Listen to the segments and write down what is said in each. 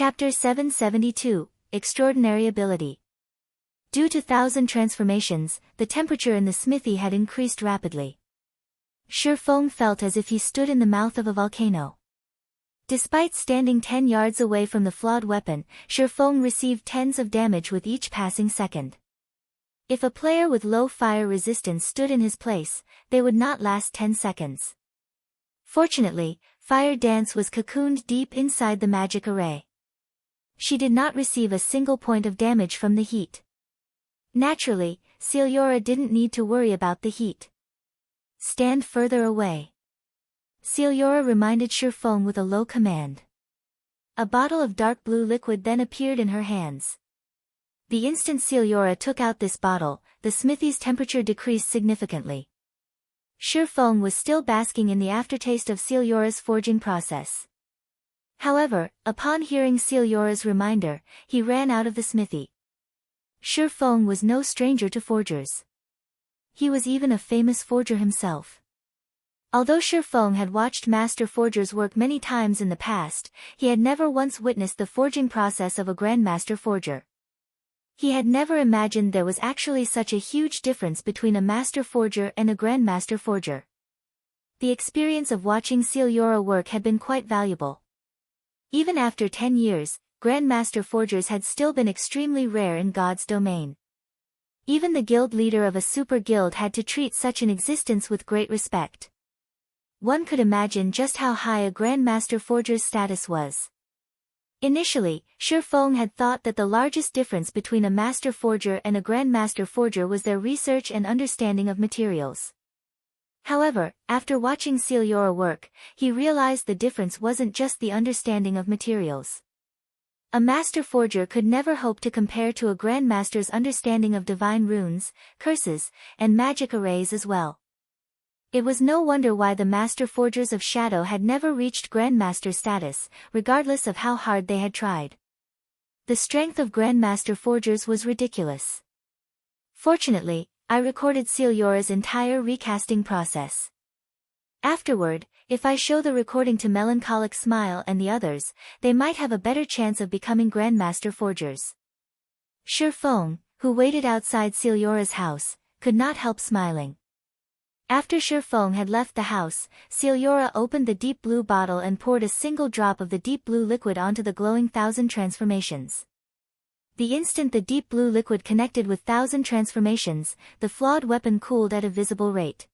Chapter 772, Extraordinary Ability. Due to 1,000 transformations, the temperature in the smithy had increased rapidly. Ye Feng felt as if he stood in the mouth of a volcano. Despite standing 10 yards away from the flawed weapon, Ye Feng received tens of damage with each passing second. If a player with low fire resistance stood in his place, they would not last 10 seconds. Fortunately, Fire Dance was cocooned deep inside the magic array. She did not receive a single point of damage from the heat. Naturally, Illusionary didn't need to worry about the heat. Stand further away. Illusionary reminded Ye Feng with a low command. A bottle of dark blue liquid then appeared in her hands. The instant Illusionary took out this bottle, the smithy's temperature decreased significantly. Ye Feng was still basking in the aftertaste of Illusionary's forging process. However, upon hearing Illusionary's reminder, he ran out of the smithy. Ye Feng was no stranger to forgers. He was even a famous forger himself. Although Ye Feng had watched master forgers work many times in the past, he had never once witnessed the forging process of a grandmaster forger. He had never imagined there was actually such a huge difference between a master forger and a grandmaster forger. The experience of watching Illusionary work had been quite valuable. Even after 10 years, grandmaster forgers had still been extremely rare in God's domain. Even the guild leader of a super guild had to treat such an existence with great respect. One could imagine just how high a grandmaster forger's status was. Initially, Ye Feng had thought that the largest difference between a master forger and a grandmaster forger was their research and understanding of materials. However, after watching Illusionary work, he realized the difference wasn't just the understanding of materials. A master forger could never hope to compare to a grandmaster's understanding of divine runes, curses, and magic arrays as well. It was no wonder why the master forgers of Shadow had never reached grandmaster status, regardless of how hard they had tried. The strength of grandmaster forgers was ridiculous. Fortunately, I recorded Illusionary's entire recasting process. Afterward, if I show the recording to Melancholic Smile and the others, they might have a better chance of becoming grandmaster forgers. Ye Feng, who waited outside Illusionary's house, could not help smiling. After Ye Feng had left the house, Illusionary opened the deep blue bottle and poured a single drop of the deep blue liquid onto the glowing 1,000 transformations. The instant the deep blue liquid connected with 1,000 transformations, the flawed weapon cooled at a visible rate.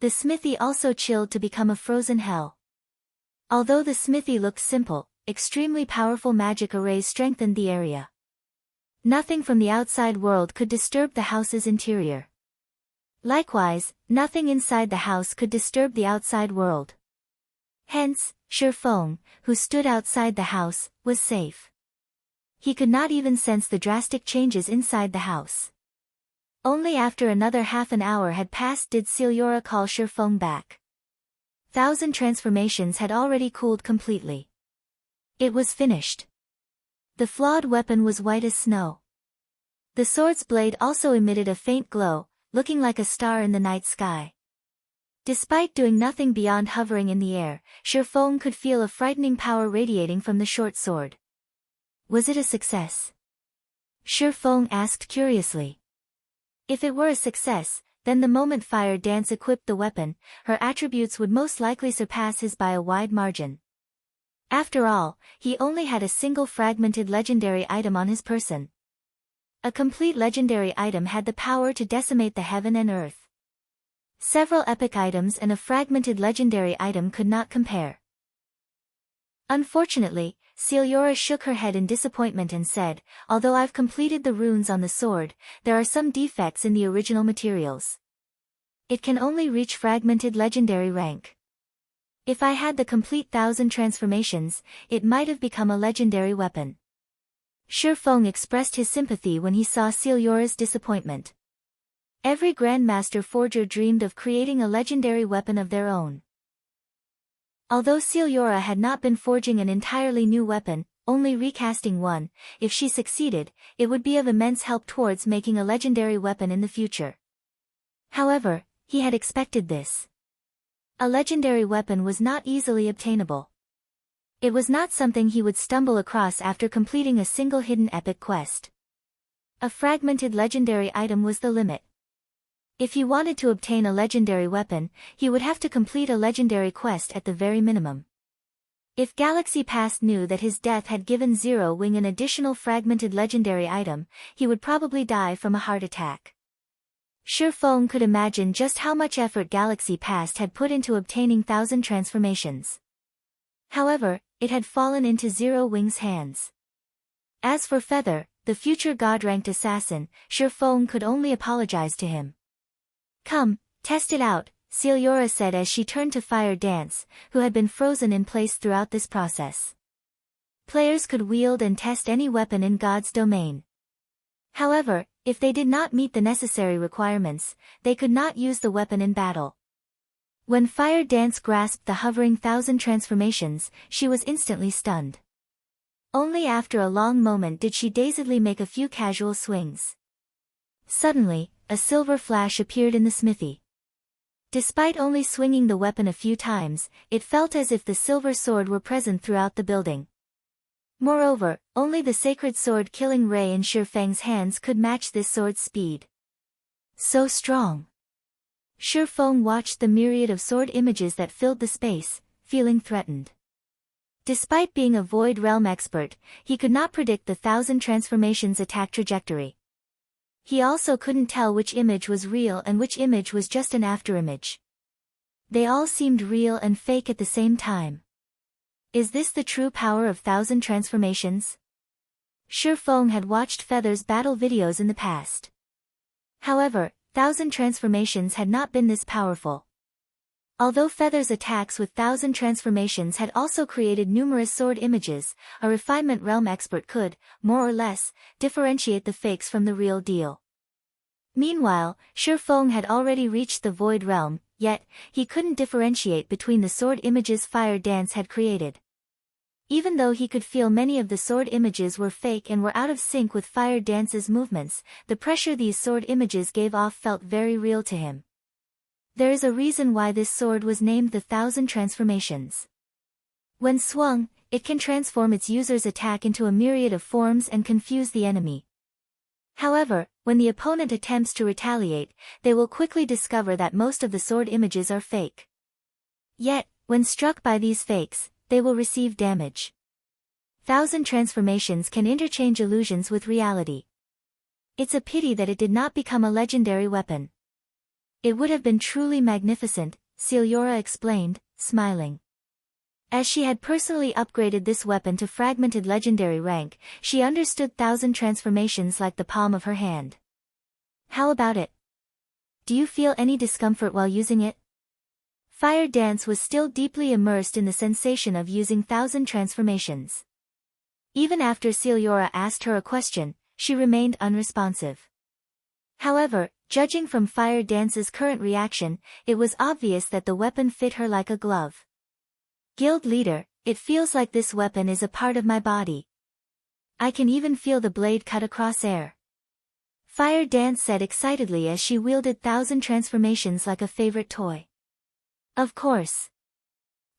The smithy also chilled to become a frozen hell. Although the smithy looked simple, extremely powerful magic arrays strengthened the area. Nothing from the outside world could disturb the house's interior. Likewise, nothing inside the house could disturb the outside world. Hence, Ye Feng, who stood outside the house, was safe. He could not even sense the drastic changes inside the house. Only after another half an hour had passed did Illusionary call Ye Feng back. 1,000 transformations had already cooled completely. It was finished. The flawed weapon was white as snow. The sword's blade also emitted a faint glow, looking like a star in the night sky. Despite doing nothing beyond hovering in the air, Ye Feng could feel a frightening power radiating from the short sword. Was it a success? Ye Feng asked curiously. If it were a success, then the moment Fire Dance equipped the weapon, her attributes would most likely surpass his by a wide margin. After all, he only had a single fragmented legendary item on his person. A complete legendary item had the power to decimate the heaven and earth. Several epic items and a fragmented legendary item could not compare. Unfortunately, Illusionary shook her head in disappointment and said, although I've completed the runes on the sword, there are some defects in the original materials. It can only reach fragmented legendary rank. If I had the complete 1,000 transformations, it might have become a legendary weapon. Ye Feng expressed his sympathy when he saw Illusionary's disappointment. Every grandmaster forger dreamed of creating a legendary weapon of their own. Although Illusionary had not been forging an entirely new weapon, only recasting one, if she succeeded, it would be of immense help towards making a legendary weapon in the future. However, he had expected this. A legendary weapon was not easily obtainable. It was not something he would stumble across after completing a single hidden epic quest. A fragmented legendary item was the limit. If he wanted to obtain a legendary weapon, he would have to complete a legendary quest at the very minimum. If Galaxy Past knew that his death had given Zero Wing an additional fragmented legendary item, he would probably die from a heart attack. Ye Feng could imagine just how much effort Galaxy Past had put into obtaining 1,000 transformations. However, it had fallen into Zero Wing's hands. As for Feather, the future god-ranked assassin, Ye Feng could only apologize to him. "Come, test it out," Celiora said as she turned to Fire Dance, who had been frozen in place throughout this process. Players could wield and test any weapon in God's domain. However, if they did not meet the necessary requirements, they could not use the weapon in battle. When Fire Dance grasped the hovering 1,000 transformations, she was instantly stunned. Only after a long moment did she dazedly make a few casual swings. Suddenly, a silver flash appeared in the smithy. Despite only swinging the weapon a few times, it felt as if the silver sword were present throughout the building. Moreover, only the sacred sword killing ray in Ye Feng's hands could match this sword's speed. So strong. Ye Feng watched the myriad of sword images that filled the space, feeling threatened. Despite being a Void Realm expert, he could not predict the 1,000 transformations' attack trajectory. He also couldn't tell which image was real and which image was just an afterimage. They all seemed real and fake at the same time. Is this the true power of 1,000 transformations? Ye Feng had watched Feather's battle videos in the past. However, 1,000 transformations had not been this powerful. Although Feather's attacks with 1,000 transformations had also created numerous sword images, a refinement realm expert could, more or less, differentiate the fakes from the real deal. Meanwhile, Ye Feng had already reached the Void Realm, yet, he couldn't differentiate between the sword images Fire Dance had created. Even though he could feel many of the sword images were fake and were out of sync with Fire Dance's movements, the pressure these sword images gave off felt very real to him. There is a reason why this sword was named the 1,000 Transformations. When swung, it can transform its user's attack into a myriad of forms and confuse the enemy. However, when the opponent attempts to retaliate, they will quickly discover that most of the sword images are fake. Yet, when struck by these fakes, they will receive damage. 1,000 transformations can interchange illusions with reality. It's a pity that it did not become a legendary weapon. It would have been truly magnificent, Celiora explained, smiling. As she had personally upgraded this weapon to fragmented legendary rank, she understood 1,000 transformations like the palm of her hand. How about it? Do you feel any discomfort while using it? Fire Dance was still deeply immersed in the sensation of using 1,000 transformations. Even after Celiora asked her a question, she remained unresponsive. However, judging from Fire Dance's current reaction, it was obvious that the weapon fit her like a glove. Guild leader, it feels like this weapon is a part of my body. I can even feel the blade cut across air. Fire Dance said excitedly as she wielded 1,000 transformations like a favorite toy. Of course.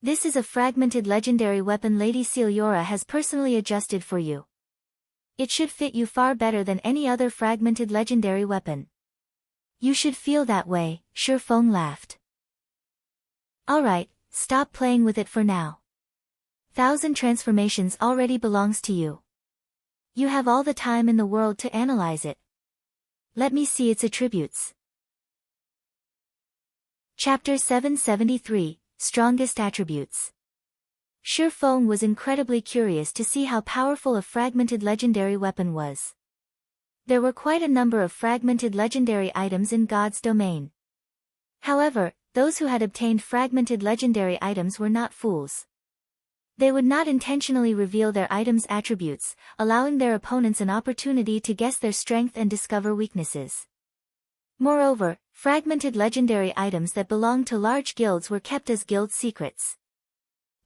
This is a fragmented legendary weapon Lady Celiora has personally adjusted for you. It should fit you far better than any other fragmented legendary weapon. You should feel that way, Ye Feng laughed. Alright, stop playing with it for now. 1,000 transformations already belongs to you. You have all the time in the world to analyze it. Let me see its attributes. Chapter 773, Strongest Attributes. Ye Feng was incredibly curious to see how powerful a fragmented legendary weapon was. There were quite a number of fragmented legendary items in God's domain. However, those who had obtained fragmented legendary items were not fools. They would not intentionally reveal their items' attributes, allowing their opponents an opportunity to guess their strength and discover weaknesses. Moreover, fragmented legendary items that belonged to large guilds were kept as guild secrets.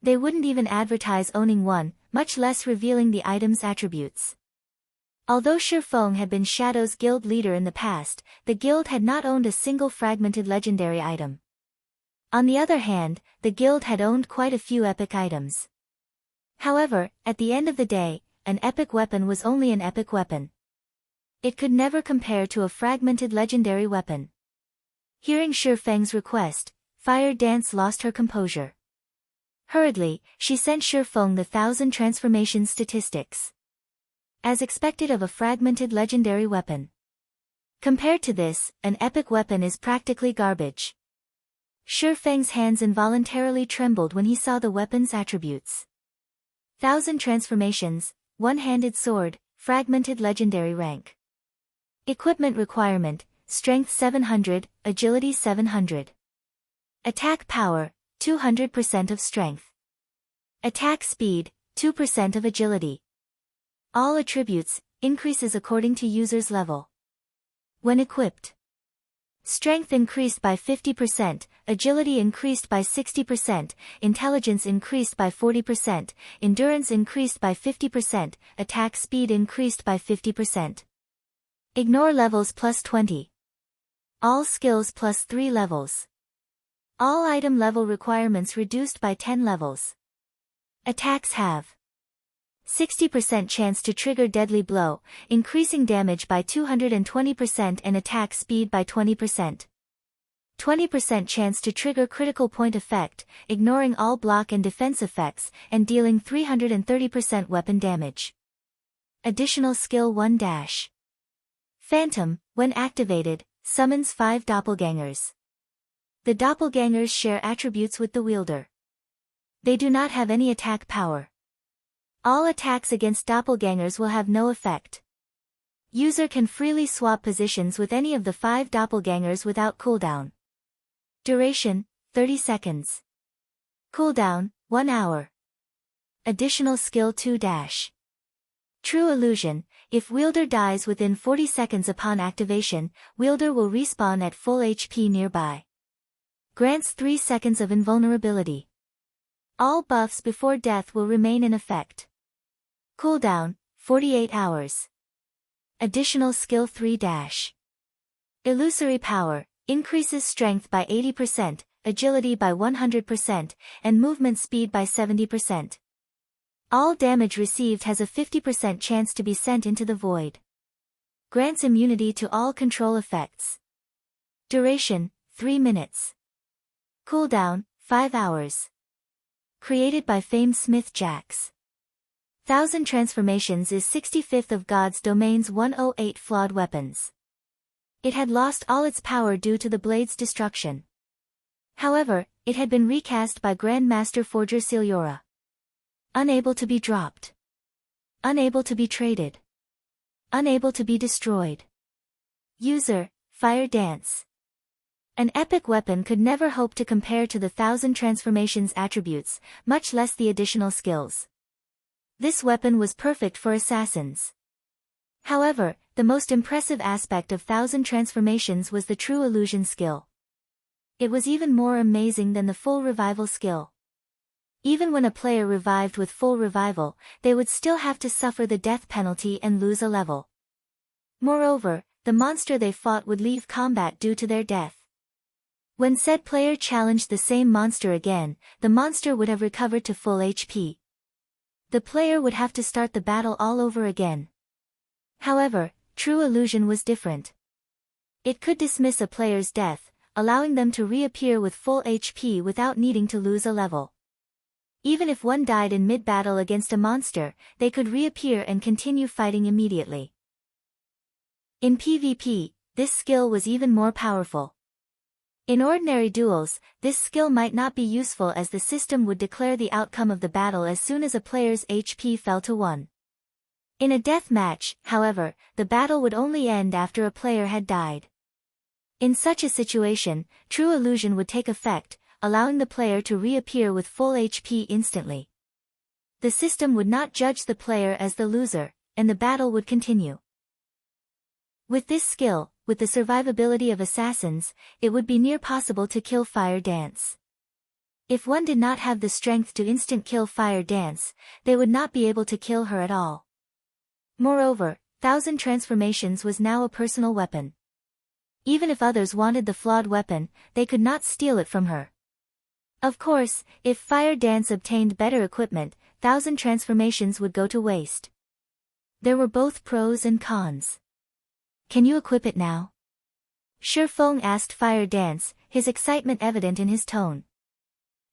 They wouldn't even advertise owning one, much less revealing the item's attributes. Although Ye Feng had been Shadow's guild leader in the past, the guild had not owned a single fragmented legendary item. On the other hand, the guild had owned quite a few epic items. However, at the end of the day, an epic weapon was only an epic weapon. It could never compare to a fragmented legendary weapon. Hearing Ye Feng's request, Fire Dance lost her composure. Hurriedly, she sent Ye Feng the 1,000 transformation statistics. As expected of a fragmented legendary weapon. Compared to this, an epic weapon is practically garbage. Ye Feng's hands involuntarily trembled when he saw the weapon's attributes. 1,000 transformations, one-handed sword, fragmented legendary rank. Equipment requirement, strength 700, agility 700. Attack power, 200% of strength. Attack speed, 2% of agility. All attributes, increases according to user's level. When equipped. Strength increased by 50%, agility increased by 60%, intelligence increased by 40%, endurance increased by 50%, attack speed increased by 50%. Ignore levels plus 20. All skills plus 3 levels. All item level requirements reduced by 10 levels. Attacks have 60% chance to trigger deadly blow, increasing damage by 220% and attack speed by 20%. 20% chance to trigger critical point effect, ignoring all block and defense effects, and dealing 330% weapon damage. Additional skill 1 dash. Phantom, when activated, summons 5 doppelgangers. The doppelgangers share attributes with the wielder. They do not have any attack power. All attacks against doppelgangers will have no effect. User can freely swap positions with any of the 5 doppelgangers without cooldown. Duration, 30 seconds. Cooldown, 1 hour. Additional skill 2 dash. True Illusion, if wielder dies within 40 seconds upon activation, wielder will respawn at full HP nearby. Grants 3 seconds of invulnerability. All buffs before death will remain in effect. Cooldown, 48 hours. Additional skill 3 dash. Illusory power, increases strength by 80%, agility by 100%, and movement speed by 70%. All damage received has a 50% chance to be sent into the void. Grants immunity to all control effects. Duration, 3 minutes. Cooldown, 5 hours. Created by famed Smith Jax. 1,000 transformations is 65th of God's Domain's 108 flawed weapons. It had lost all its power due to the blade's destruction. However, it had been recast by Grandmaster Forger Celiora. Unable to be dropped. Unable to be traded. Unable to be destroyed. User, Fire Dance. An epic weapon could never hope to compare to the 1,000 transformations attributes, much less the additional skills. This weapon was perfect for assassins. However, the most impressive aspect of 1,000 transformations was the true illusion skill. It was even more amazing than the full revival skill. Even when a player revived with full revival, they would still have to suffer the death penalty and lose a level. Moreover, the monster they fought would leave combat due to their death. When said player challenged the same monster again, the monster would have recovered to full HP. The player would have to start the battle all over again. However, true illusion was different. It could dismiss a player's death, allowing them to reappear with full HP without needing to lose a level. Even if one died in mid-battle against a monster, they could reappear and continue fighting immediately. In PvP, this skill was even more powerful. In ordinary duels, this skill might not be useful as the system would declare the outcome of the battle as soon as a player's HP fell to 1. In a death match, however, the battle would only end after a player had died. In such a situation, true illusion would take effect, allowing the player to reappear with full HP instantly. The system would not judge the player as the loser, and the battle would continue. With this skill, with the survivability of assassins, it would be near possible to kill Fire Dance. If one did not have the strength to instant kill Fire Dance, they would not be able to kill her at all. Moreover, 1,000 transformations was now a personal weapon. Even if others wanted the flawed weapon, they could not steal it from her. Of course, if Fire Dance obtained better equipment, 1,000 transformations would go to waste. There were both pros and cons. Can you equip it now? Ye Feng asked Fire Dance, his excitement evident in his tone.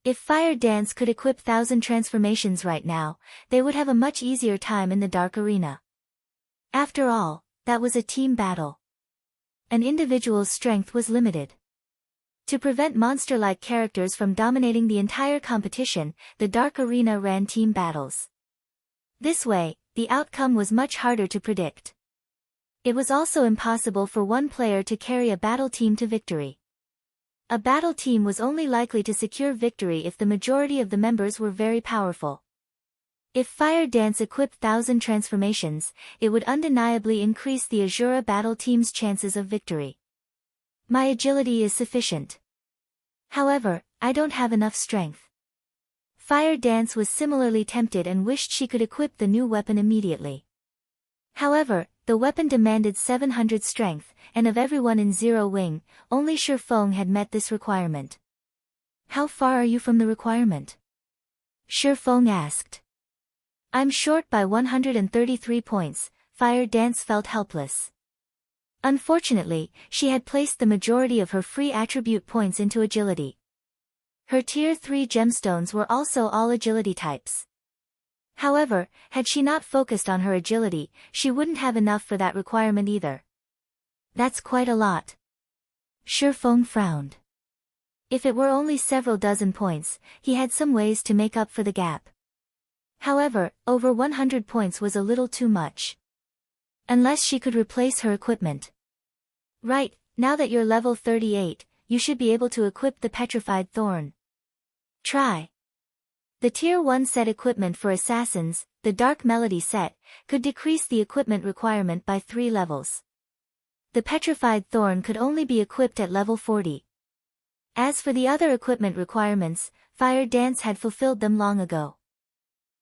If Fire Dance could equip 1,000 transformations right now, they would have a much easier time in the Dark Arena. After all, that was a team battle. An individual's strength was limited. To prevent monster-like characters from dominating the entire competition, the Dark Arena ran team battles. This way, the outcome was much harder to predict. It was also impossible for one player to carry a battle team to victory. A battle team was only likely to secure victory if the majority of the members were very powerful. If Fire Dance equipped 1,000 transformations, it would undeniably increase the Azura battle team's chances of victory. My agility is sufficient. However, I don't have enough strength. Fire Dance was similarly tempted and wished she could equip the new weapon immediately. However, the weapon demanded 700 strength, and of everyone in Zero Wing, only Ye Feng had met this requirement. How far are you from the requirement? Ye Feng asked. I'm short by 133 points, Fire Dance felt helpless. Unfortunately, she had placed the majority of her free attribute points into agility. Her Tier 3 gemstones were also all agility types. However, had she not focused on her agility, she wouldn't have enough for that requirement either. That's quite a lot. Ye Feng frowned. If it were only several dozen points, he had some ways to make up for the gap. However, over 100 points was a little too much. Unless she could replace her equipment. Right, now that you're level 38, you should be able to equip the Petrified Thorn. Try. The Tier 1 set equipment for assassins, the Dark Melody set, could decrease the equipment requirement by 3 levels. The Petrified Thorn could only be equipped at level 40. As for the other equipment requirements, Fire Dance had fulfilled them long ago.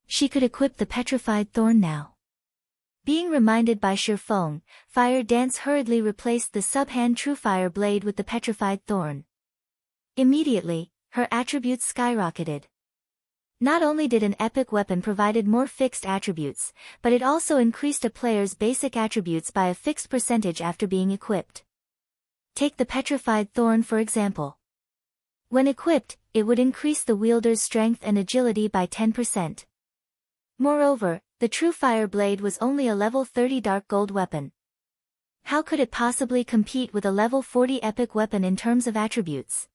She could equip the Petrified Thorn now. Being reminded by Ye Feng, Fire Dance hurriedly replaced the sub-hand Truefire blade with the Petrified Thorn. Immediately, her attributes skyrocketed. Not only did an epic weapon provide more fixed attributes, but it also increased a player's basic attributes by a fixed percentage after being equipped. Take the Petrified Thorn for example. When equipped, it would increase the wielder's strength and agility by 10%. Moreover, the Truefire blade was only a level 30 dark gold weapon. How could it possibly compete with a level 40 epic weapon in terms of attributes?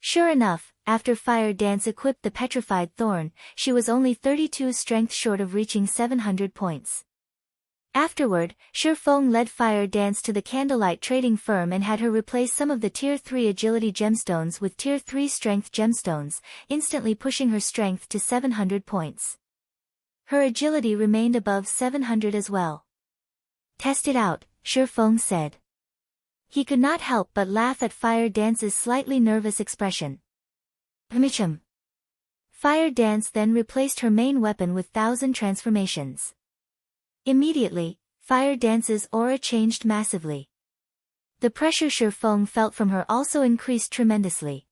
Sure enough, after Fire Dance equipped the Petrified Thorn, she was only 32 strength short of reaching 700 points. Afterward, Ye Feng led Fire Dance to the Candlelight trading firm and had her replace some of the Tier 3 agility gemstones with Tier 3 strength gemstones, instantly pushing her strength to 700 points. Her agility remained above 700 as well. Test it out, Ye Feng said. He could not help but laugh at Fire Dance's slightly nervous expression. Michum. Fire Dance then replaced her main weapon with 1,000 transformations. Immediately, Fire Dance's aura changed massively. The pressure Ye Feng felt from her also increased tremendously.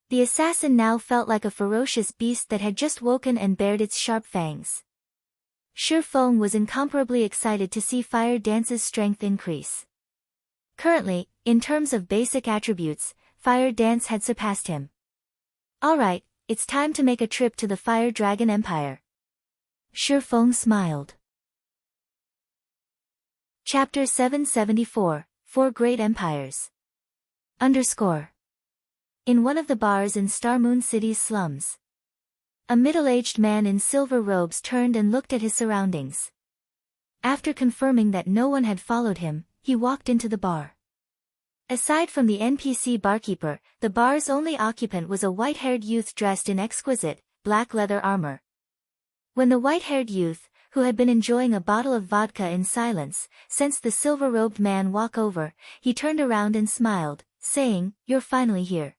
The assassin now felt like a ferocious beast that had just woken and bared its sharp fangs. Ye Feng was incomparably excited to see Fire Dance's strength increase. Currently, in terms of basic attributes, Fire Dance had surpassed him. Alright, it's time to make a trip to the Fire Dragon Empire. Ye Feng smiled. Chapter 774, 4 Great Empires. In one of the bars in Star Moon City's slums. A middle-aged man in silver robes turned and looked at his surroundings. After confirming that no one had followed him, he walked into the bar. Aside from the NPC barkeeper, the bar's only occupant was a white-haired youth dressed in exquisite, black leather armor. When the white-haired youth, who had been enjoying a bottle of vodka in silence, sensed the silver-robed man walk over, he turned around and smiled, saying, "You're finally here.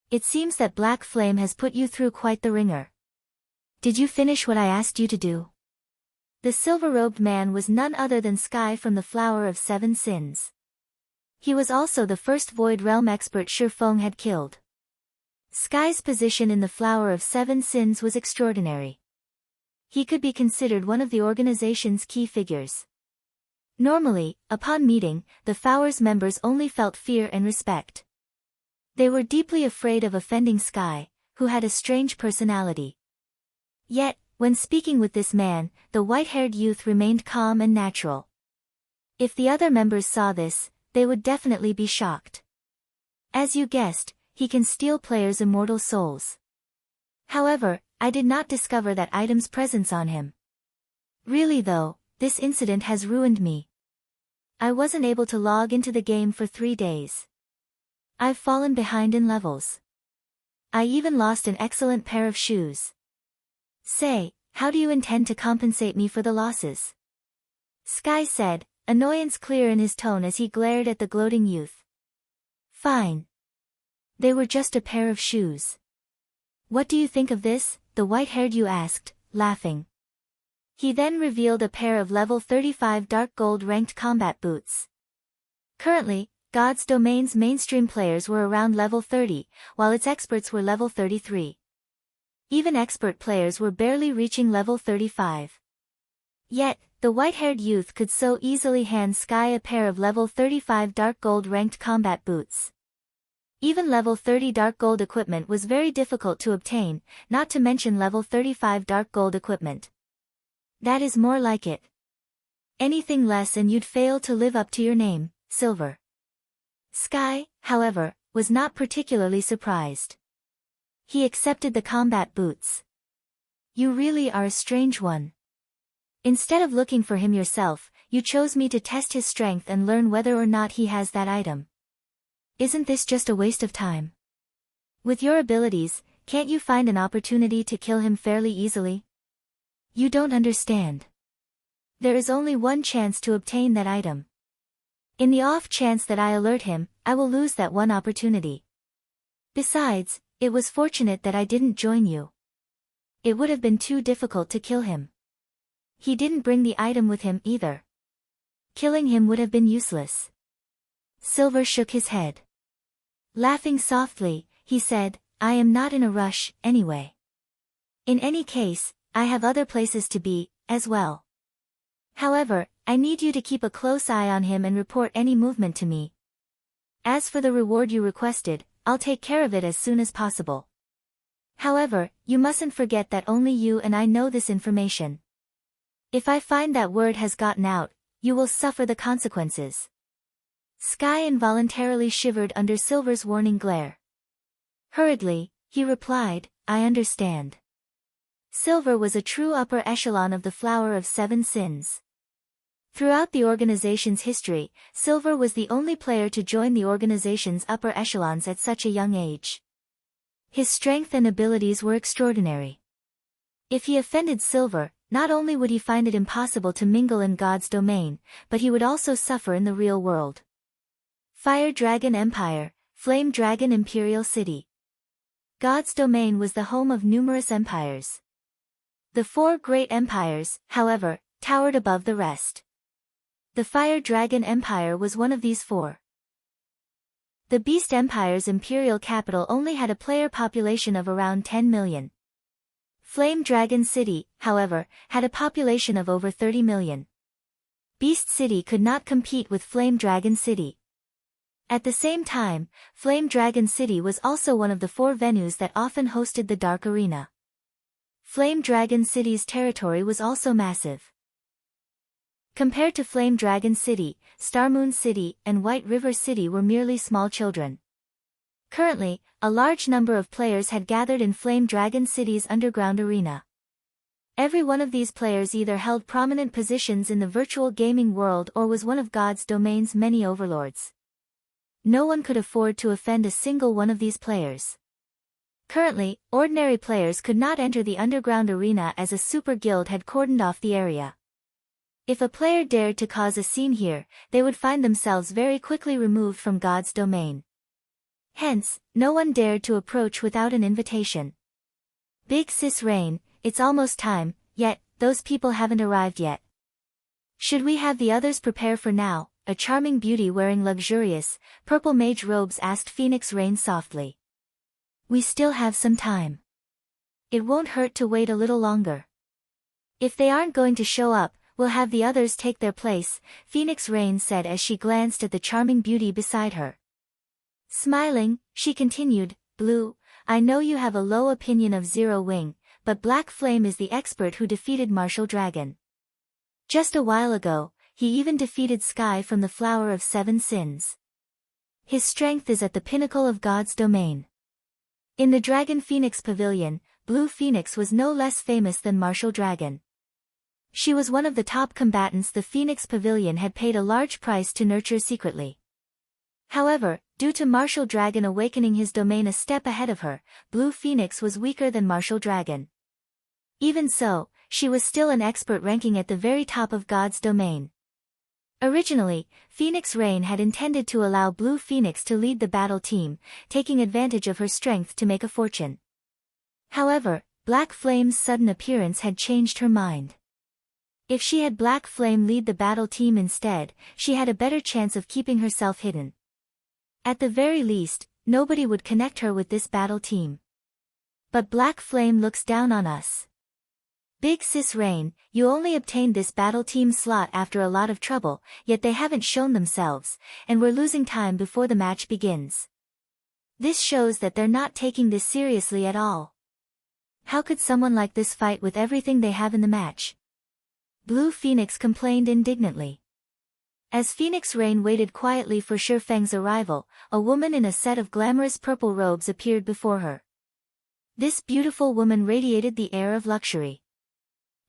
It seems that Black Flame has put you through quite the ringer. Did you finish what I asked you to do?" The silver-robed man was none other than Sky from the Flower of Seven Sins. He was also the first Void Realm expert Ye Feng had killed. Sky's position in the Flower of Seven Sins was extraordinary. He could be considered one of the organization's key figures. Normally, upon meeting, the Fowers members only felt fear and respect. They were deeply afraid of offending Sky, who had a strange personality. Yet, when speaking with this man, the white-haired youth remained calm and natural. If the other members saw this, they would definitely be shocked. As you guessed, he can steal players' immortal souls. However, I did not discover that item's presence on him. Really though, this incident has ruined me. I wasn't able to log into the game for 3 days. I've fallen behind in levels. I even lost an excellent pair of shoes. Say, how do you intend to compensate me for the losses? Sky said, annoyance clear in his tone as he glared at the gloating youth. Fine. They were just a pair of shoes. What do you think of this? The white-haired youth asked, laughing. He then revealed a pair of level 35 dark gold ranked combat boots. Currently, God's Domain's mainstream players were around level 30, while its experts were level 33. Even expert players were barely reaching level 35. Yet, the white-haired youth could so easily hand Sky a pair of level 35 dark gold ranked combat boots. Even level 30 dark gold equipment was very difficult to obtain, not to mention level 35 dark gold equipment. That is more like it. Anything less and you'd fail to live up to your name, Silver. Sky, however, was not particularly surprised. He accepted the combat boots. You really are a strange one. Instead of looking for him yourself, you chose me to test his strength and learn whether or not he has that item. Isn't this just a waste of time? With your abilities, can't you find an opportunity to kill him fairly easily? You don't understand. There is only one chance to obtain that item. In the off chance that I alert him, I will lose that one opportunity. Besides, it was fortunate that I didn't join you. It would have been too difficult to kill him. He didn't bring the item with him either. Killing him would have been useless. Silver shook his head. Laughing softly, he said, I am not in a rush, anyway. In any case, I have other places to be, as well. However, I need you to keep a close eye on him and report any movement to me. As for the reward you requested, I'll take care of it as soon as possible. However, you mustn't forget that only you and I know this information. If I find that word has gotten out, you will suffer the consequences. Sky involuntarily shivered under Silver's warning glare. Hurriedly, he replied, I understand. Silver was a true upper echelon of the Flower of Seven Sins. Throughout the organization's history, Silver was the only player to join the organization's upper echelons at such a young age. His strength and abilities were extraordinary. If he offended Silver, not only would he find it impossible to mingle in God's domain, but he would also suffer in the real world. Fire Dragon Empire, Flame Dragon Imperial City. God's domain was the home of numerous empires. The 4 great empires, however, towered above the rest. The Fire Dragon Empire was one of these 4. The Beast Empire's imperial capital only had a player population of around 10 million. Flame Dragon City, however, had a population of over 30 million. Beast City could not compete with Flame Dragon City. At the same time, Flame Dragon City was also one of the 4 venues that often hosted the Dark Arena. Flame Dragon City's territory was also massive. Compared to Flame Dragon City, Starmoon City and White River City were merely small children. Currently, a large number of players had gathered in Flame Dragon City's underground arena. Every one of these players either held prominent positions in the virtual gaming world or was one of God's domain's many overlords. No one could afford to offend a single one of these players. Currently, ordinary players could not enter the underground arena as a super guild had cordoned off the area. If a player dared to cause a scene here, they would find themselves very quickly removed from God's domain. Hence, no one dared to approach without an invitation. Big Sis Rain, it's almost time, yet, those people haven't arrived yet. Should we have the others prepare for now? A charming beauty wearing luxurious, purple mage robes asked Phoenix Rain softly. We still have some time. It won't hurt to wait a little longer. If they aren't going to show up, we'll have the others take their place, Phoenix Rain said as she glanced at the charming beauty beside her. Smiling, she continued, Blue, I know you have a low opinion of Zero Wing, but Black Flame is the expert who defeated Martial Dragon. Just a while ago, he even defeated Sky from the Flower of Seven Sins. His strength is at the pinnacle of God's domain. In the Dragon Phoenix Pavilion, Blue Phoenix was no less famous than Martial Dragon. She was one of the top combatants the Phoenix Pavilion had paid a large price to nurture secretly. However, due to Martial Dragon awakening his domain a step ahead of her, Blue Phoenix was weaker than Martial Dragon. Even so, she was still an expert ranking at the very top of God's domain. Originally, Phoenix Rain had intended to allow Blue Phoenix to lead the battle team, taking advantage of her strength to make a fortune. However, Black Flame's sudden appearance had changed her mind. If she had Black Flame lead the battle team instead, she had a better chance of keeping herself hidden. At the very least, nobody would connect her with this battle team. But Black Flame looks down on us. Big Sis Rain, you only obtained this battle team slot after a lot of trouble, yet they haven't shown themselves, and we're losing time before the match begins. This shows that they're not taking this seriously at all. How could someone like this fight with everything they have in the match? Blue Phoenix complained indignantly. As Phoenix Rain waited quietly for Ye Feng's arrival, a woman in a set of glamorous purple robes appeared before her. This beautiful woman radiated the air of luxury.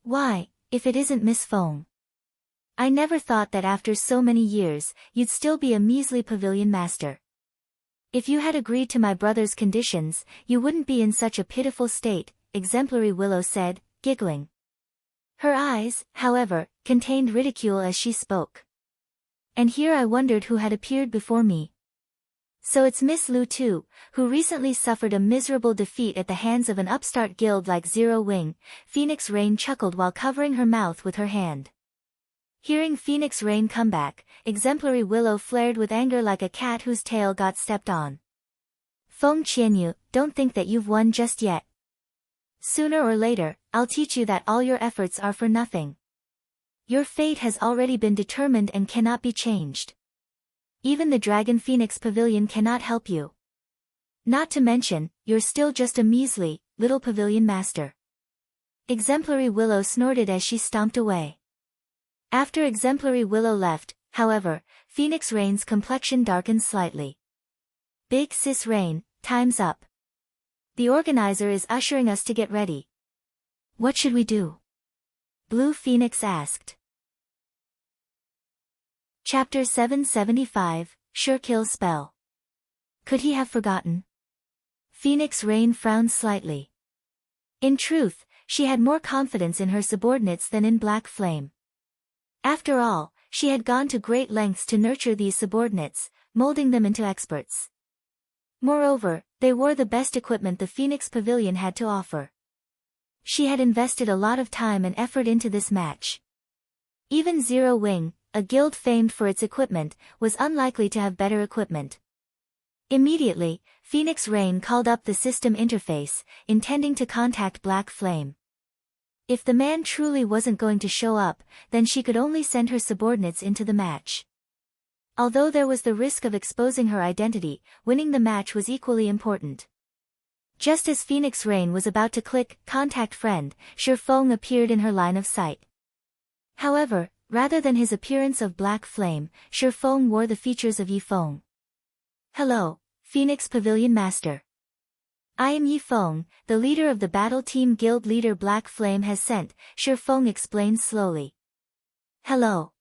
Why, if it isn't Miss Feng. I never thought that after so many years, you'd still be a measly pavilion master. If you had agreed to my brother's conditions, you wouldn't be in such a pitiful state, Exemplary Willow said, giggling. Her eyes, however, contained ridicule as she spoke. And here I wondered who had appeared before me. So it's Miss Lu too, who recently suffered a miserable defeat at the hands of an upstart guild like Zero Wing, Phoenix Rain chuckled while covering her mouth with her hand. Hearing Phoenix Rain come back, Exemplary Willow flared with anger like a cat whose tail got stepped on. Feng Qianyu, don't think that you've won just yet. Sooner or later, I'll teach you that all your efforts are for nothing. Your fate has already been determined and cannot be changed. Even the Dragon Phoenix Pavilion cannot help you. Not to mention, you're still just a measly, little pavilion master. Exemplary Willow snorted as she stomped away. After Exemplary Willow left, however, Phoenix Rain's complexion darkened slightly. Big Sis Rain, time's up. The organizer is ushering us to get ready. What should we do? Blue Phoenix asked. Chapter 775, Sure Kill Spell. Could he have forgotten? Phoenix Rain frowned slightly. In truth, she had more confidence in her subordinates than in Black Flame. After all, she had gone to great lengths to nurture these subordinates, molding them into experts. Moreover, they wore the best equipment the Phoenix Pavilion had to offer. She had invested a lot of time and effort into this match. Even Zero Wing, a guild famed for its equipment, was unlikely to have better equipment. Immediately, Phoenix Rain called up the system interface, intending to contact Black Flame. If the man truly wasn't going to show up, then she could only send her subordinates into the match. Although there was the risk of exposing her identity, winning the match was equally important. Just as Phoenix Rain was about to click Contact Friend, Ye Feng appeared in her line of sight. However, rather than his appearance of Black Flame, Ye Feng wore the features of Ye Feng. Hello, Phoenix Pavilion Master. I am Ye Feng, the leader of the battle team guild leader Black Flame has sent, Ye Feng explained slowly. Hello.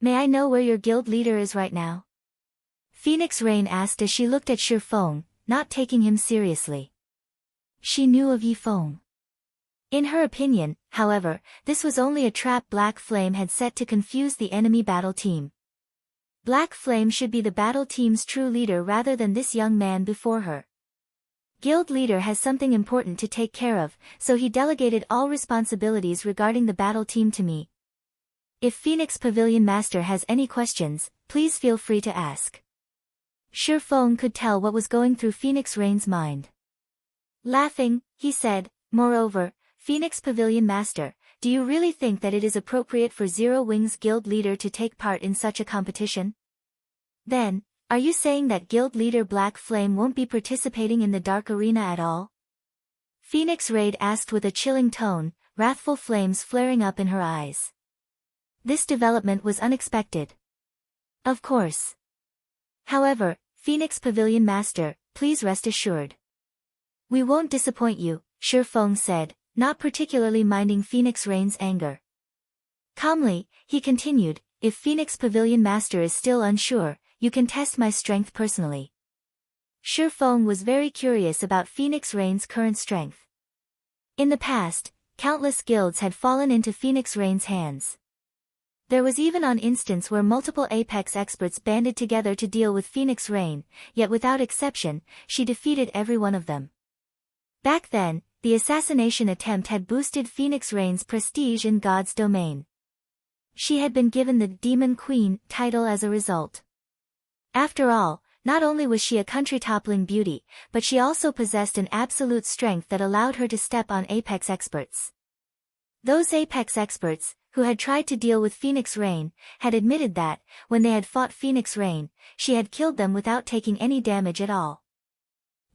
May I know where your guild leader is right now? Phoenix Rain asked as she looked at Ye Feng, not taking him seriously. She knew of Ye Feng. In her opinion, however, this was only a trap Black Flame had set to confuse the enemy battle team. Black Flame should be the battle team's true leader rather than this young man before her. Guild leader has something important to take care of, so he delegated all responsibilities regarding the battle team to me. If Phoenix Pavilion Master has any questions, please feel free to ask. Ye Feng could tell what was going through Phoenix Rain's mind. Laughing, he said, moreover, Phoenix Pavilion Master, Do you really think that it is appropriate for Zero Wings Guild leader to take part in such a competition? Then, are you saying that Guild leader Black Flame won't be participating in the Dark Arena at all? Phoenix Raid asked with a chilling tone, wrathful flames flaring up in her eyes. This development was unexpected. Of course. However, Phoenix Pavilion Master, please rest assured. We won't disappoint you, Ye Feng said, not particularly minding Phoenix Rain's anger. Calmly, he continued, if Phoenix Pavilion Master is still unsure, you can test my strength personally. Ye Feng was very curious about Phoenix Rain's current strength. In the past, countless guilds had fallen into Phoenix Rain's hands. There was even an instance where multiple Apex experts banded together to deal with Phoenix Rain, yet without exception, she defeated every one of them. Back then, the assassination attempt had boosted Phoenix Rain's prestige in God's domain. She had been given the Demon Queen title as a result. After all, not only was she a country-toppling beauty, but she also possessed an absolute strength that allowed her to step on Apex experts. Those Apex experts, who had tried to deal with Phoenix Rain, had admitted that, when they had fought Phoenix Rain, she had killed them without taking any damage at all.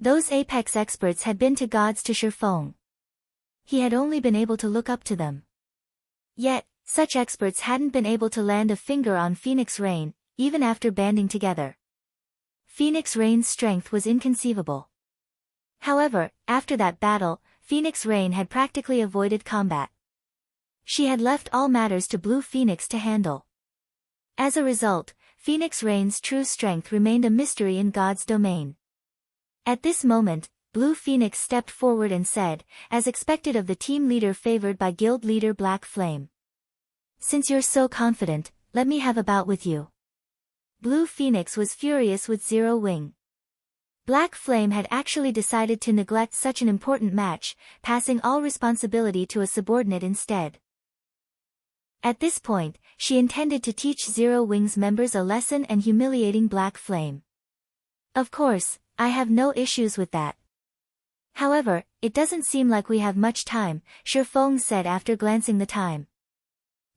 Those Apex experts had been to gods to Ye Feng. He had only been able to look up to them. Yet, such experts hadn't been able to land a finger on Phoenix Rain, even after banding together. Phoenix Rain's strength was inconceivable. However, after that battle, Phoenix Rain had practically avoided combat. She had left all matters to Blue Phoenix to handle. As a result, Phoenix Rain's true strength remained a mystery in God's domain. At this moment, Blue Phoenix stepped forward and said, as expected of the team leader favored by guild leader Black Flame. Since you're so confident, let me have a bout with you. Blue Phoenix was furious with Zero Wing. Black Flame had actually decided to neglect such an important match, passing all responsibility to a subordinate instead. At this point, she intended to teach Zero Wing's members a lesson and humiliating Black Flame. Of course, I have no issues with that. However, it doesn't seem like we have much time, Ye Feng said after glancing the time.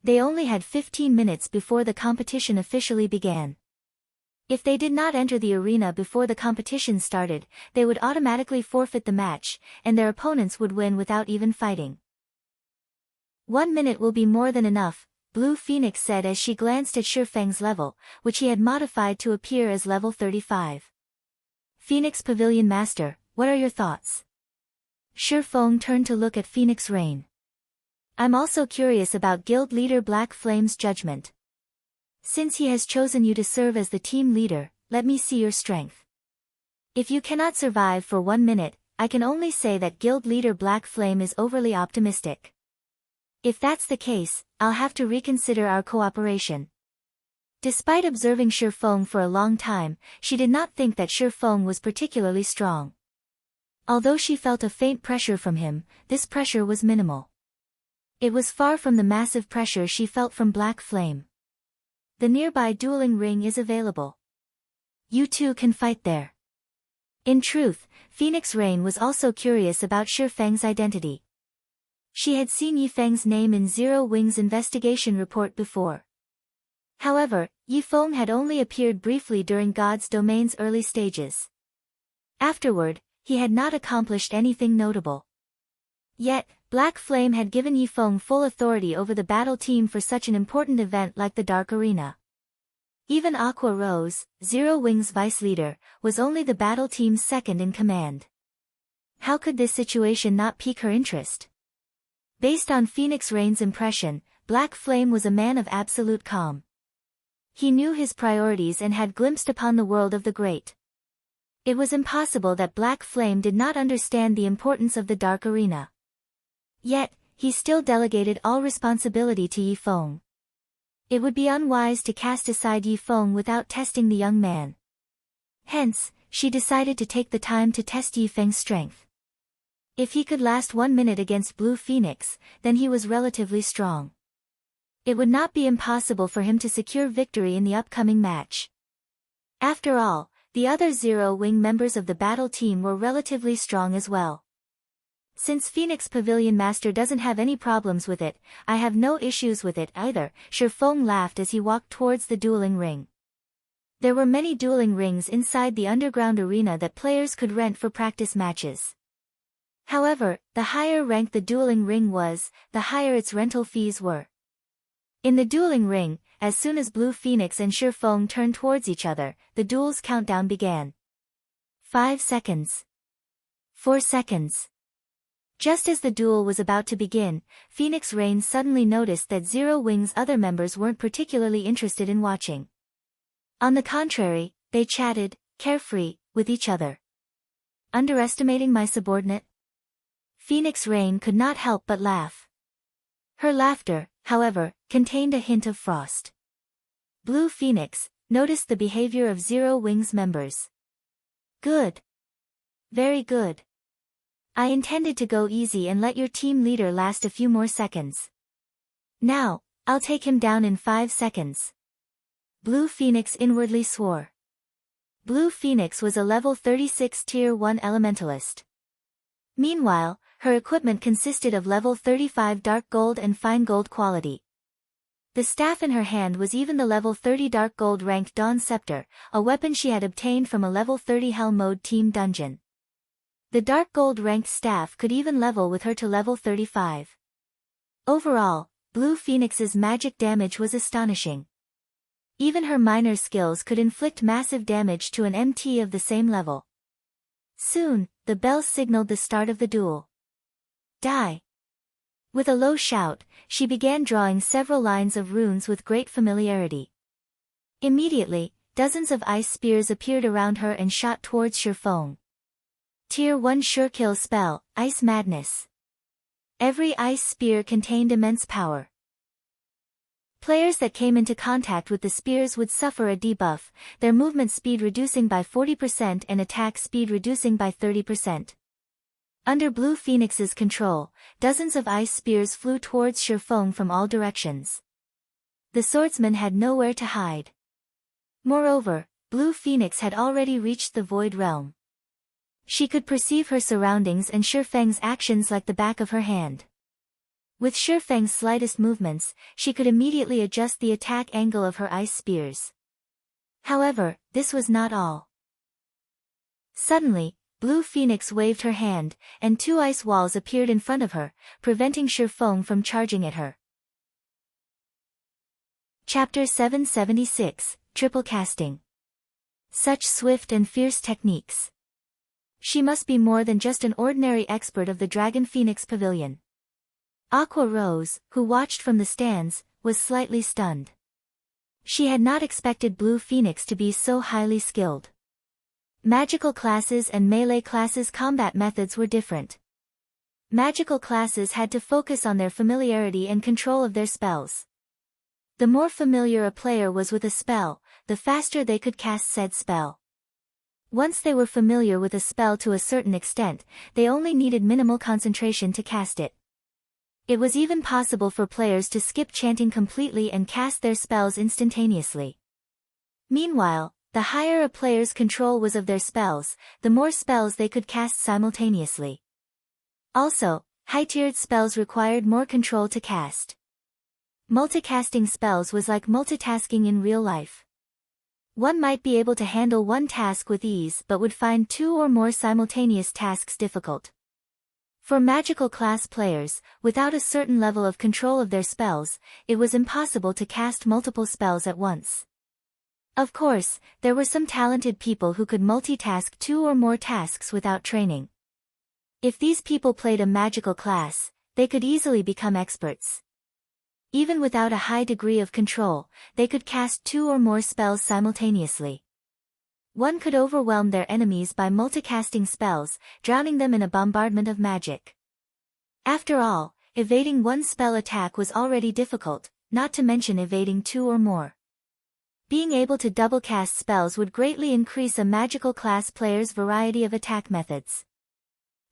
They only had 15 minutes before the competition officially began. If they did not enter the arena before the competition started, they would automatically forfeit the match, and their opponents would win without even fighting. 1 minute will be more than enough, Blue Phoenix said as she glanced at Ye Feng's level, which he had modified to appear as level 35. Phoenix Pavilion Master, what are your thoughts? Ye Feng turned to look at Phoenix Rain. I'm also curious about Guild Leader Black Flame's judgment. Since he has chosen you to serve as the team leader, let me see your strength. If you cannot survive for 1 minute, I can only say that Guild Leader Black Flame is overly optimistic. If that's the case, I'll have to reconsider our cooperation. Despite observing Ye Feng for a long time, she did not think that Ye Feng was particularly strong. Although she felt a faint pressure from him, this pressure was minimal. It was far from the massive pressure she felt from Black Flame. The nearby dueling ring is available. You two can fight there. In truth, Phoenix Rain was also curious about Ye Feng's identity. She had seen Ye Feng's name in Zero Wing's investigation report before. However, Ye Feng had only appeared briefly during God's domain's early stages. Afterward, he had not accomplished anything notable. Yet, Black Flame had given Ye Feng full authority over the battle team for such an important event like the Dark Arena. Even Aqua Rose, Zero Wing's vice leader, was only the battle team's second in command. How could this situation not pique her interest? Based on Phoenix Rain's impression, Black Flame was a man of absolute calm. He knew his priorities and had glimpsed upon the world of the great. It was impossible that Black Flame did not understand the importance of the Dark Arena. Yet, he still delegated all responsibility to Ye Feng. It would be unwise to cast aside Ye Feng without testing the young man. Hence, she decided to take the time to test Ye Feng's strength. If he could last 1 minute against Blue Phoenix, then he was relatively strong. It would not be impossible for him to secure victory in the upcoming match. After all, the other Zero Wing members of the battle team were relatively strong as well. Since Phoenix Pavilion Master doesn't have any problems with it, I have no issues with it either, Ye Feng laughed as he walked towards the dueling ring. There were many dueling rings inside the underground arena that players could rent for practice matches. However, the higher rank the dueling ring was, the higher its rental fees were. In the dueling ring, as soon as Blue Phoenix and Ye Feng turned towards each other, the duel's countdown began. 5 seconds. 4 seconds. Just as the duel was about to begin, Phoenix Rain suddenly noticed that Zero Wing's other members weren't particularly interested in watching. On the contrary, they chatted, carefree, with each other. Underestimating my subordinate? Phoenix Rain could not help but laugh. Her laughter, however, contained a hint of frost. Blue Phoenix noticed the behavior of Zero Wing's members. Good. Very good. I intended to go easy and let your team leader last a few more seconds. Now, I'll take him down in 5 seconds. Blue Phoenix inwardly swore. Blue Phoenix was a level 36 Tier 1 Elementalist. Meanwhile, her equipment consisted of level 35 Dark Gold and Fine Gold quality. The staff in her hand was even the level 30 Dark Gold ranked Dawn Scepter, a weapon she had obtained from a level 30 Hell Mode team dungeon. The Dark Gold ranked staff could even level with her to level 35. Overall, Blue Phoenix's magic damage was astonishing. Even her minor skills could inflict massive damage to an MT of the same level. Soon, the bell signaled the start of the duel. Die! With a low shout, she began drawing several lines of runes with great familiarity. Immediately, dozens of ice spears appeared around her and shot towards Ye Feng. Tier 1 Sure Kill spell, Ice Madness. Every ice spear contained immense power. Players that came into contact with the spears would suffer a debuff, their movement speed reducing by 40% and attack speed reducing by 30%. Under Blue Phoenix's control, dozens of ice spears flew towards Ye Feng from all directions. The swordsman had nowhere to hide. Moreover, Blue Phoenix had already reached the Void Realm. She could perceive her surroundings and Ye Feng's actions like the back of her hand. With Ye Feng's slightest movements, she could immediately adjust the attack angle of her ice spears. However, this was not all. Suddenly, Blue Phoenix waved her hand, and 2 ice walls appeared in front of her, preventing Ye Feng from charging at her. Chapter 776, Triple Casting. Such swift and fierce techniques. She must be more than just an ordinary expert of the Dragon Phoenix Pavilion. Aqua Rose, who watched from the stands, was slightly stunned. She had not expected Blue Phoenix to be so highly skilled. Magical classes and melee classes' combat methods were different. Magical classes had to focus on their familiarity and control of their spells. The more familiar a player was with a spell, the faster they could cast said spell. Once they were familiar with a spell to a certain extent, they only needed minimal concentration to cast it. It was even possible for players to skip chanting completely and cast their spells instantaneously. Meanwhile, the higher a player's control was of their spells, the more spells they could cast simultaneously. Also, high-tiered spells required more control to cast. Multicasting spells was like multitasking in real life. One might be able to handle one task with ease but would find 2 or more simultaneous tasks difficult. For magical class players, without a certain level of control of their spells, it was impossible to cast multiple spells at once. Of course, there were some talented people who could multitask 2 or more tasks without training. If these people played a magical class, they could easily become experts. Even without a high degree of control, they could cast 2 or more spells simultaneously. One could overwhelm their enemies by multicasting spells, drowning them in a bombardment of magic. After all, evading one spell attack was already difficult, not to mention evading 2 or more. Being able to double cast spells would greatly increase a magical class player's variety of attack methods.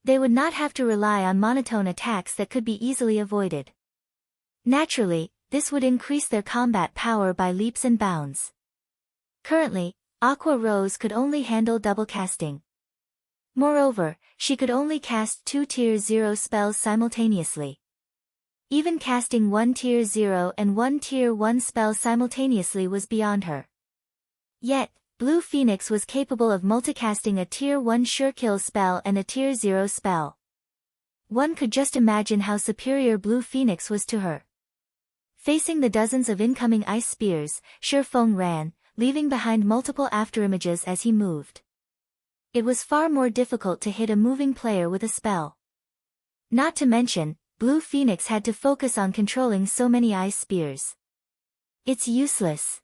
They would not have to rely on monotone attacks that could be easily avoided. Naturally, this would increase their combat power by leaps and bounds. Currently, Aqua Rose could only handle double casting. Moreover, she could only cast 2 Tier 0 spells simultaneously. Even casting 1 Tier 0 and 1 Tier 1 spell simultaneously was beyond her. Yet, Blue Phoenix was capable of multicasting a Tier 1 sure kill spell and a Tier 0 spell. One could just imagine how superior Blue Phoenix was to her. Facing the dozens of incoming ice spears, Ye Feng ran, leaving behind multiple afterimages as he moved. It was far more difficult to hit a moving player with a spell. Not to mention, Blue Phoenix had to focus on controlling so many ice spears. It's useless.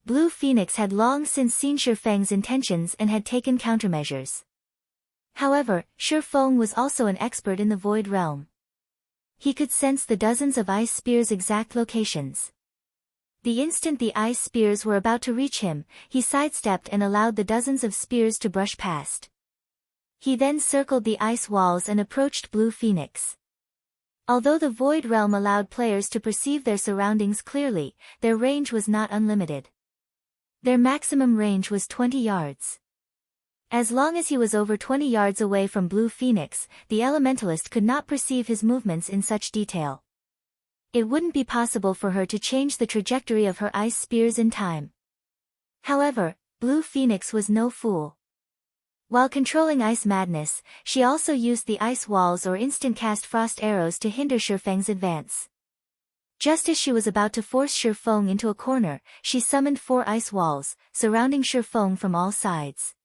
Blue Phoenix had long since seen Ye Feng's intentions and had taken countermeasures. However, Ye Feng was also an expert in the Void Realm. He could sense the dozens of ice spears' exact locations. The instant the ice spears were about to reach him, he sidestepped and allowed the dozens of spears to brush past. He then circled the ice walls and approached Blue Phoenix. Although the Void Realm allowed players to perceive their surroundings clearly, their range was not unlimited. Their maximum range was 20 yards. As long as he was over 20 yards away from Blue Phoenix, the Elementalist could not perceive his movements in such detail. It wouldn't be possible for her to change the trajectory of her ice spears in time. However, Blue Phoenix was no fool. While controlling Ice Madness, she also used the ice walls or instant-cast frost arrows to hinder Ye Feng's advance. Just as she was about to force Ye Feng into a corner, she summoned 4 ice walls, surrounding Ye Feng from all sides.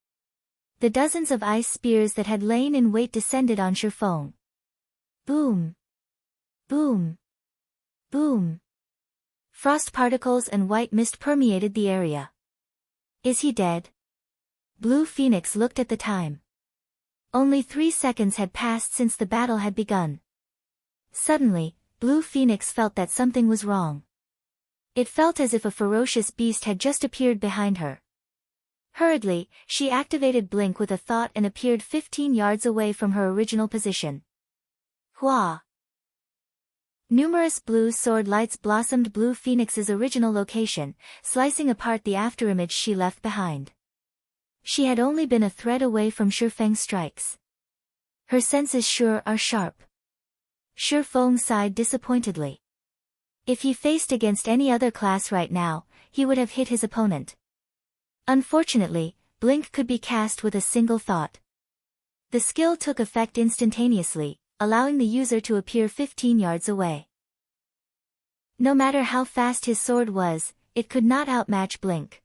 The dozens of ice spears that had lain in wait descended on Ye Feng. Boom! Boom! Boom! Frost particles and white mist permeated the area. Is he dead? Blue Phoenix looked at the time. Only 3 seconds had passed since the battle had begun. Suddenly, Blue Phoenix felt that something was wrong. It felt as if a ferocious beast had just appeared behind her. Hurriedly, she activated Blink with a thought and appeared 15 yards away from her original position. Hua! Numerous blue sword lights blossomed Blue Phoenix's original location, slicing apart the afterimage she left behind. She had only been a thread away from Ye Feng's strikes. Her senses sure are sharp. Ye Feng sighed disappointedly. If he faced against any other class right now, he would have hit his opponent. Unfortunately, Blink could be cast with a single thought. The skill took effect instantaneously, allowing the user to appear 15 yards away. No matter how fast his sword was, it could not outmatch Blink.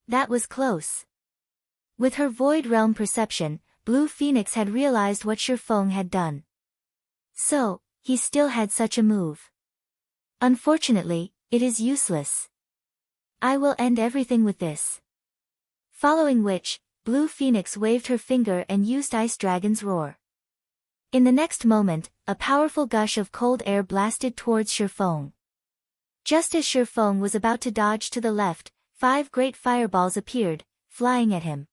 That was close. With her Void Realm perception, Blue Phoenix had realized what Ye Feng had done. So, he still had such a move. Unfortunately, it is useless. I will end everything with this. Following which, Blue Phoenix waved her finger and used Ice Dragon's Roar. In the next moment, a powerful gush of cold air blasted towards Ye Feng. Just as Ye Feng was about to dodge to the left, 5 great fireballs appeared, flying at him.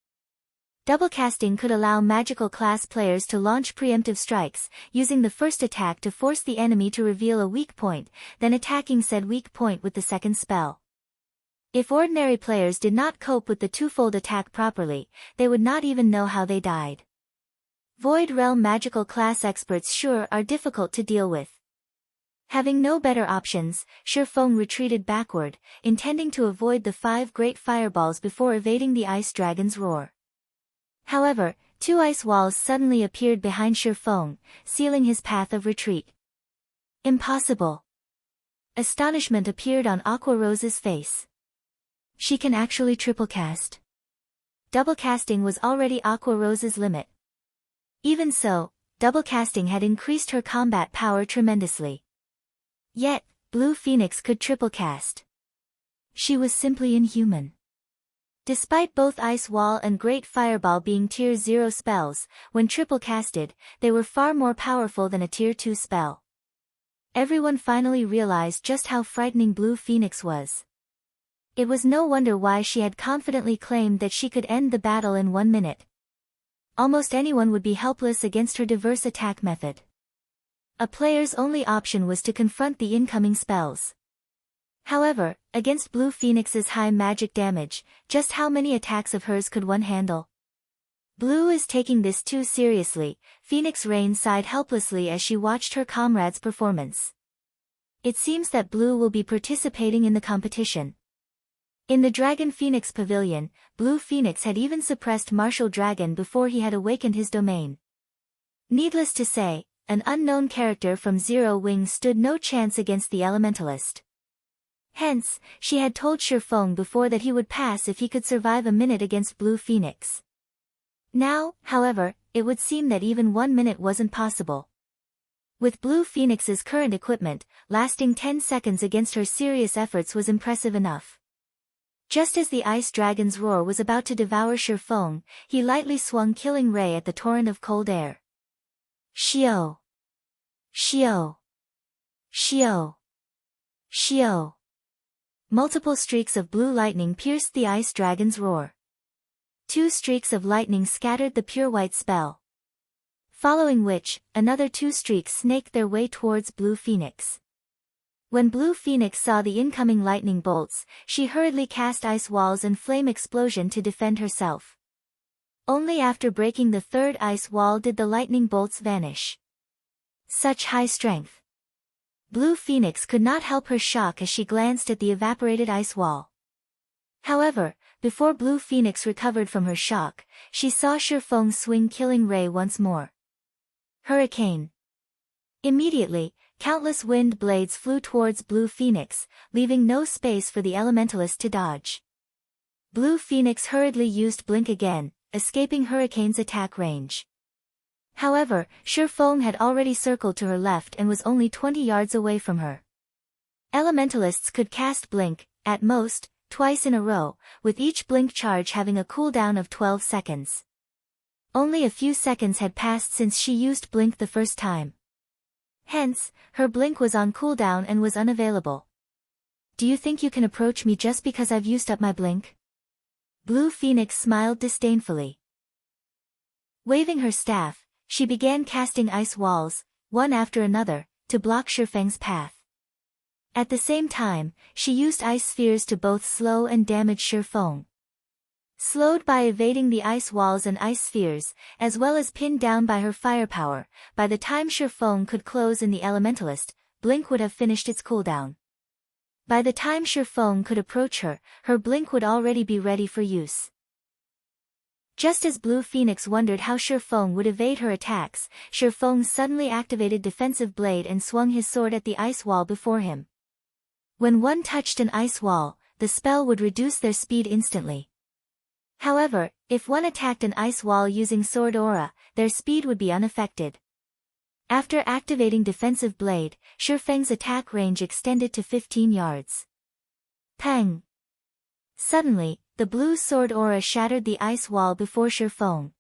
Double casting could allow magical class players to launch preemptive strikes, using the first attack to force the enemy to reveal a weak point, then attacking said weak point with the second spell. If ordinary players did not cope with the twofold attack properly, they would not even know how they died. Void Realm magical class experts sure are difficult to deal with. Having no better options, Ye Feng retreated backward, intending to avoid the 5 great fireballs before evading the Ice Dragon's Roar. However, 2 ice walls suddenly appeared behind Ye Feng, sealing his path of retreat. Impossible! Astonishment appeared on Aqua Rose's face. She can actually triple cast. Double casting was already Aqua Rose's limit. Even so, double casting had increased her combat power tremendously. Yet, Blue Phoenix could triple cast. She was simply inhuman. Despite both Ice Wall and Great Fireball being Tier 0 spells, when triple casted, they were far more powerful than a Tier 2 spell. Everyone finally realized just how frightening Blue Phoenix was. It was no wonder why she had confidently claimed that she could end the battle in 1 minute. Almost anyone would be helpless against her diverse attack method. A player's only option was to confront the incoming spells. However, against Blue Phoenix's high magic damage, just how many attacks of hers could one handle? Blue is taking this too seriously, Phoenix Rain sighed helplessly as she watched her comrade's performance. It seems that Blue will be participating in the competition. In the Dragon Phoenix Pavilion, Blue Phoenix had even suppressed Martial Dragon before he had awakened his domain. Needless to say, an unknown character from Zero Wing stood no chance against the Elementalist. Hence, she had told Ye Feng before that he would pass if he could survive a minute against Blue Phoenix. Now, however, it would seem that even 1 minute wasn't possible. With Blue Phoenix's current equipment, lasting 10 seconds against her serious efforts was impressive enough. Just as the Ice Dragon's roar was about to devour Ye Feng, he lightly swung Killing Ray at the torrent of cold air. Shio! Shio! Shio! Shio! Multiple streaks of blue lightning pierced the Ice Dragon's roar. 2 streaks of lightning scattered the pure white spell. Following which, another 2 streaks snaked their way towards Blue Phoenix. When Blue Phoenix saw the incoming lightning bolts, she hurriedly cast ice walls and flame explosion to defend herself. Only after breaking the 3rd ice wall did the lightning bolts vanish. Such high strength. Blue Phoenix could not help her shock as she glanced at the evaporated ice wall. However, before Blue Phoenix recovered from her shock, she saw Ye Feng swing Killing Ray once more. Hurricane. Immediately, countless wind blades flew towards Blue Phoenix, leaving no space for the Elementalist to dodge. Blue Phoenix hurriedly used Blink again, escaping Hurricane's attack range. However, Ye Feng had already circled to her left and was only 20 yards away from her. Elementalists could cast Blink, at most, twice in a row, with each Blink charge having a cooldown of 12 seconds. Only a few seconds had passed since she used Blink the first time. Hence, her Blink was on cooldown and was unavailable. Do you think you can approach me just because I've used up my Blink? Blue Phoenix smiled disdainfully. Waving her staff, she began casting ice walls, one after another, to block Ye Feng's path. At the same time, she used ice spheres to both slow and damage Ye Feng. Slowed by evading the ice walls and ice spheres, as well as pinned down by her firepower, by the time Ye Feng could close in the Elementalist, Blink would have finished its cooldown. By the time Ye Feng could approach her, her Blink would already be ready for use. Just as Blue Phoenix wondered how Ye Feng would evade her attacks, Ye Feng suddenly activated Defensive Blade and swung his sword at the ice wall before him. When one touched an ice wall, the spell would reduce their speed instantly. However, if one attacked an ice wall using Sword Aura, their speed would be unaffected. After activating Defensive Blade, Ye Feng's attack range extended to 15 yards. Peng! Suddenly, the blue Sword Aura shattered the ice wall before Ye Feng.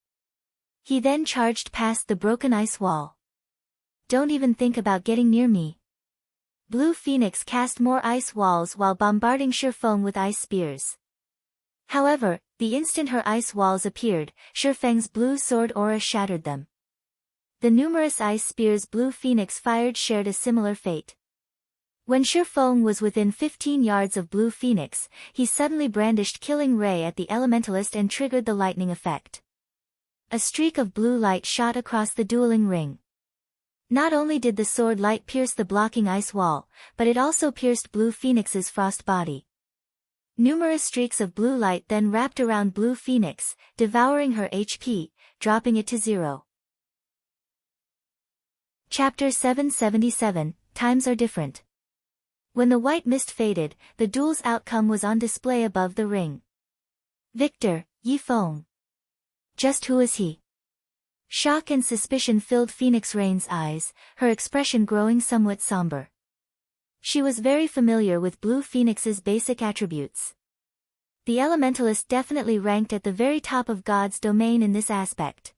He then charged past the broken ice wall. Don't even think about getting near me. Blue Phoenix cast more ice walls while bombarding Ye Feng with ice spears. However, the instant her ice walls appeared, Ye Feng's blue sword aura shattered them. The numerous ice spears Blue Phoenix fired shared a similar fate. When Ye Feng was within 15 yards of Blue Phoenix, he suddenly brandished Killing Ray at the Elementalist and triggered the lightning effect. A streak of blue light shot across the dueling ring. Not only did the sword light pierce the blocking ice wall, but it also pierced Blue Phoenix's frost body. Numerous streaks of blue light then wrapped around Blue Phoenix, devouring her HP, dropping it to 0. Chapter 777, Times Are Different. When the white mist faded, the duel's outcome was on display above the ring. Victor, Ye Feng. Just who is he? Shock and suspicion filled Phoenix Rain's eyes, her expression growing somewhat somber. She was very familiar with Blue Phoenix's basic attributes. The Elementalist definitely ranked at the very top of God's domain in this aspect.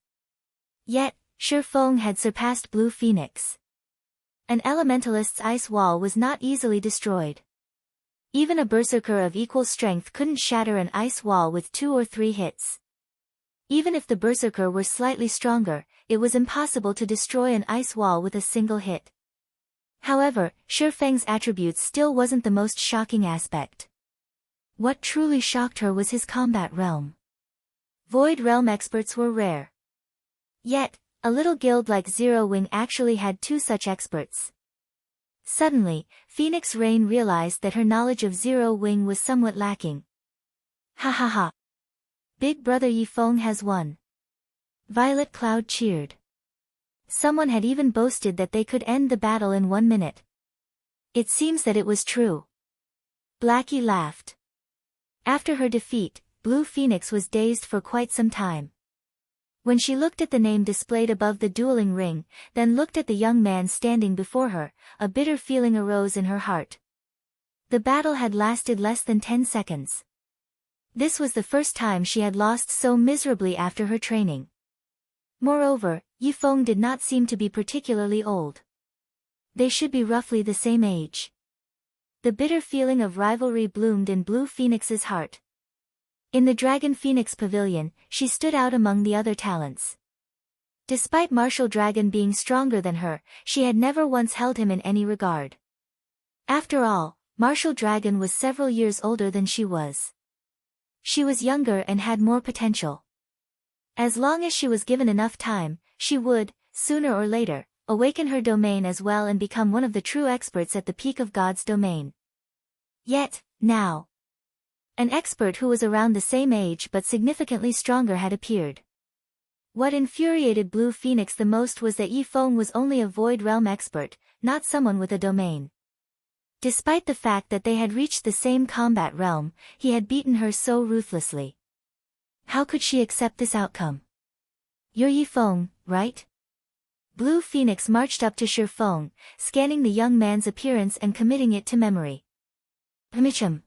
Yet, Ye Feng had surpassed Blue Phoenix. An Elementalist's ice wall was not easily destroyed. Even a berserker of equal strength couldn't shatter an ice wall with 2 or 3 hits. Even if the berserker were slightly stronger, it was impossible to destroy an ice wall with a single hit. However, Ye Feng's attributes still wasn't the most shocking aspect. What truly shocked her was his combat realm. Void Realm experts were rare. Yet, a little guild like Zero Wing actually had 2 such experts. Suddenly, Phoenix Rain realized that her knowledge of Zero Wing was somewhat lacking. Ha ha ha. Big brother Ye Feng has won. Violet Cloud cheered. Someone had even boasted that they could end the battle in 1 minute. It seems that it was true. Blackie laughed. After her defeat, Blue Phoenix was dazed for quite some time. When she looked at the name displayed above the dueling ring, then looked at the young man standing before her, a bitter feeling arose in her heart. The battle had lasted less than 10 seconds. This was the first time she had lost so miserably after her training. Moreover, Ye Feng did not seem to be particularly old. They should be roughly the same age. The bitter feeling of rivalry bloomed in Blue Phoenix's heart. In the Dragon Phoenix Pavilion, she stood out among the other talents. Despite Martial Dragon being stronger than her, she had never once held him in any regard. After all, Martial Dragon was several years older than she was. She was younger and had more potential. As long as she was given enough time, she would, sooner or later, awaken her domain as well and become one of the true experts at the peak of God's domain. Yet, now, an expert who was around the same age but significantly stronger had appeared. What infuriated Blue Phoenix the most was that Ye Feng was only a Void Realm expert, not someone with a domain. Despite the fact that they had reached the same combat realm, he had beaten her so ruthlessly. How could she accept this outcome? You're Ye Feng, right? Blue Phoenix marched up to Shi Feng, scanning the young man's appearance and committing it to memory. Hmichum.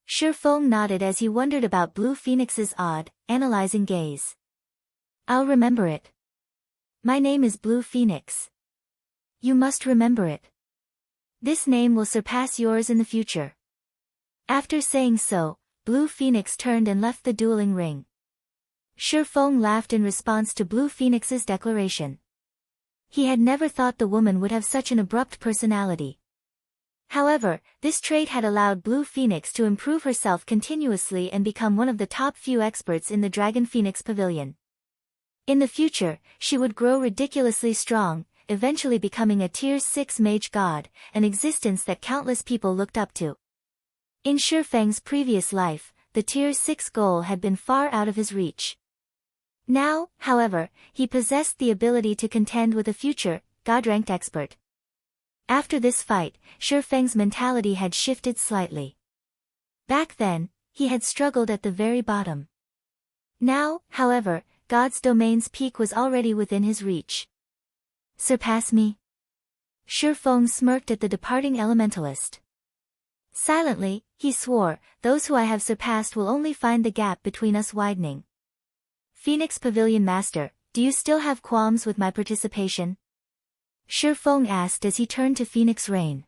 Shi Feng nodded as he wondered about Blue Phoenix's odd, analyzing gaze. I'll remember it. My name is Blue Phoenix. You must remember it. This name will surpass yours in the future. After saying so, Blue Phoenix turned and left the dueling ring. Shi Feng laughed in response to Blue Phoenix's declaration. He had never thought the woman would have such an abrupt personality. However, this trait had allowed Blue Phoenix to improve herself continuously and become one of the top few experts in the Dragon Phoenix Pavilion. In the future, she would grow ridiculously strong, eventually becoming a Tier 6 mage god, an existence that countless people looked up to. In Shi Feng's previous life, the Tier 6 goal had been far out of his reach. Now, however, he possessed the ability to contend with a future, god-ranked expert. After this fight, Shi Feng's mentality had shifted slightly. Back then, he had struggled at the very bottom. Now, however, God's domain's peak was already within his reach. Surpass me? Shi Feng smirked at the departing elementalist. Silently, he swore, those who I have surpassed will only find the gap between us widening. Phoenix Pavilion Master, do you still have qualms with my participation? Shi Feng asked as he turned to Phoenix Rain.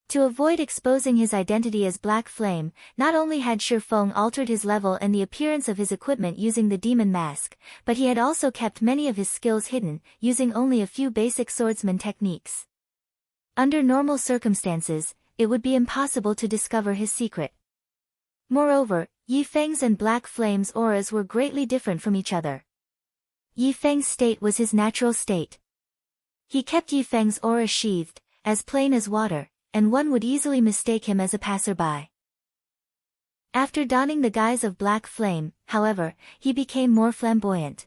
To avoid exposing his identity as Black Flame, not only had Shi Feng altered his level and the appearance of his equipment using the demon mask, but he had also kept many of his skills hidden, using only a few basic swordsman techniques. Under normal circumstances, it would be impossible to discover his secret. Moreover, Ye Feng's and Black Flame's auras were greatly different from each other. Ye Feng's state was his natural state. He kept Ye Feng's aura sheathed, as plain as water, and one would easily mistake him as a passerby. After donning the guise of Black Flame, however, he became more flamboyant.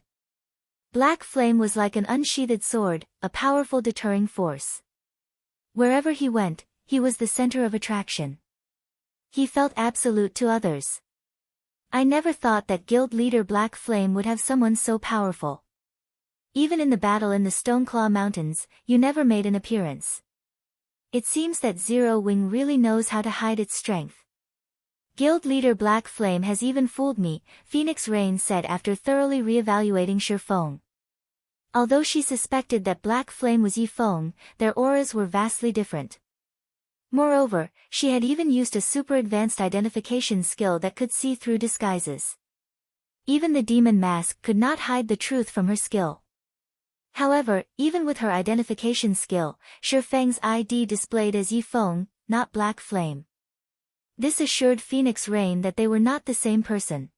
Black Flame was like an unsheathed sword, a powerful deterring force. Wherever he went, he was the center of attraction. He felt absolute to others. I never thought that guild leader Black Flame would have someone so powerful. Even in the battle in the Stoneclaw Mountains, you never made an appearance. It seems that Zero Wing really knows how to hide its strength. Guild leader Black Flame has even fooled me, Phoenix Rain said after thoroughly re-evaluating Shi Feng. Although she suspected that Black Flame was Ye Feng, their auras were vastly different. Moreover, she had even used a super-advanced identification skill that could see through disguises. Even the demon mask could not hide the truth from her skill. However, even with her identification skill, Shi Feng's ID displayed as Ye Feng, not Black Flame. This assured Phoenix Rain that they were not the same person.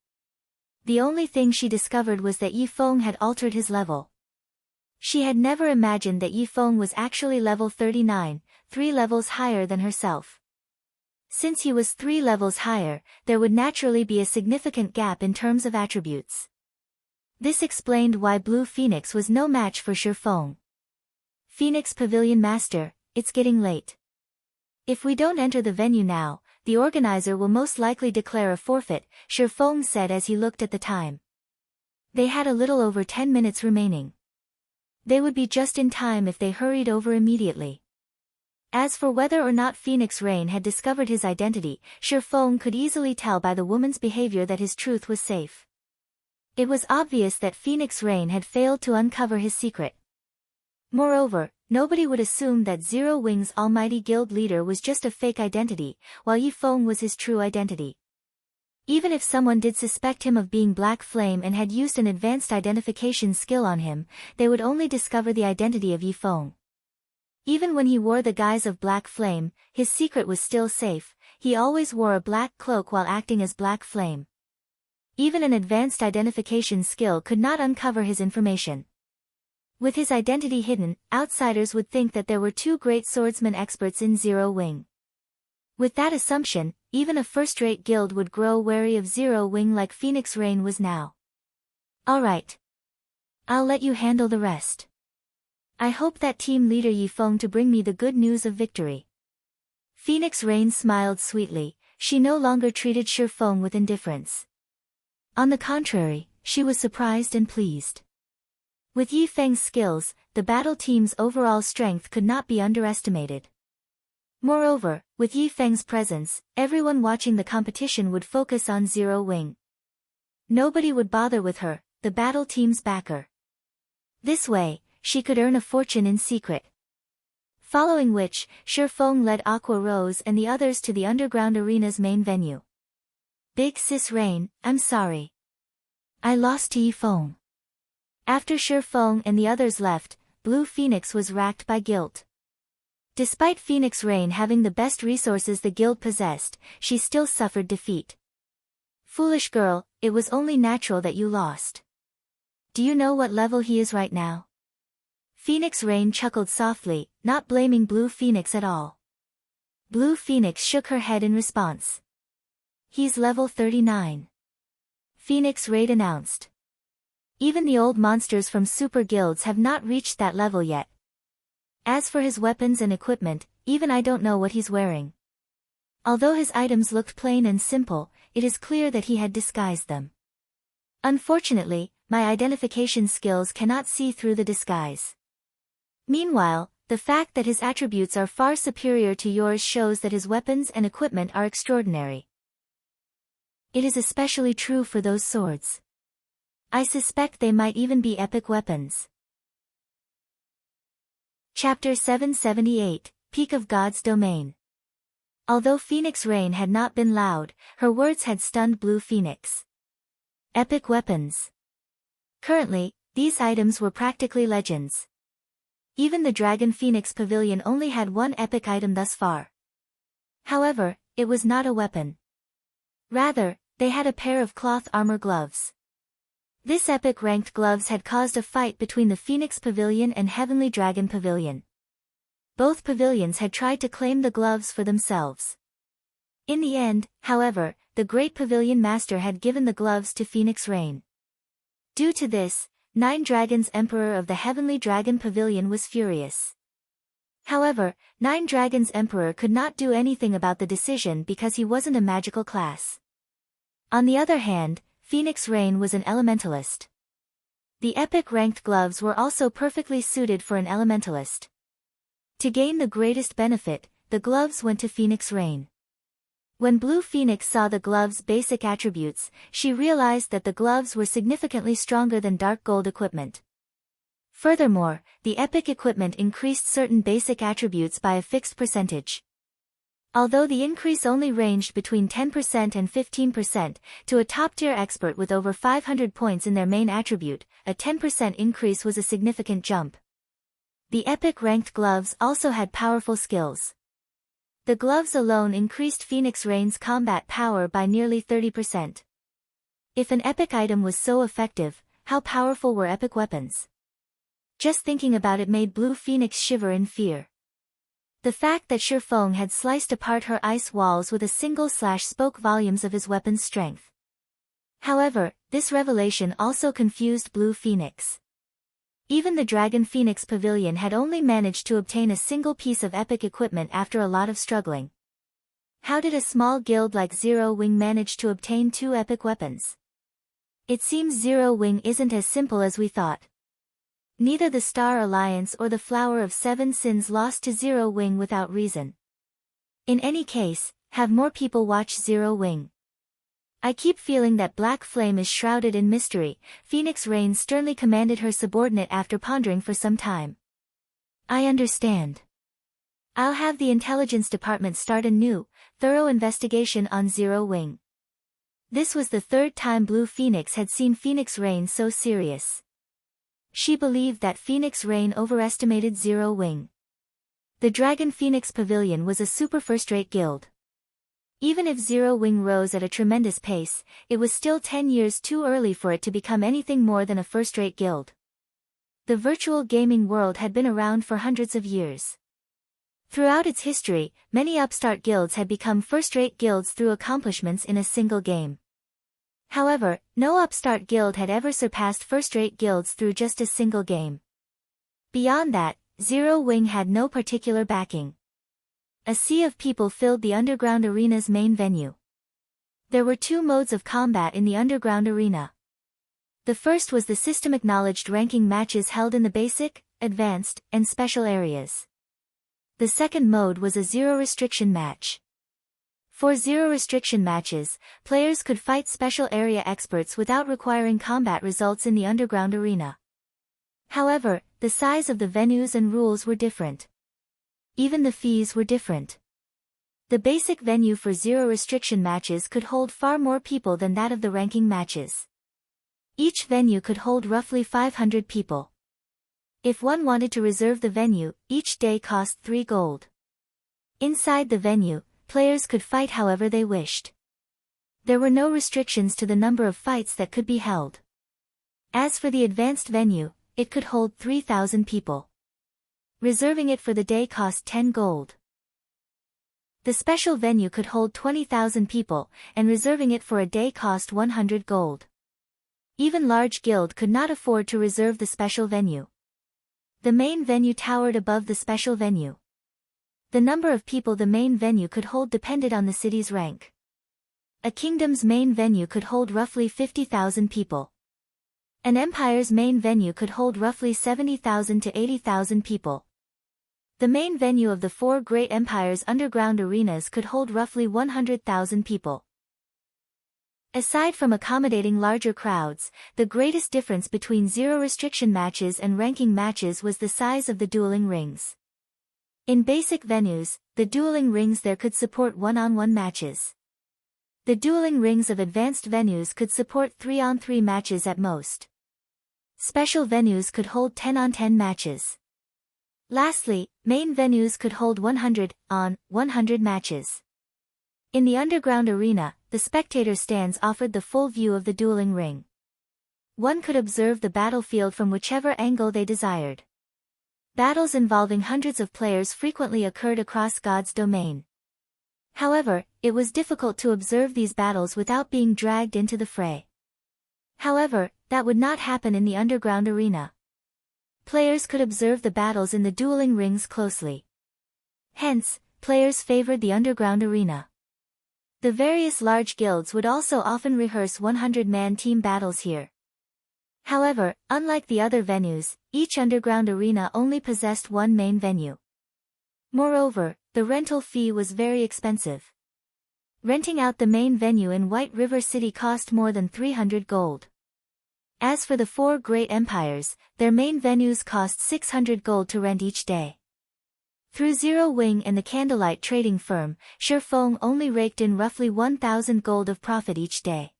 The only thing she discovered was that Ye Feng had altered his level. She had never imagined that Ye Feng was actually level 39, 3 levels higher than herself. Since he was 3 levels higher, there would naturally be a significant gap in terms of attributes. This explained why Blue Phoenix was no match for Ye Feng. Phoenix Pavilion Master, it's getting late. If we don't enter the venue now, the organizer will most likely declare a forfeit, Ye Feng said as he looked at the time. They had a little over 10 minutes remaining. They would be just in time if they hurried over immediately. As for whether or not Phoenix Rain had discovered his identity, Ye Feng could easily tell by the woman's behavior that his truth was safe. It was obvious that Phoenix Rain had failed to uncover his secret. Moreover, nobody would assume that Zero Wing's almighty guild leader was just a fake identity, while Ye Feng was his true identity. Even if someone did suspect him of being Black Flame and had used an advanced identification skill on him, they would only discover the identity of Ye Feng. Even when he wore the guise of Black Flame, his secret was still safe. He always wore a black cloak while acting as Black Flame. Even an advanced identification skill could not uncover his information. With his identity hidden, outsiders would think that there were 2 great swordsman experts in Zero Wing. With that assumption, even a first-rate guild would grow wary of Zero Wing like Phoenix Rain was now. Alright. I'll let you handle the rest. I hope that team leader Ye Feng to bring me the good news of victory. Phoenix Rain smiled sweetly. She no longer treated Ye Feng with indifference. On the contrary, she was surprised and pleased. With Ye Feng's skills, the battle team's overall strength could not be underestimated. Moreover, with Ye Feng's presence, everyone watching the competition would focus on Zero Wing. Nobody would bother with her, the battle team's backer. This way, she could earn a fortune in secret. Following which, Ye Feng led Aqua Rose and the others to the underground arena's main venue. Big Sis Rain, I'm sorry. I lost to Ye Feng. After Ye Feng and the others left, Blue Phoenix was racked by guilt. Despite Phoenix Rain having the best resources the guild possessed, she still suffered defeat. Foolish girl, it was only natural that you lost. Do you know what level he is right now? Phoenix Rain chuckled softly, not blaming Blue Phoenix at all. Blue Phoenix shook her head in response. He's level 39. Phoenix Raid announced. Even the old monsters from super guilds have not reached that level yet. As for his weapons and equipment, even I don't know what he's wearing. Although his items looked plain and simple, it is clear that he had disguised them. Unfortunately, my identification skills cannot see through the disguise. Meanwhile, the fact that his attributes are far superior to yours shows that his weapons and equipment are extraordinary. It is especially true for those swords. I suspect they might even be epic weapons. Chapter 778, Peak of God's Domain. Although Phoenix Rain had not been loud, her words had stunned Blue Phoenix. Epic weapons. Currently, these items were practically legends. Even the Dragon Phoenix Pavilion only had one epic item thus far. However, it was not a weapon. Rather, they had a pair of cloth armor gloves. This epic ranked gloves had caused a fight between the Phoenix Pavilion and Heavenly Dragon Pavilion. Both pavilions had tried to claim the gloves for themselves. In the end, however, the Great Pavilion Master had given the gloves to Phoenix Rain. Due to this, Nine Dragons Emperor of the Heavenly Dragon Pavilion was furious. However, Nine Dragons Emperor could not do anything about the decision because he wasn't a magical class. On the other hand, Phoenix Rain was an elementalist. The epic ranked gloves were also perfectly suited for an elementalist. To gain the greatest benefit, the gloves went to Phoenix Rain. When Blue Phoenix saw the gloves' basic attributes, she realized that the gloves were significantly stronger than dark gold equipment. Furthermore, the epic equipment increased certain basic attributes by a fixed percentage. Although the increase only ranged between 10% and 15%, to a top-tier expert with over 500 points in their main attribute, a 10% increase was a significant jump. The epic ranked gloves also had powerful skills. The gloves alone increased Phoenix Rain's combat power by nearly 30%. If an epic item was so effective, how powerful were epic weapons? Just thinking about it made Blue Phoenix shiver in fear. The fact that Ye Feng had sliced apart her ice walls with a single slash spoke volumes of his weapon's strength. However, this revelation also confused Blue Phoenix. Even the Dragon Phoenix Pavilion had only managed to obtain a single piece of epic equipment after a lot of struggling. How did a small guild like Zero Wing manage to obtain 2 epic weapons? It seems Zero Wing isn't as simple as we thought. Neither the Star Alliance or the Flower of Seven Sins lost to Zero Wing without reason. In any case, have more people watch Zero Wing. I keep feeling that Black Flame is shrouded in mystery, Phoenix Rain sternly commanded her subordinate after pondering for some time. I understand. I'll have the intelligence department start a new, thorough investigation on Zero Wing. This was the 3rd time Blue Phoenix had seen Phoenix Rain so serious. She believed that Phoenix Rain overestimated Zero Wing. The Dragon Phoenix Pavilion was a super first-rate guild. Even if Zero Wing rose at a tremendous pace, it was still 10 years too early for it to become anything more than a first-rate guild. The virtual gaming world had been around for hundreds of years. Throughout its history, many upstart guilds had become first-rate guilds through accomplishments in a single game. However, no upstart guild had ever surpassed first-rate guilds through just a single game. Beyond that, Zero Wing had no particular backing. A sea of people filled the underground arena's main venue. There were 2 modes of combat in the underground arena. The first was the system-acknowledged ranking matches held in the basic, advanced, and special areas. The second mode was a zero-restriction match. For zero-restriction matches, players could fight special area experts without requiring combat results in the underground arena. However, the size of the venues and rules were different. Even the fees were different. The basic venue for zero-restriction matches could hold far more people than that of the ranking matches. Each venue could hold roughly 500 people. If one wanted to reserve the venue, each day cost 3 gold. Inside the venue, players could fight however they wished. There were no restrictions to the number of fights that could be held. As for the advanced venue, it could hold 3,000 people. Reserving it for the day cost 10 gold. The special venue could hold 20,000 people, and reserving it for a day cost 100 gold. Even large guild could not afford to reserve the special venue. The main venue towered above the special venue. The number of people the main venue could hold depended on the city's rank. A kingdom's main venue could hold roughly 50,000 people. An empire's main venue could hold roughly 70,000 to 80,000 people. The main venue of the 4 great empires' underground arenas could hold roughly 100,000 people. Aside from accommodating larger crowds, the greatest difference between zero-restriction matches and ranking matches was the size of the dueling rings. In basic venues, the dueling rings there could support 1-on-1 matches. The dueling rings of advanced venues could support 3-on-3 matches at most. Special venues could hold 10-on-10 matches. Lastly, main venues could hold 100-on-100 matches. In the underground arena, the spectator stands offered the full view of the dueling ring. One could observe the battlefield from whichever angle they desired. Battles involving hundreds of players frequently occurred across God's domain. However, it was difficult to observe these battles without being dragged into the fray. However, that would not happen in the underground arena. Players could observe the battles in the dueling rings closely. Hence, players favored the underground arena. The various large guilds would also often rehearse 100-man team battles here. However, unlike the other venues, each underground arena only possessed one main venue. Moreover, the rental fee was very expensive. Renting out the main venue in White River City cost more than 300 gold. As for the 4 great empires, their main venues cost 600 gold to rent each day. Through Zero Wing and the Candlelight trading firm, Ye Feng only raked in roughly 1,000 gold of profit each day.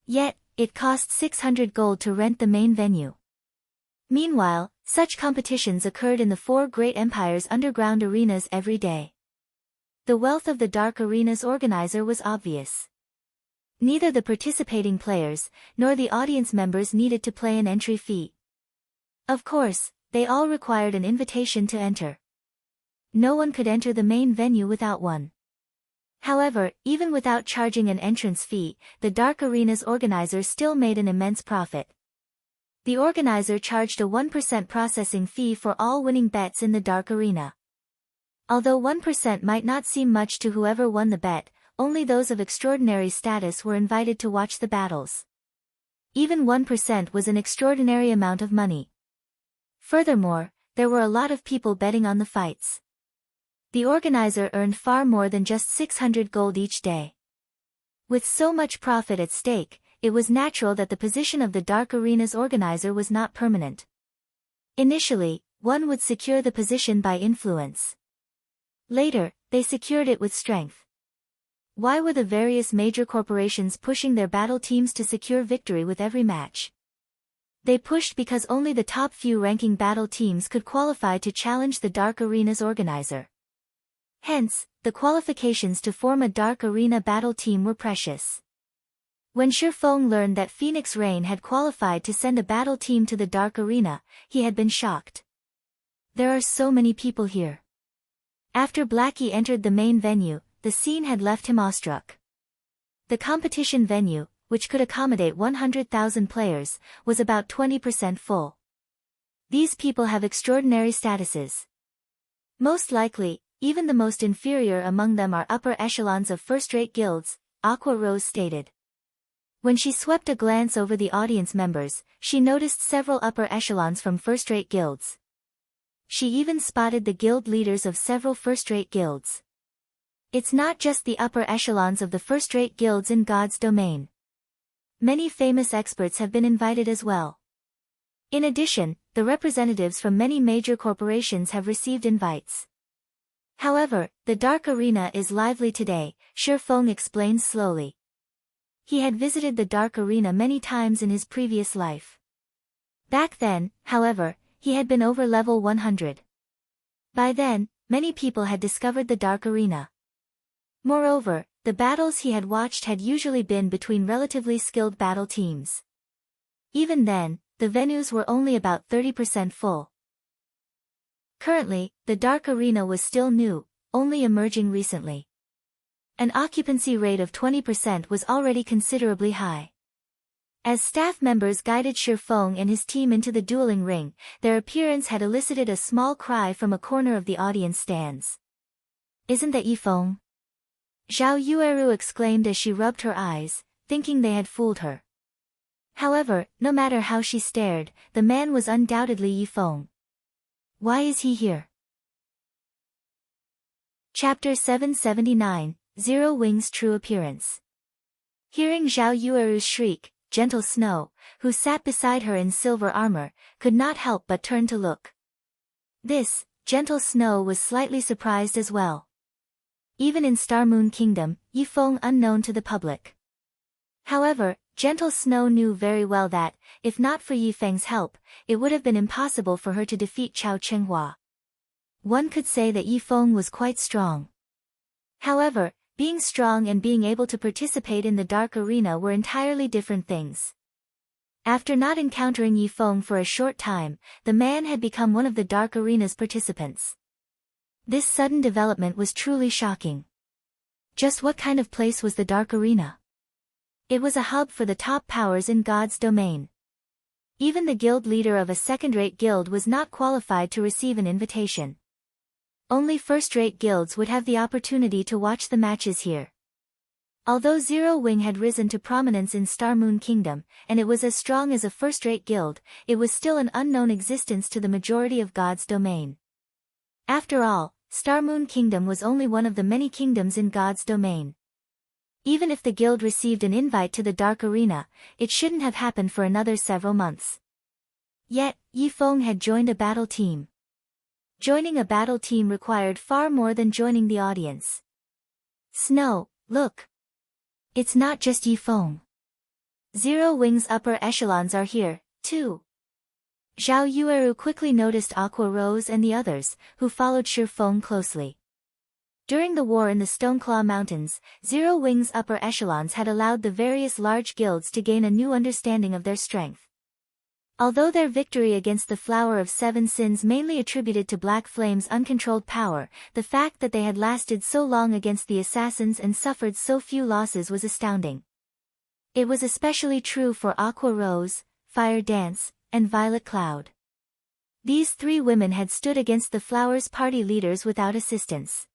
Yet, it cost 600 gold to rent the main venue. Meanwhile, such competitions occurred in the 4 great empires' underground arenas every day. The wealth of the Dark Arena's organizer was obvious. Neither the participating players, nor the audience members needed to pay an entry fee. Of course, they all required an invitation to enter. No one could enter the main venue without one. However, even without charging an entrance fee, the Dark Arena's organizer still made an immense profit. The organizer charged a 1% processing fee for all winning bets in the Dark Arena. Although 1% might not seem much to whoever won the bet, only those of extraordinary status were invited to watch the battles. Even 1% was an extraordinary amount of money. Furthermore, there were a lot of people betting on the fights. The organizer earned far more than just 600 gold each day. With so much profit at stake, it was natural that the position of the Dark Arena's organizer was not permanent. Initially, one would secure the position by influence. Later, they secured it with strength. Why were the various major corporations pushing their battle teams to secure victory with every match? They pushed because only the top few ranking battle teams could qualify to challenge the Dark Arena's organizer. Hence, the qualifications to form a Dark Arena battle team were precious. When Ye Feng learned that Phoenix Rain had qualified to send a battle team to the Dark Arena, he had been shocked. There are so many people here. After Blackie entered the main venue, the scene had left him awestruck. The competition venue, which could accommodate 100,000 players, was about 20% full. These people have extraordinary statuses. Most likely, even the most inferior among them are upper echelons of first-rate guilds, Aqua Rose stated. When she swept a glance over the audience members, she noticed several upper echelons from first-rate guilds. She even spotted the guild leaders of several first-rate guilds. It's not just the upper echelons of the first-rate guilds in God's domain. Many famous experts have been invited as well. In addition, the representatives from many major corporations have received invites. However, the Dark Arena is lively today, Ye Feng explained slowly. He had visited the Dark Arena many times in his previous life. Back then, however, he had been over level 100. By then, many people had discovered the Dark Arena. Moreover, the battles he had watched had usually been between relatively skilled battle teams. Even then, the venues were only about 30% full. Currently, the Dark Arena was still new, only emerging recently. An occupancy rate of 20% was already considerably high. As staff members guided Ye Feng and his team into the dueling ring, their appearance had elicited a small cry from a corner of the audience stands. "Isn't that Ye Feng?" Zhao Yueru exclaimed as she rubbed her eyes, thinking they had fooled her. However, no matter how she stared, the man was undoubtedly Ye Feng. Why is he here? Chapter 779, Zero Wing's True Appearance. Hearing Zhao Yueru's shriek, Gentle Snow, who sat beside her in silver armor, could not help but turn to look. This, Gentle Snow was slightly surprised as well. Even in Star Moon Kingdom, Ye Feng unknown to the public. However, Gentle Snow knew very well that, if not for Ye Feng's help, it would have been impossible for her to defeat Chao Chenghua. One could say that Ye Feng was quite strong. However, being strong and being able to participate in the Dark Arena were entirely different things. After not encountering Ye Feng for a short time, the man had become one of the Dark Arena's participants. This sudden development was truly shocking. Just what kind of place was the Dark Arena? It was a hub for the top powers in God's domain. Even the guild leader of a second-rate guild was not qualified to receive an invitation. Only first-rate guilds would have the opportunity to watch the matches here. Although Zero Wing had risen to prominence in Star Moon Kingdom, and it was as strong as a first-rate guild, it was still an unknown existence to the majority of God's domain. After all, Star Moon Kingdom was only one of the many kingdoms in God's domain. Even if the guild received an invite to the Dark Arena, it shouldn't have happened for another several months. Yet, Ye Feng had joined a battle team. Joining a battle team required far more than joining the audience. Snow, look. It's not just Ye Feng. Zero Wing's upper echelons are here, too. Zhao Yueru quickly noticed Aqua Rose and the others, who followed Ye Feng closely. During the war in the Stoneclaw Mountains, Zero Wing's upper echelons had allowed the various large guilds to gain a new understanding of their strength. Although their victory against the Flower of Seven Sins mainly attributed to Black Flame's uncontrolled power, the fact that they had lasted so long against the assassins and suffered so few losses was astounding. It was especially true for Aqua Rose, Fire Dance, and Violet Cloud. These three women had stood against the Flower's party leaders without assistance.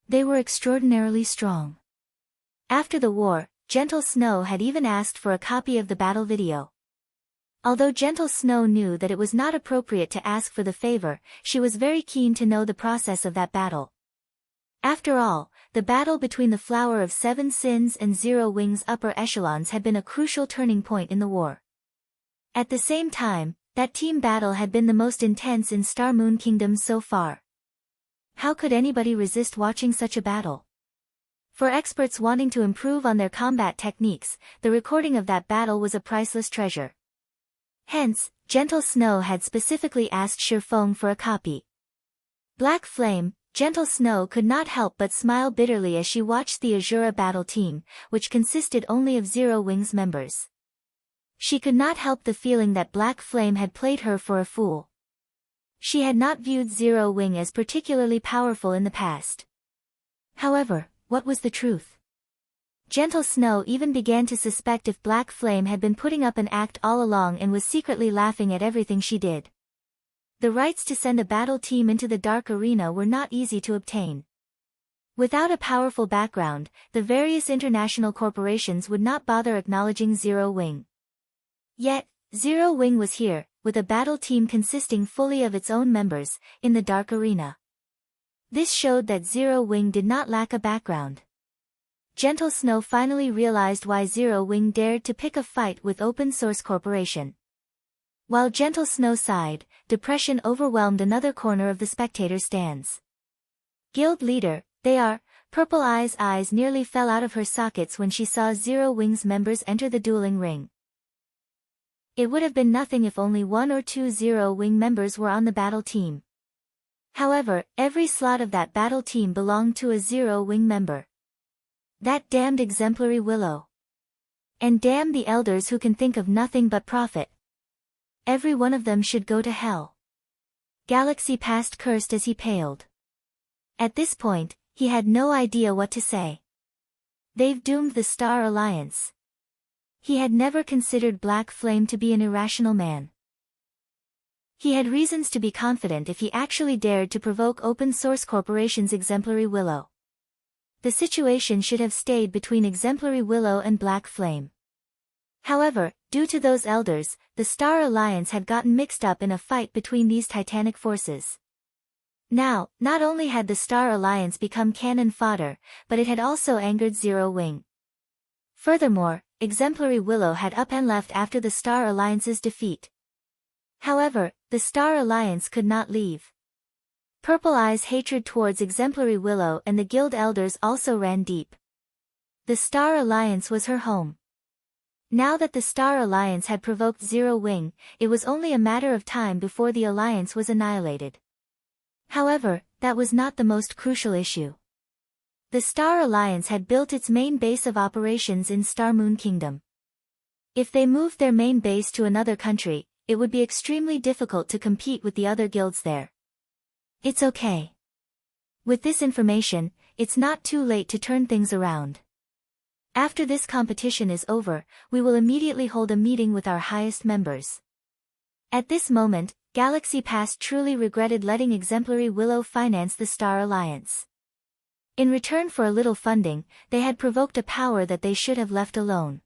They were extraordinarily strong. After the war, Gentle Snow had even asked for a copy of the battle video. Although Gentle Snow knew that it was not appropriate to ask for the favor, she was very keen to know the process of that battle. After all, the battle between the Flower of Seven Sins and Zero Wing's upper echelons had been a crucial turning point in the war. At the same time, that team battle had been the most intense in Star Moon Kingdom so far. How could anybody resist watching such a battle? For experts wanting to improve on their combat techniques, the recording of that battle was a priceless treasure. Hence, Gentle Snow had specifically asked Ye Feng for a copy. Black Flame, Gentle Snow could not help but smile bitterly as she watched the Azura battle team, which consisted only of Zero Wing's members. She could not help the feeling that Black Flame had played her for a fool. She had not viewed Zero Wing as particularly powerful in the past. However, what was the truth? Gentle Snow even began to suspect if Black Flame had been putting up an act all along and was secretly laughing at everything she did. The rights to send a battle team into the Dark Arena were not easy to obtain. Without a powerful background, the various international corporations would not bother acknowledging Zero Wing. Yet, Zero Wing was here, with a battle team consisting fully of its own members, in the Dark Arena. This showed that Zero Wing did not lack a background. Gentle Snow finally realized why Zero Wing dared to pick a fight with Open Source Corporation. While Gentle Snow sighed, depression overwhelmed another corner of the spectator stands. Guild leader, they are, Purple Eye's eyes nearly fell out of her sockets when she saw Zero Wing's members enter the dueling ring. It would have been nothing if only one or two Zero Wing members were on the battle team. However, every slot of that battle team belonged to a Zero Wing member. That damned exemplary Willow. And damn the elders who can think of nothing but profit. Every one of them should go to hell. Galaxy Past cursed as he paled. At this point, he had no idea what to say. They've doomed the Star Alliance. He had never considered Black Flame to be an irrational man. He had reasons to be confident if he actually dared to provoke Open Source Corporation's exemplary Willow. The situation should have stayed between exemplary Willow and Black Flame. However, due to those elders, the Star Alliance had gotten mixed up in a fight between these titanic forces. Now, not only had the Star Alliance become cannon fodder, but it had also angered Zero Wing. Furthermore, exemplary Willow had up and left after the Star Alliance's defeat. However, the Star Alliance could not leave. Purple Eye's hatred towards exemplary Willow and the guild elders also ran deep. The Star Alliance was her home. Now that the Star Alliance had provoked Zero Wing, it was only a matter of time before the Alliance was annihilated. However, that was not the most crucial issue. The Star Alliance had built its main base of operations in Star Moon Kingdom. If they moved their main base to another country, it would be extremely difficult to compete with the other guilds there. It's okay. With this information, it's not too late to turn things around. After this competition is over, we will immediately hold a meeting with our highest members. At this moment, Galaxy Past truly regretted letting exemplary Willow finance the Star Alliance. In return for a little funding, they had provoked a power that they should have left alone.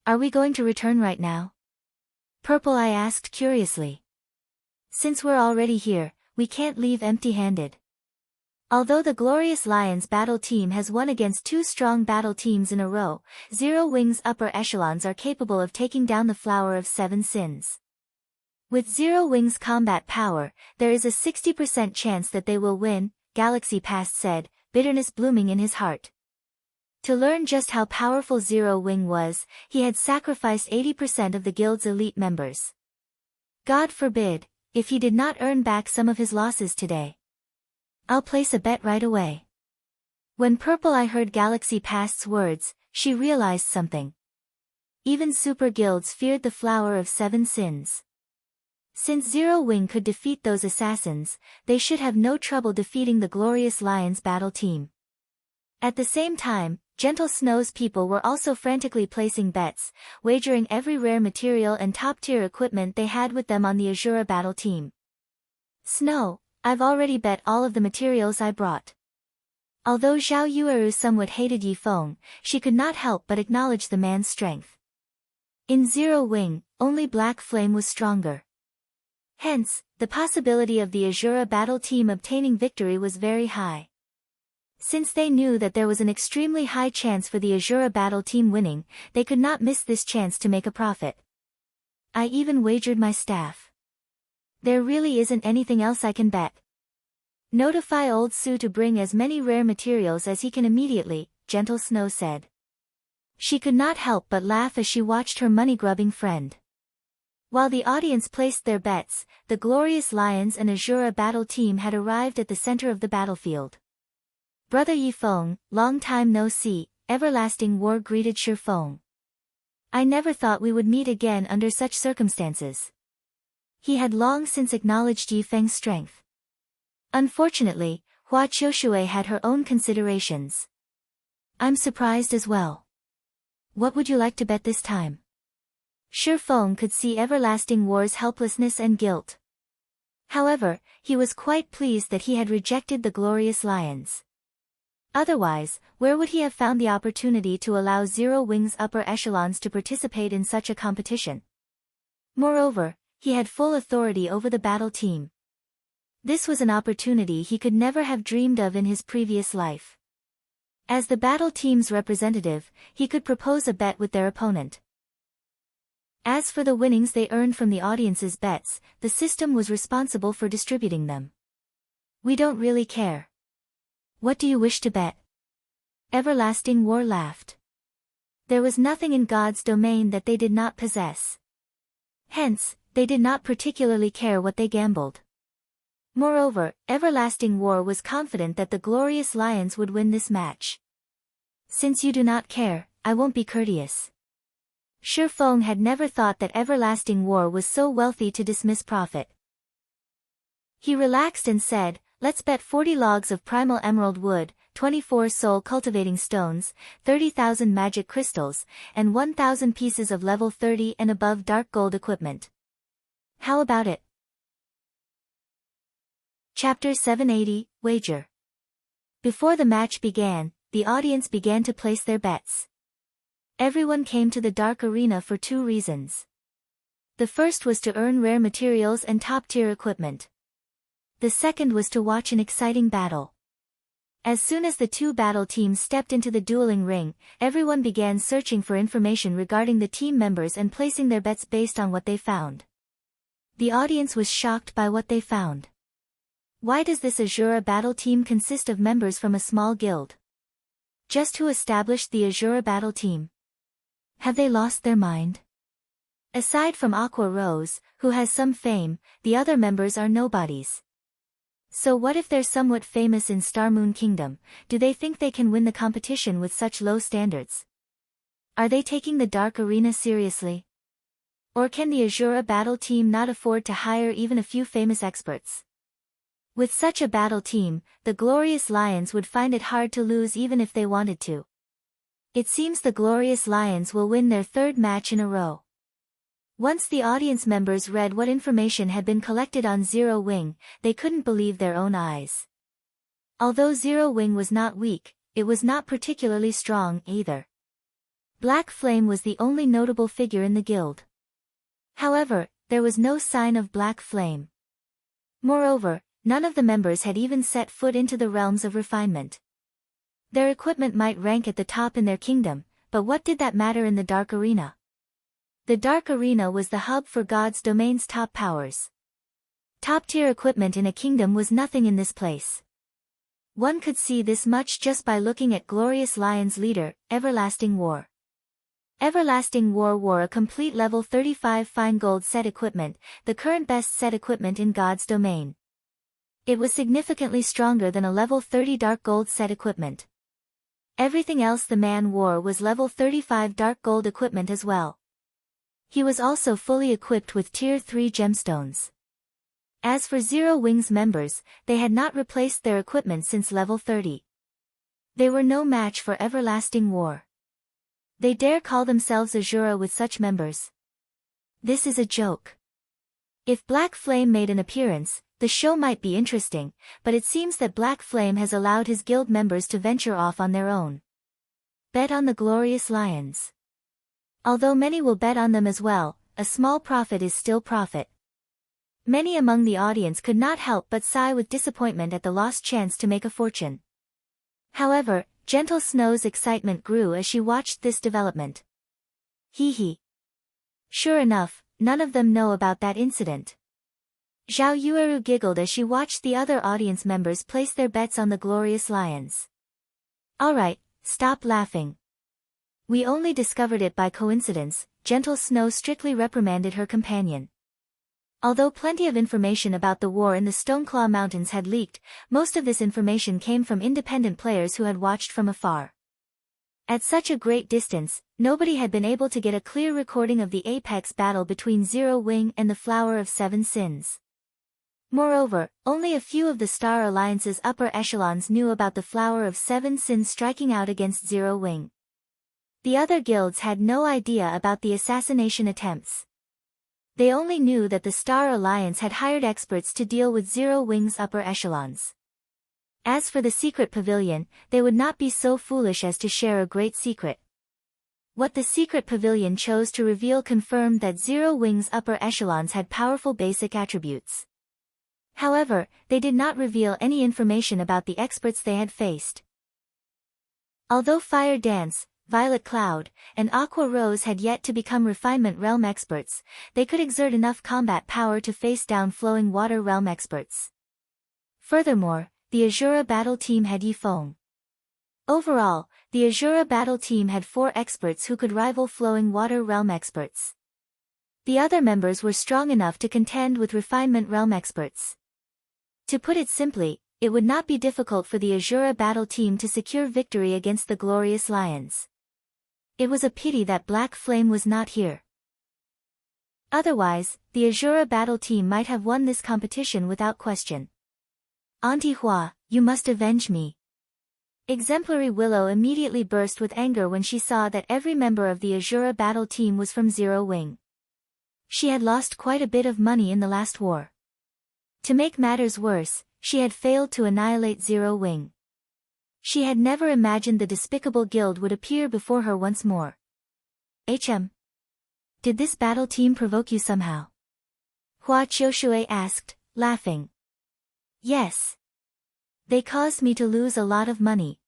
Are we going to return right now? Purple Eye asked curiously. Since we're already here, we can't leave empty-handed. Although the Glorious Lions battle team has won against two strong battle teams in a row, Zero Wing's upper echelons are capable of taking down the Flower of Seven Sins. With Zero Wing's combat power, there is a 60% chance that they will win, Galaxy Past said, bitterness blooming in his heart. To learn just how powerful Zero Wing was, he had sacrificed 80% of the guild's elite members. God forbid, if he did not earn back some of his losses today. I'll place a bet right away. When Purple Eye heard Galaxy Past's words, she realized something. Even super guilds feared the Flower of Seven Sins. Since Zero Wing could defeat those assassins, they should have no trouble defeating the Glorious Lions battle team. At the same time, Gentle Snow's people were also frantically placing bets, wagering every rare material and top-tier equipment they had with them on the Azura battle team. Snow, I've already bet all of the materials I brought. Although Zhao Yueru somewhat hated Ye Feng, she could not help but acknowledge the man's strength. In Zero Wing, only Black Flame was stronger. Hence, the possibility of the Azura battle team obtaining victory was very high. Since they knew that there was an extremely high chance for the Azura battle team winning, they could not miss this chance to make a profit. I even wagered my staff. There really isn't anything else I can bet. Notify Old Su to bring as many rare materials as he can immediately, Gentle Snow said. She could not help but laugh as she watched her money-grubbing friend. While the audience placed their bets, the Glorious Lions and Azura battle team had arrived at the center of the battlefield. Brother Ye Feng, long time no see, Everlasting War greeted Shi Feng. I never thought we would meet again under such circumstances. He had long since acknowledged Ye Feng's strength. Unfortunately, Hua Qiushui had her own considerations. I'm surprised as well. What would you like to bet this time? Shi Feng could see Everlasting War's helplessness and guilt. However, he was quite pleased that he had rejected the Glorious Lions. Otherwise, where would he have found the opportunity to allow Zero Wing's upper echelons to participate in such a competition? Moreover, he had full authority over the battle team. This was an opportunity he could never have dreamed of in his previous life. As the battle team's representative, he could propose a bet with their opponent. As for the winnings they earned from the audience's bets, the system was responsible for distributing them. We don't really care. What do you wish to bet? Everlasting War laughed. There was nothing in God's domain that they did not possess. Hence, they did not particularly care what they gambled. Moreover, Everlasting War was confident that the Glorious Lions would win this match. Since you do not care, I won't be courteous. Shi Feng had never thought that Everlasting War was so wealthy to dismiss profit. He relaxed and said, let's bet 40 logs of primal emerald wood, 24 soul cultivating stones, 30,000 magic crystals, and 1,000 pieces of level 30 and above dark gold equipment. How about it? Chapter 780, Wager. Before the match began, the audience began to place their bets. Everyone came to the dark arena for two reasons. The first was to earn rare materials and top-tier equipment. The second was to watch an exciting battle. As soon as the two battle teams stepped into the dueling ring, everyone began searching for information regarding the team members and placing their bets based on what they found. The audience was shocked by what they found. Why does this Azura battle team consist of members from a small guild? Just who established the Azura battle team? Have they lost their mind? Aside from Aqua Rose, who has some fame, the other members are nobodies. So what if they're somewhat famous in Star Moon Kingdom? Do they think they can win the competition with such low standards? Are they taking the Dark Arena seriously? Or can the Azura battle team not afford to hire even a few famous experts? With such a battle team, the Glorious Lions would find it hard to lose even if they wanted to. It seems the Glorious Lions will win their third match in a row. Once the audience members read what information had been collected on Zero Wing, they couldn't believe their own eyes. Although Zero Wing was not weak, it was not particularly strong either. Black Flame was the only notable figure in the guild. However, there was no sign of Black Flame. Moreover, none of the members had even set foot into the realms of refinement. Their equipment might rank at the top in their kingdom, but what did that matter in the Dark Arena? The Dark Arena was the hub for God's domain's top powers. Top-tier equipment in a kingdom was nothing in this place. One could see this much just by looking at Glorious Lion's leader, Everlasting War. Everlasting War wore a complete level 35 fine gold set equipment, the current best set equipment in God's domain. It was significantly stronger than a level 30 dark gold set equipment. Everything else the man wore was level 35 dark gold equipment as well. He was also fully equipped with tier 3 gemstones. As for Zero Wings members, they had not replaced their equipment since level 30. They were no match for Everlasting War. They dare call themselves Azura with such members? This is a joke. If Black Flame made an appearance, the show might be interesting, but it seems that Black Flame has allowed his guild members to venture off on their own. Bet on the Glorious Lions. Although many will bet on them as well, a small profit is still profit. Many among the audience could not help but sigh with disappointment at the lost chance to make a fortune. However, Gentle Snow's excitement grew as she watched this development. Hee hee. Sure enough, none of them know about that incident. Zhao Yueru giggled as she watched the other audience members place their bets on the Glorious Lions. Alright, stop laughing. We only discovered it by coincidence, Gentle Snow strictly reprimanded her companion. Although plenty of information about the war in the Stoneclaw Mountains had leaked, most of this information came from independent players who had watched from afar. At such a great distance, nobody had been able to get a clear recording of the apex battle between Zero Wing and the Flower of Seven Sins. Moreover, only a few of the Star Alliance's upper echelons knew about the Flower of Seven Sins striking out against Zero Wing. The other guilds had no idea about the assassination attempts. They only knew that the Star Alliance had hired experts to deal with Zero Wing's upper echelons. As for the secret pavilion, they would not be so foolish as to share a great secret. What the secret pavilion chose to reveal confirmed that Zero Wing's upper echelons had powerful basic attributes. However, they did not reveal any information about the experts they had faced. Although Fire Dance, Violet Cloud, and Aqua Rose had yet to become Refinement Realm experts, they could exert enough combat power to face down Flowing Water Realm experts. Furthermore, the Azura battle team had Ye Feng. Overall, the Azura battle team had 4 experts who could rival Flowing Water Realm experts. The other members were strong enough to contend with Refinement Realm experts. To put it simply, it would not be difficult for the Azura battle team to secure victory against the Glorious Lions. It was a pity that Black Flame was not here. Otherwise, the Azura battle team might have won this competition without question. Auntie Hua, you must avenge me. Exemplary Willow immediately burst with anger when she saw that every member of the Azura battle team was from Zero Wing. She had lost quite a bit of money in the last war. To make matters worse, she had failed to annihilate Zero Wing. She had never imagined the despicable guild would appear before her once more. Did this battle team provoke you somehow? Hua Qiushui asked, laughing. Yes. They caused me to lose a lot of money.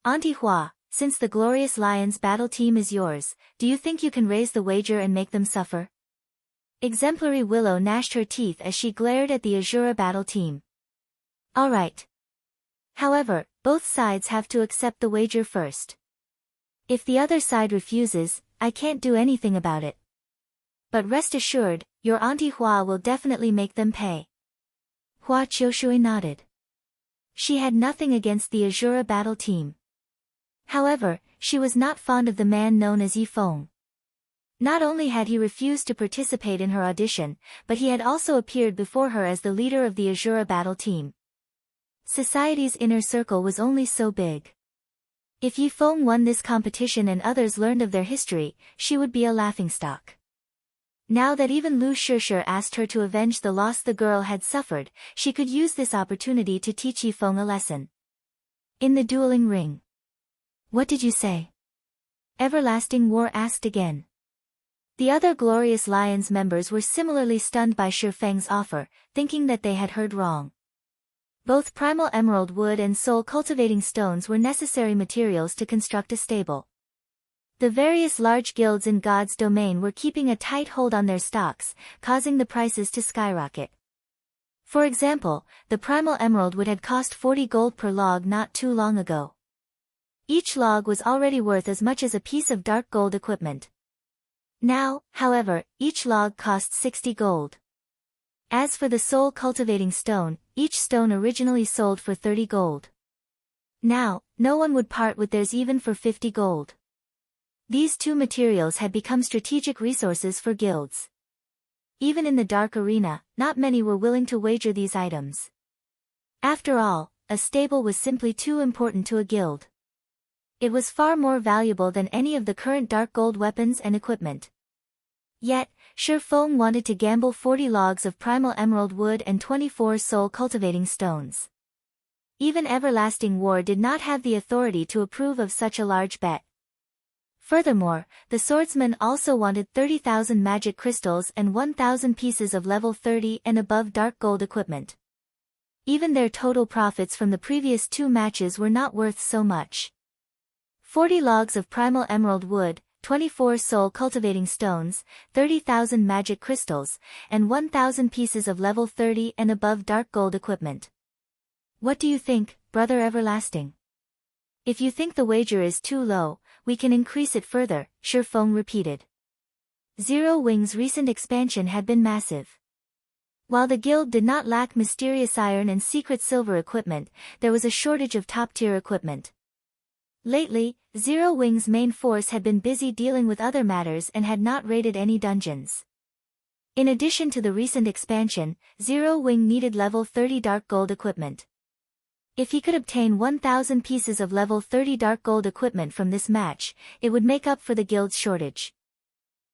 Auntie Hua, since the Glorious Lions battle team is yours, do you think you can raise the wager and make them suffer? Exemplary Willow gnashed her teeth as she glared at the Azura battle team. Alright. However, both sides have to accept the wager first. If the other side refuses, I can't do anything about it. But rest assured, your Auntie Hua will definitely make them pay. Hua Qiushui nodded. She had nothing against the Azura battle team. However, she was not fond of the man known as Ye Feng. Not only had he refused to participate in her audition, but he had also appeared before her as the leader of the Azura battle team. Society's inner circle was only so big. If Ye Feng won this competition and others learned of their history, she would be a laughingstock. Now that even Lu Shishir asked her to avenge the loss the girl had suffered, she could use this opportunity to teach Ye Feng a lesson. In the dueling ring. What did you say? Everlasting War asked again. The other Glorious Lions members were similarly stunned by Shi Feng's offer, thinking that they had heard wrong. Both primal emerald wood and soul cultivating stones were necessary materials to construct a stable. The various large guilds in God's domain were keeping a tight hold on their stocks, causing the prices to skyrocket. For example, the primal emerald wood had cost 40 gold per log not too long ago. Each log was already worth as much as a piece of dark gold equipment. Now, however, each log cost 60 gold. As for the soul cultivating stone, each stone originally sold for 30 gold. Now, no one would part with theirs even for 50 gold. These two materials had become strategic resources for guilds. Even in the dark arena, not many were willing to wager these items. After all, a stable was simply too important to a guild. It was far more valuable than any of the current dark gold weapons and equipment. Yet, Ye Feng wanted to gamble 40 logs of primal emerald wood and 24 soul cultivating stones. Even Everlasting War did not have the authority to approve of such a large bet. Furthermore, the swordsman also wanted 30,000 magic crystals and 1,000 pieces of level 30 and above dark gold equipment. Even their total profits from the previous two matches were not worth so much. 40 logs of primal emerald wood, 24 soul cultivating stones, 30,000 magic crystals, and 1,000 pieces of level 30 and above dark gold equipment. What do you think, Brother Everlasting? If you think the wager is too low, we can increase it further, Ye Feng repeated. Zero Wing's recent expansion had been massive. While the guild did not lack mysterious iron and secret silver equipment, there was a shortage of top-tier equipment. Lately, Zero Wing's main force had been busy dealing with other matters and had not raided any dungeons. In addition to the recent expansion, Zero Wing needed level 30 dark gold equipment. If he could obtain 1,000 pieces of level 30 dark gold equipment from this match, it would make up for the guild's shortage.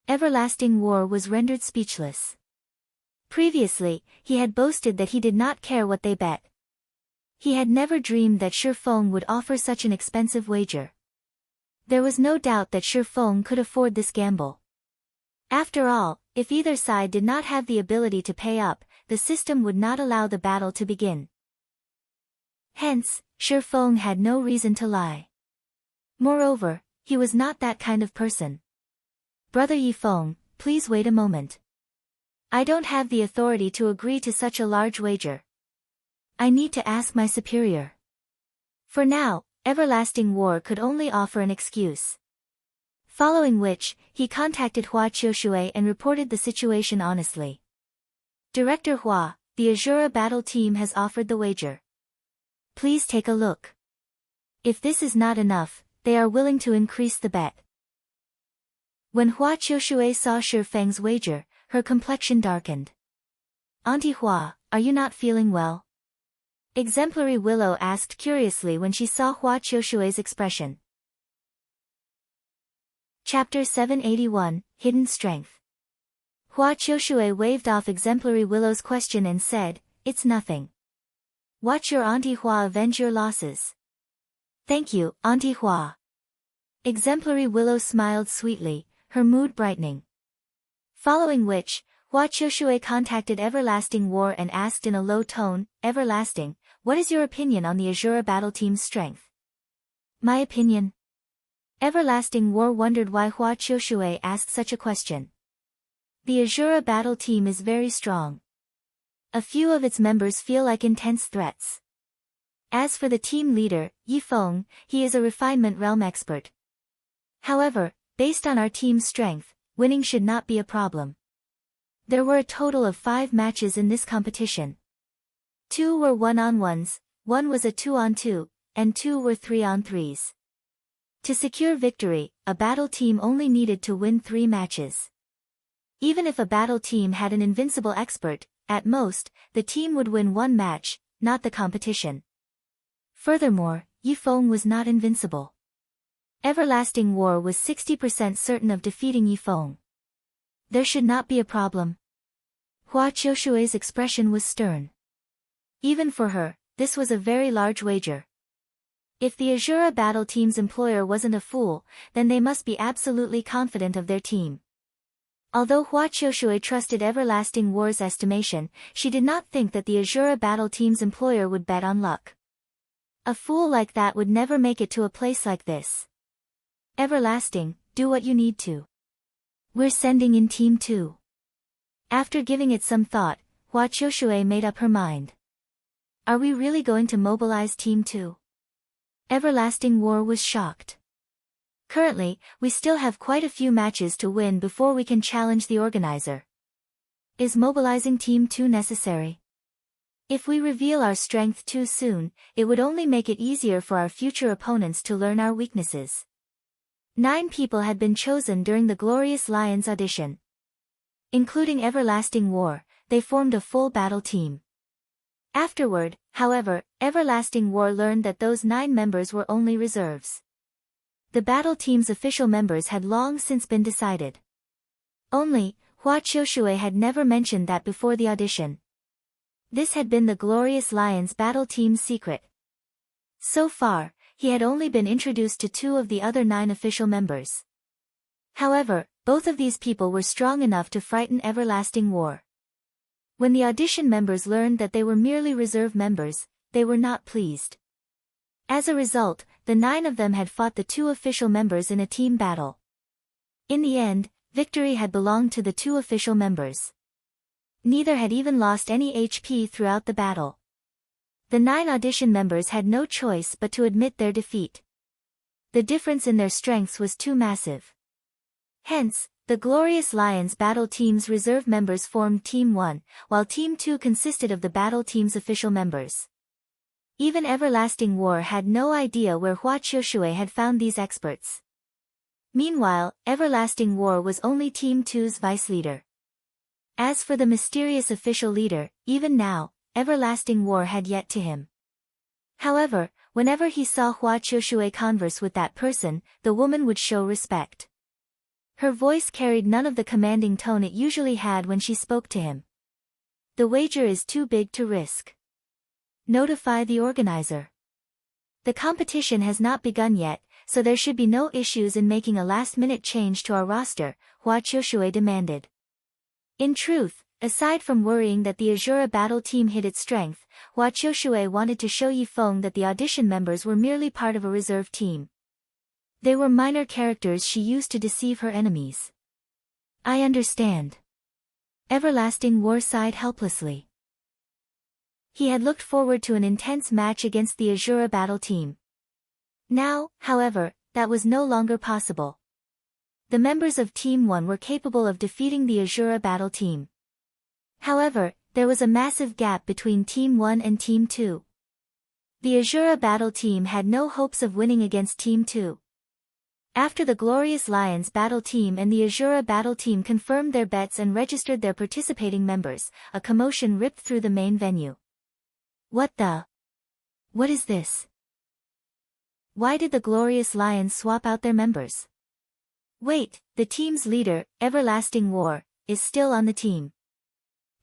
Everlasting War was rendered speechless. Previously, he had boasted that he did not care what they bet. He had never dreamed that Ye Feng would offer such an expensive wager. There was no doubt that Ye Feng could afford this gamble. After all, if either side did not have the ability to pay up, the system would not allow the battle to begin. Hence, Ye Feng had no reason to lie. Moreover, he was not that kind of person. Brother Ye Feng, please wait a moment. I don't have the authority to agree to such a large wager. I need to ask my superior. For now, Everlasting War could only offer an excuse. Following which, he contacted Hua Qiushui and reported the situation honestly. Director Hua, the Azura battle team has offered the wager. Please take a look. If this is not enough, they are willing to increase the bet. When Hua Qiushui saw Ye Feng's wager, her complexion darkened. Auntie Hua, are you not feeling well? Exemplary Willow asked curiously when she saw Hua Qiushui's expression. Chapter 781, Hidden Strength. Hua Qiushui waved off Exemplary Willow's question and said, "It's nothing. Watch your Auntie Hua avenge your losses." "Thank you, Auntie Hua." Exemplary Willow smiled sweetly, her mood brightening. Following which, Hua Qiushui contacted Everlasting War and asked in a low tone, "Everlasting, what is your opinion on the Azura battle team's strength?" "My opinion?" Everlasting War wondered why Hua Qiushui asked such a question. The Azura battle team is very strong. A few of its members feel like intense threats. As for the team leader, Ye Feng, he is a refinement realm expert. However, based on our team's strength, winning should not be a problem. There were a total of 5 matches in this competition. 2 were 1-on-1s, 1 was a 2-on-2, and 2 were 3-on-3s. To secure victory, a battle team only needed to win 3 matches. Even if a battle team had an invincible expert, at most, the team would win 1 match, not the competition. Furthermore, Ye Feng was not invincible. Everlasting War was 60% certain of defeating Ye Feng. There should not be a problem. Hua Qiushui's expression was stern. Even for her, this was a very large wager. If the Azura battle team's employer wasn't a fool, then they must be absolutely confident of their team. Although Hua Qiushui trusted Everlasting War's estimation, she did not think that the Azura battle team's employer would bet on luck. A fool like that would never make it to a place like this. "Everlasting, do what you need to. We're sending in Team 2. After giving it some thought, Hua Qiushui made up her mind. "Are we really going to mobilize Team 2? Everlasting War was shocked. "Currently, we still have quite a few matches to win before we can challenge the organizer. Is mobilizing Team 2 necessary?" If we reveal our strength too soon, it would only make it easier for our future opponents to learn our weaknesses. 9 people had been chosen during the Glorious Lions audition. Including Everlasting War, they formed a full battle team. Afterward, however, Everlasting War learned that those 9 members were only reserves. The battle team's official members had long since been decided. Only, Hua Qiushue had never mentioned that before the audition. This had been the Glorious Lions battle team's secret. So far, he had only been introduced to 2 of the other 9 official members. However, both of these people were strong enough to frighten Everlasting War. When the audition members learned that they were merely reserve members, they were not pleased. As a result, the 9 of them had fought the 2 official members in a team battle. In the end, victory had belonged to the 2 official members. Neither had even lost any HP throughout the battle. The 9 audition members had no choice but to admit their defeat. The difference in their strengths was too massive. Hence, the Glorious Lions battle team's reserve members formed Team 1, while Team 2 consisted of the battle team's official members. Even Everlasting War had no idea where Hua Qiushue had found these experts. Meanwhile, Everlasting War was only Team 2's vice leader. As for the mysterious official leader, even now, Everlasting War had yet to him. However, whenever he saw Hua Qiushue converse with that person, the woman would show respect. Her voice carried none of the commanding tone it usually had when she spoke to him. The wager is too big to risk. Notify the organizer. The competition has not begun yet, so there should be no issues in making a last-minute change to our roster, Hua Qiushue demanded. In truth, aside from worrying that the Azura battle team hid its strength, Hua Qiushue wanted to show Ye Feng that the audition members were merely part of a reserve team. They were minor characters she used to deceive her enemies. I understand. Everlasting War sighed helplessly. He had looked forward to an intense match against the Azura battle team. Now, however, that was no longer possible. The members of Team 1 were capable of defeating the Azura battle team. However, there was a massive gap between Team 1 and Team 2. The Azura battle team had no hopes of winning against Team 2. After the Glorious Lions battle team and the Azura battle team confirmed their bets and registered their participating members, a commotion ripped through the main venue. What is this? Why did the Glorious Lions swap out their members? Wait, the team's leader, Everlasting War, is still on the team.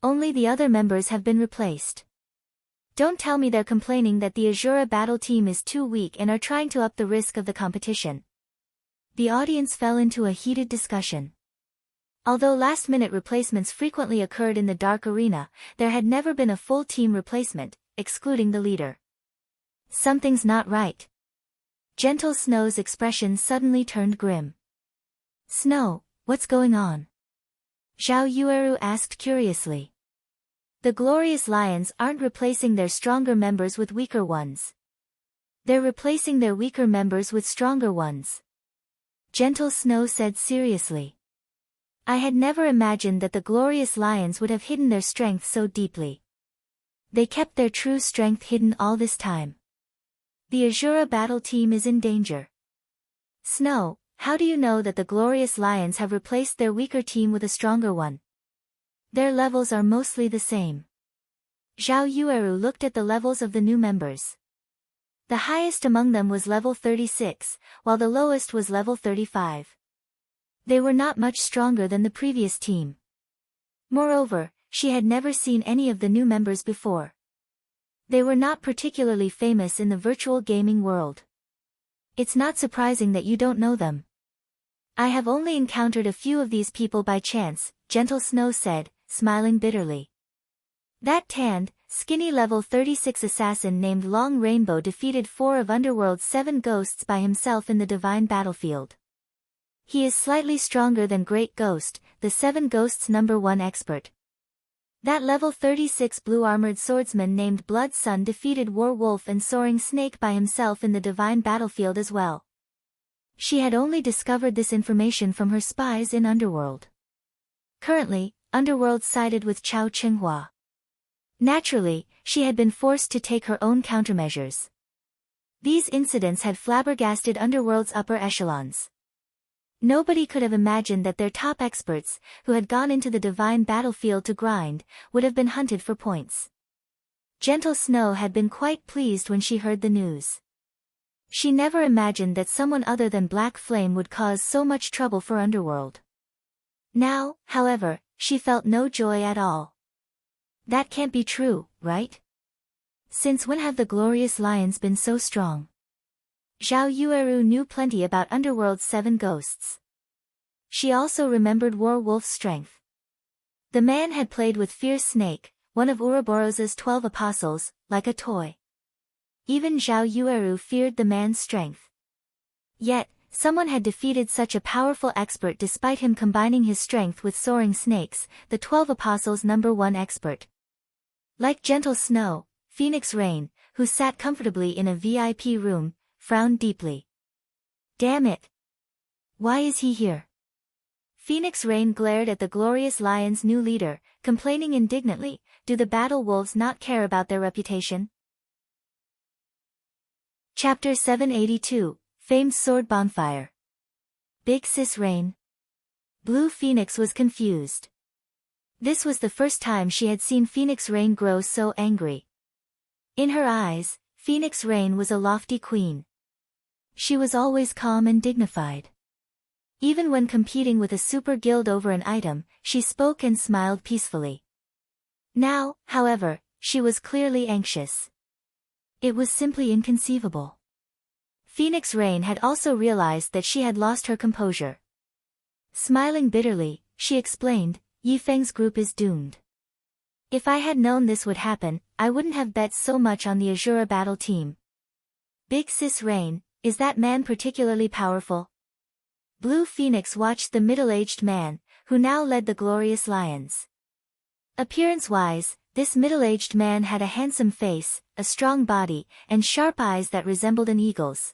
Only the other members have been replaced. Don't tell me they're complaining that the Azura battle team is too weak and are trying to up the risk of the competition. The audience fell into a heated discussion. Although last-minute replacements frequently occurred in the Dark Arena, there had never been a full team replacement, excluding the leader. Something's not right. Gentle Snow's expression suddenly turned grim. Snow, what's going on? Zhao Yueru asked curiously. The Glorious Lions aren't replacing their stronger members with weaker ones. They're replacing their weaker members with stronger ones. Gentle Snow said seriously. I had never imagined that the Glorious Lions would have hidden their strength so deeply. They kept their true strength hidden all this time. The Azura battle team is in danger. Snow, how do you know that the Glorious Lions have replaced their weaker team with a stronger one? Their levels are mostly the same. Zhao Yueru looked at the levels of the new members. The highest among them was level 36, while the lowest was level 35. They were not much stronger than the previous team. Moreover, she had never seen any of the new members before. They were not particularly famous in the virtual gaming world. It's not surprising that you don't know them. I have only encountered a few of these people by chance, Gentle Snow said, smiling bitterly. That tanned, skinny level 36 assassin named Long Rainbow defeated 4 of Underworld's 7 ghosts by himself in the Divine Battlefield. He is slightly stronger than Great Ghost, the 7 ghosts #1 expert. That level 36 blue-armored swordsman named Blood Sun defeated War Wolf and Soaring Snake by himself in the Divine Battlefield as well. She had only discovered this information from her spies in Underworld. Currently, Underworld sided with Chao Qinghua. Naturally, she had been forced to take her own countermeasures. These incidents had flabbergasted Underworld's upper echelons. Nobody could have imagined that their top experts, who had gone into the divine battlefield to grind, would have been hunted for points. Gentle Snow had been quite pleased when she heard the news. She never imagined that someone other than Black Flame would cause so much trouble for Underworld. Now, however, she felt no joy at all. That can't be true, right? Since when have the glorious lions been so strong? Zhao Yueru knew plenty about Underworld's 7 ghosts. She also remembered War-Wolf's strength. The man had played with Fierce Snake, one of Ouroboros's 12 apostles, like a toy. Even Zhao Yueru feared the man's strength. Yet, someone had defeated such a powerful expert despite him combining his strength with soaring snakes, the 12 apostles' #1 expert. Like Gentle Snow, Phoenix Rain, who sat comfortably in a VIP room, frowned deeply. Damn it! Why is he here? Phoenix Rain glared at the glorious lion's new leader, complaining indignantly, do the battle wolves not care about their reputation? Chapter 782, Famed Sword Bonfire. Big Sis Rain. Blue Phoenix was confused. This was the first time she had seen Phoenix Rain grow so angry. In her eyes, Phoenix Rain was a lofty queen. She was always calm and dignified. Even when competing with a super guild over an item, she spoke and smiled peacefully. Now, however, she was clearly anxious. It was simply inconceivable. Phoenix Rain had also realized that she had lost her composure. Smiling bitterly, she explained, Ye Feng's group is doomed. If I had known this would happen, I wouldn't have bet so much on the Azura battle team. Big Sis Rain, is that man particularly powerful? Blue Phoenix watched the middle-aged man, who now led the glorious lions. Appearance-wise, this middle-aged man had a handsome face, a strong body, and sharp eyes that resembled an eagle's.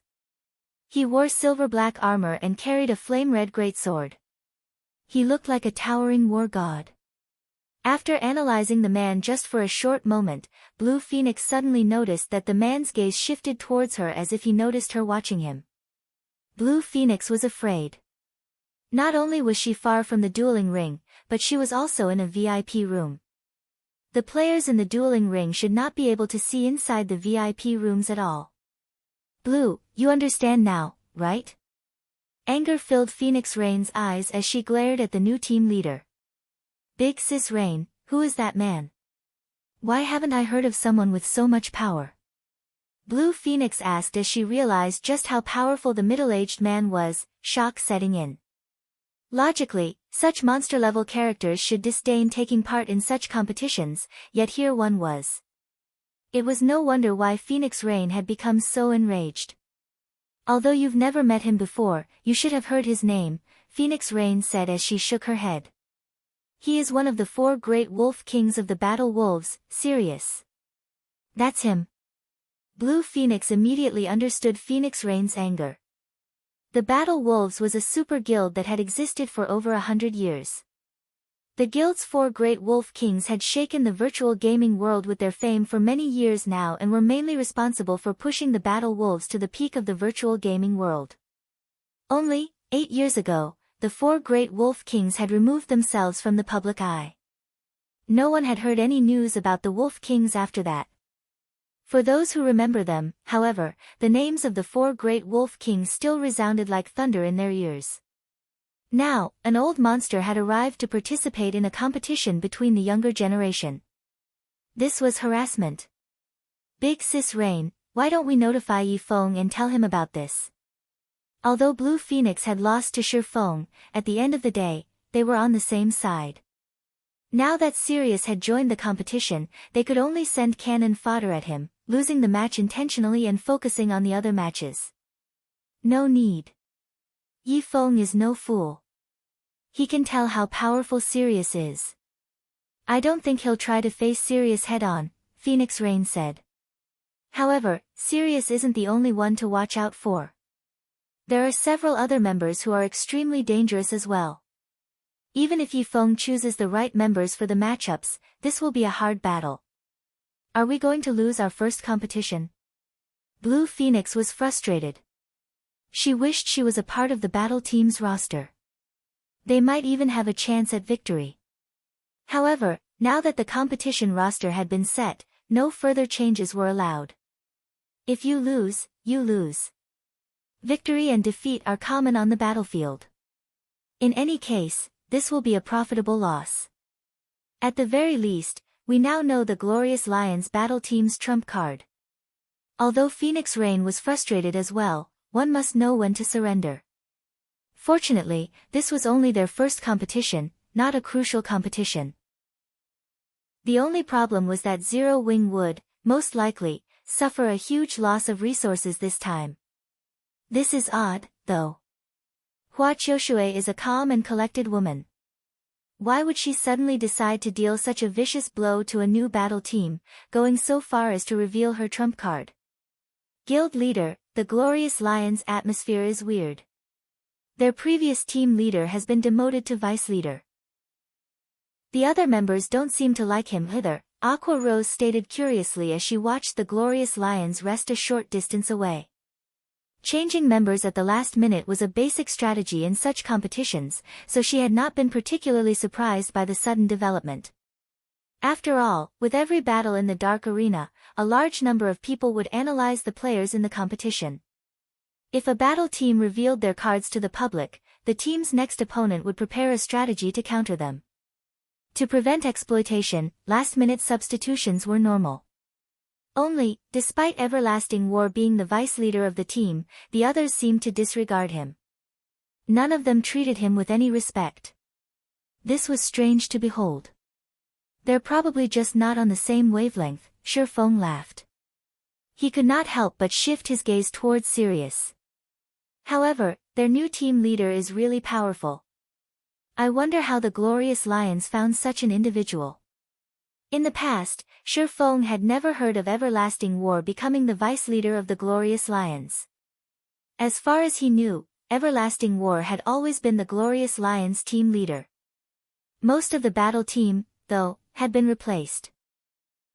He wore silver-black armor and carried a flame-red greatsword. He looked like a towering war god. After analyzing the man just for a short moment, Blue Phoenix suddenly noticed that the man's gaze shifted towards her as if he noticed her watching him. Blue Phoenix was afraid. Not only was she far from the dueling ring, but she was also in a VIP room. The players in the dueling ring should not be able to see inside the VIP rooms at all. Blue, you understand now, right? Anger filled Phoenix Rain's eyes as she glared at the new team leader. Big Sis Rain, who is that man? Why haven't I heard of someone with so much power? Blue Phoenix asked as she realized just how powerful the middle-aged man was, shock setting in. Logically, such monster-level characters should disdain taking part in such competitions, yet here one was. It was no wonder why Phoenix Rain had become so enraged. Although you've never met him before, you should have heard his name, Phoenix Rain said as she shook her head. He is one of the 4 great wolf kings of the battle wolves, Sirius. That's him. Blue Phoenix immediately understood Phoenix Rain's anger. The Battle Wolves was a super guild that had existed for over 100 years. The guild's 4 great wolf kings had shaken the virtual gaming world with their fame for many years now and were mainly responsible for pushing the Battle Wolves to the peak of the virtual gaming world. Only, 8 years ago, the 4 great wolf kings had removed themselves from the public eye. No one had heard any news about the wolf kings after that. For those who remember them, however, the names of the 4 great wolf kings still resounded like thunder in their ears. Now, an old monster had arrived to participate in a competition between the younger generation. This was harassment. Big Sis Rain, why don't we notify Ye Feng and tell him about this? Although Blue Phoenix had lost to Ye Feng, at the end of the day, they were on the same side. Now that Sirius had joined the competition, they could only send cannon fodder at him, losing the match intentionally and focusing on the other matches. No need. Ye Feng is no fool. He can tell how powerful Sirius is. I don't think he'll try to face Sirius head-on, Phoenix Rain said. However, Sirius isn't the only one to watch out for. There are several other members who are extremely dangerous as well. Even if Ye Feng chooses the right members for the matchups, this will be a hard battle. Are we going to lose our first competition? Blue Phoenix was frustrated. She wished she was a part of the battle team's roster. They might even have a chance at victory. However, now that the competition roster had been set, no further changes were allowed. If you lose, you lose. Victory and defeat are common on the battlefield. In any case, this will be a profitable loss. At the very least, we now know the Glorious Lions battle team's trump card. Although Phoenix Rain was frustrated as well, one must know when to surrender. Fortunately, this was only their first competition, not a crucial competition. The only problem was that Zero Wing would, most likely, suffer a huge loss of resources this time. This is odd, though. Hua Qiushue is a calm and collected woman. Why would she suddenly decide to deal such a vicious blow to a new battle team, going so far as to reveal her trump card? Guild leader, the Glorious Lions atmosphere is weird. Their previous team leader has been demoted to vice leader. The other members don't seem to like him either, Aqua Rose stated curiously as she watched the Glorious Lions rest a short distance away. Changing members at the last minute was a basic strategy in such competitions, so she had not been particularly surprised by the sudden development. After all, with every battle in the Dark Arena, a large number of people would analyze the players in the competition. If a battle team revealed their cards to the public, the team's next opponent would prepare a strategy to counter them. To prevent exploitation, last-minute substitutions were normal. Only, despite Everlasting War being the vice leader of the team, the others seemed to disregard him. None of them treated him with any respect. This was strange to behold. They're probably just not on the same wavelength, Ye Feng laughed. He could not help but shift his gaze towards Sirius. However, their new team leader is really powerful. I wonder how the Glorious Lions found such an individual. In the past, Ye Feng had never heard of Everlasting War becoming the vice leader of the Glorious Lions. As far as he knew, Everlasting War had always been the Glorious Lions team leader. Most of the battle team, though, had been replaced.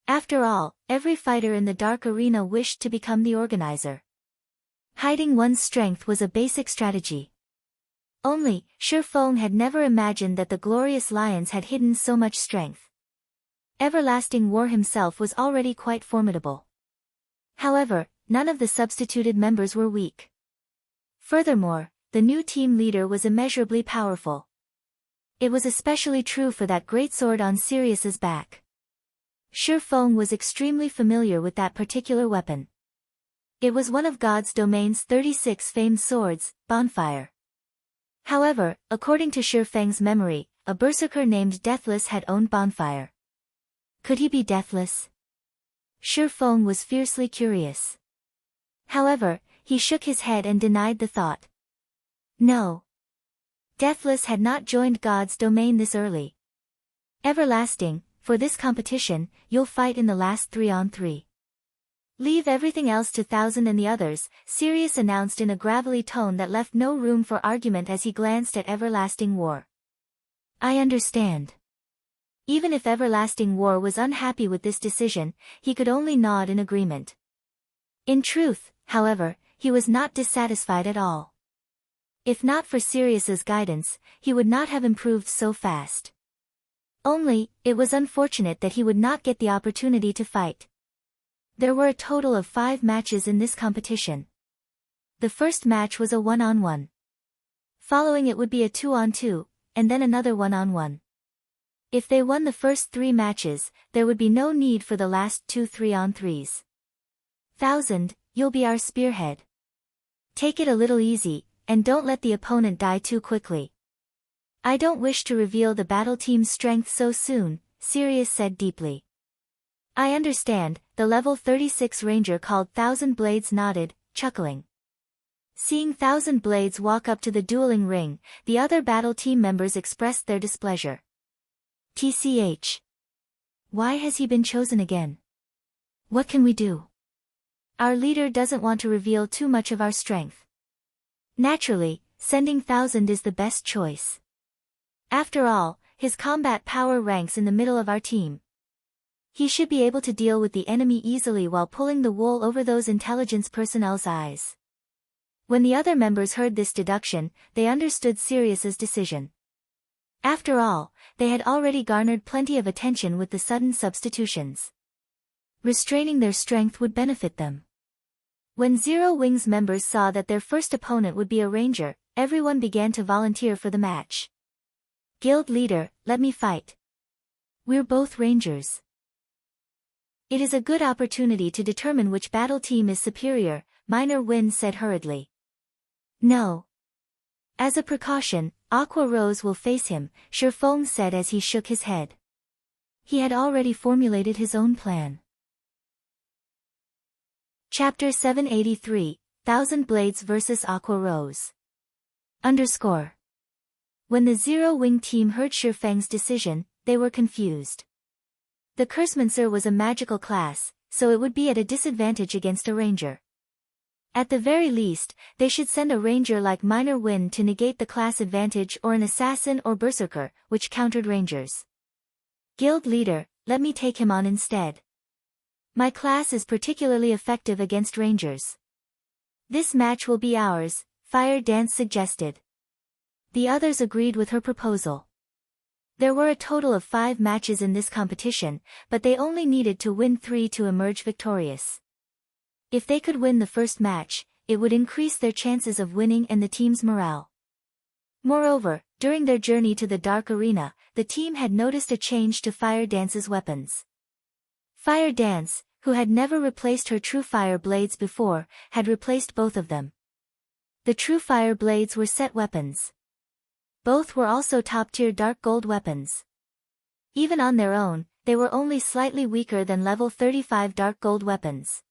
After all, every fighter in the Dark Arena wished to become the organizer. Hiding one's strength was a basic strategy. Only, Ye Feng had never imagined that the Glorious Lions had hidden so much strength. Everlasting War himself was already quite formidable. However, none of the substituted members were weak. Furthermore, the new team leader was immeasurably powerful. It was especially true for that great sword on Sirius's back. Ye Feng was extremely familiar with that particular weapon. It was one of God's Domain's 36 famed swords, Bonfire. However, according to Ye Feng's memory, a berserker named Deathless had owned Bonfire. Could he be deathless? Ye Feng was fiercely curious. However, he shook his head and denied the thought. No. Deathless had not joined God's Domain this early. Everlasting, for this competition, you'll fight in the last 3-on-3. Leave everything else to Thousand and the others, Sirius announced in a gravelly tone that left no room for argument as he glanced at Everlasting War. I understand. Even if Everlasting War was unhappy with this decision, he could only nod in agreement. In truth, however, he was not dissatisfied at all. If not for Sirius's guidance, he would not have improved so fast. Only, it was unfortunate that he would not get the opportunity to fight. There were a total of 5 matches in this competition. The first match was a 1-on-1. Following it would be a 2-on-2, and then another 1-on-1. If they won the first 3 matches, there would be no need for the last 2 3-on-3s. Thousand, you'll be our spearhead. Take it a little easy, and don't let the opponent die too quickly. I don't wish to reveal the battle team's strength so soon, Sirius said deeply. I understand, the level 36 ranger called Thousand Blades nodded, chuckling. Seeing Thousand Blades walk up to the dueling ring, the other battle team members expressed their displeasure. TCH. Why has he been chosen again? What can we do? Our leader doesn't want to reveal too much of our strength. Naturally, sending Thousand is the best choice. After all, his combat power ranks in the middle of our team. He should be able to deal with the enemy easily while pulling the wool over those intelligence personnel's eyes. When the other members heard this deduction, they understood Sirius's decision. After all, they had already garnered plenty of attention with the sudden substitutions. Restraining their strength would benefit them. When Zero Wing's members saw that their first opponent would be a ranger, everyone began to volunteer for the match. Guild leader, let me fight. We're both rangers. It is a good opportunity to determine which battle team is superior, Minor Wind said hurriedly. No. As a precaution, Aqua Rose will face him, Ye Feng said as he shook his head. He had already formulated his own plan. Chapter 783, Thousand Blades vs. Aqua Rose. Underscore. When the Zero Wing team heard Ye Feng's decision, they were confused. The Cursemancer was a magical class, so it would be at a disadvantage against a ranger. At the very least, they should send a ranger like Minor Wind to negate the class advantage or an assassin or berserker, which countered rangers. Guild leader, let me take him on instead. My class is particularly effective against rangers. This match will be ours, Fire Dance suggested. The others agreed with her proposal. There were a total of 5 matches in this competition, but they only needed to win 3 to emerge victorious. If they could win the first match, it would increase their chances of winning and the team's morale. Moreover, during their journey to the Dark Arena, the team had noticed a change to Fire Dance's weapons. Fire Dance, who had never replaced her True Fire blades before, had replaced both of them. The True Fire blades were set weapons. Both were also top-tier Dark Gold weapons. Even on their own, they were only slightly weaker than level 35 Dark Gold weapons.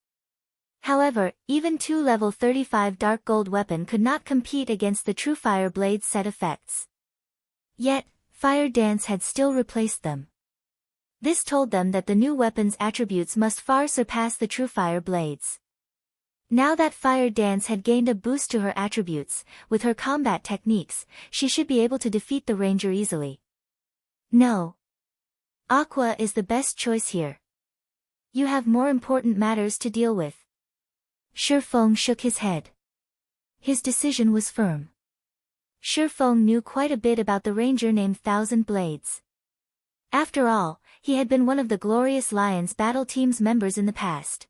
However, even 2 level 35 Dark Gold weapon could not compete against the True Fire blades set effects. Yet, Fire Dance had still replaced them. This told them that the new weapon's attributes must far surpass the True Fire blades. Now that Fire Dance had gained a boost to her attributes, with her combat techniques, she should be able to defeat the ranger easily. No. Aqua is the best choice here. You have more important matters to deal with. Ye Feng shook his head. His decision was firm. Ye Feng knew quite a bit about the ranger named Thousand Blades. After all, he had been one of the Glorious Lions battle team's members in the past.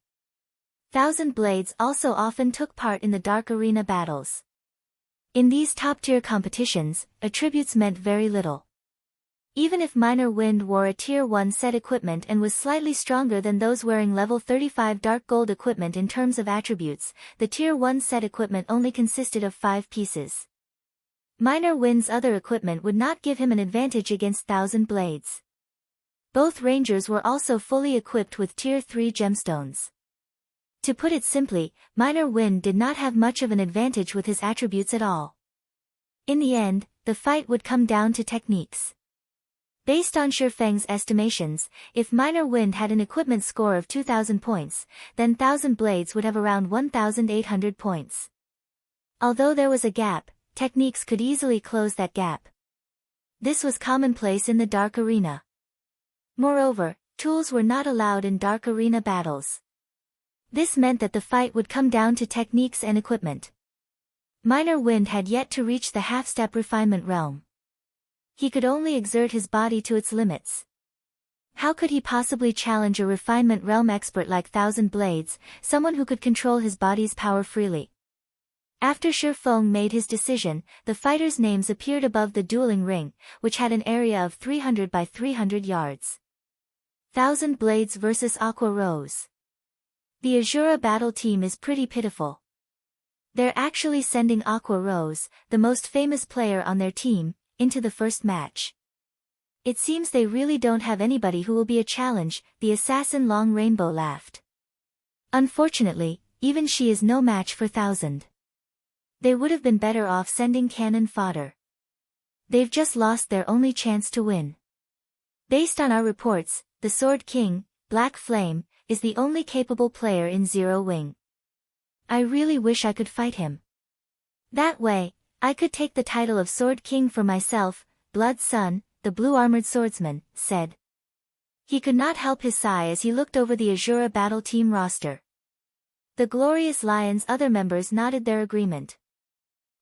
Thousand Blades also often took part in the Dark Arena battles. In these top-tier competitions, attributes meant very little. Even if Minor Wind wore a Tier 1 set equipment and was slightly stronger than those wearing level 35 Dark Gold equipment in terms of attributes, the Tier 1 set equipment only consisted of 5 pieces. Minor Wind's other equipment would not give him an advantage against Thousand Blades. Both rangers were also fully equipped with Tier 3 gemstones. To put it simply, Minor Wind did not have much of an advantage with his attributes at all. In the end, the fight would come down to techniques. Based on Ye Feng's estimations, if Minor Wind had an equipment score of 2,000 points, then Thousand Blades would have around 1,800 points. Although there was a gap, techniques could easily close that gap. This was commonplace in the Dark Arena. Moreover, tools were not allowed in Dark Arena battles. This meant that the fight would come down to techniques and equipment. Minor Wind had yet to reach the half-step refinement realm. He could only exert his body to its limits. How could he possibly challenge a refinement realm expert like Thousand Blades, someone who could control his body's power freely? After Ye Feng made his decision, the fighters' names appeared above the dueling ring, which had an area of 300 by 300 yards. Thousand Blades vs. Aqua Rose. The Azura battle team is pretty pitiful. They're actually sending Aqua Rose, the most famous player on their team, into the first match. It seems they really don't have anybody who will be a challenge, the assassin Long Rainbow laughed. Unfortunately, even she is no match for Thousand. They would have been better off sending cannon fodder. They've just lost their only chance to win. Based on our reports, the Sword King, Black Flame, is the only capable player in Zero Wing. I really wish I could fight him. That way, I could take the title of Sword King for myself, Blood Sun, the blue-armored swordsman, said. He could not help his sigh as he looked over the Azura battle team roster. The Glorious Lion's other members nodded their agreement.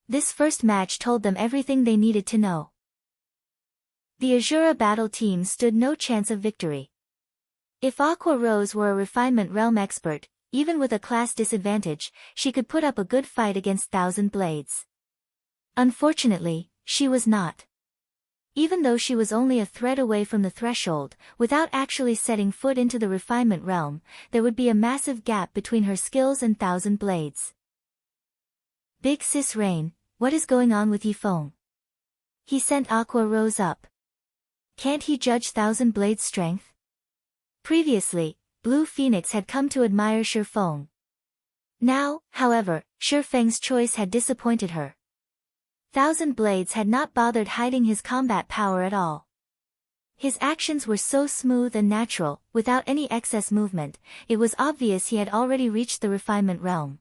This first match told them everything they needed to know. The Azura battle team stood no chance of victory. If Aqua Rose were a refinement realm expert, even with a class disadvantage, she could put up a good fight against Thousand Blades. Unfortunately, she was not. Even though she was only a thread away from the threshold, without actually setting foot into the refinement realm, there would be a massive gap between her skills and Thousand Blades. Big Sis Rain, what is going on with Ye Feng? He sent Aqua Rose up. Can't he judge Thousand Blades' strength? Previously, Blue Phoenix had come to admire Ye Feng. Now, however, Ye Feng's choice had disappointed her. Thousand Blades had not bothered hiding his combat power at all. His actions were so smooth and natural, without any excess movement, it was obvious he had already reached the refinement realm.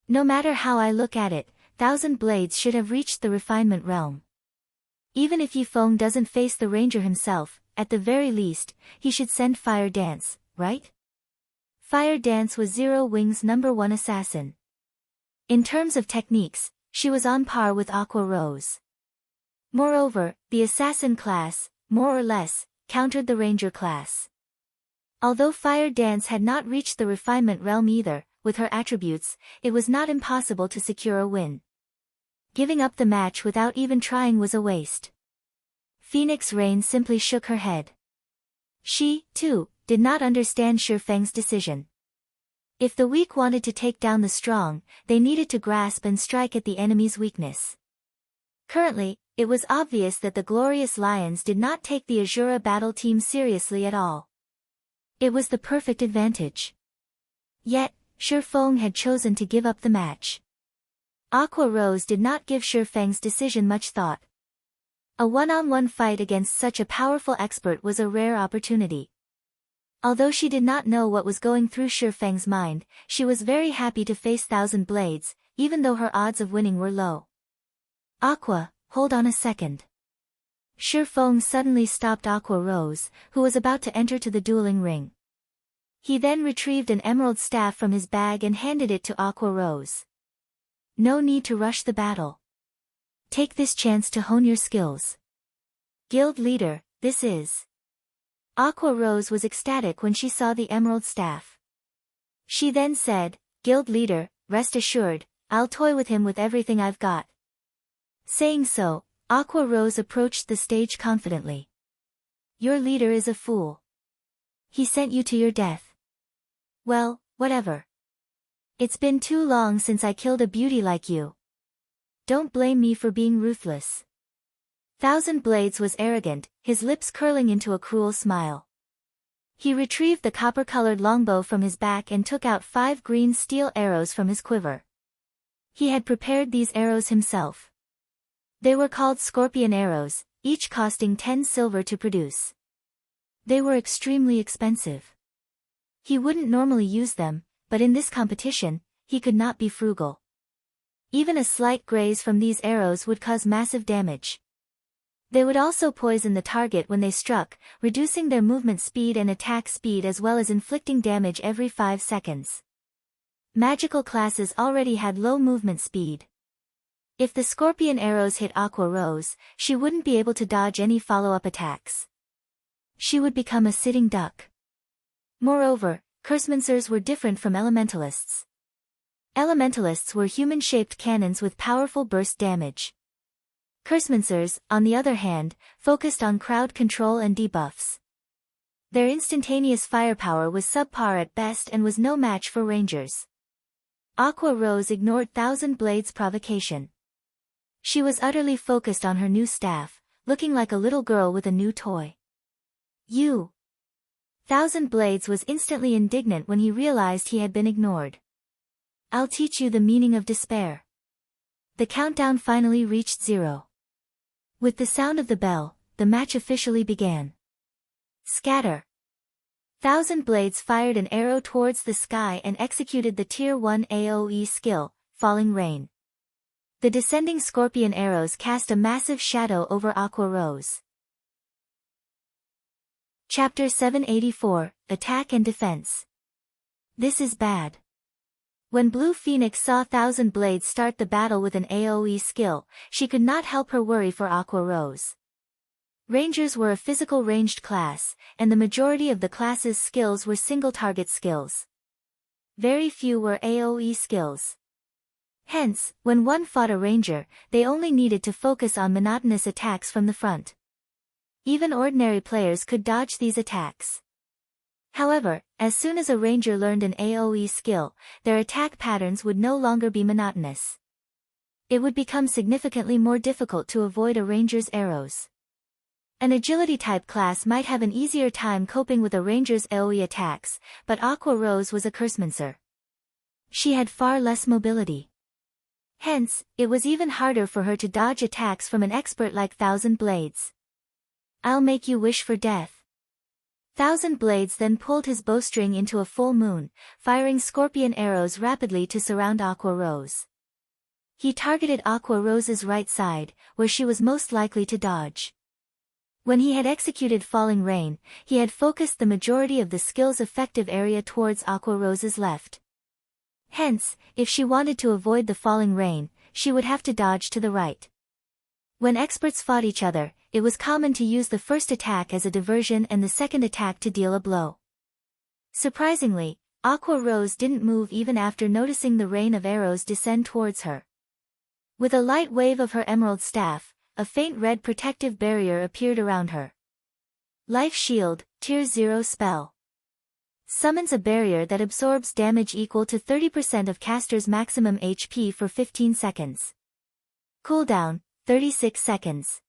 No matter how I look at it, Thousand Blades should have reached the refinement realm. Even if Ye Feng doesn't face the ranger himself, at the very least, he should send Fire Dance, right? Fire Dance was Zero Wing's #1 assassin. In terms of techniques, she was on par with Aqua Rose. Moreover, the assassin class, more or less, countered the ranger class. Although Fire Dance had not reached the refinement realm either, with her attributes, it was not impossible to secure a win. Giving up the match without even trying was a waste. Phoenix Rain simply shook her head. She, too, did not understand Ye Feng's decision. If the weak wanted to take down the strong, they needed to grasp and strike at the enemy's weakness. Currently, it was obvious that the Glorious Lions did not take the Azura battle team seriously at all. It was the perfect advantage. Yet, Ye Feng had chosen to give up the match. Aqua Rose did not give Ye Feng's decision much thought. A one-on-one fight against such a powerful expert was a rare opportunity. Although she did not know what was going through Ye Feng's mind, she was very happy to face Thousand Blades, even though her odds of winning were low. Aqua, hold on a second. Ye Feng suddenly stopped Aqua Rose, who was about to enter to the dueling ring. He then retrieved an emerald staff from his bag and handed it to Aqua Rose. No need to rush the battle. Take this chance to hone your skills. Guild leader, this is. Aqua Rose was ecstatic when she saw the emerald staff. She then said, Guild leader, rest assured, I'll toy with him with everything I've got. Saying so, Aqua Rose approached the stage confidently. Your leader is a fool. He sent you to your death. Well, whatever. It's been too long since I killed a beauty like you. Don't blame me for being ruthless. Thousand Blades was arrogant, his lips curling into a cruel smile. He retrieved the copper-colored longbow from his back and took out 5 green steel arrows from his quiver. He had prepared these arrows himself. They were called scorpion arrows, each costing 10 silver to produce. They were extremely expensive. He wouldn't normally use them, but in this competition, he could not be frugal. Even a slight graze from these arrows would cause massive damage. They would also poison the target when they struck, reducing their movement speed and attack speed as well as inflicting damage every 5 seconds. Magical classes already had low movement speed. If the scorpion arrows hit Aqua Rose, she wouldn't be able to dodge any follow-up attacks. She would become a sitting duck. Moreover, Cursemancers were different from elementalists. Elementalists were human-shaped cannons with powerful burst damage. Cursemancers, on the other hand, focused on crowd control and debuffs. Their instantaneous firepower was subpar at best and was no match for rangers. Aqua Rose ignored Thousand Blades' provocation. She was utterly focused on her new staff, looking like a little girl with a new toy. You! Thousand Blades was instantly indignant when he realized he had been ignored. I'll teach you the meaning of despair. The countdown finally reached 0. With the sound of the bell, the match officially began. Scatter. Thousand Blades fired an arrow towards the sky and executed the Tier 1 AoE skill, Falling Rain. The descending scorpion arrows cast a massive shadow over Aqua Rose. Chapter 784, Attack and Defense. This is bad. When Blue Phoenix saw Thousand Blades start the battle with an AoE skill, she could not help her worry for Aqua Rose. Rangers were a physical ranged class, and the majority of the class's skills were single-target skills. Very few were AoE skills. Hence, when one fought a ranger, they only needed to focus on monotonous attacks from the front. Even ordinary players could dodge these attacks. However, as soon as a ranger learned an AoE skill, their attack patterns would no longer be monotonous. It would become significantly more difficult to avoid a ranger's arrows. An agility-type class might have an easier time coping with a ranger's AoE attacks, but Aqua Rose was a Cursemancer. She had far less mobility. Hence, it was even harder for her to dodge attacks from an expert like Thousand Blades. I'll make you wish for death. Thousand Blades then pulled his bowstring into a full moon, firing scorpion arrows rapidly to surround Aqua Rose. He targeted Aqua Rose's right side, where she was most likely to dodge. When he had executed Falling Rain, he had focused the majority of the skill's effective area towards Aqua Rose's left. Hence, if she wanted to avoid the Falling Rain, she would have to dodge to the right. When experts fought each other, it was common to use the first attack as a diversion and the second attack to deal a blow. Surprisingly, Aqua Rose didn't move even after noticing the rain of arrows descend towards her. With a light wave of her emerald staff, a faint red protective barrier appeared around her. Life Shield, Tier 0 spell. Summons a barrier that absorbs damage equal to 30% of caster's maximum HP for 15 seconds. Cooldown, 36 seconds.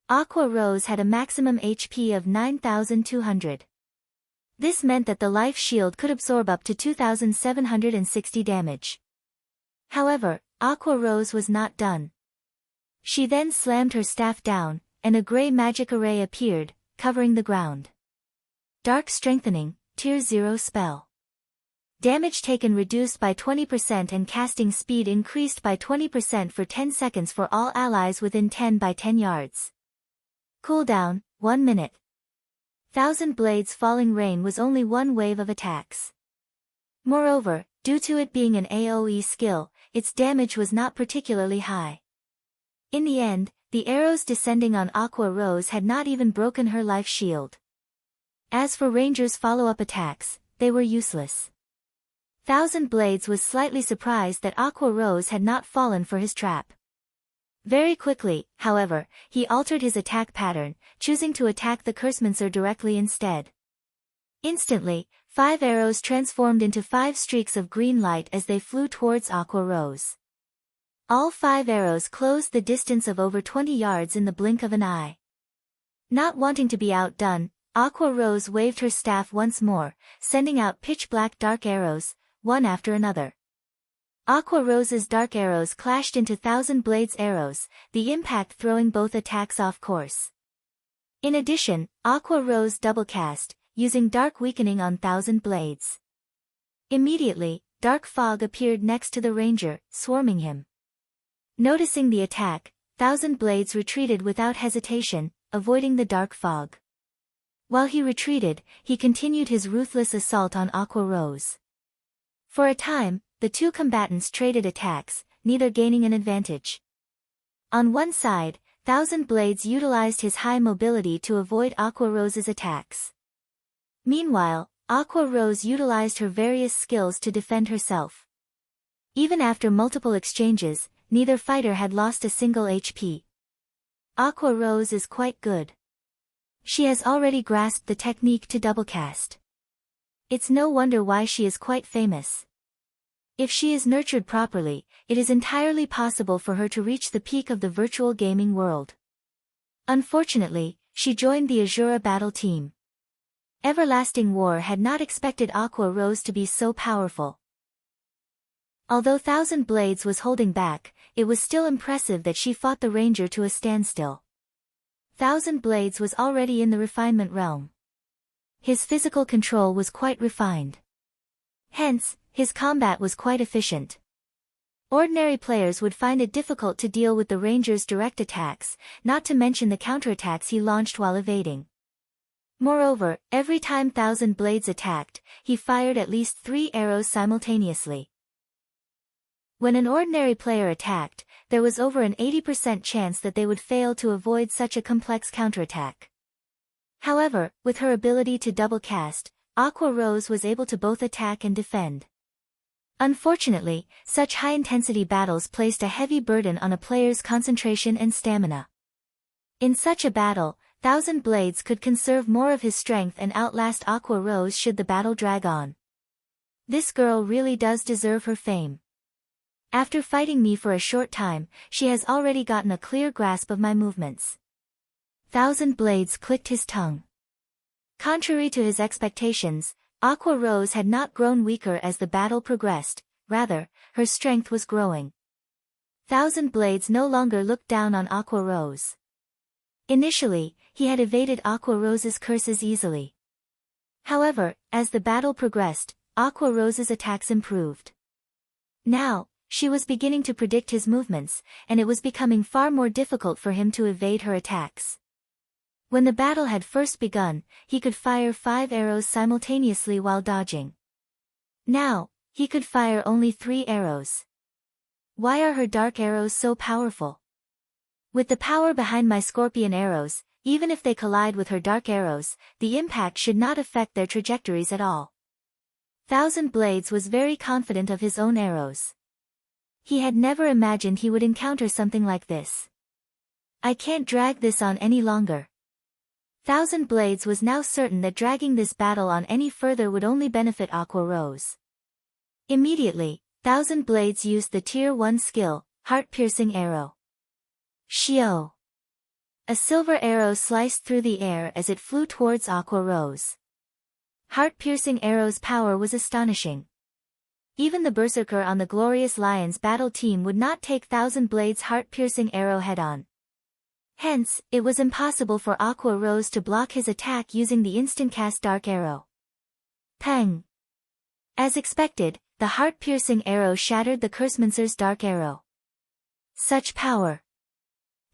Aqua Rose had a maximum HP of 9,200. This meant that the life shield could absorb up to 2,760 damage. However, Aqua Rose was not done. She then slammed her staff down, and a grey magic array appeared, covering the ground. Dark Strengthening, Tier 0 spell. Damage taken reduced by 20% and casting speed increased by 20% for 10 seconds for all allies within 10 by 10 yards. Cooldown, 1 minute. Thousand Blades Falling Rain was only one wave of attacks. Moreover, due to it being an AoE skill, its damage was not particularly high. In the end, the arrows descending on Aqua Rose had not even broken her life shield. As for Ranger's follow-up attacks, they were useless. Thousand Blades was slightly surprised that Aqua Rose had not fallen for his trap. Very quickly, however, he altered his attack pattern, choosing to attack the Cursemancer directly instead. Instantly, 5 arrows transformed into 5 streaks of green light as they flew towards Aqua Rose. All 5 arrows closed the distance of over 20 yards in the blink of an eye. Not wanting to be outdone, Aqua Rose waved her staff once more, sending out pitch-black dark arrows, one after another. Aqua Rose's dark arrows clashed into Thousand Blades arrows, the impact throwing both attacks off course. In addition, Aqua Rose double-cast, using Dark Weakening on Thousand Blades. Immediately, Dark Fog appeared next to the Ranger, swarming him. Noticing the attack, Thousand Blades retreated without hesitation, avoiding the Dark Fog. While he retreated, he continued his ruthless assault on Aqua Rose. For a time, the two combatants traded attacks, neither gaining an advantage. On one side, Thousand Blades utilized his high mobility to avoid Aqua Rose's attacks. Meanwhile, Aqua Rose utilized her various skills to defend herself. Even after multiple exchanges, neither fighter had lost a single HP. Aqua Rose is quite good. She has already grasped the technique to doublecast. It's no wonder why she is quite famous. If she is nurtured properly, it is entirely possible for her to reach the peak of the virtual gaming world. Unfortunately, she joined the Azura battle team. Everlasting War had not expected Aqua Rose to be so powerful. Although Thousand Blades was holding back, it was still impressive that she fought the Ranger to a standstill. Thousand Blades was already in the refinement realm. His physical control was quite refined. Hence, his combat was quite efficient. Ordinary players would find it difficult to deal with the Ranger's direct attacks, not to mention the counterattacks he launched while evading. Moreover, every time Thousand Blades attacked, he fired at least 3 arrows simultaneously. When an ordinary player attacked, there was over an 80% chance that they would fail to avoid such a complex counterattack. However, with her ability to double cast, Aqua Rose was able to both attack and defend. Unfortunately, such high-intensity battles placed a heavy burden on a player's concentration and stamina. In such a battle, Thousand Blades could conserve more of his strength and outlast Aqua Rose should the battle drag on. This girl really does deserve her fame. After fighting me for a short time, she has already gotten a clear grasp of my movements. Thousand Blades clicked his tongue. Contrary to his expectations, Aqua Rose had not grown weaker as the battle progressed, rather, her strength was growing. Thousand Blades no longer looked down on Aqua Rose. Initially, he had evaded Aqua Rose's curses easily. However, as the battle progressed, Aqua Rose's attacks improved. Now, she was beginning to predict his movements, and it was becoming far more difficult for him to evade her attacks. When the battle had first begun, he could fire 5 arrows simultaneously while dodging. Now, he could fire only 3 arrows. Why are her dark arrows so powerful? With the power behind my scorpion arrows, even if they collide with her dark arrows, the impact should not affect their trajectories at all. Thousand Blades was very confident of his own arrows. He had never imagined he would encounter something like this. I can't drag this on any longer. Thousand Blades was now certain that dragging this battle on any further would only benefit Aqua Rose. Immediately, Thousand Blades used the Tier 1 skill, Heart-Piercing Arrow. Shio! A silver arrow sliced through the air as it flew towards Aqua Rose. Heart-Piercing Arrow's power was astonishing. Even the Berserker on the Glorious Lions battle team would not take Thousand Blades' Heart-Piercing Arrow head-on. Hence, it was impossible for Aqua Rose to block his attack using the instant-cast Dark Arrow. Peng! As expected, the heart-piercing arrow shattered the Cursemancer's Dark Arrow. Such power!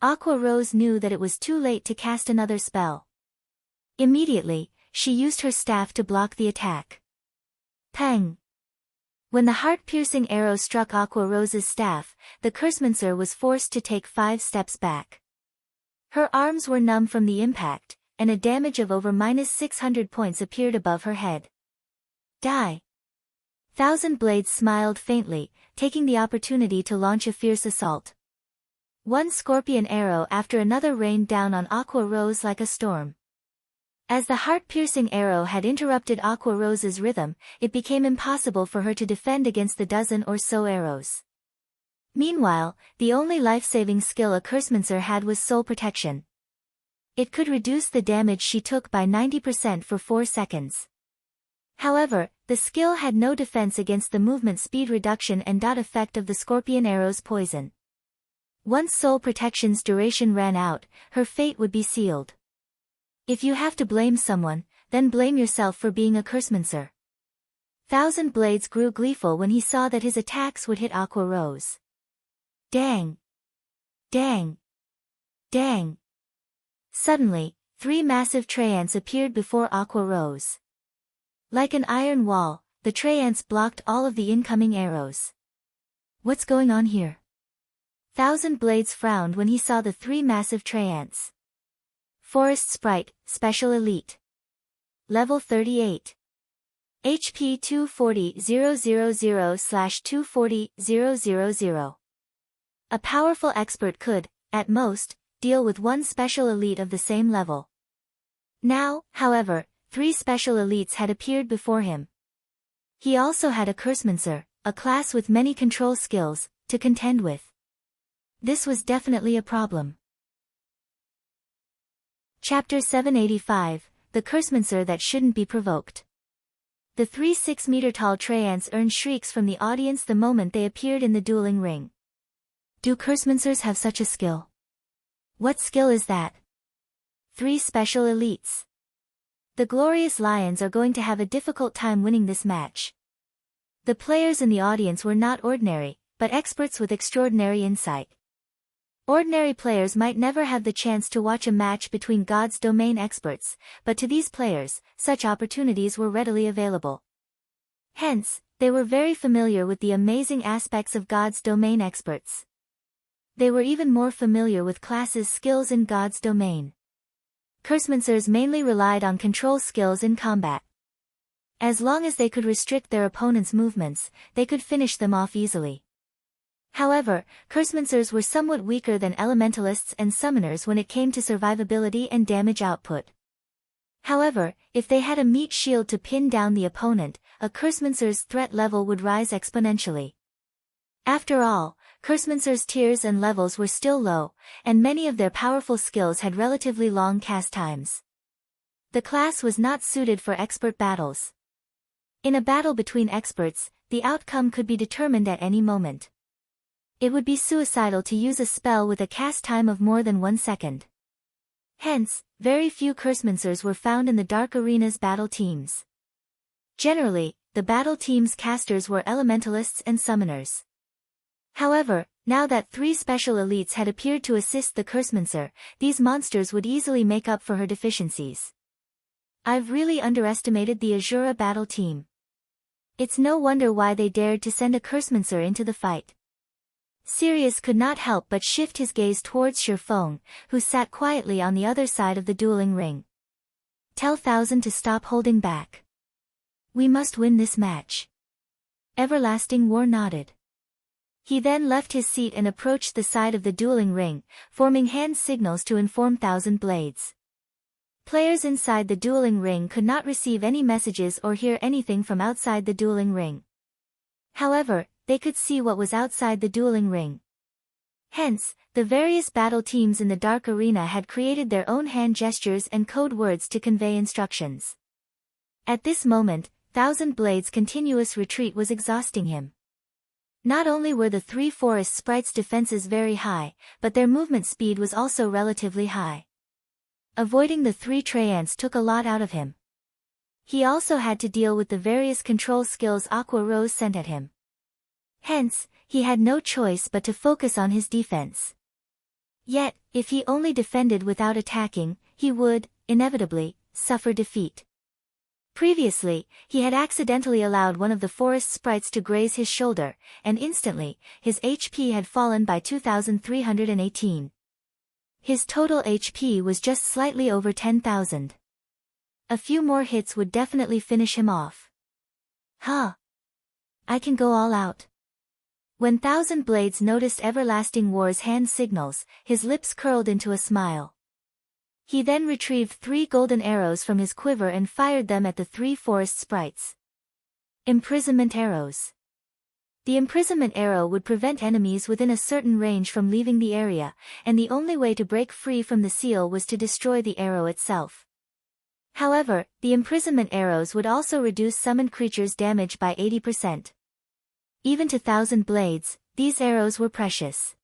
Aqua Rose knew that it was too late to cast another spell. Immediately, she used her staff to block the attack. Peng! When the heart-piercing arrow struck Aqua Rose's staff, the Cursemancer was forced to take 5 steps back. Her arms were numb from the impact, and a damage of over -600 points appeared above her head. Die! Thousand Blades smiled faintly, taking the opportunity to launch a fierce assault. One scorpion arrow after another rained down on Aqua Rose like a storm. As the heart-piercing arrow had interrupted Aqua Rose's rhythm, it became impossible for her to defend against the dozen or so arrows. Meanwhile, the only life-saving skill a Cursemancer had was Soul Protection. It could reduce the damage she took by 90% for 4 seconds. However, the skill had no defense against the movement speed reduction and dot effect of the scorpion arrow's poison. Once Soul Protection's duration ran out, her fate would be sealed. If you have to blame someone, then blame yourself for being a Cursemancer. Thousand Blades grew gleeful when he saw that his attacks would hit Aqua Rose. Dang! Dang! Dang! Suddenly, 3 massive Treants appeared before Aqua Rose. Like an iron wall, the Treants blocked all of the incoming arrows. What's going on here? Thousand Blades frowned when he saw the 3 massive Treants. Forest Sprite, Special Elite. Level 38. HP 240,000/240,000. A powerful expert could, at most, deal with 1 special elite of the same level. Now, however, 3 special elites had appeared before him. He also had a Cursemancer, a class with many control skills, to contend with. This was definitely a problem. Chapter 785, The Cursemancer That Shouldn't Be Provoked. The 3 6-meter-tall Treants earned shrieks from the audience the moment they appeared in the dueling ring. Do Cursemancers have such a skill? What skill is that? 3 special elites. The Glorious Lions are going to have a difficult time winning this match. The players in the audience were not ordinary, but experts with extraordinary insight. Ordinary players might never have the chance to watch a match between God's domain experts, but to these players, such opportunities were readily available. Hence, they were very familiar with the amazing aspects of God's domain experts. They were even more familiar with classes' skills in God's domain. Cursemancers mainly relied on control skills in combat. As long as they could restrict their opponent's movements, they could finish them off easily. However, Cursemancers were somewhat weaker than elementalists and summoners when it came to survivability and damage output. However, if they had a meat shield to pin down the opponent, a Cursemancer's threat level would rise exponentially. After all, Cursemancer's tiers and levels were still low, and many of their powerful skills had relatively long cast times. The class was not suited for expert battles. In a battle between experts, the outcome could be determined at any moment. It would be suicidal to use a spell with a cast time of more than 1 second. Hence, very few Cursemancers were found in the Dark Arena's battle teams. Generally, the battle team's casters were elementalists and summoners. However, now that 3 special elites had appeared to assist the Cursemancer, these monsters would easily make up for her deficiencies. I've really underestimated the Azura battle team. It's no wonder why they dared to send a Cursemancer into the fight. Sirius could not help but shift his gaze towards Ye Feng, who sat quietly on the other side of the dueling ring. Tell Thousand to stop holding back. We must win this match. Everlasting War nodded. He then left his seat and approached the side of the dueling ring, forming hand signals to inform Thousand Blades. Players inside the dueling ring could not receive any messages or hear anything from outside the dueling ring. However, they could see what was outside the dueling ring. Hence, the various battle teams in the Dark Arena had created their own hand gestures and code words to convey instructions. At this moment, Thousand Blades' continuous retreat was exhausting him. Not only were the 3 forest sprites' defenses very high, but their movement speed was also relatively high. Avoiding the 3 Treants took a lot out of him. He also had to deal with the various control skills Aqua Rose sent at him. Hence, he had no choice but to focus on his defense. Yet, if he only defended without attacking, he would, inevitably, suffer defeat. Previously, he had accidentally allowed one of the forest sprites to graze his shoulder, and instantly, his HP had fallen by 2,318. His total HP was just slightly over 10,000. A few more hits would definitely finish him off. Huh. I can go all out. When Thousand Blades noticed Everlasting War's hand signals, his lips curled into a smile. He then retrieved 3 golden arrows from his quiver and fired them at the 3 forest sprites. Imprisonment arrows. The imprisonment arrow would prevent enemies within a certain range from leaving the area, and the only way to break free from the seal was to destroy the arrow itself. However, the imprisonment arrows would also reduce summoned creatures' damage by 80%. Even to Thousand Blades, these arrows were precious.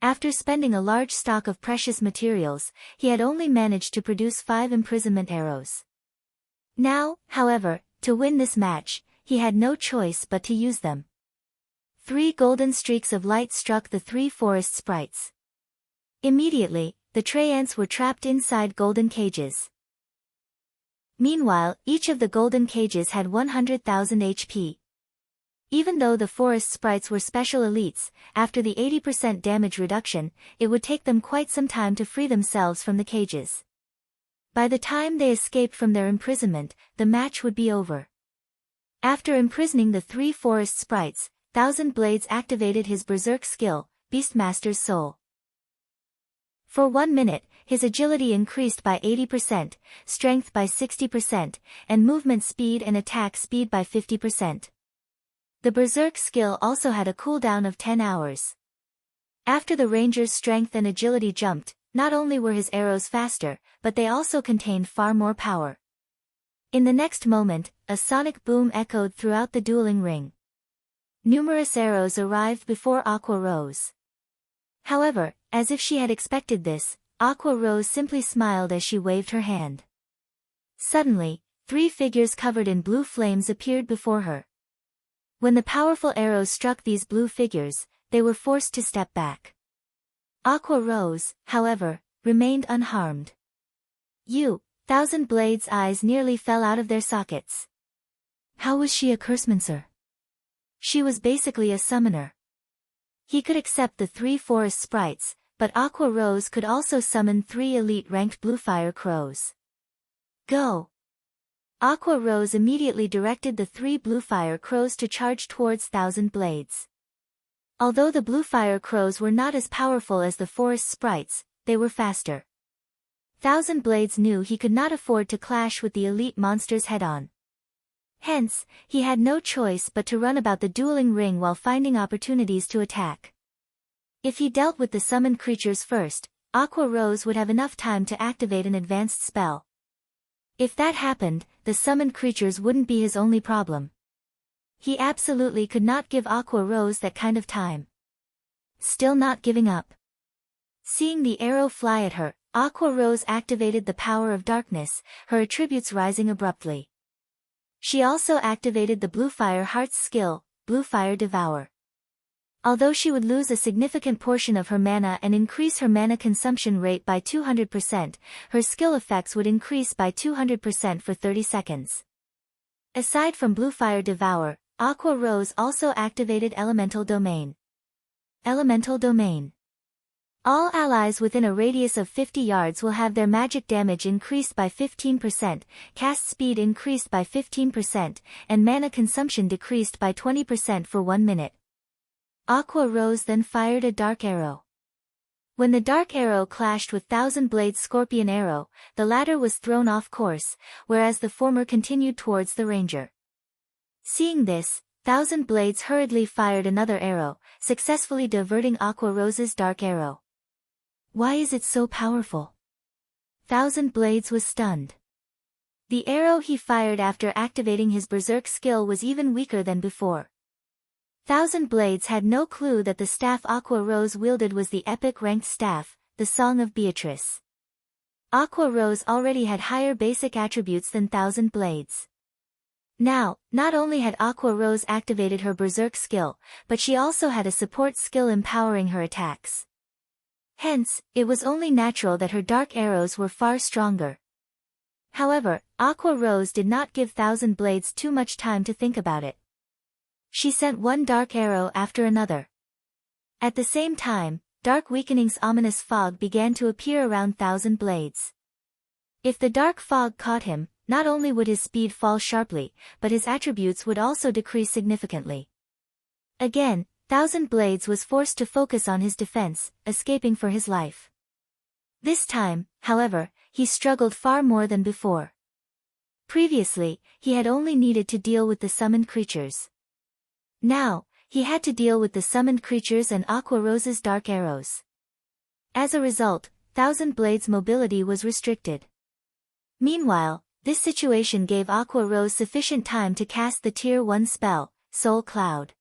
After spending a large stock of precious materials, he had only managed to produce 5 imprisonment arrows. Now, however, to win this match, he had no choice but to use them. 3 golden streaks of light struck the 3 forest sprites. Immediately, the Treants were trapped inside golden cages. Meanwhile, each of the golden cages had 100,000 HP. Even though the forest sprites were special elites, after the 80% damage reduction, it would take them quite some time to free themselves from the cages. By the time they escaped from their imprisonment, the match would be over. After imprisoning the 3 forest sprites, Thousand Blades activated his berserk skill, Beastmaster's Soul. For 1 minute, his agility increased by 80%, strength by 60%, and movement speed and attack speed by 50%. The berserk skill also had a cooldown of 10 hours. After the ranger's strength and agility jumped, not only were his arrows faster, but they also contained far more power. In the next moment, a sonic boom echoed throughout the dueling ring. Numerous arrows arrived before Aqua Rose. However, as if she had expected this, Aqua Rose simply smiled as she waved her hand. Suddenly, 3 figures covered in blue flames appeared before her. When the powerful arrows struck these blue figures, they were forced to step back. Aqua Rose, however, remained unharmed. Thousand Blades' eyes nearly fell out of their sockets. How was she a Cursemancer? She was basically a summoner. He could accept the 3 forest sprites, but Aqua Rose could also summon 3 elite-ranked Bluefire crows. Go! Aqua Rose immediately directed the 3 Bluefire crows to charge towards Thousand Blades. Although the Bluefire crows were not as powerful as the forest sprites, they were faster. Thousand Blades knew he could not afford to clash with the elite monsters head-on. Hence, he had no choice but to run about the dueling ring while finding opportunities to attack. If he dealt with the summoned creatures first, Aqua Rose would have enough time to activate an advanced spell. If that happened, the summoned creatures wouldn't be his only problem. He absolutely could not give Aqua Rose that kind of time. Still not giving up. Seeing the arrow fly at her, Aqua Rose activated the power of darkness, her attributes rising abruptly. She also activated the Bluefire Heart's skill, Bluefire Devour. Although she would lose a significant portion of her mana and increase her mana consumption rate by 200%, her skill effects would increase by 200% for 30 seconds. Aside from Bluefire Devour, Aqua Rose also activated Elemental Domain. Elemental Domain. All allies within a radius of 50 yards will have their magic damage increased by 15%, cast speed increased by 15%, and mana consumption decreased by 20% for 1 minute. Aqua Rose then fired a dark arrow. When the dark arrow clashed with Thousand Blades' scorpion arrow, the latter was thrown off course, whereas the former continued towards the ranger. Seeing this, Thousand Blades hurriedly fired another arrow, successfully diverting Aqua Rose's dark arrow. Why is it so powerful? Thousand Blades was stunned. The arrow he fired after activating his Berserk skill was even weaker than before. Thousand Blades had no clue that the staff Aqua Rose wielded was the epic ranked staff, the Song of Beatrice. Aqua Rose already had higher basic attributes than Thousand Blades. Now, not only had Aqua Rose activated her Berserk skill, but she also had a support skill empowering her attacks. Hence, it was only natural that her dark arrows were far stronger. However, Aqua Rose did not give Thousand Blades too much time to think about it. She sent one dark arrow after another. At the same time, Dark Weakening's ominous fog began to appear around Thousand Blades. If the dark fog caught him, not only would his speed fall sharply, but his attributes would also decrease significantly. Again, Thousand Blades was forced to focus on his defense, escaping for his life. This time, however, he struggled far more than before. Previously, he had only needed to deal with the summoned creatures. Now, he had to deal with the summoned creatures and Aqua Rose's dark arrows. As a result, Thousand Blades' mobility was restricted. Meanwhile, this situation gave Aqua Rose sufficient time to cast the Tier 1 spell, Soul Cloud.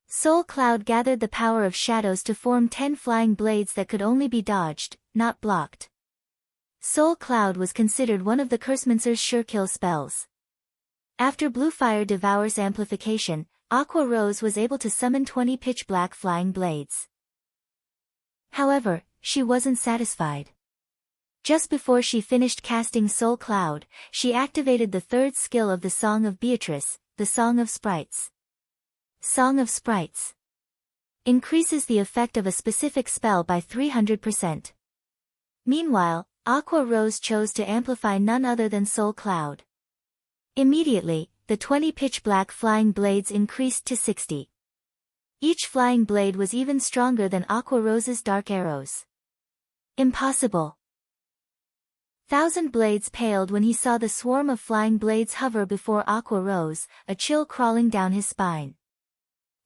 Soul Cloud gathered the power of shadows to form 10 flying blades that could only be dodged, not blocked. Soul Cloud was considered one of the Cursemancer's sure-kill spells. After Bluefire Devour's amplification, Aqua Rose was able to summon 20 pitch-black flying blades. However, she wasn't satisfied. Just before she finished casting Soul Cloud, she activated the third skill of the Song of Beatrice, the Song of Sprites. Song of Sprites increases the effect of a specific spell by 300%. Meanwhile, Aqua Rose chose to amplify none other than Soul Cloud. Immediately, the 20 pitch-black flying blades increased to 60. Each flying blade was even stronger than Aqua Rose's dark arrows. Impossible! Thousand Blades paled when he saw the swarm of flying blades hover before Aqua Rose, a chill crawling down his spine.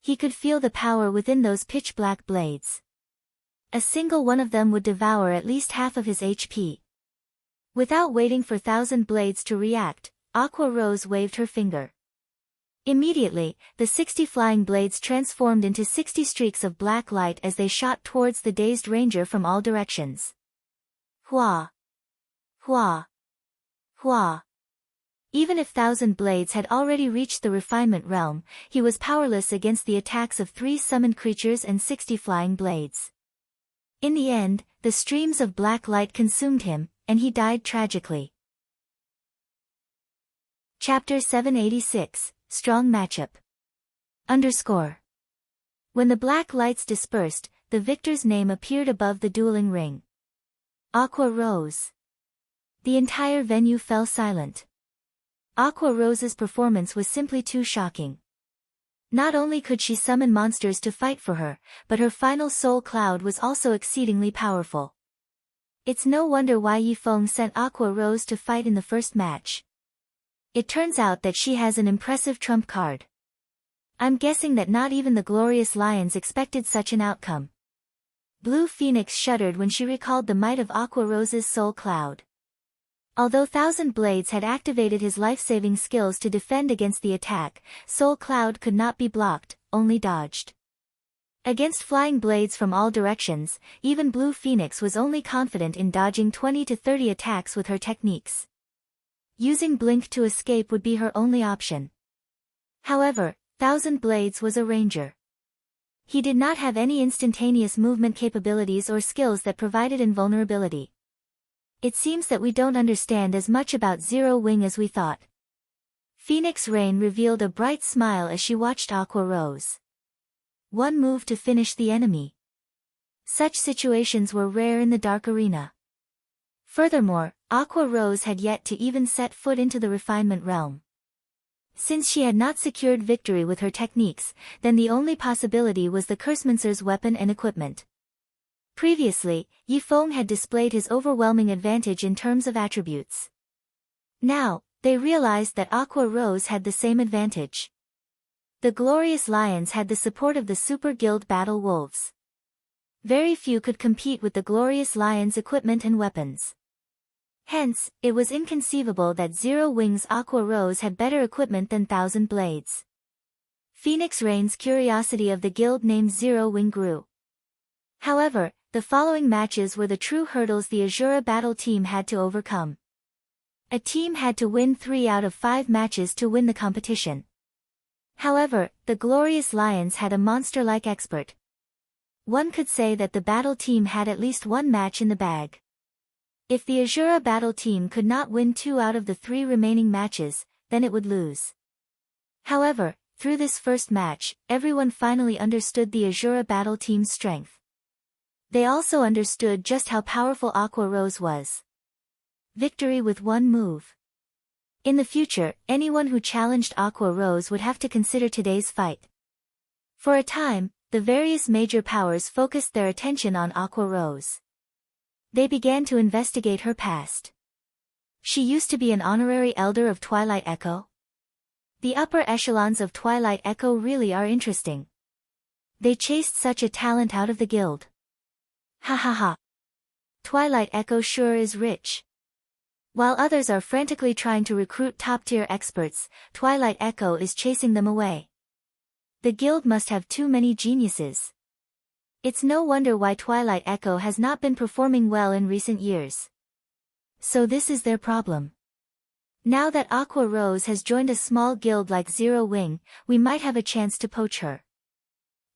He could feel the power within those pitch-black blades. A single one of them would devour at least half of his HP. Without waiting for Thousand Blades to react, Aqua Rose waved her finger. Immediately, the 60 flying blades transformed into 60 streaks of black light as they shot towards the dazed ranger from all directions. Hua! Hua! Hua! Even if Thousand Blades had already reached the refinement realm, he was powerless against the attacks of 3 summoned creatures and 60 flying blades. In the end, the streams of black light consumed him, and he died tragically. Chapter 786, Strong Matchup. _ When the black lights dispersed, the victor's name appeared above the dueling ring. Aqua rose. The entire venue fell silent. Aqua Rose's performance was simply too shocking. Not only could she summon monsters to fight for her, but her final soul cloud was also exceedingly powerful. It's no wonder why Ye Feng sent Aqua Rose to fight in the first match. It turns out that she has an impressive trump card. I'm guessing that not even the glorious lions expected such an outcome. Blue Phoenix shuddered when she recalled the might of Aqua Rose's soul cloud. Although Thousand Blades had activated his life-saving skills to defend against the attack, Soul Cloud could not be blocked, only dodged. Against flying blades from all directions, even Blue Phoenix was only confident in dodging 20 to 30 attacks with her techniques. Using Blink to escape would be her only option. However, Thousand Blades was a ranger. He did not have any instantaneous movement capabilities or skills that provided invulnerability. It seems that we don't understand as much about Zero Wing as we thought. Phoenix Rain revealed a bright smile as she watched Aqua Rose. One move to finish the enemy. Such situations were rare in the Dark Arena. Furthermore, Aqua Rose had yet to even set foot into the refinement realm. Since she had not secured victory with her techniques, then the only possibility was the Cursemancer's weapon and equipment. Previously, Ye Feng had displayed his overwhelming advantage in terms of attributes. Now, they realized that Aqua Rose had the same advantage. The Glorious Lions had the support of the Super Guild Battle Wolves. Very few could compete with the Glorious Lions' equipment and weapons. Hence, it was inconceivable that Zero Wing's Aqua Rose had better equipment than Thousand Blades. Phoenix Rain's curiosity of the guild named Zero Wing grew. However, the following matches were the true hurdles the Azura battle team had to overcome. A team had to win 3 out of 5 matches to win the competition. However, the Glorious Lions had a monster-like expert. One could say that the battle team had at least 1 match in the bag. If the Azura battle team could not win 2 out of the 3 remaining matches, then it would lose. However, through this first match, everyone finally understood the Azura battle team's strength. They also understood just how powerful Aqua Rose was. Victory with 1 move. In the future, anyone who challenged Aqua Rose would have to consider today's fight. For a time, the various major powers focused their attention on Aqua Rose. They began to investigate her past. She used to be an honorary elder of Twilight Echo. The upper echelons of Twilight Echo really are interesting. They chased such a talent out of the guild. Ha ha ha. Twilight Echo sure is rich. While others are frantically trying to recruit top-tier experts, Twilight Echo is chasing them away. The guild must have too many geniuses. It's no wonder why Twilight Echo has not been performing well in recent years. So this is their problem. Now that Aqua Rose has joined a small guild like Zero Wing, we might have a chance to poach her.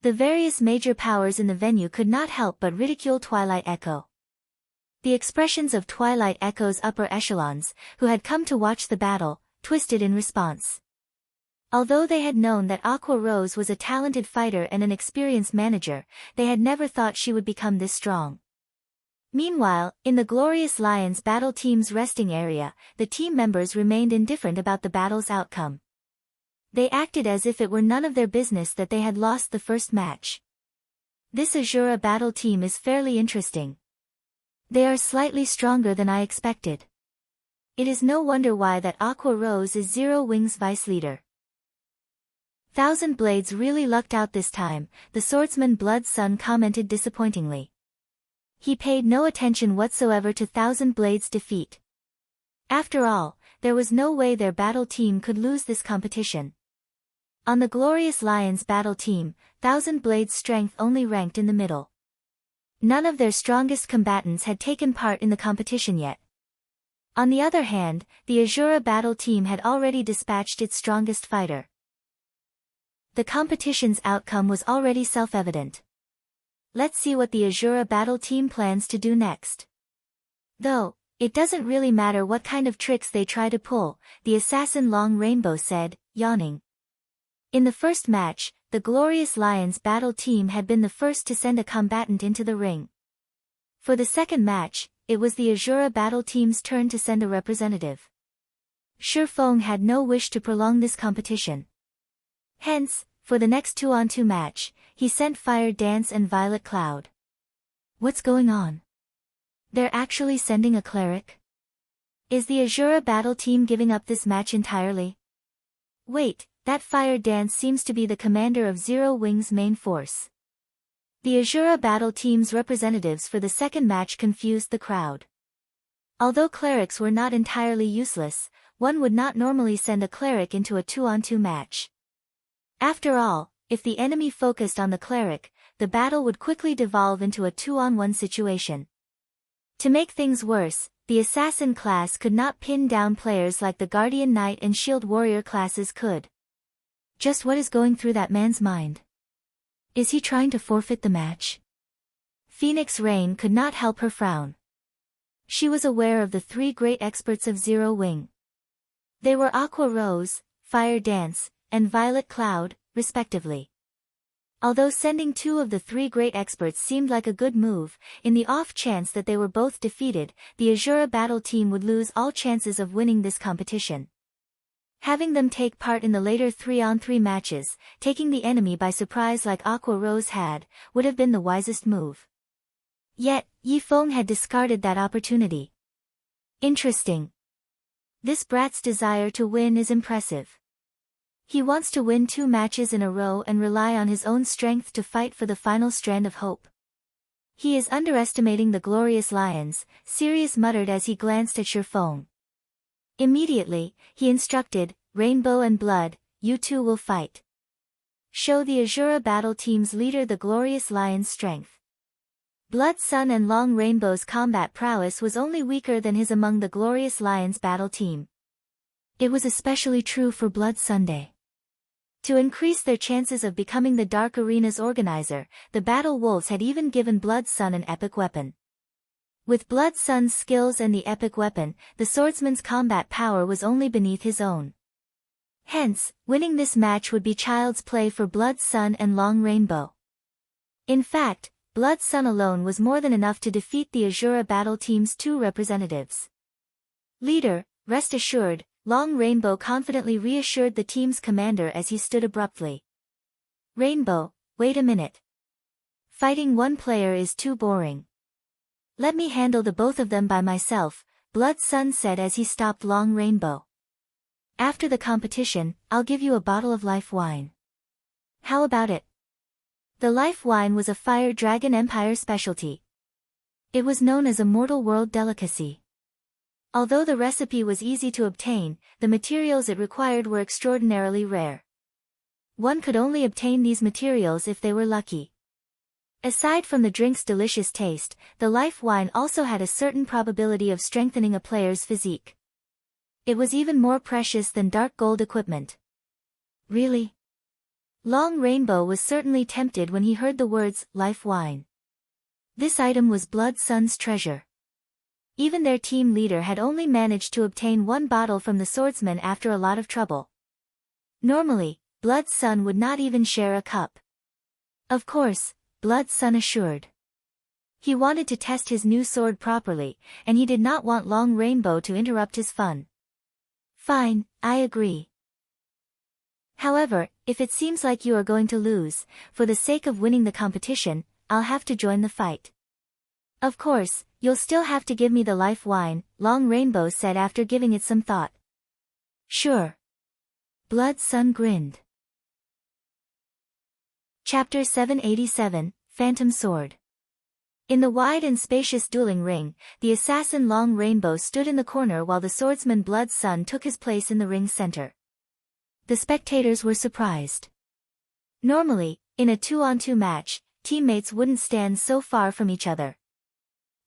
The various major powers in the venue could not help but ridicule Twilight Echo. The expressions of Twilight Echo's upper echelons, who had come to watch the battle, twisted in response. Although they had known that Aqua Rose was a talented fighter and an experienced manager, they had never thought she would become this strong. Meanwhile, in the Glorious Lions battle team's resting area, the team members remained indifferent about the battle's outcome. They acted as if it were none of their business that they had lost the first match. This Azura battle team is fairly interesting. They are slightly stronger than I expected. It is no wonder why that Aqua Rose is Zero Wing's vice leader. Thousand Blades really lucked out this time, the swordsman Blood Sun commented disappointingly. He paid no attention whatsoever to Thousand Blades' defeat. After all, there was no way their battle team could lose this competition. On the Glorious Lions battle team, Thousand Blades' strength only ranked in the middle. None of their strongest combatants had taken part in the competition yet. On the other hand, the Azura battle team had already dispatched its strongest fighter. The competition's outcome was already self-evident. Let's see what the Azura battle team plans to do next. Though, it doesn't really matter what kind of tricks they try to pull, the assassin Long Rainbow said, yawning. In the first match, the Glorious Lions battle team had been the first to send a combatant into the ring. For the second match, it was the Azura battle team's turn to send a representative. Ye Feng had no wish to prolong this competition. Hence, for the next 2-on-2 match, he sent Fire Dance and Violet Cloud. What's going on? They're actually sending a cleric? Is the Azura battle team giving up this match entirely? Wait, that Fire Dance seems to be the commander of Zero Wing's main force. The Azura battle team's representatives for the second match confused the crowd. Although clerics were not entirely useless, one would not normally send a cleric into a 2-on-2 match. After all, if the enemy focused on the cleric, the battle would quickly devolve into a 2-on-1 situation. To make things worse, the assassin class could not pin down players like the Guardian Knight and Shield Warrior classes could. Just what is going through that man's mind? Is he trying to forfeit the match? Phoenix Rain could not help her frown. She was aware of the three great experts of Zero Wing. They were Aqua Rose, Fire Dance, and Violet Cloud, respectively. Although sending two of the three great experts seemed like a good move, in the off chance that they were both defeated, the Azura battle team would lose all chances of winning this competition. Having them take part in the later 3-on-3 matches, taking the enemy by surprise like Aqua Rose had, would have been the wisest move. Yet, Ye Feng had discarded that opportunity. Interesting. This brat's desire to win is impressive. He wants to win 2 matches in a row and rely on his own strength to fight for the final strand of hope. He is underestimating the Glorious Lions, Sirius muttered as he glanced at Ye Feng. Immediately, he instructed, Rainbow and Blood, you two will fight. Show the Azura battle team's leader the Glorious Lion's strength. Blood Sun and Long Rainbow's combat prowess was only weaker than his among the Glorious Lions battle team. It was especially true for Blood Sunday. To increase their chances of becoming the Dark Arena's organizer, the Battle Wolves had even given Blood Sun an epic weapon. With Blood Sun's skills and the epic weapon, the swordsman's combat power was only beneath his own. Hence, winning this match would be child's play for Blood Sun and Long Rainbow. In fact, Blood Sun alone was more than enough to defeat the Azura battle team's 2 representatives. Leader, rest assured, Long Rainbow confidently reassured the team's commander as he stood abruptly. Rainbow, wait a minute. Fighting one player is too boring. Let me handle the both of them by myself, Blood Sun said as he stopped Long Rainbow. After the competition, I'll give you a bottle of life wine. How about it? The life wine was a Fire Dragon Empire specialty. It was known as a Mortal World delicacy. Although the recipe was easy to obtain, the materials it required were extraordinarily rare. One could only obtain these materials if they were lucky. Aside from the drink's delicious taste, the life wine also had a certain probability of strengthening a player's physique. It was even more precious than dark gold equipment. Really? Long Rainbow was certainly tempted when he heard the words, life wine. This item was Blood Sun's treasure. Even their team leader had only managed to obtain 1 bottle from the swordsman after a lot of trouble. Normally, Blood Sun would not even share a cup. Of course, Blood Sun assured. He wanted to test his new sword properly, and he did not want Long Rainbow to interrupt his fun. Fine, I agree. However, if it seems like you are going to lose, for the sake of winning the competition, I'll have to join the fight. Of course, you'll still have to give me the life wine, Long Rainbow said after giving it some thought. Sure. Blood Sun grinned. Chapter 787, Phantom Sword. In the wide and spacious dueling ring, the assassin Long Rainbow stood in the corner while the swordsman Blood Sun took his place in the ring's center. The spectators were surprised. Normally, in a 2-on-2 match, teammates wouldn't stand so far from each other.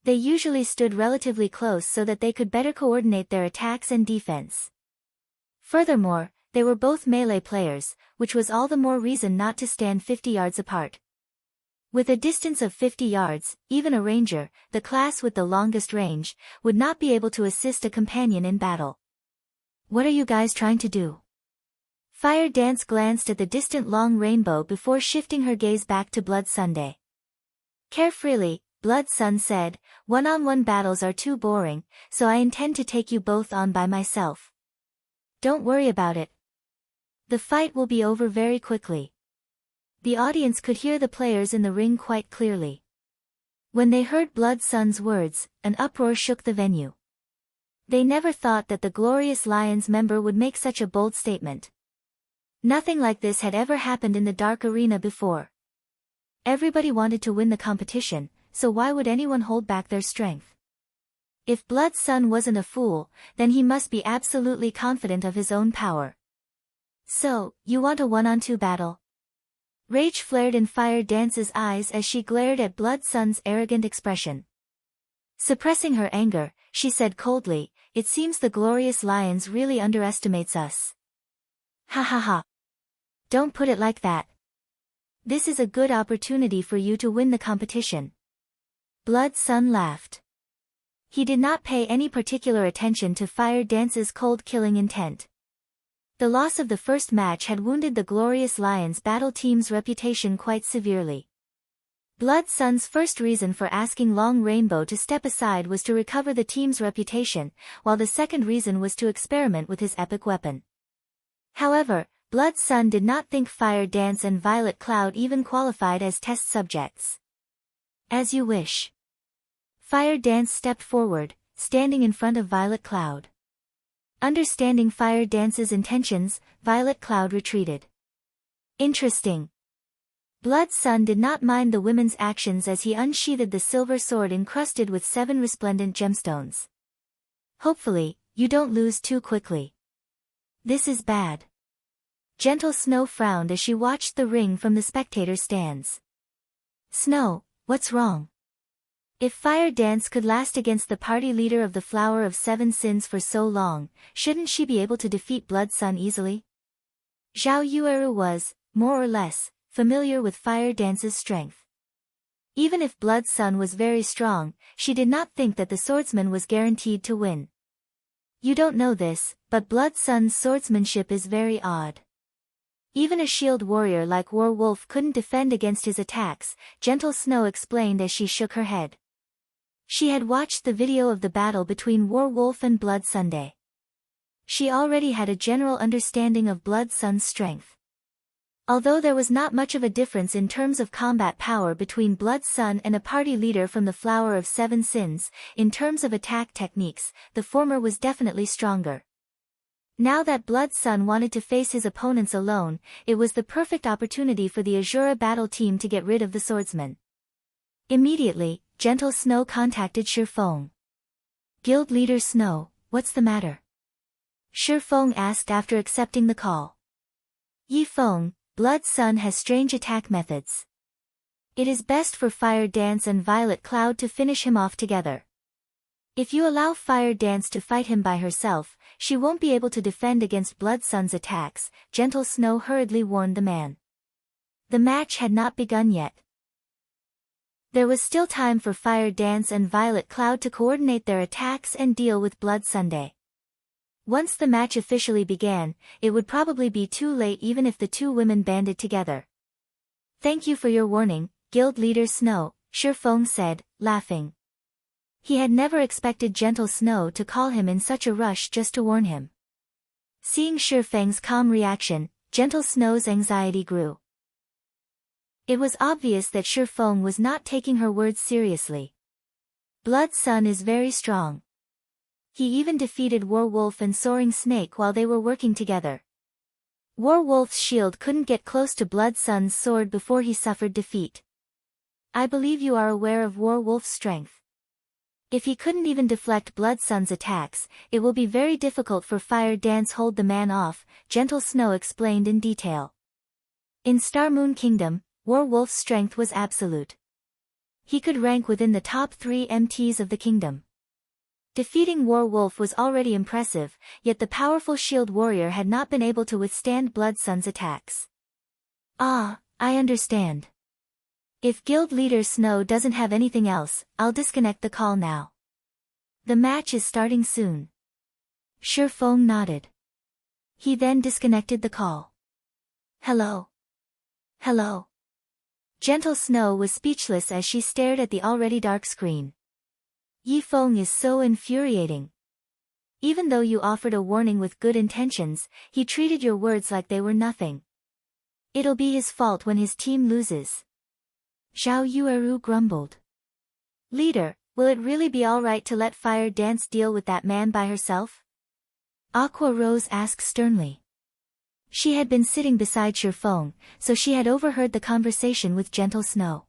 They usually stood relatively close so that they could better coordinate their attacks and defense. Furthermore, they were both melee players, which was all the more reason not to stand 50 yards apart. With a distance of 50 yards, even a ranger, the class with the longest range, would not be able to assist a companion in battle. What are you guys trying to do? Fire Dance glanced at the distant long rainbow before shifting her gaze back to Blood Sunday. Carefreely, Blood Sun said, "One-on-one battles are too boring, so I intend to take you both on by myself. Don't worry about it. The fight will be over very quickly." The audience could hear the players in the ring quite clearly. When they heard Blood Sun's words, an uproar shook the venue. They never thought that the Glorious Lions member would make such a bold statement. Nothing like this had ever happened in the Dark Arena before. Everybody wanted to win the competition, so why would anyone hold back their strength? If Blood Sun wasn't a fool, then he must be absolutely confident of his own power. "So, you want a one-on-two battle?" Rage flared in Fire Dance's eyes as she glared at Blood Sun's arrogant expression. Suppressing her anger, she said coldly, "It seems the Glorious Lions really underestimates us." "Ha ha ha. Don't put it like that. This is a good opportunity for you to win the competition." Blood Sun laughed. He did not pay any particular attention to Fire Dance's cold-killing intent. The loss of the first match had wounded the Glorious Lions battle team's reputation quite severely. Blood Sun's first reason for asking Long Rainbow to step aside was to recover the team's reputation, while the second reason was to experiment with his epic weapon. However, Blood Sun did not think Fire Dance and Violet Cloud even qualified as test subjects. "As you wish." Fire Dance stepped forward, standing in front of Violet Cloud. Understanding Fire Dance's intentions, Violet Cloud retreated. Interesting. Blood Sun did not mind the women's actions as he unsheathed the silver sword encrusted with 7 resplendent gemstones. "Hopefully, you don't lose too quickly. This is bad." Gentle Snow frowned as she watched the ring from the spectator stands. "Snow, what's wrong?" If Fire Dance could last against the party leader of the Flower of 7 Sins for so long, shouldn't she be able to defeat Blood Sun easily? Zhao Yueru was, more or less, familiar with Fire Dance's strength. Even if Blood Sun was very strong, she did not think that the swordsman was guaranteed to win. "You don't know this, but Blood Sun's swordsmanship is very odd. Even a shield warrior like War Wolf couldn't defend against his attacks," Gentle Snow explained as she shook her head. She had watched the video of the battle between War Wolf and Blood Sunday. She already had a general understanding of Blood Sun's strength. Although there was not much of a difference in terms of combat power between Blood Sun and a party leader from the Flower of 7 Sins, in terms of attack techniques, the former was definitely stronger. Now that Blood Sun wanted to face his opponents alone, it was the perfect opportunity for the Azura battle team to get rid of the swordsman. Immediately, Gentle Snow contacted Ye Feng. "Guild Leader Snow, what's the matter?" Ye Feng asked after accepting the call. "Ye Feng, Blood Sun has strange attack methods. It is best for Fire Dance and Violet Cloud to finish him off together. If you allow Fire Dance to fight him by herself, she won't be able to defend against Blood Sun's attacks," Gentle Snow hurriedly warned the man. The match had not begun yet. There was still time for Fire Dance and Violet Cloud to coordinate their attacks and deal with Blood Sunday. Once the match officially began, it would probably be too late even if the two women banded together. "Thank you for your warning, Guild Leader Snow," Ye Feng said, laughing. He had never expected Gentle Snow to call him in such a rush just to warn him. Seeing Ye Feng's calm reaction, Gentle Snow's anxiety grew. It was obvious that Ye Feng was not taking her words seriously. Blood Sun is very strong. He even defeated War Wolf and Soaring Snake while they were working together. War Wolf's shield couldn't get close to Blood Sun's sword before he suffered defeat. "I believe you are aware of War Wolf's strength. If he couldn't even deflect Blood Sun's attacks, it will be very difficult for Fire Dance hold the man off," Gentle Snow explained in detail. In Star Moon Kingdom, War Wolf's strength was absolute. He could rank within the top 3 MTs of the kingdom. Defeating War Wolf was already impressive, yet the powerful shield warrior had not been able to withstand Blood Sun's attacks. "Ah, I understand. If Guild Leader Snow doesn't have anything else, I'll disconnect the call now. The match is starting soon. Ye Feng nodded. He then disconnected the call. Hello? Hello? Gentle Snow was speechless as she stared at the already dark screen. Ye Feng is so infuriating. Even though you offered a warning with good intentions, he treated your words like they were nothing. It'll be his fault when his team loses. Zhao Yueru grumbled. Leader, will it really be alright to let Fire Dance deal with that man by herself? Aqua Rose asked sternly. She had been sitting beside Ye Feng, so she had overheard the conversation with Gentle Snow.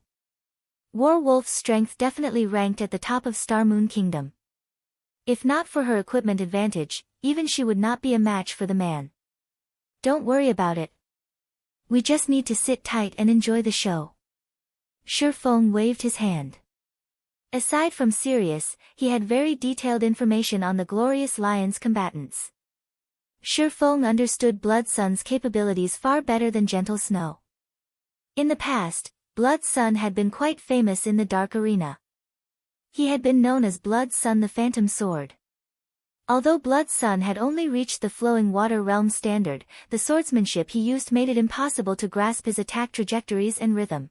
Warwolf's strength definitely ranked at the top of Star Moon Kingdom. If not for her equipment advantage, even she would not be a match for the man. Don't worry about it. We just need to sit tight and enjoy the show. Ye Feng waved his hand. Aside from Sirius, he had very detailed information on the Glorious Lion's combatants. Ye Feng understood Blood Sun's capabilities far better than Gentle Snow. In the past, Blood Sun had been quite famous in the Dark Arena. He had been known as Blood Sun the Phantom Sword. Although Blood Sun had only reached the Flowing Water Realm standard, the swordsmanship he used made it impossible to grasp his attack trajectories and rhythm.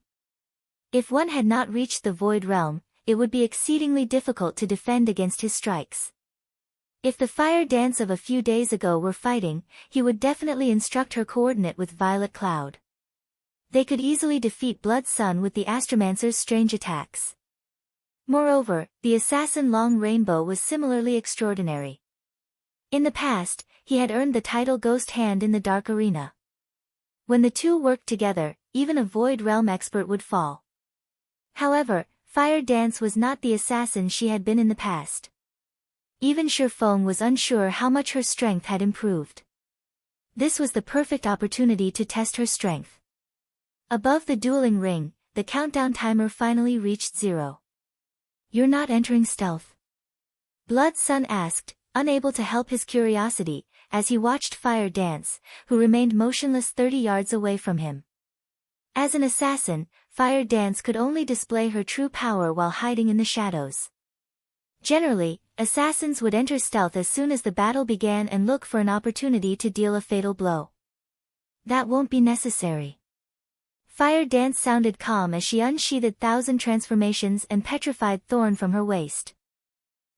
If one had not reached the Void Realm, it would be exceedingly difficult to defend against his strikes. If the Fire Dance of a few days ago were fighting, he would definitely instruct her coordinate with Violet Cloud. They could easily defeat Blood Sun with the Astromancer's strange attacks. Moreover, the assassin Long Rainbow was similarly extraordinary. In the past, he had earned the title Ghost Hand in the Dark Arena. When the two worked together, even a Void Realm expert would fall. However, Fire Dance was not the assassin she had been in the past. Even Ye Feng was unsure how much her strength had improved. This was the perfect opportunity to test her strength. Above the dueling ring, the countdown timer finally reached 0. You're not entering stealth? Blood Sun asked, unable to help his curiosity, as he watched Fire Dance, who remained motionless 30 yards away from him. As an assassin, Fire Dance could only display her true power while hiding in the shadows. Generally, assassins would enter stealth as soon as the battle began and look for an opportunity to deal a fatal blow. That won't be necessary. Fire Dance sounded calm as she unsheathed 1,000 transformations and petrified thorn from her waist.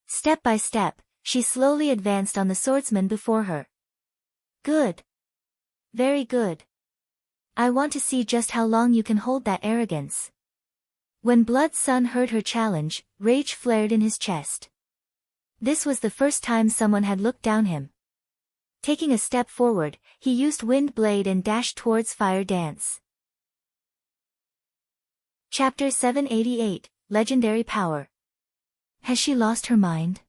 Step by step, she slowly advanced on the swordsman before her. Good. Very good. I want to see just how long you can hold that arrogance. When Blood Sun heard her challenge, rage flared in his chest. This was the first time someone had looked down him. Taking a step forward, he used Wind Blade and dashed towards Fire Dance. Chapter 788, Legendary Power. Has she lost her mind?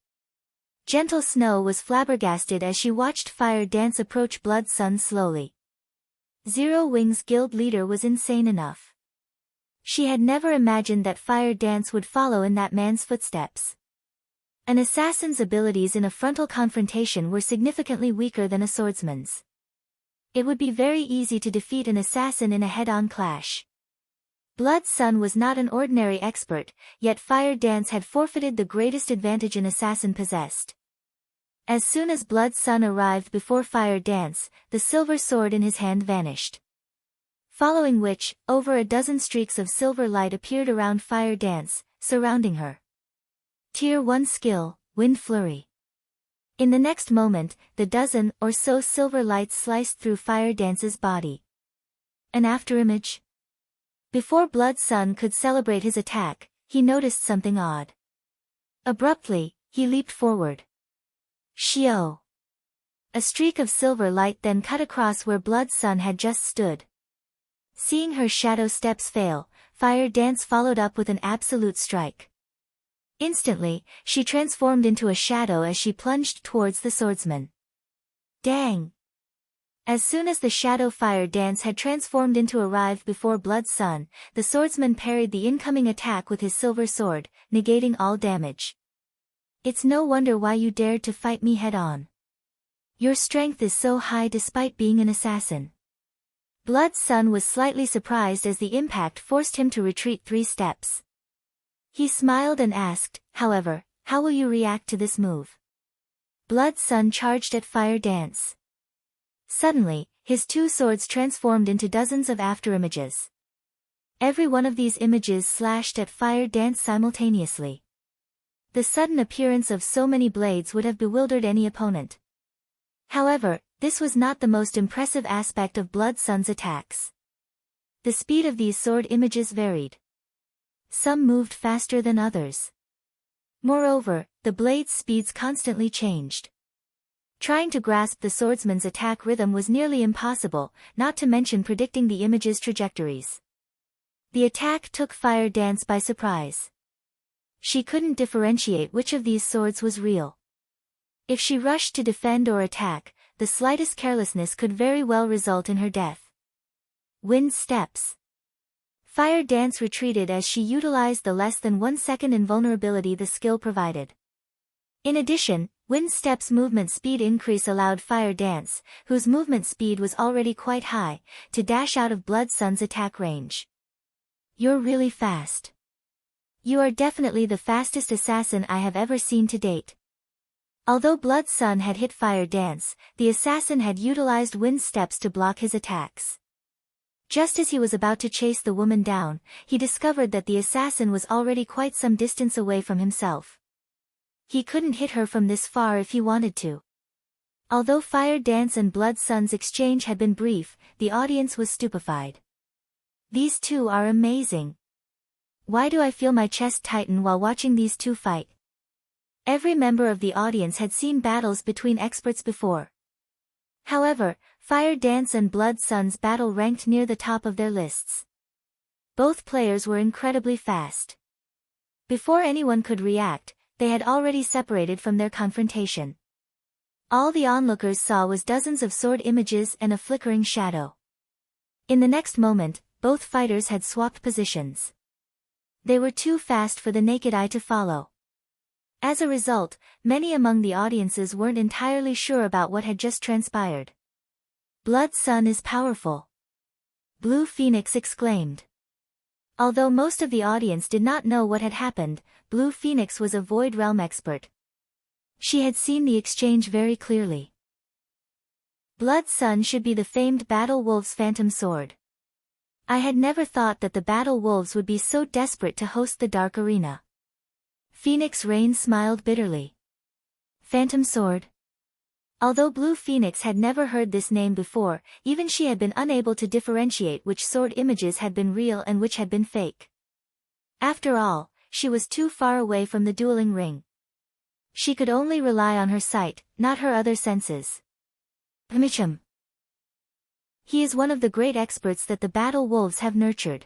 Gentle Snow was flabbergasted as she watched Fire Dance approach Blood Sun slowly. Zero Wings Guild leader was insane enough. She had never imagined that Fire Dance would follow in that man's footsteps. An assassin's abilities in a frontal confrontation were significantly weaker than a swordsman's. It would be very easy to defeat an assassin in a head-on clash. Blood Sun was not an ordinary expert, yet Fire Dance had forfeited the greatest advantage an assassin possessed. As soon as Blood Sun arrived before Fire Dance, the silver sword in his hand vanished. Following which, over a dozen streaks of silver light appeared around Fire Dance, surrounding her. Tier 1 skill, Wind Flurry. In the next moment, the dozen or so silver lights sliced through Fire Dance's body. An afterimage? Before Blood Sun could celebrate his attack, he noticed something odd. Abruptly, he leaped forward. Shio! A streak of silver light then cut across where Blood Sun had just stood. Seeing her shadow steps fail, Fire Dance followed up with an absolute strike. Instantly, she transformed into a shadow as she plunged towards the swordsman. Dang! As soon as the shadow Fire Dance had transformed into arrived before Blood Sun, the swordsman parried the incoming attack with his silver sword, negating all damage. It's no wonder why you dared to fight me head-on. Your strength is so high despite being an assassin. Blood Sun was slightly surprised as the impact forced him to retreat 3 steps. He smiled and asked, however, how will you react to this move? Blood Sun charged at Fire Dance. Suddenly, his 2 swords transformed into dozens of afterimages. Every one of these images slashed at Fire Dance simultaneously. The sudden appearance of so many blades would have bewildered any opponent. However, this was not the most impressive aspect of Blood Sun's attacks. The speed of these sword images varied. Some moved faster than others. Moreover, the blade's speeds constantly changed. Trying to grasp the swordsman's attack rhythm was nearly impossible, not to mention predicting the image's trajectories. The attack took Fire Dance by surprise. She couldn't differentiate which of these swords was real. If she rushed to defend or attack, the slightest carelessness could very well result in her death. Wind steps. Fire Dance retreated as she utilized the less than 1 second invulnerability the skill provided. In addition, Wind Step's movement speed increase allowed Fire Dance, whose movement speed was already quite high, to dash out of Blood Sun's attack range. You're really fast. You are definitely the fastest assassin I have ever seen to date. Although Blood Sun had hit Fire Dance, the assassin had utilized Wind Steps to block his attacks. Just as he was about to chase the woman down, he discovered that the assassin was already quite some distance away from himself. He couldn't hit her from this far if he wanted to. Although Fire Dance and Blood Sun's exchange had been brief, the audience was stupefied. These two are amazing. Why do I feel my chest tighten while watching these two fight? Every member of the audience had seen battles between experts before. However, Fire Dance and Blood Sun's battle ranked near the top of their lists. Both players were incredibly fast. Before anyone could react, they had already separated from their confrontation. All the onlookers saw was dozens of sword images and a flickering shadow. In the next moment, both fighters had swapped positions. They were too fast for the naked eye to follow. As a result, many among the audiences weren't entirely sure about what had just transpired. Blood Sun is powerful. Blue Phoenix exclaimed. Although most of the audience did not know what had happened, Blue Phoenix was a Void Realm expert. She had seen the exchange very clearly. Blood Sun should be the famed Battle Wolves Phantom Sword. I had never thought that the Battle Wolves would be so desperate to host the Dark Arena. Phoenix Rain smiled bitterly. Phantom Sword. Although Blue Phoenix had never heard this name before, even she had been unable to differentiate which sword images had been real and which had been fake. After all, she was too far away from the dueling ring. She could only rely on her sight, not her other senses. Micham. He is one of the great experts that the Battle Wolves have nurtured.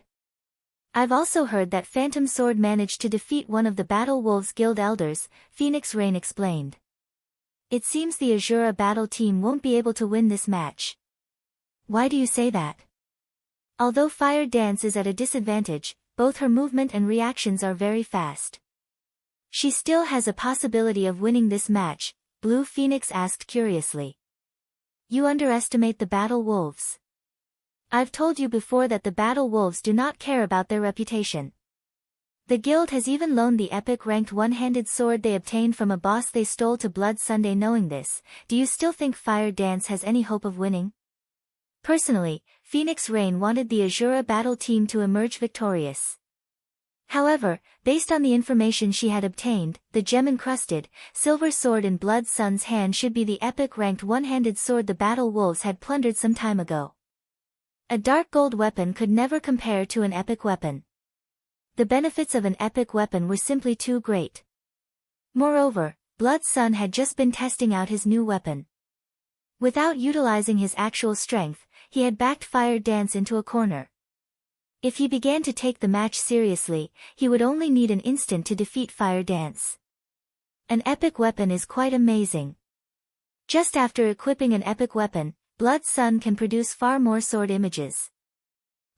I've also heard that Phantom Sword managed to defeat one of the Battle Wolves Guild Elders, Phoenix Rain explained. It seems the Azura battle team won't be able to win this match. Why do you say that? Although Fire Dance is at a disadvantage, both her movement and reactions are very fast. She still has a possibility of winning this match, Blue Phoenix asked curiously. You underestimate the Battle Wolves. I've told you before that the Battle Wolves do not care about their reputation. The guild has even loaned the epic ranked one-handed sword they obtained from a boss they stole to Blood Sunday. Knowing this, do you still think Fire Dance has any hope of winning? Personally, Phoenix Rain wanted the Azura battle team to emerge victorious. However, based on the information she had obtained, the gem-encrusted, silver sword in Blood Sun's hand should be the epic ranked one-handed sword the Battle Wolves had plundered some time ago. A dark gold weapon could never compare to an epic weapon. The benefits of an epic weapon were simply too great. Moreover, Blood Sun had just been testing out his new weapon. Without utilizing his actual strength, he had backed Fire Dance into a corner. If he began to take the match seriously, he would only need an instant to defeat Fire Dance. An epic weapon is quite amazing. Just after equipping an epic weapon, Blood Sun can produce far more sword images.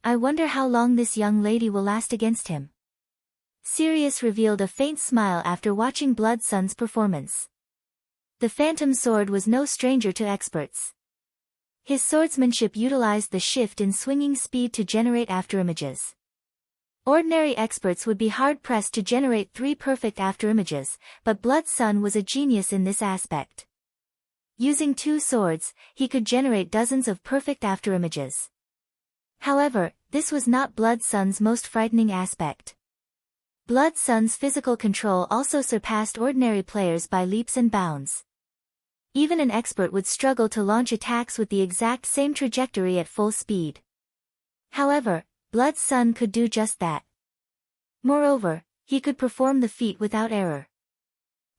I wonder how long this young lady will last against him. Sirius revealed a faint smile after watching Blood Sun's performance. The Phantom Sword was no stranger to experts. His swordsmanship utilized the shift in swinging speed to generate afterimages. Ordinary experts would be hard-pressed to generate 3 perfect afterimages, but Blood Sun was a genius in this aspect. Using 2 swords, he could generate dozens of perfect afterimages. However, this was not Blood Sun's most frightening aspect. Blood Sun's physical control also surpassed ordinary players by leaps and bounds. Even an expert would struggle to launch attacks with the exact same trajectory at full speed. However, Blood Sun could do just that. Moreover, he could perform the feat without error.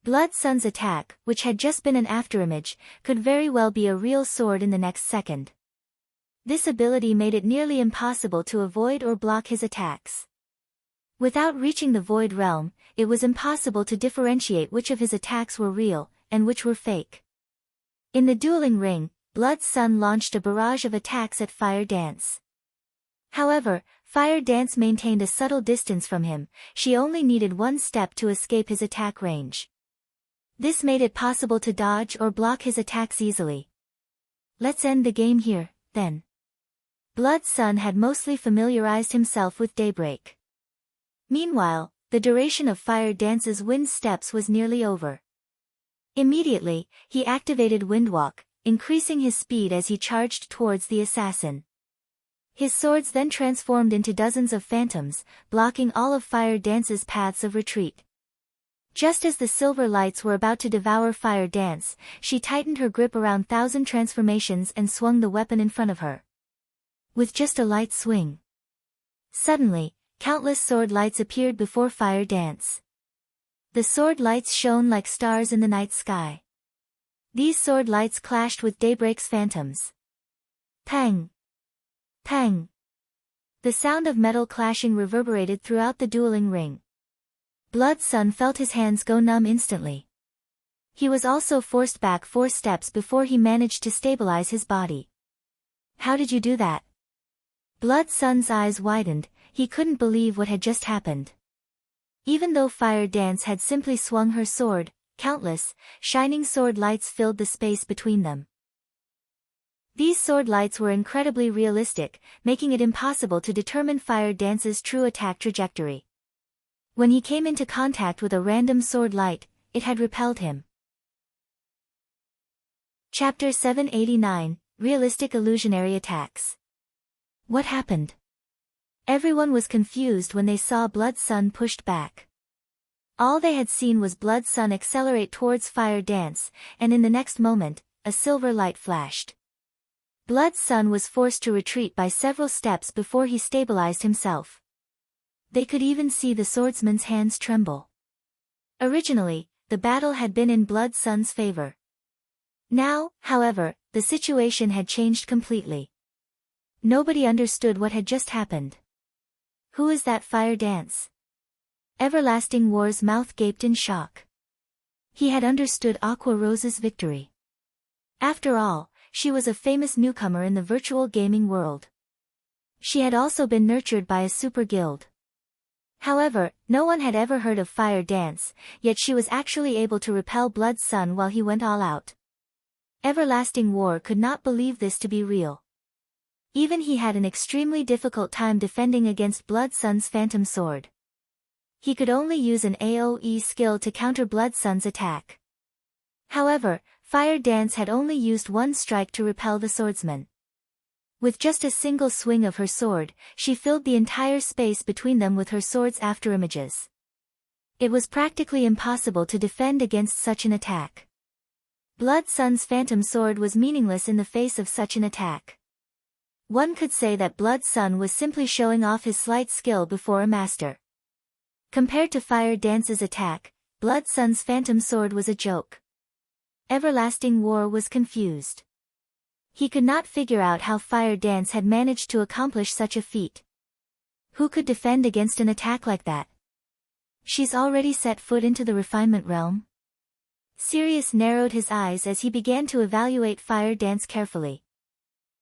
Blood Sun's attack, which had just been an afterimage, could very well be a real sword in the next second. This ability made it nearly impossible to avoid or block his attacks. Without reaching the Void Realm, it was impossible to differentiate which of his attacks were real, and which were fake. In the dueling ring, Blood Sun launched a barrage of attacks at Fire Dance. However, Fire Dance maintained a subtle distance from him. She only needed 1 step to escape his attack range. This made it possible to dodge or block his attacks easily. Let's end the game here, then. Blood Sun had mostly familiarized himself with Daybreak. Meanwhile, the duration of Fire Dance's wind steps was nearly over. Immediately, he activated Windwalk, increasing his speed as he charged towards the assassin. His swords then transformed into dozens of phantoms, blocking all of Fire Dance's paths of retreat. Just as the silver lights were about to devour Fire Dance, she tightened her grip around 1,000 transformations and swung the weapon in front of her. With just a light swing. Suddenly, countless sword lights appeared before Fire Dance. The sword lights shone like stars in the night sky. These sword lights clashed with Daybreak's phantoms. Pang! Pang! The sound of metal clashing reverberated throughout the dueling ring. Blood Sun felt his hands go numb instantly. He was also forced back 4 steps before he managed to stabilize his body. How did you do that? Blood Sun's eyes widened, he couldn't believe what had just happened. Even though Fire Dance had simply swung her sword, countless, shining sword lights filled the space between them. These sword lights were incredibly realistic, making it impossible to determine Fire Dance's true attack trajectory. When he came into contact with a random sword light, it had repelled him. Chapter 789, Realistic Illusionary Attacks. What happened? Everyone was confused when they saw Blood Sun pushed back. All they had seen was Blood Sun accelerate towards Fire Dance, and in the next moment, a silver light flashed. Blood Sun was forced to retreat by several steps before he stabilized himself. They could even see the swordsman's hands tremble. Originally, the battle had been in Blood Sun's favor. Now, however, the situation had changed completely. Nobody understood what had just happened. Who is that Fire Dance? Everlasting War's mouth gaped in shock. He had understood Aqua Rose's victory. After all, she was a famous newcomer in the virtual gaming world. She had also been nurtured by a super guild. However, no one had ever heard of Fire Dance, yet she was actually able to repel Blood Sun while he went all out. Everlasting War could not believe this to be real. Even he had an extremely difficult time defending against Blood Sun's Phantom Sword. He could only use an AoE skill to counter Blood Sun's attack. However, Fire Dance had only used 1 strike to repel the swordsman. With just a single swing of her sword, she filled the entire space between them with her sword's afterimages. It was practically impossible to defend against such an attack. Blood Sun's Phantom Sword was meaningless in the face of such an attack. One could say that Blood Sun was simply showing off his slight skill before a master. Compared to Fire Dance's attack, Blood Sun's Phantom Sword was a joke. Everlasting War was confused. He could not figure out how Fire Dance had managed to accomplish such a feat. Who could defend against an attack like that? She's already set foot into the refinement realm? Sirius narrowed his eyes as he began to evaluate Fire Dance carefully.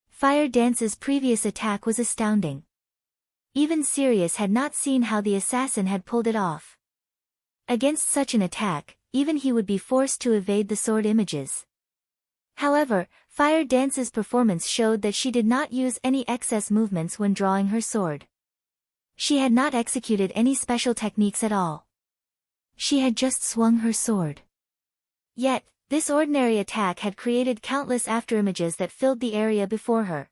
Fire Dance's previous attack was astounding. Even Sirius had not seen how the assassin had pulled it off. Against such an attack, even he would be forced to evade the sword images. However, Fire Dance's performance showed that she did not use any excess movements when drawing her sword. She had not executed any special techniques at all. She had just swung her sword. Yet, this ordinary attack had created countless afterimages that filled the area before her.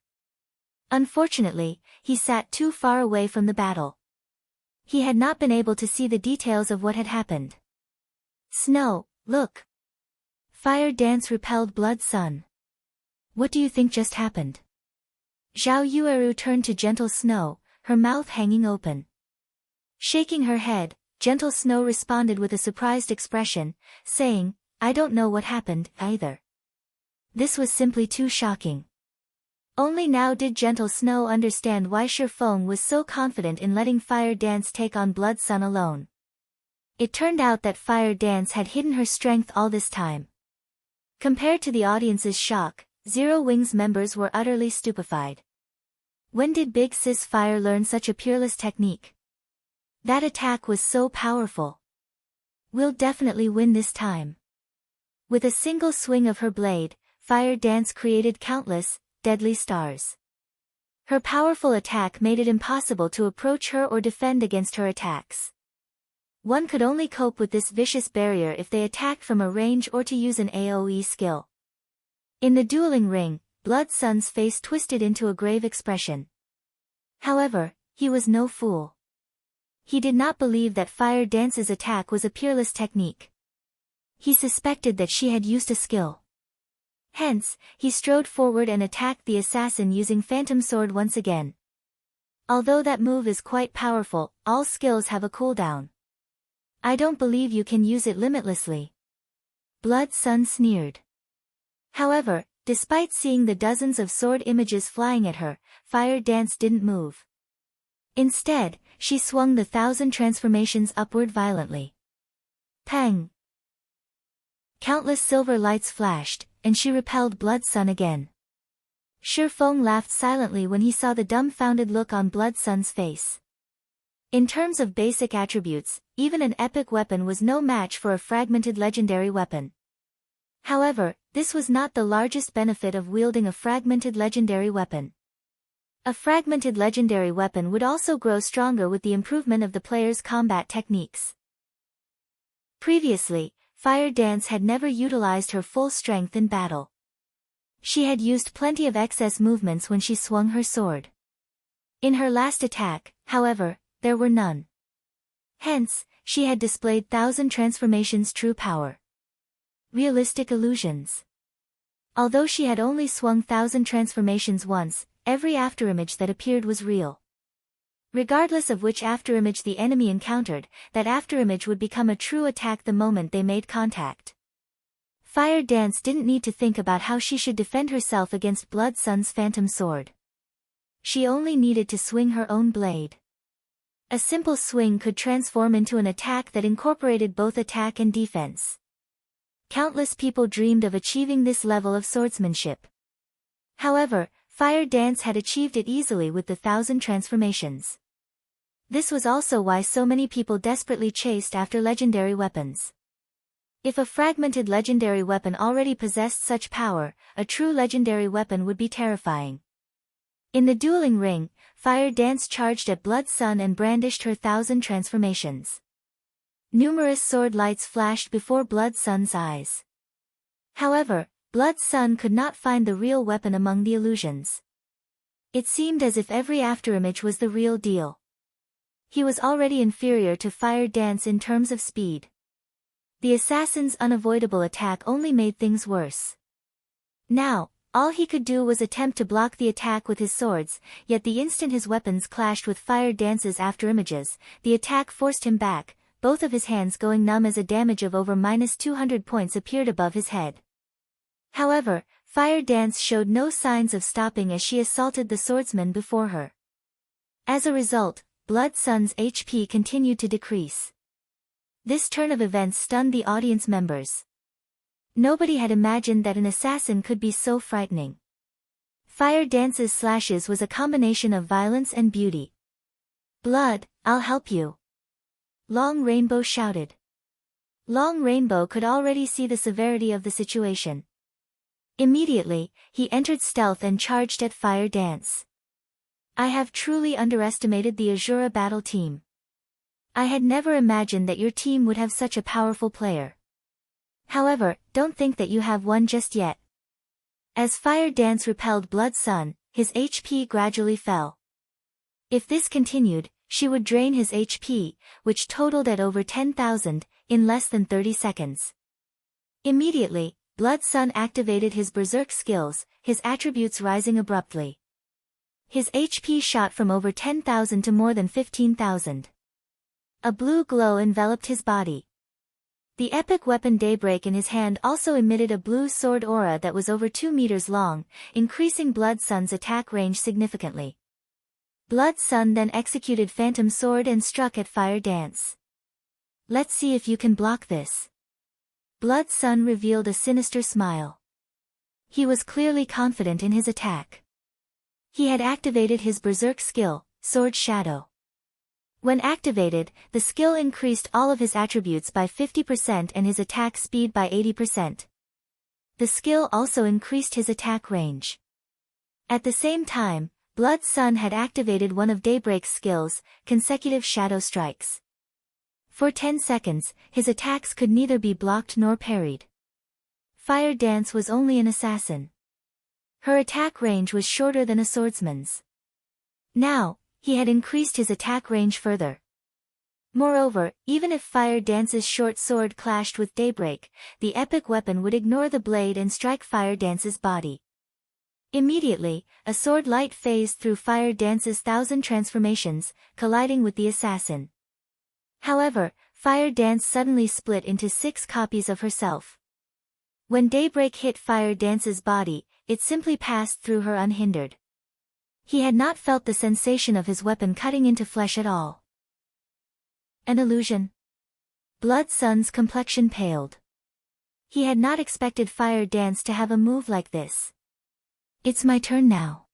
Unfortunately, he sat too far away from the battle. He had not been able to see the details of what had happened. Snow, look! Fire Dance repelled Blood Sun. What do you think just happened? Zhao Yueru turned to Gentle Snow, her mouth hanging open. Shaking her head, Gentle Snow responded with a surprised expression, saying, I don't know what happened, either. This was simply too shocking. Only now did Gentle Snow understand why Ye Feng was so confident in letting Fire Dance take on Blood Sun alone. It turned out that Fire Dance had hidden her strength all this time. Compared to the audience's shock, Zero Wings members were utterly stupefied. When did Big Sis Fire learn such a peerless technique? That attack was so powerful. We'll definitely win this time. With a single swing of her blade, Fire Dance created countless, deadly stars. Her powerful attack made it impossible to approach her or defend against her attacks. One could only cope with this vicious barrier if they attacked from a range or to use an AoE skill. In the dueling ring, Blood Sun's face twisted into a grave expression. However, he was no fool. He did not believe that Fire Dance's attack was a peerless technique. He suspected that she had used a skill. Hence, he strode forward and attacked the assassin using Phantom Sword once again. Although that move is quite powerful, all skills have a cooldown. I don't believe you can use it limitlessly. Blood Sun sneered. However, despite seeing the dozens of sword images flying at her, Fire Dance didn't move. Instead, she swung the 1,000 transformations upward violently. Pang! Countless silver lights flashed, and she repelled Blood Sun again. Ye Feng laughed silently when he saw the dumbfounded look on Blood Sun's face. In terms of basic attributes, even an epic weapon was no match for a fragmented legendary weapon. However, this was not the largest benefit of wielding a fragmented legendary weapon. A fragmented legendary weapon would also grow stronger with the improvement of the player's combat techniques. Previously, Fire Dance had never utilized her full strength in battle. She had used plenty of excess movements when she swung her sword. In her last attack, however, there were none. Hence, she had displayed 1,000 transformations' true power. Realistic illusions. Although she had only swung 1,000 transformations once, every afterimage that appeared was real. Regardless of which afterimage the enemy encountered, that afterimage would become a true attack the moment they made contact. Fire Dance didn't need to think about how she should defend herself against Blood Sun's Phantom Sword. She only needed to swing her own blade. A simple swing could transform into an attack that incorporated both attack and defense. Countless people dreamed of achieving this level of swordsmanship. However, Fire Dance had achieved it easily with the 1,000 transformations. This was also why so many people desperately chased after legendary weapons. If a fragmented legendary weapon already possessed such power, a true legendary weapon would be terrifying. In the dueling ring, Fire Dance charged at Blood Sun and brandished her 1,000 transformations. Numerous sword lights flashed before Blood Sun's eyes. However, Blood Sun could not find the real weapon among the illusions. It seemed as if every afterimage was the real deal. He was already inferior to Fire Dance in terms of speed. The assassin's unavoidable attack only made things worse. Now, all he could do was attempt to block the attack with his swords, yet the instant his weapons clashed with Fire Dance's afterimages, the attack forced him back, both of his hands going numb as a damage of over -200 points appeared above his head. However, Fire Dance showed no signs of stopping as she assaulted the swordsman before her. As a result, Blood Sun's HP continued to decrease. This turn of events stunned the audience members. Nobody had imagined that an assassin could be so frightening. Fire Dance's slashes was a combination of violence and beauty. "Blood, I'll help you!" Long Rainbow shouted. Long Rainbow could already see the severity of the situation. Immediately, he entered stealth and charged at Fire Dance. I have truly underestimated the Azura battle team. I had never imagined that your team would have such a powerful player. However, don't think that you have won just yet. As Fire Dance repelled Blood Sun, his HP gradually fell. If this continued, she would drain his HP, which totaled at over 10,000, in less than 30 seconds. Immediately, Blood Sun activated his berserk skills, his attributes rising abruptly. His HP shot from over 10,000 to more than 15,000. A blue glow enveloped his body. The epic weapon Daybreak in his hand also emitted a blue sword aura that was over 2 meters long, increasing Blood Sun's attack range significantly. Blood Sun then executed Phantom Sword and struck at Fire Dance. Let's see if you can block this. Blood Sun revealed a sinister smile. He was clearly confident in his attack. He had activated his berserk skill, Sword Shadow. When activated, the skill increased all of his attributes by 50% and his attack speed by 80%. The skill also increased his attack range. At the same time, Blood Sun had activated one of Daybreak's skills, consecutive shadow strikes. For 10 seconds, his attacks could neither be blocked nor parried. Fire Dance was only an assassin. Her attack range was shorter than a swordsman's. Now, he had increased his attack range further. Moreover, even if Fire Dance's short sword clashed with Daybreak, the epic weapon would ignore the blade and strike Fire Dance's body. Immediately, a sword light phased through Fire Dance's 1,000 transformations, colliding with the assassin. However, Fire Dance suddenly split into 6 copies of herself. When Daybreak hit Fire Dance's body, it simply passed through her unhindered. He had not felt the sensation of his weapon cutting into flesh at all. An illusion. Blood Sun's complexion paled. He had not expected Fire Dance to have a move like this. It's my turn now.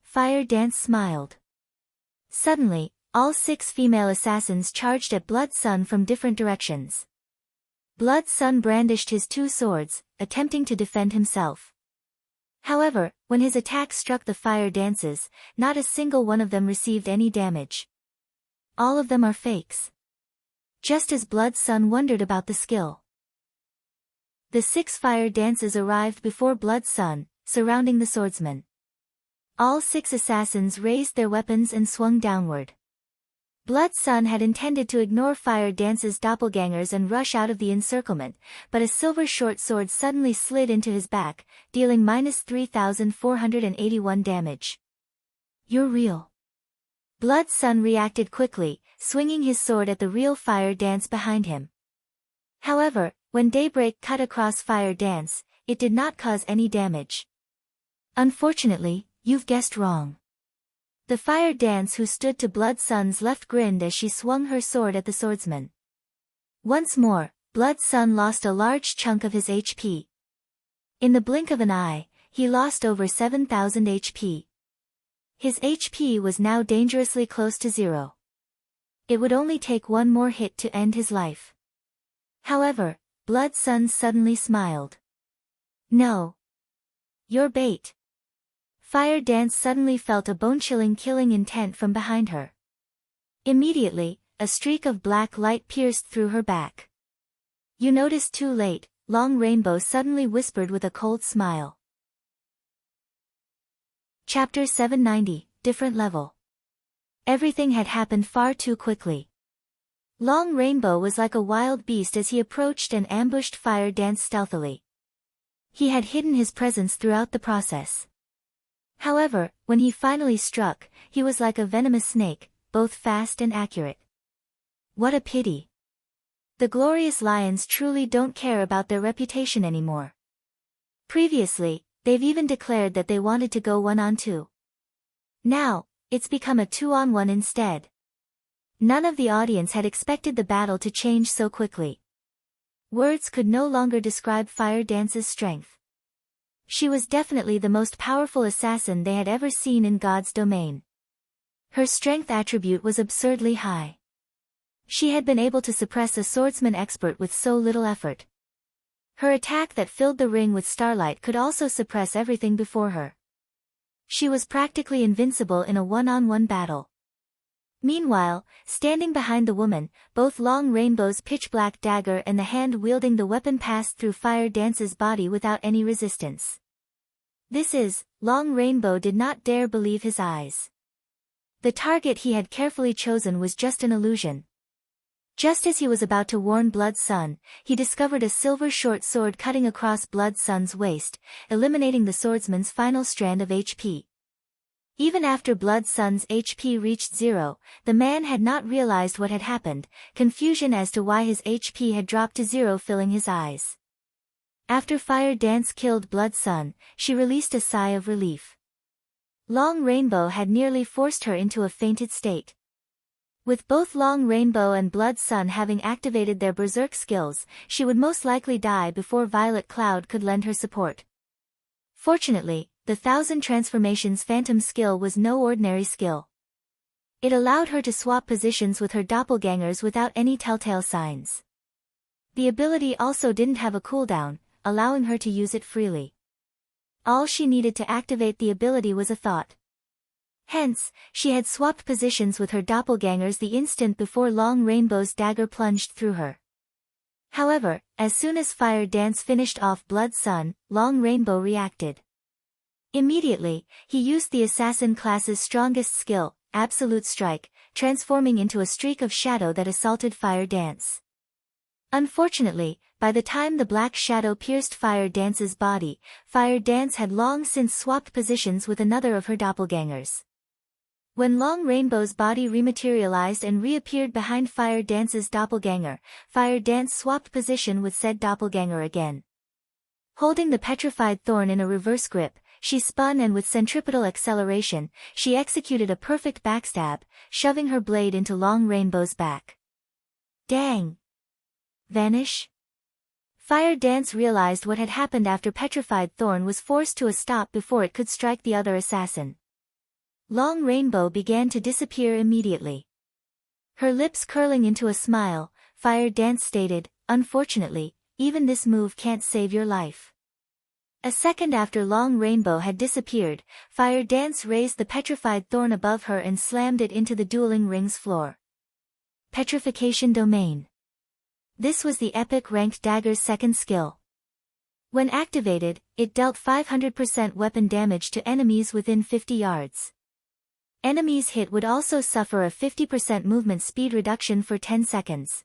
Fire Dance smiled. Suddenly, all 6 female assassins charged at Blood Sun from different directions. Blood Sun brandished his 2 swords, attempting to defend himself. However, when his attack struck the Fire Dances, not a single one of them received any damage. All of them are fakes. Just as Blood Sun wondered about the skill. The 6 Fire Dances arrived before Blood Sun, surrounding the swordsman. All 6 assassins raised their weapons and swung downward. Blood Sun had intended to ignore Fire Dance's doppelgangers and rush out of the encirclement, but a silver short sword suddenly slid into his back, dealing -3,481 damage. You're real. Blood Sun reacted quickly, swinging his sword at the real Fire Dance behind him. However, when Daybreak cut across Fire Dance, it did not cause any damage. Unfortunately, you've guessed wrong. The Fire Dance who stood to Blood Sun's left grinned as she swung her sword at the swordsman. Once more, Blood Sun lost a large chunk of his HP. In the blink of an eye, he lost over 7,000 HP. His HP was now dangerously close to 0. It would only take one more hit to end his life. However, Blood Sun suddenly smiled. No. You're bait. Fire Dance suddenly felt a bone-chilling killing intent from behind her. Immediately, a streak of black light pierced through her back. You noticed too late, Long Rainbow suddenly whispered with a cold smile. Chapter 790, Different Level. Everything had happened far too quickly. Long Rainbow was like a wild beast as he approached and ambushed Fire Dance stealthily. He had hidden his presence throughout the process. However, when he finally struck, he was like a venomous snake, both fast and accurate. What a pity. The glorious lions truly don't care about their reputation anymore. Previously, they've even declared that they wanted to go 1-on-2. Now, it's become a 2-on-1 instead. None of the audience had expected the battle to change so quickly. Words could no longer describe Fire Dance's strength. She was definitely the most powerful assassin they had ever seen in God's domain. Her strength attribute was absurdly high. She had been able to suppress a swordsman expert with so little effort. Her attack that filled the ring with starlight could also suppress everything before her. She was practically invincible in a one-on-one battle. Meanwhile, standing behind the woman, both Long Rainbow's pitch-black dagger and the hand wielding the weapon passed through Fire Dance's body without any resistance. Long Rainbow did not dare believe his eyes. The target he had carefully chosen was just an illusion. Just as he was about to warn Blood Sun, he discovered a silver short sword cutting across Blood Sun's waist, eliminating the swordsman's final strand of HP. Even after Blood Sun's HP reached 0, the man had not realized what had happened, confusion as to why his HP had dropped to 0 filling his eyes. After Fire Dance killed Blood Sun, she released a sigh of relief. Long Rainbow had nearly forced her into a fainted state. With both Long Rainbow and Blood Sun having activated their berserk skills, she would most likely die before Violet Cloud could lend her support. Fortunately, the Thousand Transformations Phantom skill was no ordinary skill. It allowed her to swap positions with her doppelgangers without any telltale signs. The ability also didn't have a cooldown, allowing her to use it freely. All she needed to activate the ability was a thought. Hence, she had swapped positions with her doppelgangers the instant before Long Rainbow's dagger plunged through her. However, as soon as Fire Dance finished off Blood Sun, Long Rainbow reacted. Immediately, he used the assassin class's strongest skill, Absolute Strike, transforming into a streak of shadow that assaulted Fire Dance. Unfortunately, by the time the black shadow pierced Fire Dance's body, Fire Dance had long since swapped positions with another of her doppelgangers. When Long Rainbow's body rematerialized and reappeared behind Fire Dance's doppelganger, Fire Dance swapped position with said doppelganger again. Holding the petrified thorn in a reverse grip, she spun and with centripetal acceleration, she executed a perfect backstab, shoving her blade into Long Rainbow's back. Dang! Vanish? Fire Dance realized what had happened after Petrified Thorn was forced to a stop before it could strike the other assassin. Long Rainbow began to disappear immediately. Her lips curling into a smile, Fire Dance stated, "Unfortunately, even this move can't save your life." A second after Long Rainbow had disappeared, Fire Dance raised the Petrified Thorn above her and slammed it into the dueling ring's floor. Petrification Domain. This was the epic ranked dagger's second skill. When activated, it dealt 500% weapon damage to enemies within 50 yards. Enemies hit would also suffer a 50% movement speed reduction for 10 seconds.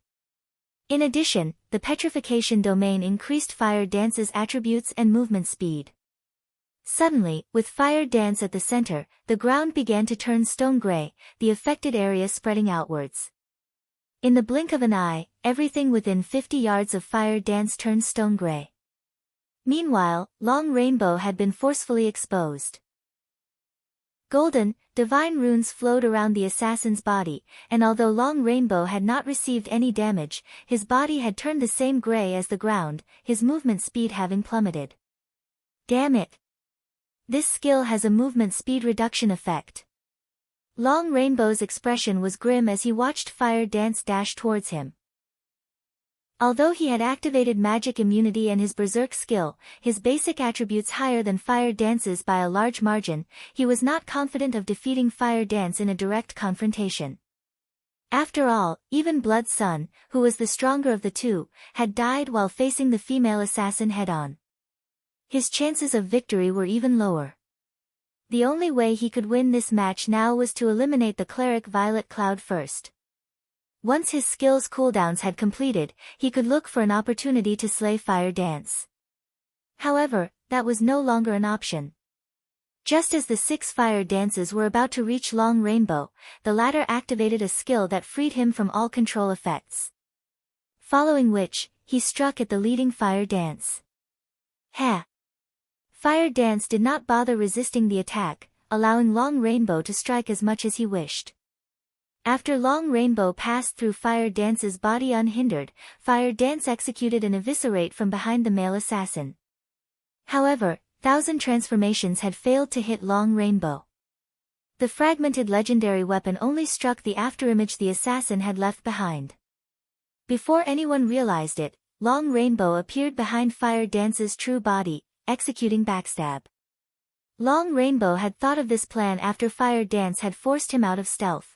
In addition, the Petrification Domain increased Fire Dance's attributes and movement speed. Suddenly, with Fire Dance at the center, the ground began to turn stone gray, the affected area spreading outwards. In the blink of an eye, everything within 50 yards of Fire Dance turned stone gray. Meanwhile, Long Rainbow had been forcefully exposed. Golden, divine runes flowed around the assassin's body, and although Long Rainbow had not received any damage, his body had turned the same gray as the ground, his movement speed having plummeted. Damn it! This skill has a movement speed reduction effect. Long Rainbow's expression was grim as he watched Fire Dance dash towards him. Although he had activated magic immunity and his berserk skill, his basic attributes higher than Fire Dance's by a large margin, he was not confident of defeating Fire Dance in a direct confrontation. After all, even Blood Sun, who was the stronger of the two, had died while facing the female assassin head-on. His chances of victory were even lower. The only way he could win this match now was to eliminate the cleric Violet Cloud first. Once his skills cooldowns had completed, he could look for an opportunity to slay Fire Dance. However, that was no longer an option. Just as the 6 Fire Dances were about to reach Long Rainbow, the latter activated a skill that freed him from all control effects. Following which, he struck at the leading Fire Dance. Ha! Fire Dance did not bother resisting the attack, allowing Long Rainbow to strike as much as he wished. After Long Rainbow passed through Fire Dance's body unhindered, Fire Dance executed an eviscerate from behind the male assassin. However, 1,000 transformations had failed to hit Long Rainbow. The fragmented legendary weapon only struck the afterimage the assassin had left behind. Before anyone realized it, Long Rainbow appeared behind Fire Dance's true body, executing backstab. Long Rainbow had thought of this plan after Fire Dance had forced him out of stealth.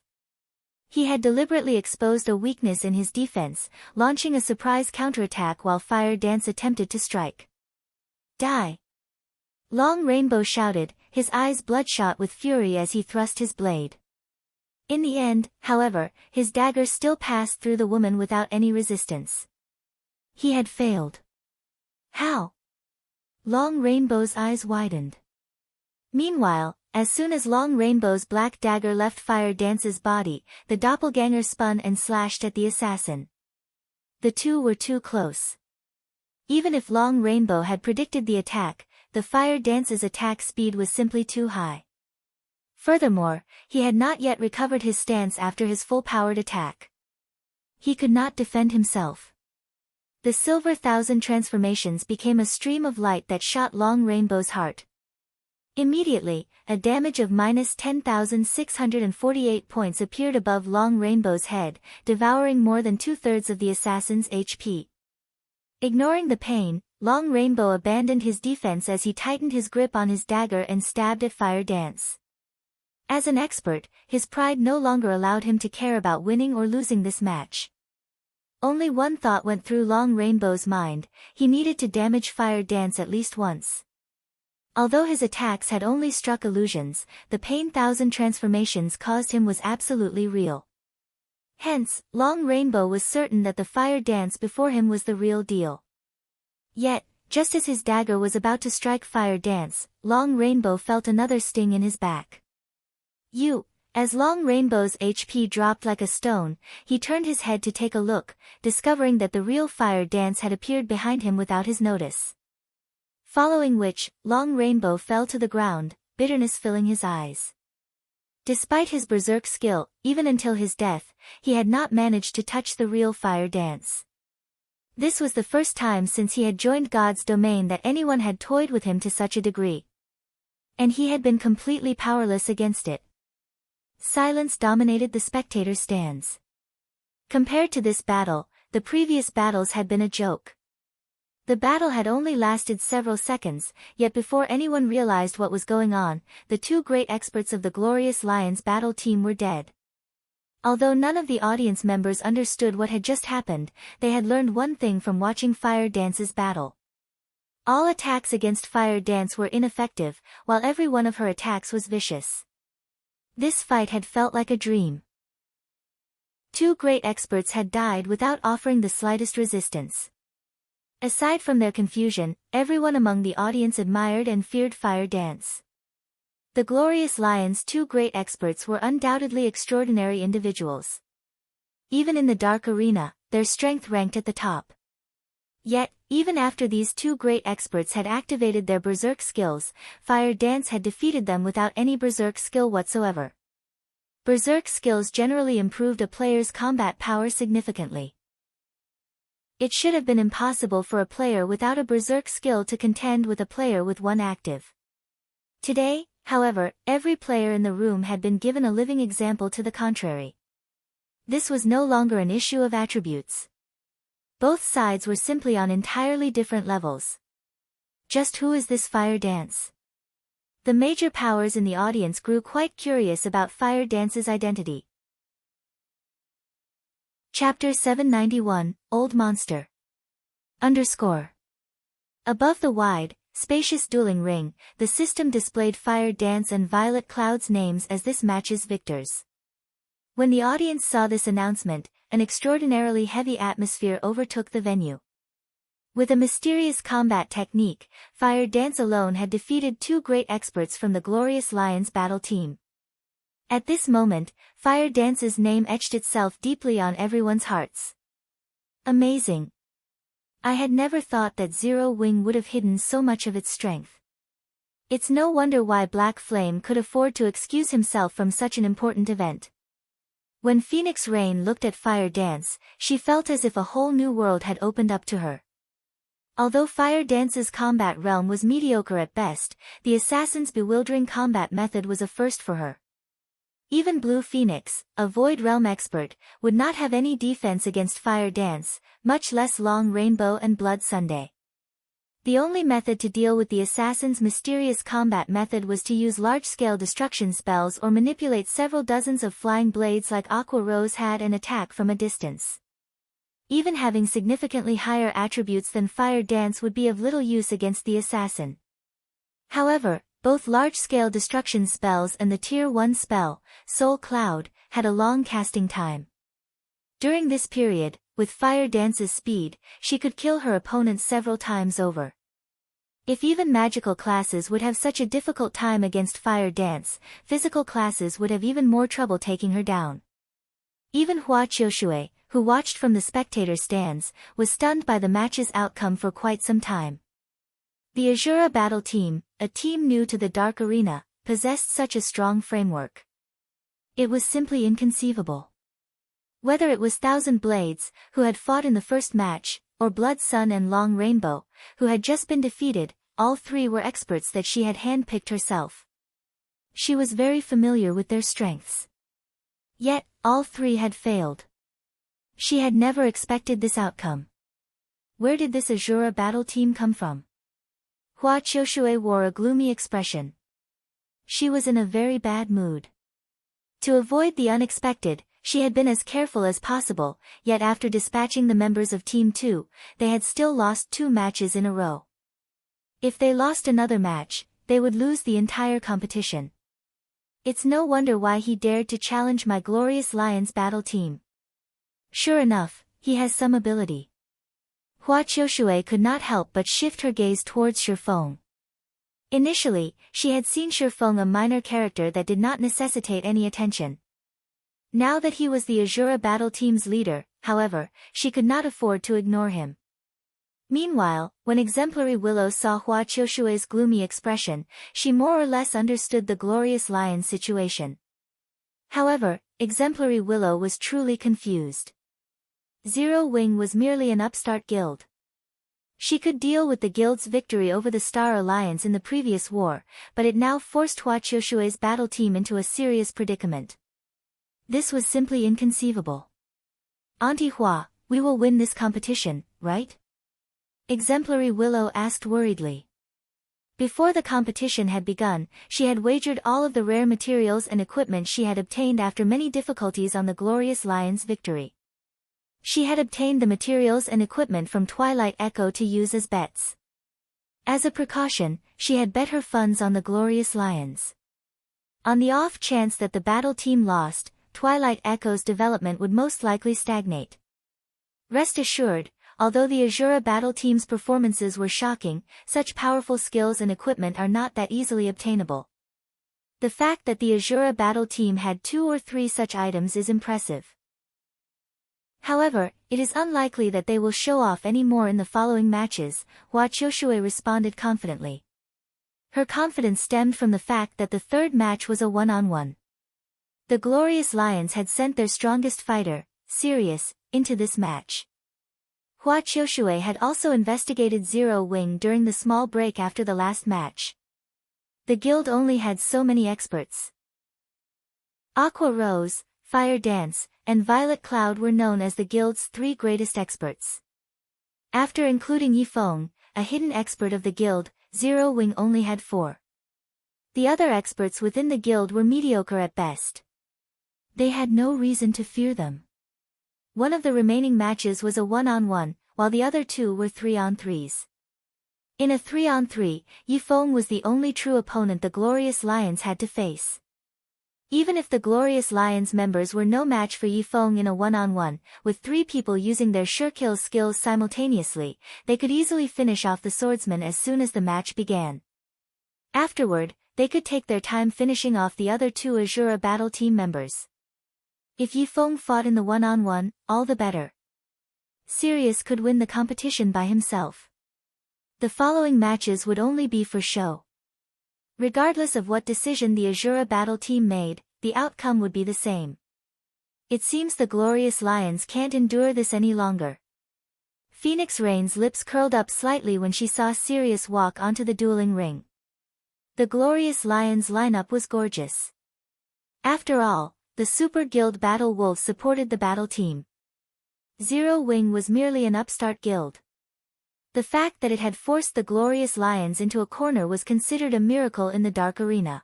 He had deliberately exposed a weakness in his defense, launching a surprise counterattack while Fire Dance attempted to strike. Die! Long Rainbow shouted, his eyes bloodshot with fury as he thrust his blade. In the end, however, his dagger still passed through the woman without any resistance. He had failed. How? Long Rainbow's eyes widened. Meanwhile, as soon as Long Rainbow's black dagger left Fire Dance's body, the doppelganger spun and slashed at the assassin. The two were too close. Even if Long Rainbow had predicted the attack, the Fire Dance's attack speed was simply too high. Furthermore, he had not yet recovered his stance after his full-powered attack. He could not defend himself. The silver thousand transformations became a stream of light that shot Long Rainbow's heart. Immediately, a damage of minus 10,648 points appeared above Long Rainbow's head, devouring more than two-thirds of the assassin's HP. Ignoring the pain, Long Rainbow abandoned his defense as he tightened his grip on his dagger and stabbed at Fire Dance. As an expert, his pride no longer allowed him to care about winning or losing this match. Only one thought went through Long Rainbow's mind: he needed to damage Fire Dance at least once. Although his attacks had only struck illusions, the pain thousand transformations caused him was absolutely real. Hence, Long Rainbow was certain that the Fire Dance before him was the real deal. Yet, just as his dagger was about to strike Fire Dance, Long Rainbow felt another sting in his back. As Long Rainbow's HP dropped like a stone, he turned his head to take a look, discovering that the real Fire Dance had appeared behind him without his notice. Following which, Long Rainbow fell to the ground, bitterness filling his eyes. Despite his berserk skill, even until his death, he had not managed to touch the real Fire Dance. This was the first time since he had joined God's domain that anyone had toyed with him to such a degree. And he had been completely powerless against it. Silence dominated the spectator stands. Compared to this battle, the previous battles had been a joke. The battle had only lasted several seconds, yet before anyone realized what was going on, the two great experts of the Glorious Lions battle team were dead. Although none of the audience members understood what had just happened, they had learned one thing from watching Fire Dance's battle. All attacks against Fire Dance were ineffective, while every one of her attacks was vicious. This fight had felt like a dream. Two great experts had died without offering the slightest resistance. Aside from their confusion, everyone among the audience admired and feared Fire Dance. The Glorious Lions' two great experts were undoubtedly extraordinary individuals. Even in the dark arena, their strength ranked at the top. Yet, even after these two great experts had activated their berserk skills, Fire Dance had defeated them without any berserk skill whatsoever. Berserk skills generally improved a player's combat power significantly. It should have been impossible for a player without a berserk skill to contend with a player with one active. Today, however, every player in the room had been given a living example to the contrary. This was no longer an issue of attributes. Both sides were simply on entirely different levels. Just who is this Fire Dance? The major powers in the audience grew quite curious about Fire Dance's identity. Chapter 791, Old Monster. Above the wide, spacious dueling ring, the system displayed Fire Dance and Violet Cloud's names as this match's victors. When the audience saw this announcement, an extraordinarily heavy atmosphere overtook the venue. With a mysterious combat technique, Fire Dance alone had defeated two great experts from the Glorious Lions battle team. At this moment, Fire Dance's name etched itself deeply on everyone's hearts. Amazing. I had never thought that Zero Wing would have hidden so much of its strength. It's no wonder why Black Flame could afford to excuse himself from such an important event. When Phoenix Rain looked at Fire Dance, she felt as if a whole new world had opened up to her. Although Fire Dance's combat realm was mediocre at best, the assassin's bewildering combat method was a first for her. Even Blue Phoenix, a Void Realm expert, would not have any defense against Fire Dance, much less Long Rainbow and Blood Sunday. The only method to deal with the assassin's mysterious combat method was to use large-scale destruction spells or manipulate several dozens of flying blades like Aqua Rose had and attack from a distance. Even having significantly higher attributes than Fire Dance would be of little use against the assassin. However, both large-scale destruction spells and the Tier 1 spell, Soul Cloud, had a long casting time. During this period, with Fire Dance's speed, she could kill her opponents several times over. If even magical classes would have such a difficult time against Fire Dance, physical classes would have even more trouble taking her down. Even Hua Qiushui, who watched from the spectator stands, was stunned by the match's outcome for quite some time. The Azura Battle Team, a team new to the Dark Arena, possessed such a strong framework. It was simply inconceivable. Whether it was Thousand Blades, who had fought in the first match, or Blood Sun and Long Rainbow, who had just been defeated, all three were experts that she had handpicked herself. She was very familiar with their strengths. Yet, all three had failed. She had never expected this outcome. Where did this Azura Battle Team come from? Hua Qiushui wore a gloomy expression. She was in a very bad mood. To avoid the unexpected, she had been as careful as possible, yet after dispatching the members of Team 2, they had still lost 2 matches in a row. If they lost another match, they would lose the entire competition. It's no wonder why he dared to challenge my Glorious Lions battle team. Sure enough, he has some ability. Hua Qiushui could not help but shift her gaze towards Ye Feng. Initially, she had seen Ye Feng a minor character that did not necessitate any attention. Now that he was the Azura Battle Team's leader, however, she could not afford to ignore him. Meanwhile, when Exemplary Willow saw Hua Qiushui's gloomy expression, she more or less understood the Glorious Lion's situation. However, Exemplary Willow was truly confused. Zero Wing was merely an upstart guild. She could deal with the guild's victory over the Star Alliance in the previous war, but it now forced Hua Qiushui's battle team into a serious predicament. This was simply inconceivable. Auntie Hua, we will win this competition, right? Exemplary Willow asked worriedly. Before the competition had begun, she had wagered all of the rare materials and equipment she had obtained after many difficulties on the Glorious Lion's victory. She had obtained the materials and equipment from Twilight Echo to use as bets. As a precaution, she had bet her funds on the Glorious Lions. On the off chance that the battle team lost, Twilight Echo's development would most likely stagnate. Rest assured, although the Azura Battle Team's performances were shocking, such powerful skills and equipment are not that easily obtainable. The fact that the Azura Battle Team had 2 or 3 such items is impressive. However, it is unlikely that they will show off any more in the following matches, Hua Qiushui responded confidently. Her confidence stemmed from the fact that the third match was a one-on-one. The Glorious Lions had sent their strongest fighter, Sirius, into this match. Hua Qiushui had also investigated Zero Wing during the small break after the last match. The guild only had so many experts. Aqua Rose, Fire Dance, and Violet Cloud were known as the guild's 3 greatest experts. After including Ye Feng, a hidden expert of the guild, Zero Wing only had 4. The other experts within the guild were mediocre at best. They had no reason to fear them. One of the remaining matches was a 1-on-1, while the other 2 were 3-on-3s. In a 3-on-3, Ye Feng was the only true opponent the Glorious Lions had to face. Even if the Glorious Lions members were no match for Ye Feng in a 1-on-1, with 3 people using their sure-kill skills simultaneously, they could easily finish off the swordsman as soon as the match began. Afterward, they could take their time finishing off the other 2 Azura Battle Team members. If Ye Feng fought in the 1-on-1, all the better. Sirius could win the competition by himself. The following matches would only be for show. Regardless of what decision the Azura Battle Team made, the outcome would be the same. It seems the Glorious Lions can't endure this any longer. Phoenix Rain's lips curled up slightly when she saw Sirius walk onto the dueling ring. The Glorious Lions lineup was gorgeous. After all, the Super Guild Battle Wolves supported the battle team. Zero Wing was merely an upstart guild. The fact that it had forced the Glorious Lions into a corner was considered a miracle in the Dark Arena.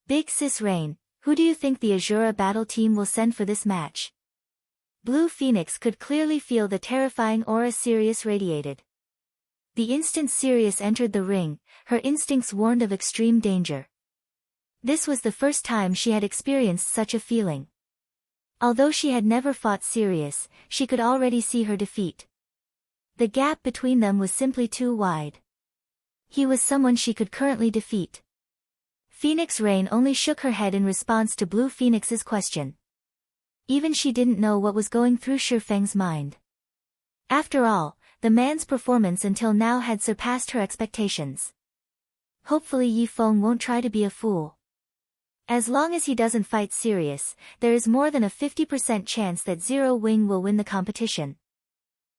Big Sis Rain, who do you think the Azura battle team will send for this match? Blue Phoenix could clearly feel the terrifying aura Sirius radiated. The instant Sirius entered the ring, her instincts warned of extreme danger. This was the first time she had experienced such a feeling. Although she had never fought Sirius, she could already see her defeat. The gap between them was simply too wide. He was someone she could currently defeat. Phoenix Rain only shook her head in response to Blue Phoenix's question. Even she didn't know what was going through Ye Feng's mind. After all, the man's performance until now had surpassed her expectations. Hopefully Ye Feng won't try to be a fool. As long as he doesn't fight Sirius, there is more than a 50% chance that Zero Wing will win the competition.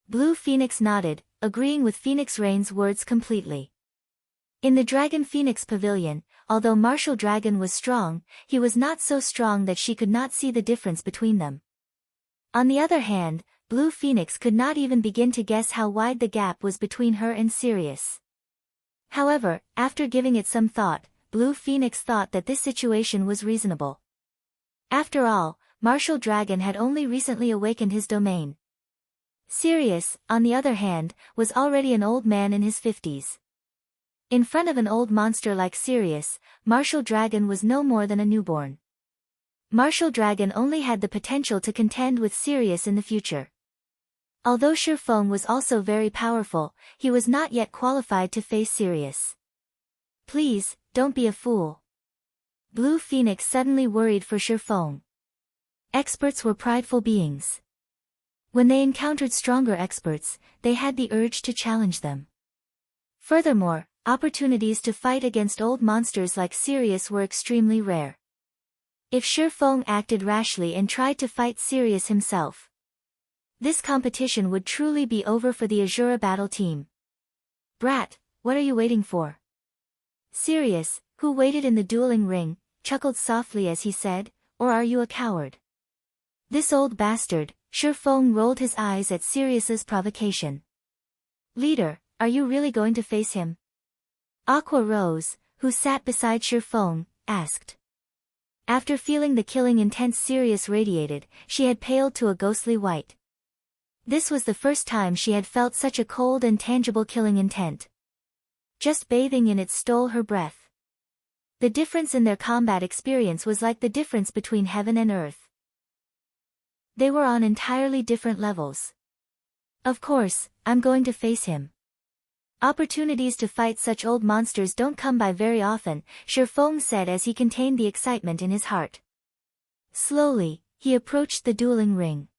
Blue Phoenix nodded, agreeing with Phoenix Rain's words completely. In the Dragon Phoenix Pavilion, although Martial Dragon was strong, he was not so strong that she could not see the difference between them. On the other hand, Blue Phoenix could not even begin to guess how wide the gap was between her and Sirius. However, after giving it some thought, Blue Phoenix thought that this situation was reasonable. After all, Martial Dragon had only recently awakened his domain. Sirius, on the other hand, was already an old man in his 50s. In front of an old monster like Sirius, Martial Dragon was no more than a newborn. Martial Dragon only had the potential to contend with Sirius in the future. Although Ye Feng was also very powerful, he was not yet qualified to face Sirius. Please, don't be a fool. Blue Phoenix suddenly worried for Ye Feng. Experts were prideful beings. When they encountered stronger experts, they had the urge to challenge them. Furthermore, opportunities to fight against old monsters like Sirius were extremely rare. If Ye Feng acted rashly and tried to fight Sirius himself, this competition would truly be over for the Azura battle team. Brat, what are you waiting for? Sirius, who waited in the dueling ring, chuckled softly as he said, or are you a coward? This old bastard. Ye Feng rolled his eyes at Sirius's provocation. Leader, are you really going to face him? Aqua Rose, who sat beside Ye Feng, asked. After feeling the killing intent Sirius radiated, she had paled to a ghostly white. This was the first time she had felt such a cold and tangible killing intent. Just bathing in it stole her breath. The difference in their combat experience was like the difference between heaven and earth. They were on entirely different levels. Of course, I'm going to face him. Opportunities to fight such old monsters don't come by very often, Ye Feng said as he contained the excitement in his heart. Slowly, he approached the dueling ring.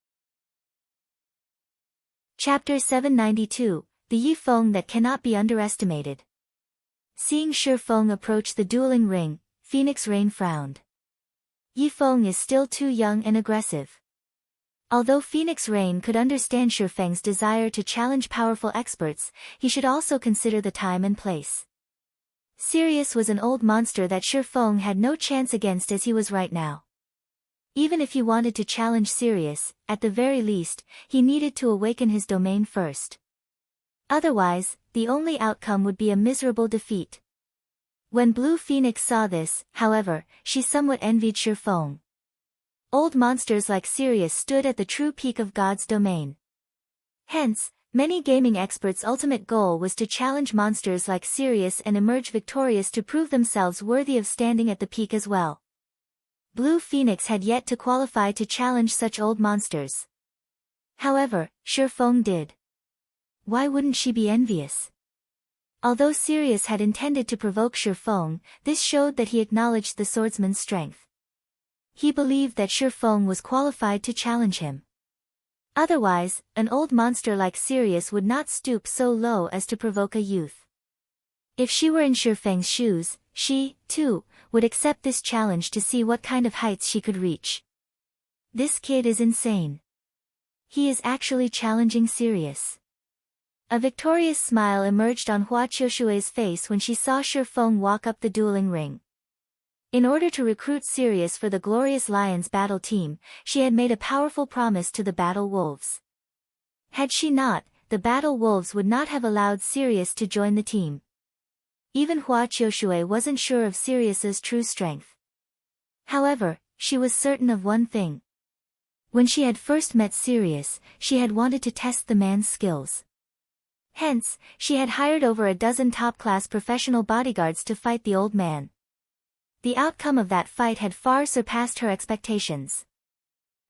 Chapter 792, The Ye Feng That Cannot Be Underestimated. Seeing Ye Feng approach the dueling ring, Phoenix Rain frowned. Ye Feng is still too young and aggressive. Although Phoenix Rain could understand Ye Feng's desire to challenge powerful experts, he should also consider the time and place. Sirius was an old monster that Ye Feng had no chance against as he was right now. Even if he wanted to challenge Sirius, at the very least, he needed to awaken his domain first. Otherwise, the only outcome would be a miserable defeat. When Blue Phoenix saw this, however, she somewhat envied Ye Feng. Old monsters like Sirius stood at the true peak of God's domain. Hence, many gaming experts' ultimate goal was to challenge monsters like Sirius and emerge victorious to prove themselves worthy of standing at the peak as well. Blue Phoenix had yet to qualify to challenge such old monsters. However, Ye Feng did. Why wouldn't she be envious? Although Sirius had intended to provoke Ye Feng, this showed that he acknowledged the swordsman's strength. He believed that Ye Feng was qualified to challenge him. Otherwise, an old monster like Sirius would not stoop so low as to provoke a youth. If she were in Ye Feng's shoes, she, too, would accept this challenge to see what kind of heights she could reach. This kid is insane. He is actually challenging Sirius. A victorious smile emerged on Hua Qiushui's face when she saw Ye Feng walk up the dueling ring. In order to recruit Sirius for the Glorious Lions battle team, she had made a powerful promise to the Battle Wolves. Had she not, the Battle Wolves would not have allowed Sirius to join the team. Even Hua Qiuxue wasn't sure of Sirius's true strength. However, she was certain of one thing. When she had first met Sirius, she had wanted to test the man's skills. Hence, she had hired over a dozen top-class professional bodyguards to fight the old man. The outcome of that fight had far surpassed her expectations.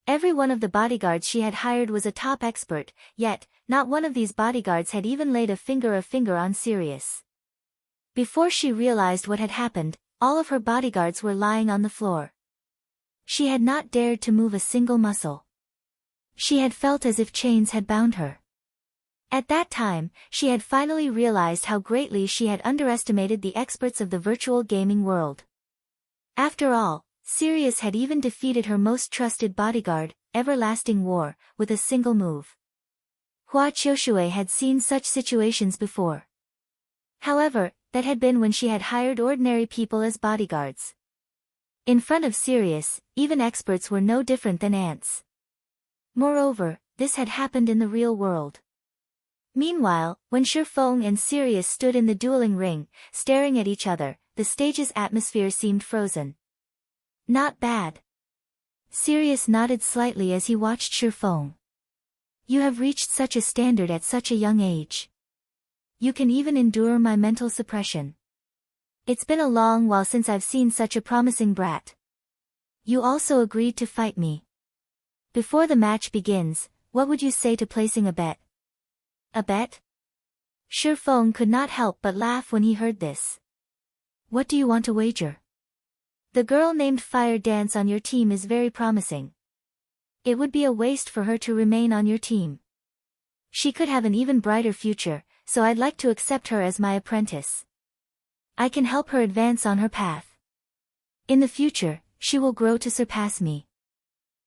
Every one of the bodyguards she had hired was a top expert, yet, not one of these bodyguards had even laid a finger on Sirius. Before she realized what had happened, all of her bodyguards were lying on the floor. She had not dared to move a single muscle. She had felt as if chains had bound her. At that time, she had finally realized how greatly she had underestimated the experts of the virtual gaming world. After all, Sirius had even defeated her most trusted bodyguard, Everlasting War, with a single move. Hua Qiuxue had seen such situations before. However, that had been when she had hired ordinary people as bodyguards. In front of Sirius, even experts were no different than ants. Moreover, this had happened in the real world. Meanwhile, when Ye Feng and Sirius stood in the dueling ring, staring at each other, the stage's atmosphere seemed frozen. Not bad. Sirius nodded slightly as he watched Ye Feng. You have reached such a standard at such a young age. You can even endure my mental suppression. It's been a long while since I've seen such a promising brat. You also agreed to fight me. Before the match begins, what would you say to placing a bet? A bet? Ye Feng could not help but laugh when he heard this. What do you want to wager? The girl named Fire Dance on your team is very promising. It would be a waste for her to remain on your team. She could have an even brighter future, so I'd like to accept her as my apprentice. I can help her advance on her path. In the future, she will grow to surpass me.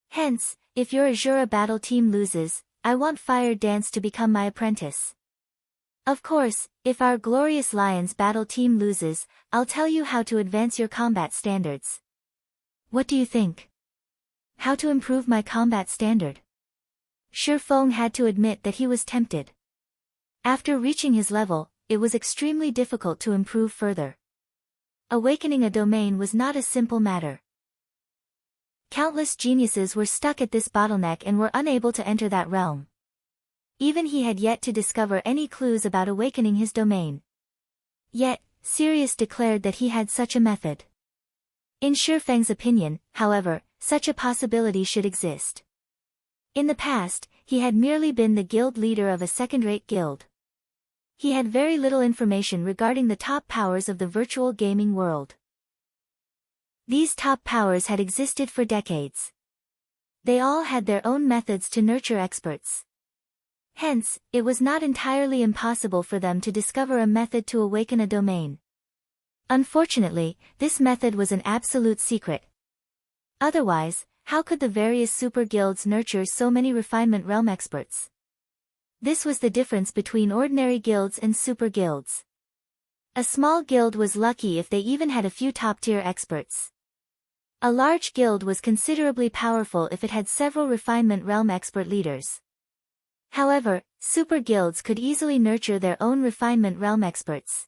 Hence, if your Azura battle team loses, I want Fire Dance to become my apprentice. Of course, if our Glorious Lions battle team loses, I'll tell you how to advance your combat standards. What do you think? How to improve my combat standard? Ye Feng had to admit that he was tempted. After reaching his level, it was extremely difficult to improve further. Awakening a domain was not a simple matter. Countless geniuses were stuck at this bottleneck and were unable to enter that realm. Even he had yet to discover any clues about awakening his domain. Yet, Sirius declared that he had such a method. In Ye Feng's opinion, however, such a possibility should exist. In the past, he had merely been the guild leader of a second-rate guild. He had very little information regarding the top powers of the virtual gaming world. These top powers had existed for decades. They all had their own methods to nurture experts. Hence, it was not entirely impossible for them to discover a method to awaken a domain. Unfortunately, this method was an absolute secret. Otherwise, how could the various super guilds nurture so many refinement realm experts? This was the difference between ordinary guilds and super guilds. A small guild was lucky if they even had a few top-tier experts. A large guild was considerably powerful if it had several refinement realm expert leaders. However, super guilds could easily nurture their own refinement realm experts.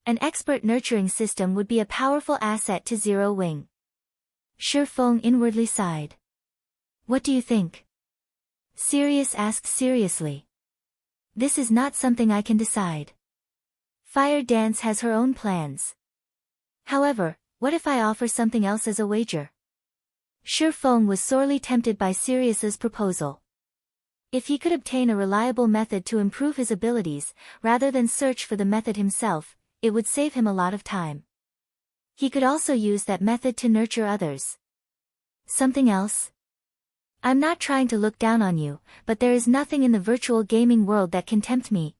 An expert nurturing system would be a powerful asset to Zero Wing. Ye Feng inwardly sighed. What do you think? Sirius asked seriously. This is not something I can decide. Fire Dance has her own plans. However, what if I offer something else as a wager? Ye Feng was sorely tempted by Sirius's proposal. If he could obtain a reliable method to improve his abilities, rather than search for the method himself, it would save him a lot of time. He could also use that method to nurture others. Something else? I'm not trying to look down on you, but there is nothing in the virtual gaming world that can tempt me.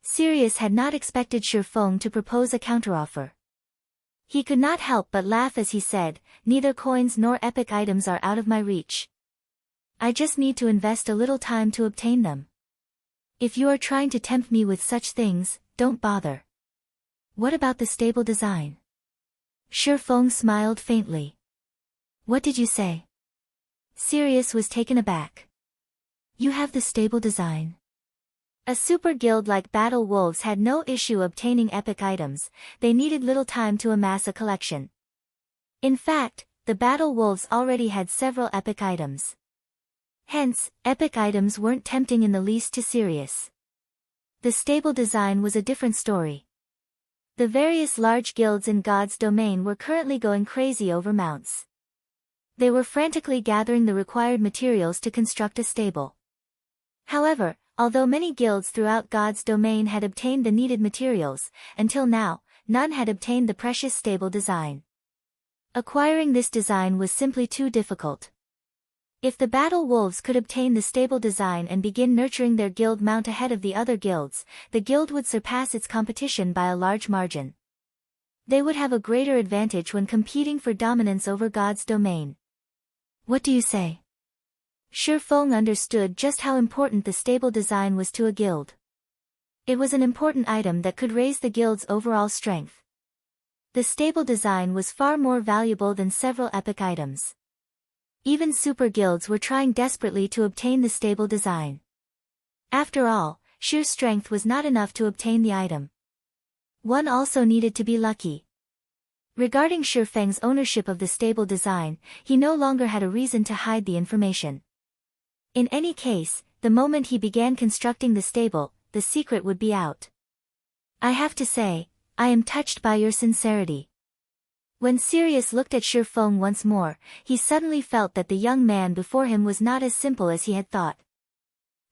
Sirius had not expected Ye Feng to propose a counteroffer. He could not help but laugh as he said, neither coins nor epic items are out of my reach. I just need to invest a little time to obtain them. If you are trying to tempt me with such things, don't bother. What about the stable design? Shi Feng smiled faintly. What did you say? Sirius was taken aback. You have the stable design. A super guild like Battle Wolves had no issue obtaining epic items, they needed little time to amass a collection. In fact, the Battle Wolves already had several epic items. Hence, epic items weren't tempting in the least to Sirius. The stable design was a different story. The various large guilds in God's domain were currently going crazy over mounts. They were frantically gathering the required materials to construct a stable. However, although many guilds throughout God's domain had obtained the needed materials, until now, none had obtained the precious stable design. Acquiring this design was simply too difficult. If the Battle Wolves could obtain the stable design and begin nurturing their guild mount ahead of the other guilds, the guild would surpass its competition by a large margin. They would have a greater advantage when competing for dominance over God's domain. What do you say? Shi Feng understood just how important the stable design was to a guild. It was an important item that could raise the guild's overall strength. The stable design was far more valuable than several epic items. Even super guilds were trying desperately to obtain the stable design. After all, sheer strength was not enough to obtain the item. One also needed to be lucky. Regarding Shi Feng's ownership of the stable design, he no longer had a reason to hide the information. In any case, the moment he began constructing the stable, the secret would be out. I have to say, I am touched by your sincerity. When Sirius looked at Shi Feng once more, he suddenly felt that the young man before him was not as simple as he had thought.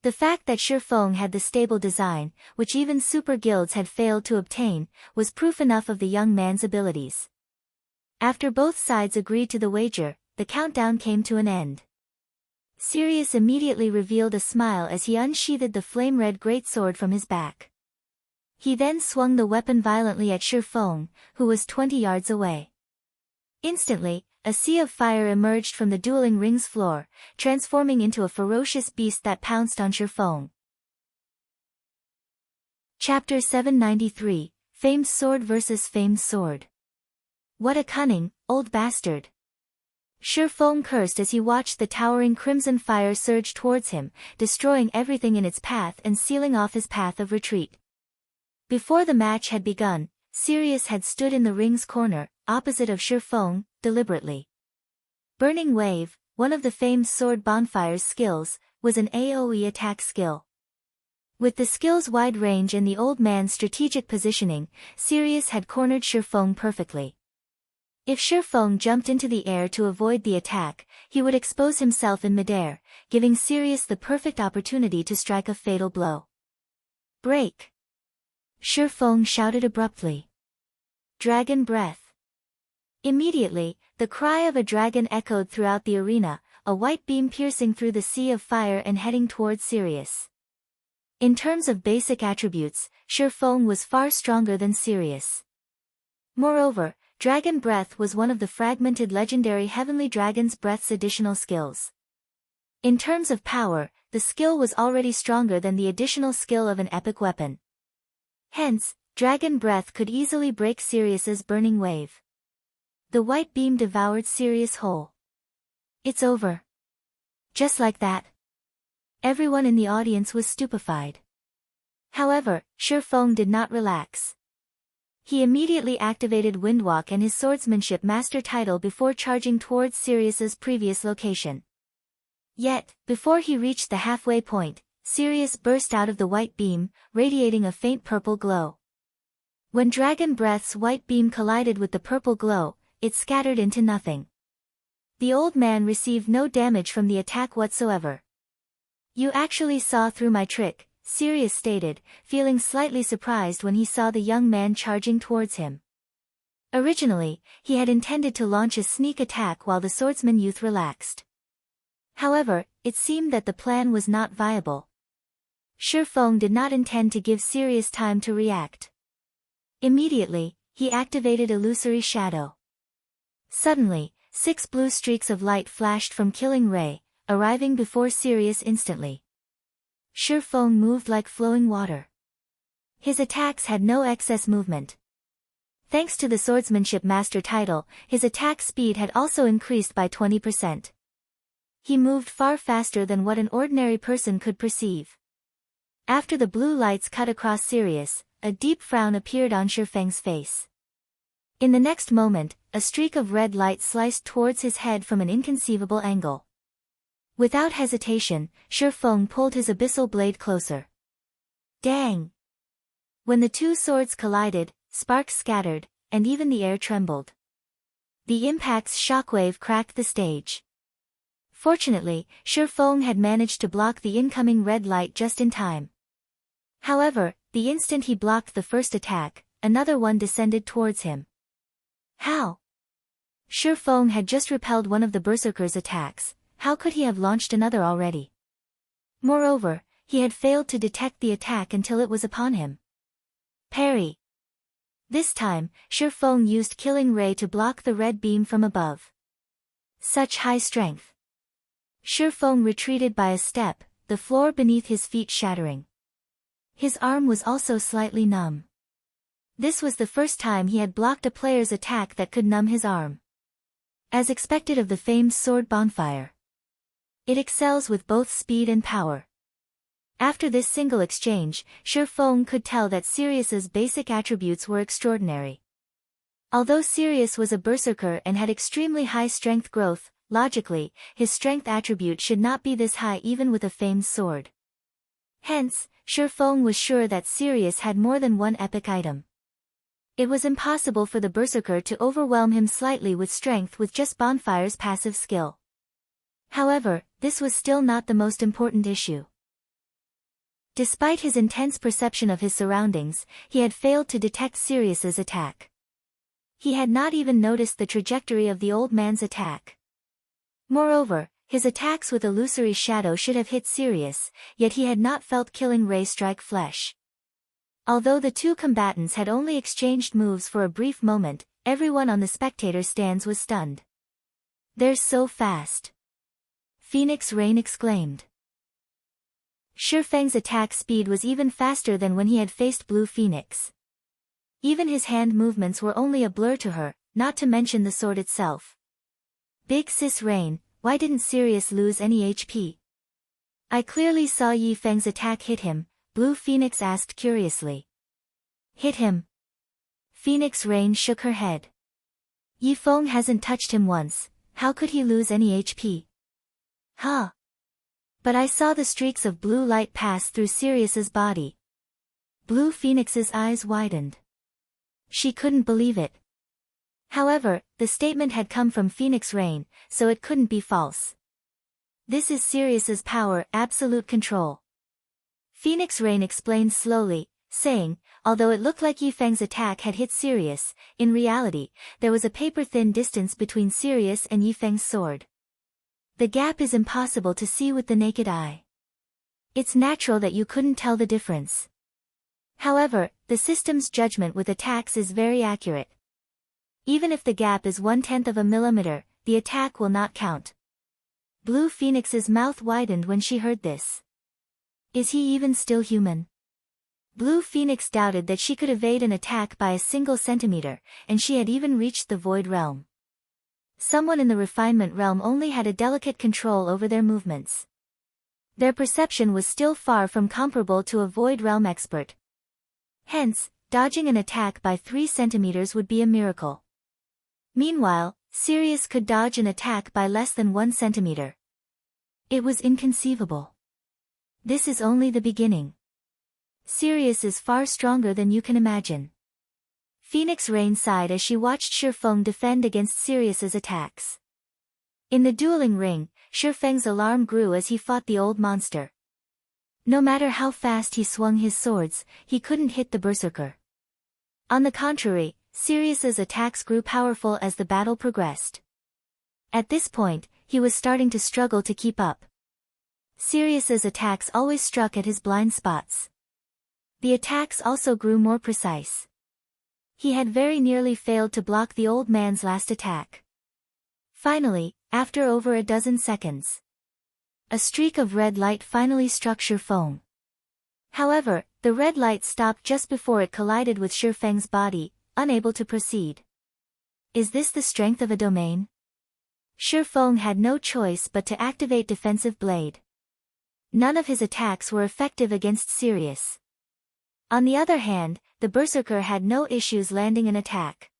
The fact that Shi Feng had the stable design, which even super guilds had failed to obtain, was proof enough of the young man's abilities. After both sides agreed to the wager, the countdown came to an end. Sirius immediately revealed a smile as he unsheathed the flame-red greatsword from his back. He then swung the weapon violently at Shi Feng, who was 20 yards away. Instantly, a sea of fire emerged from the dueling ring's floor, transforming into a ferocious beast that pounced on Shi Feng. Chapter 793, Famed Sword vs. Famed Sword. What a cunning, old bastard! Shi Feng cursed as he watched the towering crimson fire surge towards him, destroying everything in its path and sealing off his path of retreat. Before the match had begun, Sirius had stood in the ring's corner, opposite of Shi Feng, deliberately. Burning Wave, one of the famed sword Bonfire's skills, was an AoE attack skill. With the skill's wide range and the old man's strategic positioning, Sirius had cornered Shi Feng perfectly. If Shi Feng jumped into the air to avoid the attack, he would expose himself in midair, giving Sirius the perfect opportunity to strike a fatal blow. Break! Shi Feng shouted abruptly. Dragon Breath! Immediately, the cry of a dragon echoed throughout the arena, a white beam piercing through the sea of fire and heading towards Sirius. In terms of basic attributes, Shi Feng was far stronger than Sirius. Moreover, Dragon Breath was one of the fragmented legendary Heavenly Dragon's Breath's additional skills. In terms of power, the skill was already stronger than the additional skill of an epic weapon. Hence, Dragon Breath could easily break Sirius's burning wave. The white beam devoured Sirius whole. It's over. Just like that. Everyone in the audience was stupefied. However, Shi Feng did not relax. He immediately activated Windwalk and his swordsmanship master title before charging towards Sirius's previous location. Yet, before he reached the halfway point, Sirius burst out of the white beam, radiating a faint purple glow. When Dragon Breath's white beam collided with the purple glow, it scattered into nothing. The old man received no damage from the attack whatsoever. You actually saw through my trick, Sirius stated, feeling slightly surprised when he saw the young man charging towards him. Originally, he had intended to launch a sneak attack while the swordsman youth relaxed. However, it seemed that the plan was not viable. Shi Feng did not intend to give Sirius time to react. Immediately, he activated Illusory Shadow. Suddenly, 6 blue streaks of light flashed from Killing Ray, arriving before Sirius instantly. Shi Feng moved like flowing water. His attacks had no excess movement. Thanks to the swordsmanship master title, his attack speed had also increased by 20%. He moved far faster than what an ordinary person could perceive. After the blue lights cut across Sirius, a deep frown appeared on Ye Feng's face. In the next moment, a streak of red light sliced towards his head from an inconceivable angle. Without hesitation, Ye Feng pulled his abyssal blade closer. Dang! When the two swords collided, sparks scattered, and even the air trembled. The impact's shockwave cracked the stage. Fortunately, Ye Feng had managed to block the incoming red light just in time. However, the instant he blocked the first attack, another one descended towards him. How? Ye Feng had just repelled one of the berserker's attacks, how could he have launched another already? Moreover, he had failed to detect the attack until it was upon him. Parry. This time, Ye Feng used Killing Ray to block the red beam from above. Such high strength. Ye Feng retreated by a step, the floor beneath his feet shattering. His arm was also slightly numb. This was the first time he had blocked a player's attack that could numb his arm. As expected of the famed sword Bonfire. It excels with both speed and power. After this single exchange, Ye Feng could tell that Sirius's basic attributes were extraordinary. Although Sirius was a berserker and had extremely high strength growth, logically, his strength attribute should not be this high even with a famed sword. Hence, Ye Feng was sure that Sirius had more than one epic item. It was impossible for the berserker to overwhelm him slightly with strength with just Bonfire's passive skill. However, this was still not the most important issue. Despite his intense perception of his surroundings, he had failed to detect Sirius's attack. He had not even noticed the trajectory of the old man's attack. Moreover, his attacks with Illusory Shadow should have hit Sirius, yet he had not felt Killing Ray strike flesh. Although the two combatants had only exchanged moves for a brief moment, everyone on the spectator stands was stunned. They're so fast. Phoenix Rain exclaimed. Ye Feng's attack speed was even faster than when he had faced Blue Phoenix. Even his hand movements were only a blur to her, not to mention the sword itself. Big Sis Rain, why didn't Sirius lose any HP? I clearly saw Ye Feng's attack hit him, Blue Phoenix asked curiously. Hit him? Phoenix Rain shook her head. Ye Feng hasn't touched him once, how could he lose any HP? Huh? But I saw the streaks of blue light pass through Sirius's body. Blue Phoenix's eyes widened. She couldn't believe it. However, the statement had come from Phoenix Rain, so it couldn't be false. This is Sirius's power, absolute control. Phoenix Rain explained slowly, saying, although it looked like Ye Feng's attack had hit Sirius, in reality, there was a paper-thin distance between Sirius and Ye Feng's sword. The gap is impossible to see with the naked eye. It's natural that you couldn't tell the difference. However, the system's judgment with attacks is very accurate. Even if the gap is 1/10 of a millimeter, the attack will not count. Blue Phoenix's mouth widened when she heard this. Is he even still human? Blue Phoenix doubted that she could evade an attack by a single centimeter, and she had even reached the Void Realm. Someone in the refinement realm only had a delicate control over their movements. Their perception was still far from comparable to a Void Realm expert. Hence, dodging an attack by 3 centimeters would be a miracle. Meanwhile, Sirius could dodge an attack by less than 1 centimeter. It was inconceivable. This is only the beginning. Sirius is far stronger than you can imagine. Phoenix Rain sighed as she watched Ye Feng defend against Sirius's attacks. In the dueling ring, Ye Feng's alarm grew as he fought the old monster. No matter how fast he swung his swords, he couldn't hit the berserker. On the contrary, Sirius's attacks grew powerful as the battle progressed. At this point, he was starting to struggle to keep up. Sirius's attacks always struck at his blind spots. The attacks also grew more precise. He had very nearly failed to block the old man's last attack. Finally, after over a dozen seconds, a streak of red light finally struck Ye Feng. However, the red light stopped just before it collided with Ye Feng's body, unable to proceed. Is this the strength of a domain? Ye Feng had no choice but to activate Defensive Blade. None of his attacks were effective against Sirius. On the other hand, the Berserker had no issues landing an attack.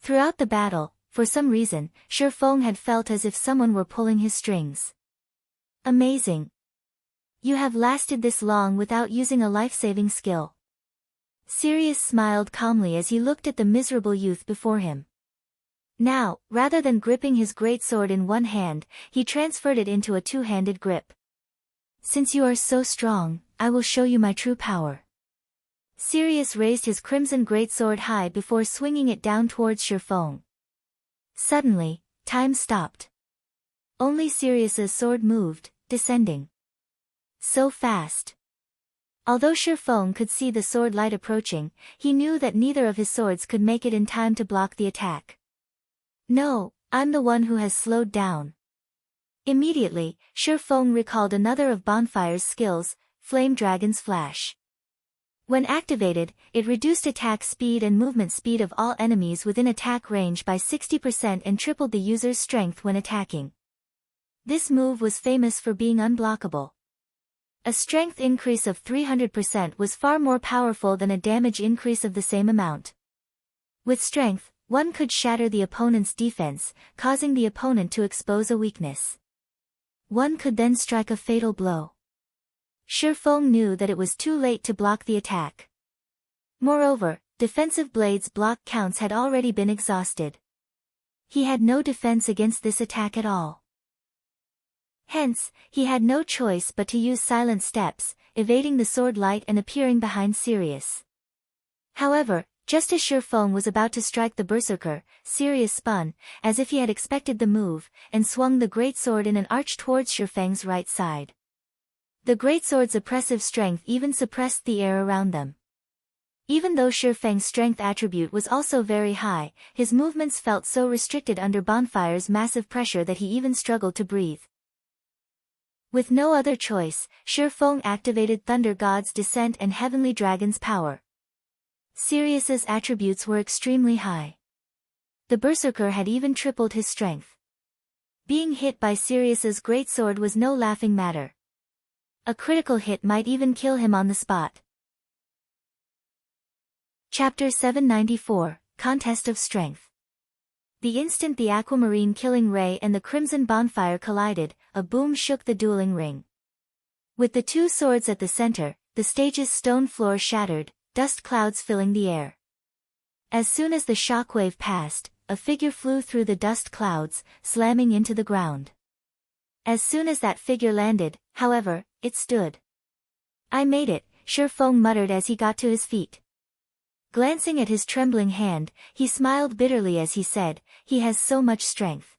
Throughout the battle, for some reason, Ye Feng had felt as if someone were pulling his strings. Amazing. You have lasted this long without using a life-saving skill. Sirius smiled calmly as he looked at the miserable youth before him. Now, rather than gripping his greatsword in one hand, he transferred it into a two-handed grip. Since you are so strong, I will show you my true power. Sirius raised his crimson greatsword high before swinging it down towards Ye Feng. Suddenly, time stopped. Only Sirius's sword moved, descending. So fast. Although Ye Feng could see the sword light approaching, he knew that neither of his swords could make it in time to block the attack. No, I'm the one who has slowed down. Immediately, Ye Feng recalled another of Bonfire's skills, Flame Dragon's Flash. When activated, it reduced attack speed and movement speed of all enemies within attack range by 60% and tripled the user's strength when attacking. This move was famous for being unblockable. A strength increase of 300% was far more powerful than a damage increase of the same amount. With strength, one could shatter the opponent's defense, causing the opponent to expose a weakness. One could then strike a fatal blow. Ye Feng knew that it was too late to block the attack. Moreover, Defensive Blade's block counts had already been exhausted. He had no defense against this attack at all. Hence, he had no choice but to use silent steps, evading the sword light and appearing behind Sirius. However, just as Ye Feng was about to strike the Berserker, Sirius spun, as if he had expected the move, and swung the greatsword in an arch towards Ye Feng's right side. The greatsword's oppressive strength even suppressed the air around them. Even though Ye Feng's strength attribute was also very high, his movements felt so restricted under Bonfire's massive pressure that he even struggled to breathe. With no other choice, Ye Feng activated Thunder God's Descent and Heavenly Dragon's Power. Sirius's attributes were extremely high. The Berserker had even tripled his strength. Being hit by Sirius's greatsword was no laughing matter. A critical hit might even kill him on the spot. Chapter 794, Contest of Strength. The instant the aquamarine killing ray and the crimson bonfire collided, a boom shook the dueling ring. With the two swords at the center, the stage's stone floor shattered, dust clouds filling the air. As soon as the shockwave passed, a figure flew through the dust clouds, slamming into the ground. As soon as that figure landed, however, it stood. I made it, Ye Feng muttered as he got to his feet. Glancing at his trembling hand, he smiled bitterly as he said, he has so much strength.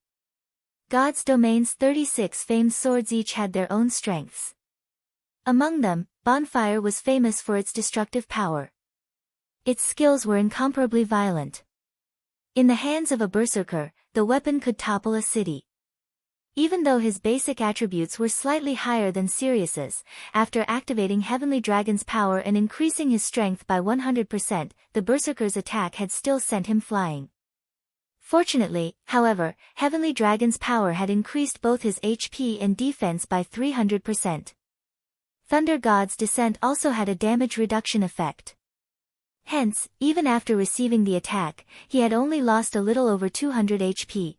God's Domain's 36 famed swords each had their own strengths. Among them, Bonfire was famous for its destructive power. Its skills were incomparably violent. In the hands of a berserker, the weapon could topple a city. Even though his basic attributes were slightly higher than Sirius's, after activating Heavenly Dragon's power and increasing his strength by 100%, the Berserker's attack had still sent him flying. Fortunately, however, Heavenly Dragon's power had increased both his HP and defense by 300%. Thunder God's Descent also had a damage reduction effect. Hence, even after receiving the attack, he had only lost a little over 200 HP.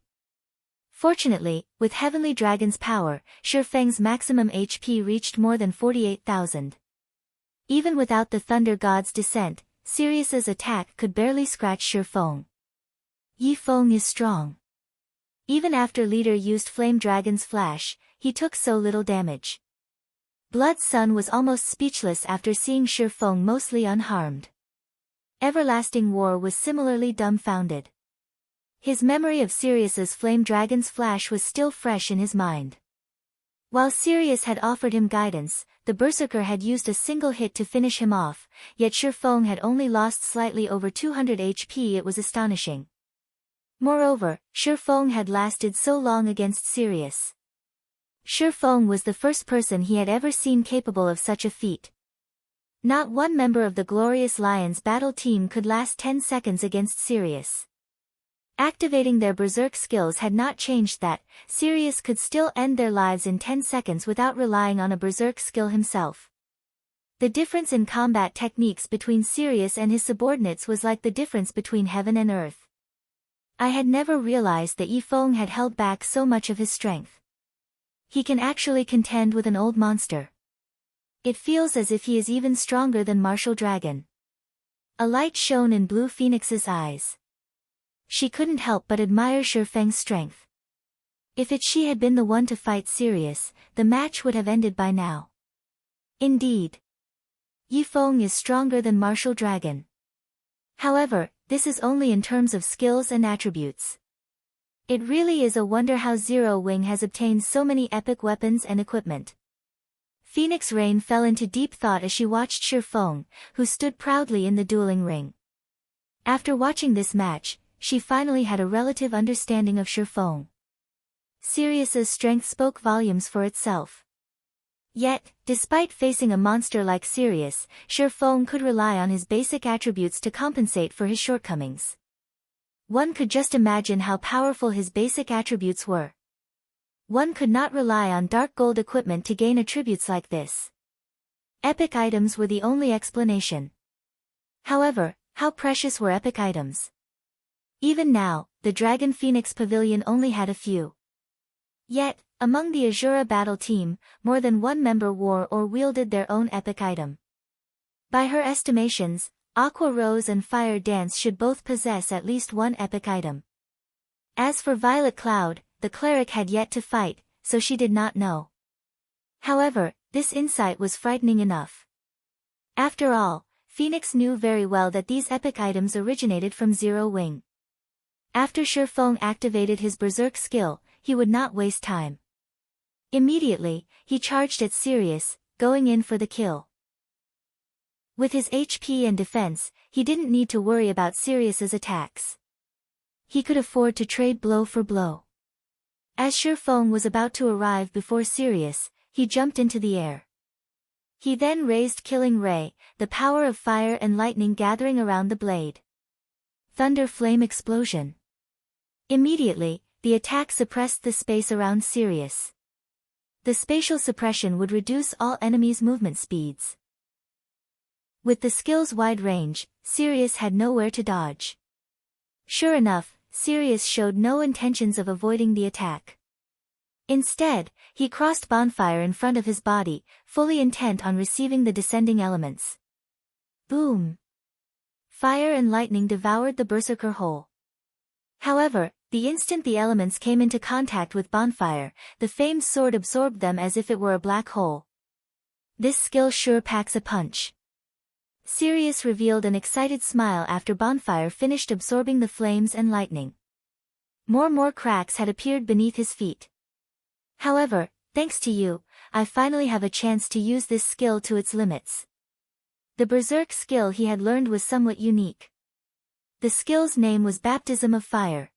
Fortunately, with Heavenly Dragon's power, Ye Feng's maximum HP reached more than 48,000. Even without the Thunder God's Descent, Sirius's attack could barely scratch Ye Feng. Ye Feng is strong. Even after Leader used Flame Dragon's Flash, he took so little damage. Blood Sun was almost speechless after seeing Ye Feng mostly unharmed. Everlasting War was similarly dumbfounded. His memory of Sirius's Flame Dragon's Flash was still fresh in his mind. While Sirius had offered him guidance, the Berserker had used a single hit to finish him off, yet Ye Feng had only lost slightly over 200 HP. It was astonishing. Moreover, Ye Feng had lasted so long against Sirius. Ye Feng was the first person he had ever seen capable of such a feat. Not one member of the Glorious Lions battle team could last 10 seconds against Sirius. Activating their berserk skills had not changed that. Sirius could still end their lives in 10 seconds without relying on a berserk skill himself. The difference in combat techniques between Sirius and his subordinates was like the difference between heaven and earth. I had never realized that Ye Feng had held back so much of his strength. He can actually contend with an old monster. It feels as if he is even stronger than Martial Dragon. A light shone in Blue Phoenix's eyes. She couldn't help but admire Ye Feng's strength. If she had been the one to fight Sirius, the match would have ended by now. Indeed. Ye Feng is stronger than Martial Dragon. However, this is only in terms of skills and attributes. It really is a wonder how Zero Wing has obtained so many epic weapons and equipment. Phoenix Rain fell into deep thought as she watched Ye Feng, who stood proudly in the dueling ring. After watching this match, she finally had a relative understanding of Ye Feng. Sirius's strength spoke volumes for itself. Yet, despite facing a monster like Sirius, Ye Feng could rely on his basic attributes to compensate for his shortcomings. One could just imagine how powerful his basic attributes were. One could not rely on dark gold equipment to gain attributes like this. Epic items were the only explanation. However, how precious were epic items? Even now, the Dragon Phoenix Pavilion only had a few. Yet, among the Azura battle team, more than one member wore or wielded their own epic item. By her estimations, Aqua Rose and Fire Dance should both possess at least one epic item. As for Violet Cloud, the cleric had yet to fight, so she did not know. However, this insight was frightening enough. After all, Phoenix knew very well that these epic items originated from Zero Wing. After Ye Feng activated his berserk skill, he would not waste time. Immediately, he charged at Sirius, going in for the kill. With his HP and defense, he didn't need to worry about Sirius's attacks. He could afford to trade blow for blow. As Ye Feng was about to arrive before Sirius, he jumped into the air. He then raised Killing Ray, the power of fire and lightning gathering around the blade. Thunder Flame Explosion. Immediately, the attack suppressed the space around Sirius. The spatial suppression would reduce all enemies' movement speeds. With the skill's wide range, Sirius had nowhere to dodge. Sure enough, Sirius showed no intentions of avoiding the attack. Instead, he crossed Bonfire in front of his body, fully intent on receiving the descending elements. Boom! Fire and lightning devoured the berserker whole. However, the instant the elements came into contact with Bonfire, the famed sword absorbed them as if it were a black hole. This skill sure packs a punch. Sirius revealed an excited smile after Bonfire finished absorbing the flames and lightning. More cracks had appeared beneath his feet. However, thanks to you, I finally have a chance to use this skill to its limits. The berserk skill he had learned was somewhat unique. The skill's name was Baptism of Fire.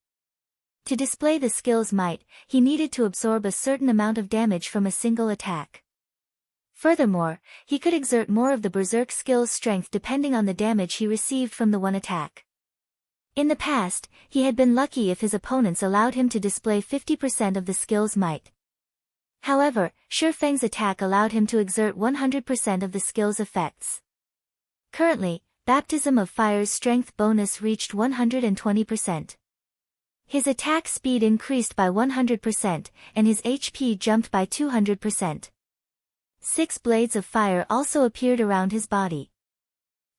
To display the skill's might, he needed to absorb a certain amount of damage from a single attack. Furthermore, he could exert more of the berserk skill's strength depending on the damage he received from the one attack. In the past, he had been lucky if his opponents allowed him to display 50% of the skill's might. However, Ye Feng's attack allowed him to exert 100% of the skill's effects. Currently, Baptism of Fire's strength bonus reached 120%. His attack speed increased by 100%, and his HP jumped by 200%. 6 blades of fire also appeared around his body.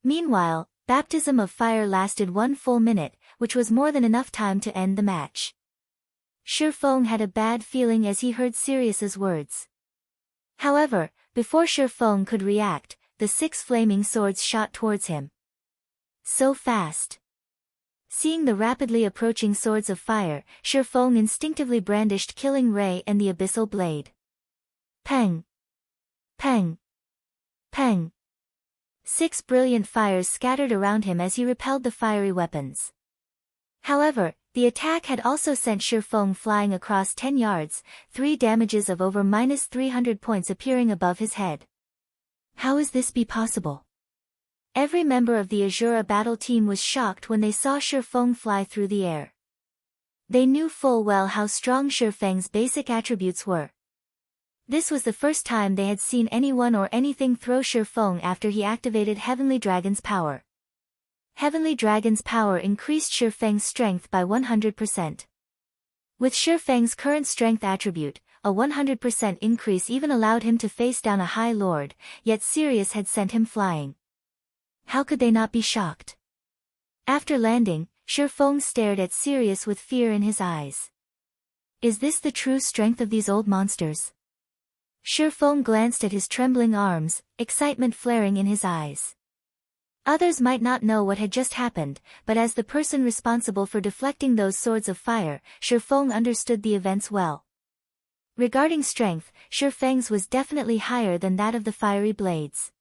Meanwhile, Baptism of Fire lasted 1 full minute, which was more than enough time to end the match. Ye Feng had a bad feeling as he heard Sirius's words. However, before Ye Feng could react, the 6 flaming swords shot towards him. So fast. Seeing the rapidly approaching swords of fire, Ye Feng instinctively brandished Killing Ray and the Abyssal Blade. Peng! Peng! Peng! 6 brilliant fires scattered around him as he repelled the fiery weapons. However, the attack had also sent Ye Feng flying across 10 yards, 3 damages of over -300 points appearing above his head. How is this be possible? Every member of the Azura battle team was shocked when they saw Ye Feng fly through the air. They knew full well how strong Ye Feng's basic attributes were. This was the first time they had seen anyone or anything throw Ye Feng after he activated Heavenly Dragon's power. Heavenly Dragon's power increased Ye Feng's strength by 100%. With Ye Feng's current strength attribute, a 100% increase even allowed him to face down a High Lord, yet Sirius had sent him flying. How could they not be shocked? After landing, Ye Feng stared at Sirius with fear in his eyes. Is this the true strength of these old monsters? Ye Feng glanced at his trembling arms, excitement flaring in his eyes. Others might not know what had just happened, but as the person responsible for deflecting those swords of fire, Ye Feng understood the events well. Regarding strength, Ye Feng's was definitely higher than that of the fiery blades.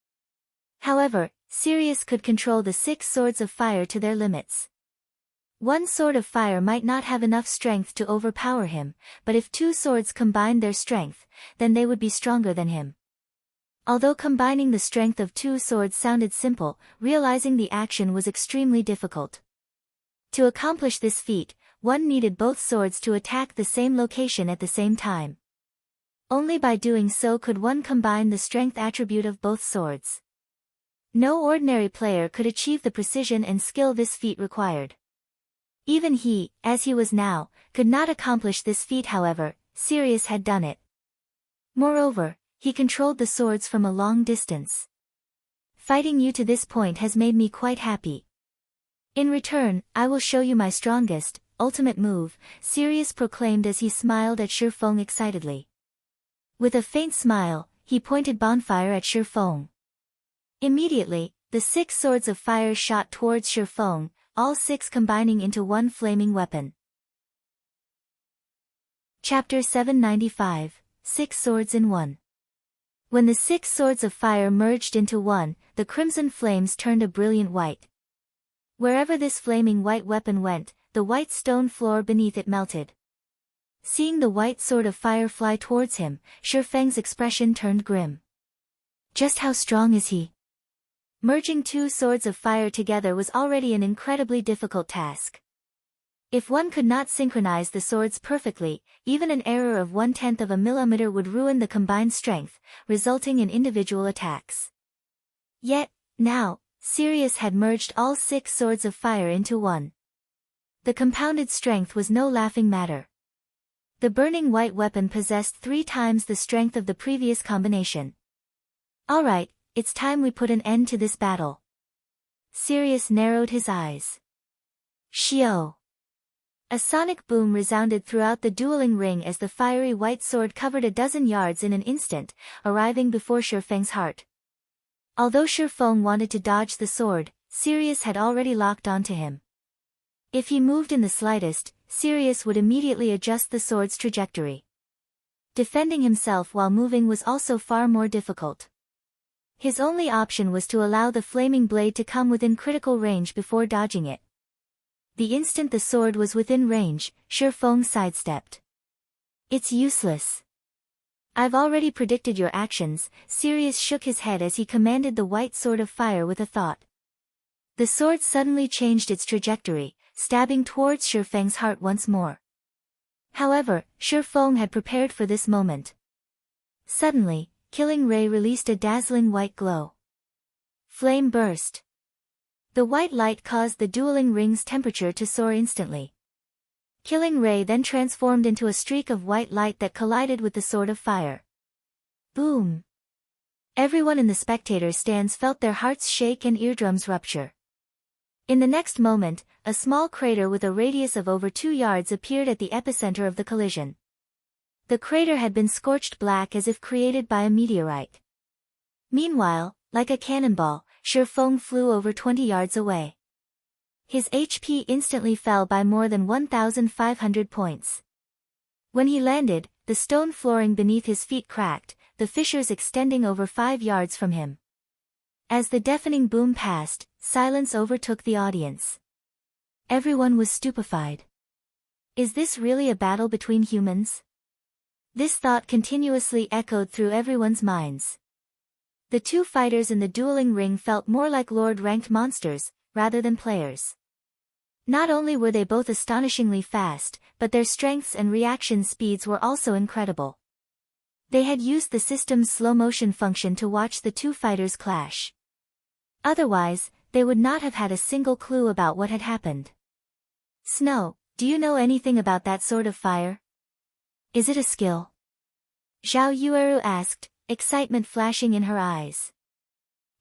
However, Sirius could control the 6 swords of fire to their limits. One sword of fire might not have enough strength to overpower him, but if 2 swords combined their strength, then they would be stronger than him. Although combining the strength of 2 swords sounded simple, realizing the action was extremely difficult. To accomplish this feat, one needed both swords to attack the same location at the same time. Only by doing so could one combine the strength attribute of both swords. No ordinary player could achieve the precision and skill this feat required. Even he, as he was now, could not accomplish this feat. However, Sirius had done it. Moreover, he controlled the swords from a long distance. Fighting you to this point has made me quite happy. In return, I will show you my strongest, ultimate move, Sirius proclaimed as he smiled at Ye Feng excitedly. With a faint smile, he pointed Bonfire at Ye Feng. Immediately, the 6 swords of fire shot towards Ye Feng, all 6 combining into one flaming weapon. Chapter 795, 6 Swords in One. When the 6 swords of fire merged into one, the crimson flames turned a brilliant white. Wherever this flaming white weapon went, the white stone floor beneath it melted. Seeing the white sword of fire fly towards him, Ye Feng's expression turned grim. Just how strong is he? Merging 2 swords of fire together was already an incredibly difficult task. If one could not synchronize the swords perfectly, even an error of 1/10 of a millimeter would ruin the combined strength, resulting in individual attacks. Yet, now, Sirius had merged all 6 swords of fire into one. The compounded strength was no laughing matter. The burning white weapon possessed 3 times the strength of the previous combination. Alright, it's time we put an end to this battle. Sirius narrowed his eyes. Shio! A sonic boom resounded throughout the dueling ring as the fiery white sword covered a dozen yards in an instant, arriving before Ye Feng's heart. Although Ye Feng wanted to dodge the sword, Sirius had already locked onto him. If he moved in the slightest, Sirius would immediately adjust the sword's trajectory. Defending himself while moving was also far more difficult. His only option was to allow the flaming blade to come within critical range before dodging it. The instant the sword was within range, Ye Feng sidestepped. It's useless. I've already predicted your actions. Sirius shook his head as he commanded the white sword of fire with a thought. The sword suddenly changed its trajectory, stabbing towards Ye Feng's heart once more. However, Ye Feng had prepared for this moment. Suddenly, Killing Ray released a dazzling white glow. Flame burst. The white light caused the dueling ring's temperature to soar instantly. Killing Ray then transformed into a streak of white light that collided with the sword of fire. Boom! Everyone in the spectator stands felt their hearts shake and eardrums rupture. In the next moment, a small crater with a radius of over 2 yards appeared at the epicenter of the collision. The crater had been scorched black as if created by a meteorite. Meanwhile, like a cannonball, Ye Feng flew over 20 yards away. His HP instantly fell by more than 1,500 points. When he landed, the stone flooring beneath his feet cracked, the fissures extending over 5 yards from him. As the deafening boom passed, silence overtook the audience. Everyone was stupefied. Is this really a battle between humans? This thought continuously echoed through everyone's minds. The two fighters in the dueling ring felt more like Lord-ranked monsters, rather than players. Not only were they both astonishingly fast, but their strengths and reaction speeds were also incredible. They had used the system's slow-motion function to watch the two fighters clash. Otherwise, they would not have had a single clue about what had happened. Snow, do you know anything about that sort of fire? Is it a skill? Zhao Yueru asked, excitement flashing in her eyes.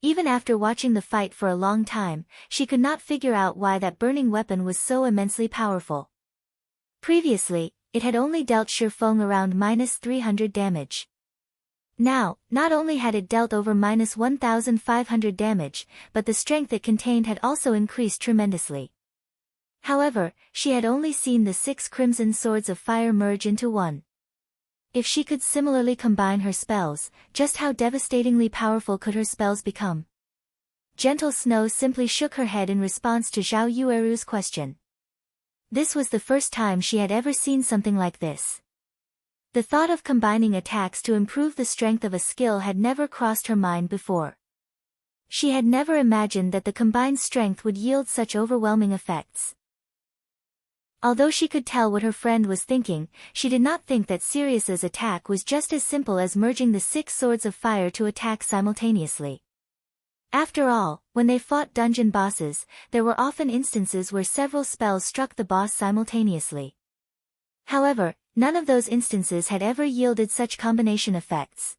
Even after watching the fight for a long time, she could not figure out why that burning weapon was so immensely powerful. Previously, it had only dealt Ye Feng around -300 damage. Now, not only had it dealt over -1,500 damage, but the strength it contained had also increased tremendously. However, she had only seen the 6 crimson swords of fire merge into one. If she could similarly combine her spells, just how devastatingly powerful could her spells become? Gentle Snow simply shook her head in response to Zhao Yueru's question. This was the first time she had ever seen something like this. The thought of combining attacks to improve the strength of a skill had never crossed her mind before. She had never imagined that the combined strength would yield such overwhelming effects. Although she could tell what her friend was thinking, she did not think that Sirius's attack was just as simple as merging the 6 swords of fire to attack simultaneously. After all, when they fought dungeon bosses, there were often instances where several spells struck the boss simultaneously. However, none of those instances had ever yielded such combination effects.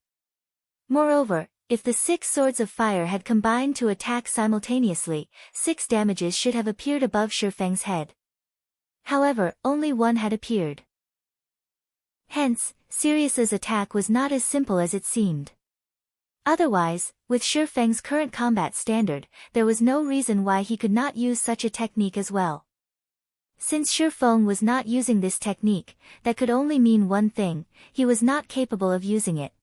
Moreover, if the 6 swords of fire had combined to attack simultaneously, 6 damages should have appeared above Ye Feng's head. However, only one had appeared. Hence, Sirius's attack was not as simple as it seemed. Otherwise, with Ye Feng's current combat standard, there was no reason why he could not use such a technique as well. Since Ye Feng was not using this technique, that could only mean one thing: he was not capable of using it.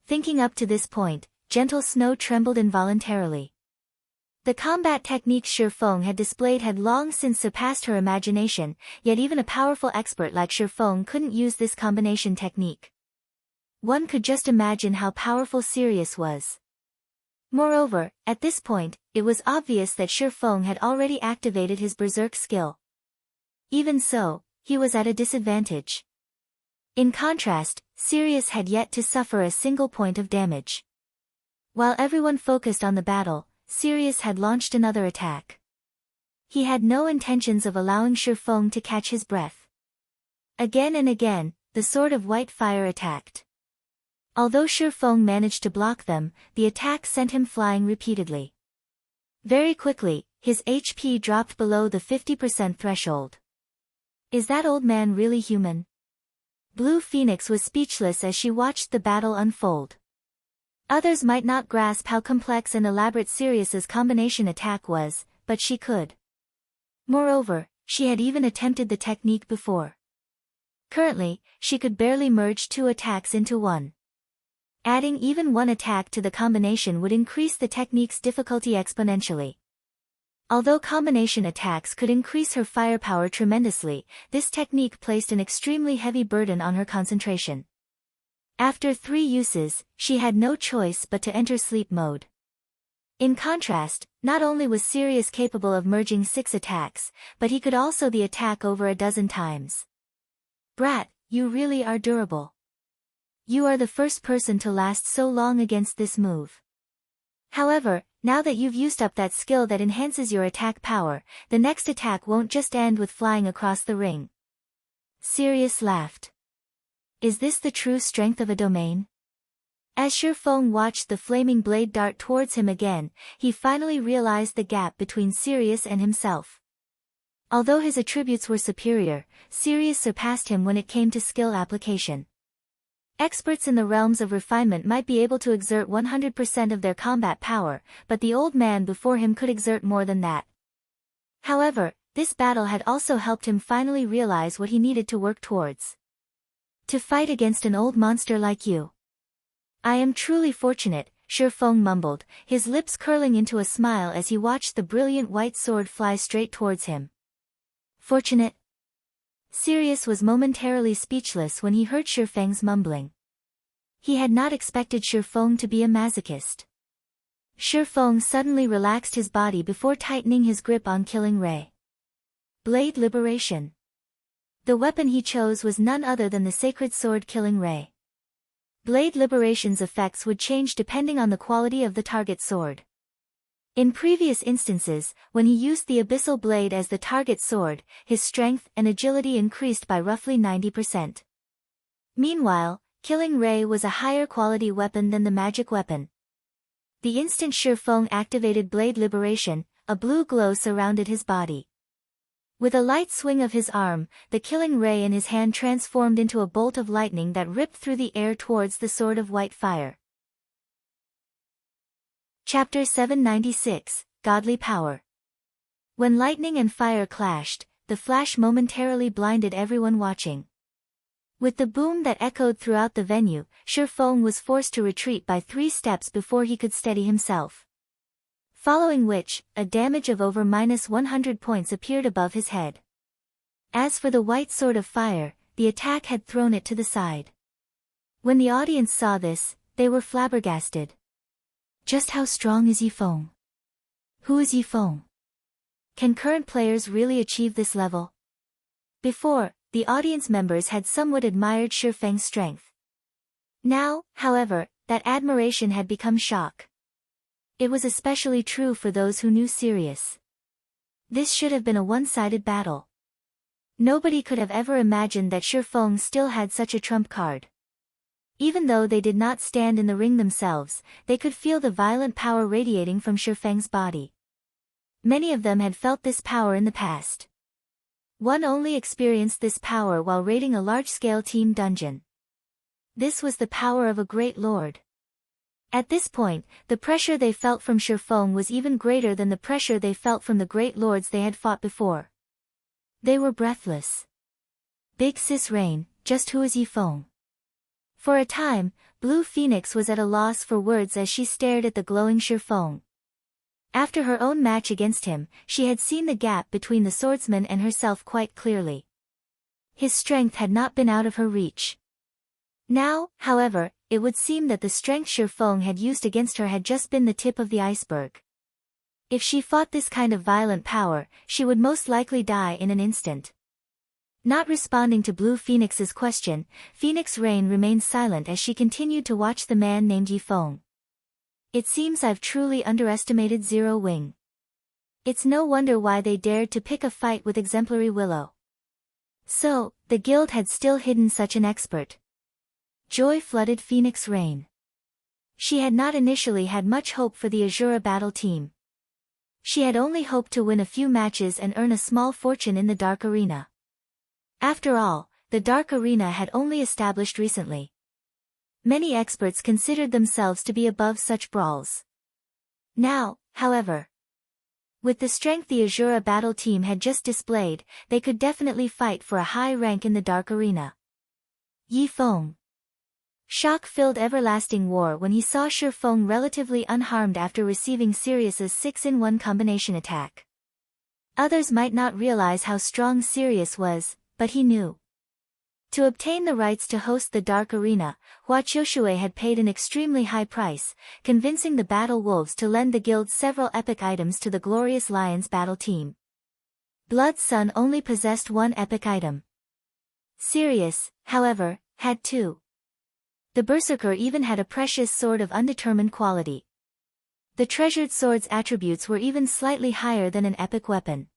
Thinking up to this point, Gentle Snow trembled involuntarily. The combat techniques Ye Feng had displayed had long since surpassed her imagination, yet even a powerful expert like Ye Feng couldn't use this combination technique. One could just imagine how powerful Sirius was. Moreover, at this point, it was obvious that Ye Feng had already activated his berserk skill. Even so, he was at a disadvantage. In contrast, Sirius had yet to suffer a single point of damage. While everyone focused on the battle, Sirius had launched another attack. He had no intentions of allowing Ye Feng to catch his breath. Again and again, the sword of white fire attacked. Although Ye Feng managed to block them, the attack sent him flying repeatedly. Very quickly, his HP dropped below the 50% threshold. Is that old man really human? Blue Phoenix was speechless as she watched the battle unfold. Others might not grasp how complex and elaborate Sirius's combination attack was, but she could. Moreover, she had even attempted the technique before. Currently, she could barely merge 2 attacks into one. Adding even one attack to the combination would increase the technique's difficulty exponentially. Although combination attacks could increase her firepower tremendously, this technique placed an extremely heavy burden on her concentration. After 3 uses, she had no choice but to enter sleep mode. In contrast, not only was Sirius capable of merging 6 attacks, but he could also the attack over a dozen times. Brat, you really are durable. You are the first person to last so long against this move. However, now that you've used up that skill that enhances your attack power, the next attack won't just end with flying across the ring. Sirius laughed. Is this the true strength of a domain? As Ye Feng watched the flaming blade dart towards him again, he finally realized the gap between Sirius and himself. Although his attributes were superior, Sirius surpassed him when it came to skill application. Experts in the realms of refinement might be able to exert 100% of their combat power, but the old man before him could exert more than that. However, this battle had also helped him finally realize what he needed to work towards. To fight against an old monster like you. I am truly fortunate, Ye Feng mumbled, his lips curling into a smile as he watched the brilliant white sword fly straight towards him. Fortunate? Sirius was momentarily speechless when he heard Ye Feng's mumbling. He had not expected Ye Feng to be a masochist. Ye Feng suddenly relaxed his body before tightening his grip on Killing Ray. Blade Liberation. The weapon he chose was none other than the sacred sword Killing Ray. Blade Liberation's effects would change depending on the quality of the target sword. In previous instances, when he used the Abyssal Blade as the target sword, his strength and agility increased by roughly 90%. Meanwhile, Killing Ray was a higher quality weapon than the magic weapon. The instant Ye Feng activated Blade Liberation, a blue glow surrounded his body. With a light swing of his arm, the Killing Ray in his hand transformed into a bolt of lightning that ripped through the air towards the Sword of White Fire. Chapter 796, Godly Power. When lightning and fire clashed, the flash momentarily blinded everyone watching. With the boom that echoed throughout the venue, Ye Feng was forced to retreat by 3 steps before he could steady himself. Following which, a damage of over -100 points appeared above his head. As for the White Sword of Fire, the attack had thrown it to the side. When the audience saw this, they were flabbergasted. Just how strong is Ye Feng? Who is Ye Feng? Can current players really achieve this level? Before, the audience members had somewhat admired Ye Feng's strength. Now, however, that admiration had become shock. It was especially true for those who knew Sirius. This should have been a one-sided battle. Nobody could have ever imagined that Ye Feng still had such a trump card. Even though they did not stand in the ring themselves, they could feel the violent power radiating from Ye Feng's body. Many of them had felt this power in the past. One only experienced this power while raiding a large-scale team dungeon. This was the power of a great lord. At this point, the pressure they felt from Ye Feng was even greater than the pressure they felt from the great lords they had fought before. They were breathless. Big Sis Rain, just who is Ye Feng? For a time, Blue Phoenix was at a loss for words as she stared at the glowing Ye Feng. After her own match against him, she had seen the gap between the swordsman and herself quite clearly. His strength had not been out of her reach. Now, however, it would seem that the strength Ye Feng had used against her had just been the tip of the iceberg. If she fought this kind of violent power, she would most likely die in an instant. Not responding to Blue Phoenix's question, Phoenix Rain remained silent as she continued to watch the man named Ye Feng. It seems I've truly underestimated Zero Wing. It's no wonder why they dared to pick a fight with Exemplary Willow. So, the guild had still hidden such an expert. Joy flooded Phoenix Rain. She had not initially had much hope for the Azura battle team. She had only hoped to win a few matches and earn a small fortune in the Dark Arena. After all, the Dark Arena had only established recently. Many experts considered themselves to be above such brawls. Now, however, with the strength the Azura battle team had just displayed, they could definitely fight for a high rank in the Dark Arena. Ye Feng. Shock filled Everlasting War when he saw Ye Feng relatively unharmed after receiving Sirius's 6-in-1 combination attack. Others might not realize how strong Sirius was, but he knew. To obtain the rights to host the Dark Arena, Hua Qiushue had paid an extremely high price, convincing the Battle Wolves to lend the guild several epic items to the Glorious Lions battle team. Blood Sun only possessed one epic item. Sirius, however, had 2. The Berserker even had a precious sword of undetermined quality. The treasured sword's attributes were even slightly higher than an epic weapon.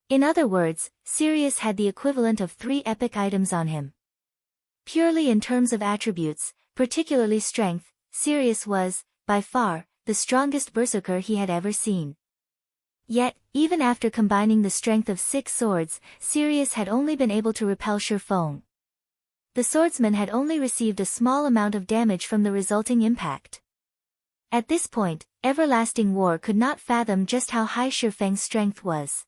In other words, Sirius had the equivalent of 3 epic items on him. Purely in terms of attributes, particularly strength, Sirius was, by far, the strongest berserker he had ever seen. Yet, even after combining the strength of 6 swords, Sirius had only been able to repel Ye Feng. The swordsman had only received a small amount of damage from the resulting impact. At this point, Everlasting War could not fathom just how high Ye Feng's strength was.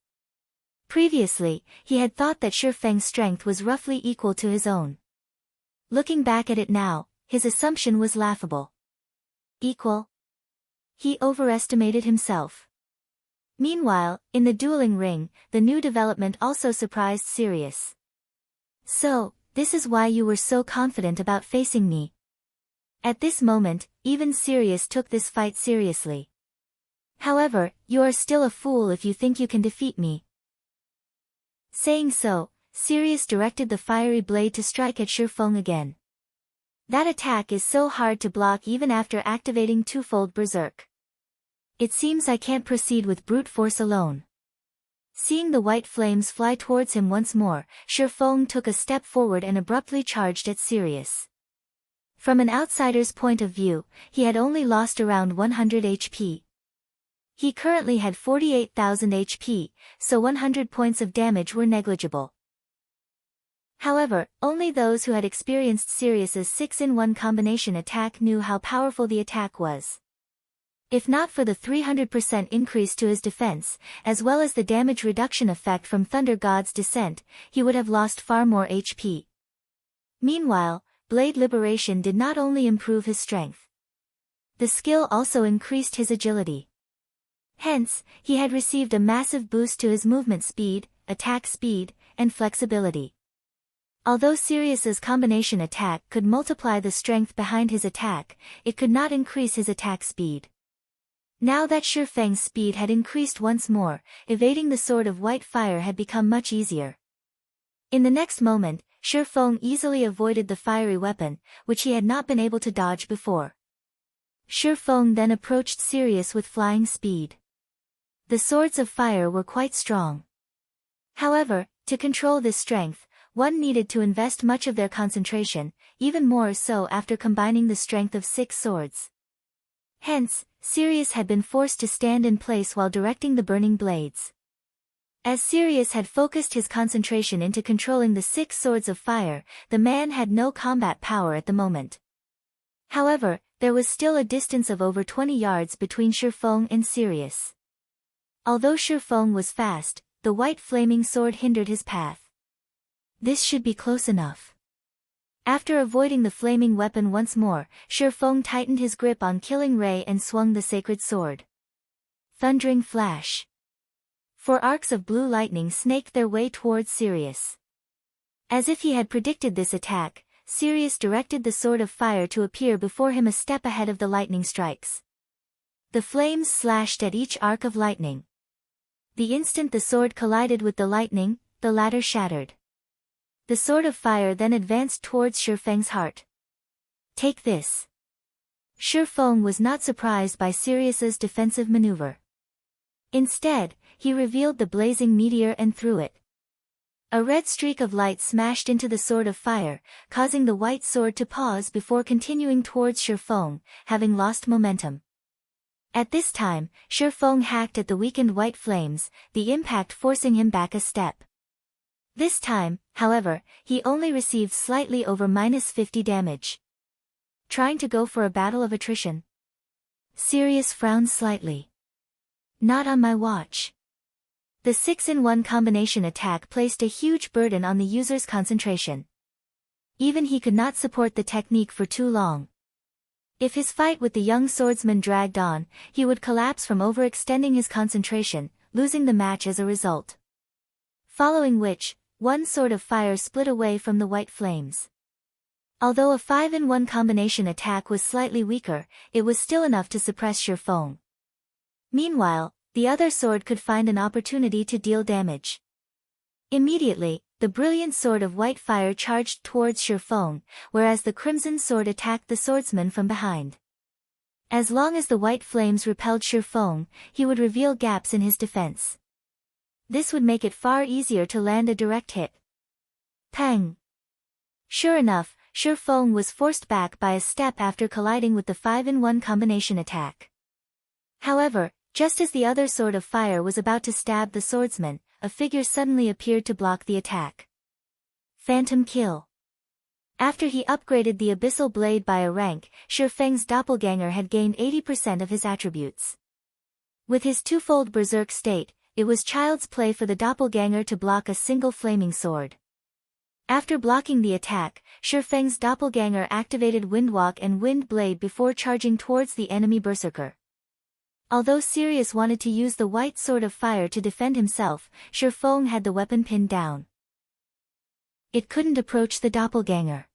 Previously, he had thought that Ye Feng's strength was roughly equal to his own. Looking back at it now, his assumption was laughable. Equal? He overestimated himself. Meanwhile, in the dueling ring, the new development also surprised Sirius. So, this is why you were so confident about facing me. At this moment, even Sirius took this fight seriously. However, you are still a fool if you think you can defeat me. Saying so, Sirius directed the fiery blade to strike at Ye Feng again. That attack is so hard to block even after activating twofold berserk. It seems I can't proceed with brute force alone. Seeing the white flames fly towards him once more, Ye Feng took a step forward and abruptly charged at Sirius. From an outsider's point of view, he had only lost around 100 HP. He currently had 48,000 HP, so 100 points of damage were negligible. However, only those who had experienced Sirius's 6-in-1 combination attack knew how powerful the attack was. If not for the 300% increase to his defense, as well as the damage reduction effect from Thunder God's descent, he would have lost far more HP. Meanwhile, Blade Liberation did not only improve his strength. The skill also increased his agility. Hence, he had received a massive boost to his movement speed, attack speed, and flexibility. Although Sirius's combination attack could multiply the strength behind his attack, it could not increase his attack speed. Now that Ye Feng's speed had increased once more, evading the sword of white fire had become much easier. In the next moment, Ye Feng easily avoided the fiery weapon, which he had not been able to dodge before. Ye Feng then approached Sirius with flying speed. The swords of fire were quite strong. However, to control this strength, one needed to invest much of their concentration, even more so after combining the strength of 6 swords. Hence, Sirius had been forced to stand in place while directing the burning blades. As Sirius had focused his concentration into controlling the 6 swords of fire, the man had no combat power at the moment. However, there was still a distance of over 20 yards between Ye Feng and Sirius. Although Ye Feng was fast, the white flaming sword hindered his path. This should be close enough. After avoiding the flaming weapon once more, Ye Feng tightened his grip on Killing Ray and swung the sacred sword. Thundering flash. 4 arcs of blue lightning snaked their way towards Sirius. As if he had predicted this attack, Sirius directed the sword of fire to appear before him a step ahead of the lightning strikes. The flames slashed at each arc of lightning. The instant the sword collided with the lightning, the latter shattered. The sword of fire then advanced towards Ye Feng's heart. Take this. Ye Feng was not surprised by Sirius's defensive maneuver. Instead, he revealed the blazing meteor and threw it. A red streak of light smashed into the sword of fire, causing the white sword to pause before continuing towards Ye Feng, having lost momentum. At this time, Ye Feng hacked at the weakened white flames, the impact forcing him back a step. This time, however, he only received slightly over -50 damage. Trying to go for a battle of attrition? Sirius frowned slightly. Not on my watch. The 6-in-1 combination attack placed a huge burden on the user's concentration. Even he could not support the technique for too long. If his fight with the young swordsman dragged on, he would collapse from overextending his concentration, losing the match as a result. Following which, one sword of fire split away from the white flames. Although a 5-in-1 combination attack was slightly weaker, it was still enough to suppress Ye Feng. Meanwhile, the other sword could find an opportunity to deal damage. Immediately, the brilliant sword of white fire charged towards Ye Feng, whereas the crimson sword attacked the swordsman from behind. As long as the white flames repelled Ye Feng, he would reveal gaps in his defense. This would make it far easier to land a direct hit. Pang! Sure enough, Ye Feng was forced back by a step after colliding with the 5-in-1 combination attack. However, just as the other sword of fire was about to stab the swordsman, a figure suddenly appeared to block the attack. Phantom kill. After he upgraded the abyssal blade by a rank, Ye Feng's doppelganger had gained 80% of his attributes. With his twofold berserk state, it was child's play for the doppelganger to block a single flaming sword. After blocking the attack, Ye Feng's doppelganger activated Windwalk and Wind Blade before charging towards the enemy berserker. Although Sirius wanted to use the white sword of fire to defend himself, Ye Feng had the weapon pinned down. It couldn't approach the doppelganger.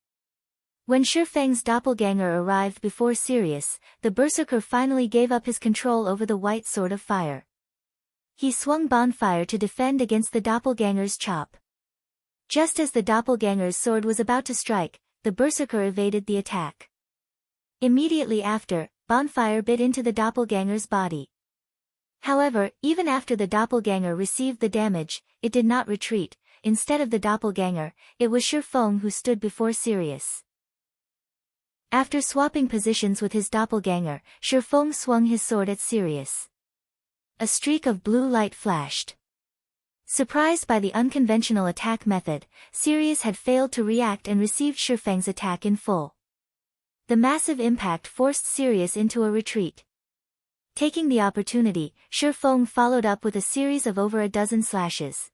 When Ye Feng's doppelganger arrived before Sirius, the berserker finally gave up his control over the white sword of fire. He swung Bonfire to defend against the doppelganger's chop. Just as the doppelganger's sword was about to strike, the berserker evaded the attack. Immediately after, Bonfire bit into the doppelganger's body. However, even after the doppelganger received the damage, it did not retreat. Instead of the doppelganger, it was Ye Feng who stood before Sirius. After swapping positions with his doppelganger, Ye Feng swung his sword at Sirius. A streak of blue light flashed. Surprised by the unconventional attack method, Sirius had failed to react and received Ye Feng's attack in full. The massive impact forced Sirius into a retreat. Taking the opportunity, Ye Feng followed up with a series of over a dozen slashes.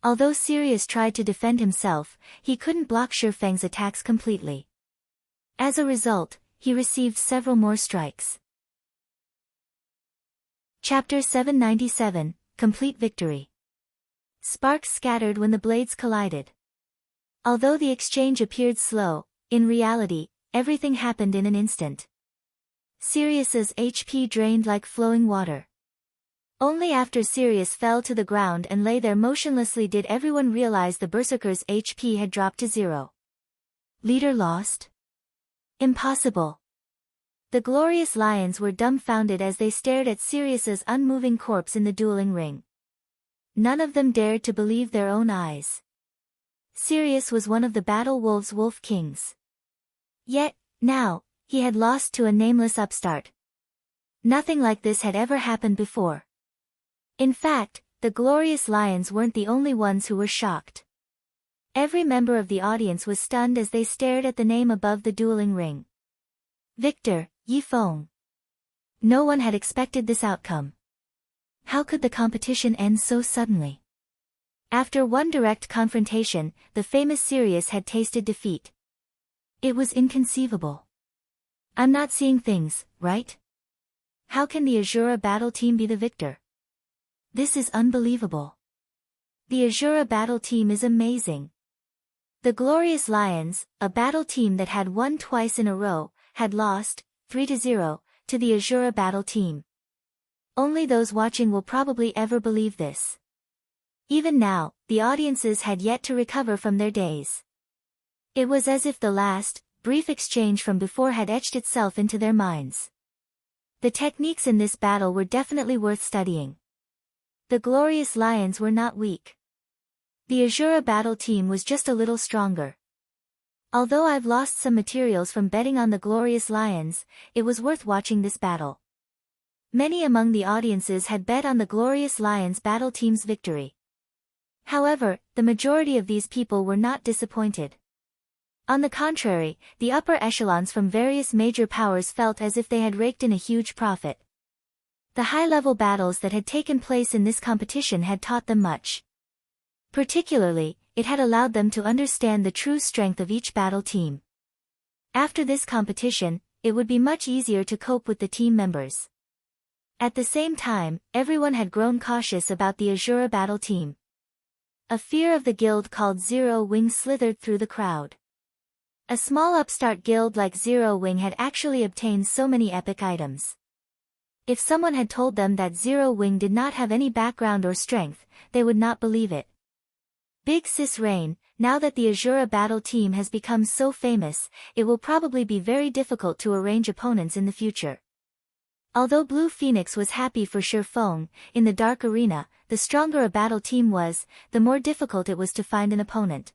Although Sirius tried to defend himself, he couldn't block Ye Feng's attacks completely. As a result, he received several more strikes. Chapter 797, Complete Victory. Sparks scattered when the blades collided. Although the exchange appeared slow, in reality, everything happened in an instant. Sirius's HP drained like flowing water. Only after Sirius fell to the ground and lay there motionlessly did everyone realize the berserker's HP had dropped to 0. Leader lost? Impossible. The glorious lions were dumbfounded as they stared at Sirius's unmoving corpse in the dueling ring. None of them dared to believe their own eyes. Sirius was one of the Battle Wolves' Wolf Kings. Yet, now, he had lost to a nameless upstart. Nothing like this had ever happened before. In fact, the glorious lions weren't the only ones who were shocked. Every member of the audience was stunned as they stared at the name above the dueling ring. Victor, Ye Feng. No one had expected this outcome. How could the competition end so suddenly? After one direct confrontation, the famous Sirius had tasted defeat. It was inconceivable. I'm not seeing things, right? How can the Azura battle team be the victor? This is unbelievable. The Azura battle team is amazing. The Glorious Lions, a battle team that had won twice in a row, had lost, 3-0, to the Azura battle team. Only those watching will probably ever believe this. Even now, the audiences had yet to recover from their daze. It was as if the last, brief exchange from before had etched itself into their minds. The techniques in this battle were definitely worth studying. The Glorious Lions were not weak. The Azura battle team was just a little stronger. Although I've lost some materials from betting on the Glorious Lions, it was worth watching this battle. Many among the audiences had bet on the Glorious Lions battle team's victory. However, the majority of these people were not disappointed. On the contrary, the upper echelons from various major powers felt as if they had raked in a huge profit. The high-level battles that had taken place in this competition had taught them much. Particularly, it had allowed them to understand the true strength of each battle team. After this competition, it would be much easier to cope with the team members. At the same time, everyone had grown cautious about the Azura battle team. A fear of the guild called Zero Wing slithered through the crowd. A small upstart guild like Zero Wing had actually obtained so many epic items. If someone had told them that Zero Wing did not have any background or strength, they would not believe it. Big Sis Rain, now that the Azura battle team has become so famous, it will probably be very difficult to arrange opponents in the future. Although Blue Phoenix was happy for Ye Feng, in the Dark Arena, the stronger a battle team was, the more difficult it was to find an opponent.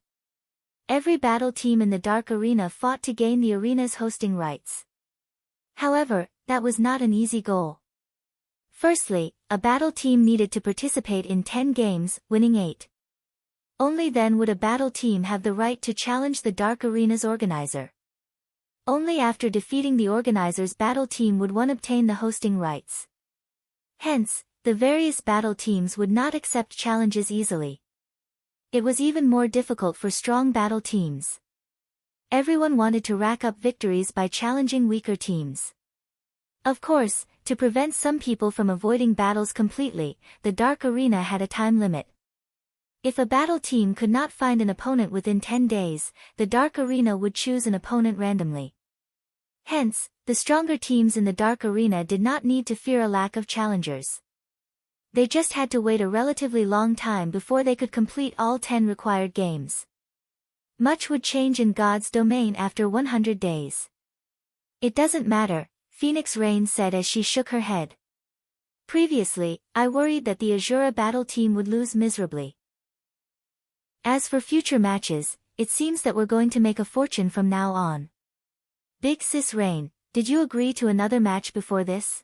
Every battle team in the Dark Arena fought to gain the arena's hosting rights. However, that was not an easy goal. Firstly, a battle team needed to participate in 10 games, winning 8. Only then would a battle team have the right to challenge the Dark Arena's organizer. Only after defeating the organizer's battle team would one obtain the hosting rights. Hence, the various battle teams would not accept challenges easily. It was even more difficult for strong battle teams. Everyone wanted to rack up victories by challenging weaker teams. Of course, to prevent some people from avoiding battles completely, the Dark Arena had a time limit. If a battle team could not find an opponent within 10 days, the Dark Arena would choose an opponent randomly. Hence, the stronger teams in the Dark Arena did not need to fear a lack of challengers. They just had to wait a relatively long time before they could complete all 10 required games. Much would change in God's domain after 100 days. It doesn't matter, Phoenix Rain said as she shook her head. Previously, I worried that the Azura battle team would lose miserably. As for future matches, it seems that we're going to make a fortune from now on. Big Sis Rain, did you agree to another match before this?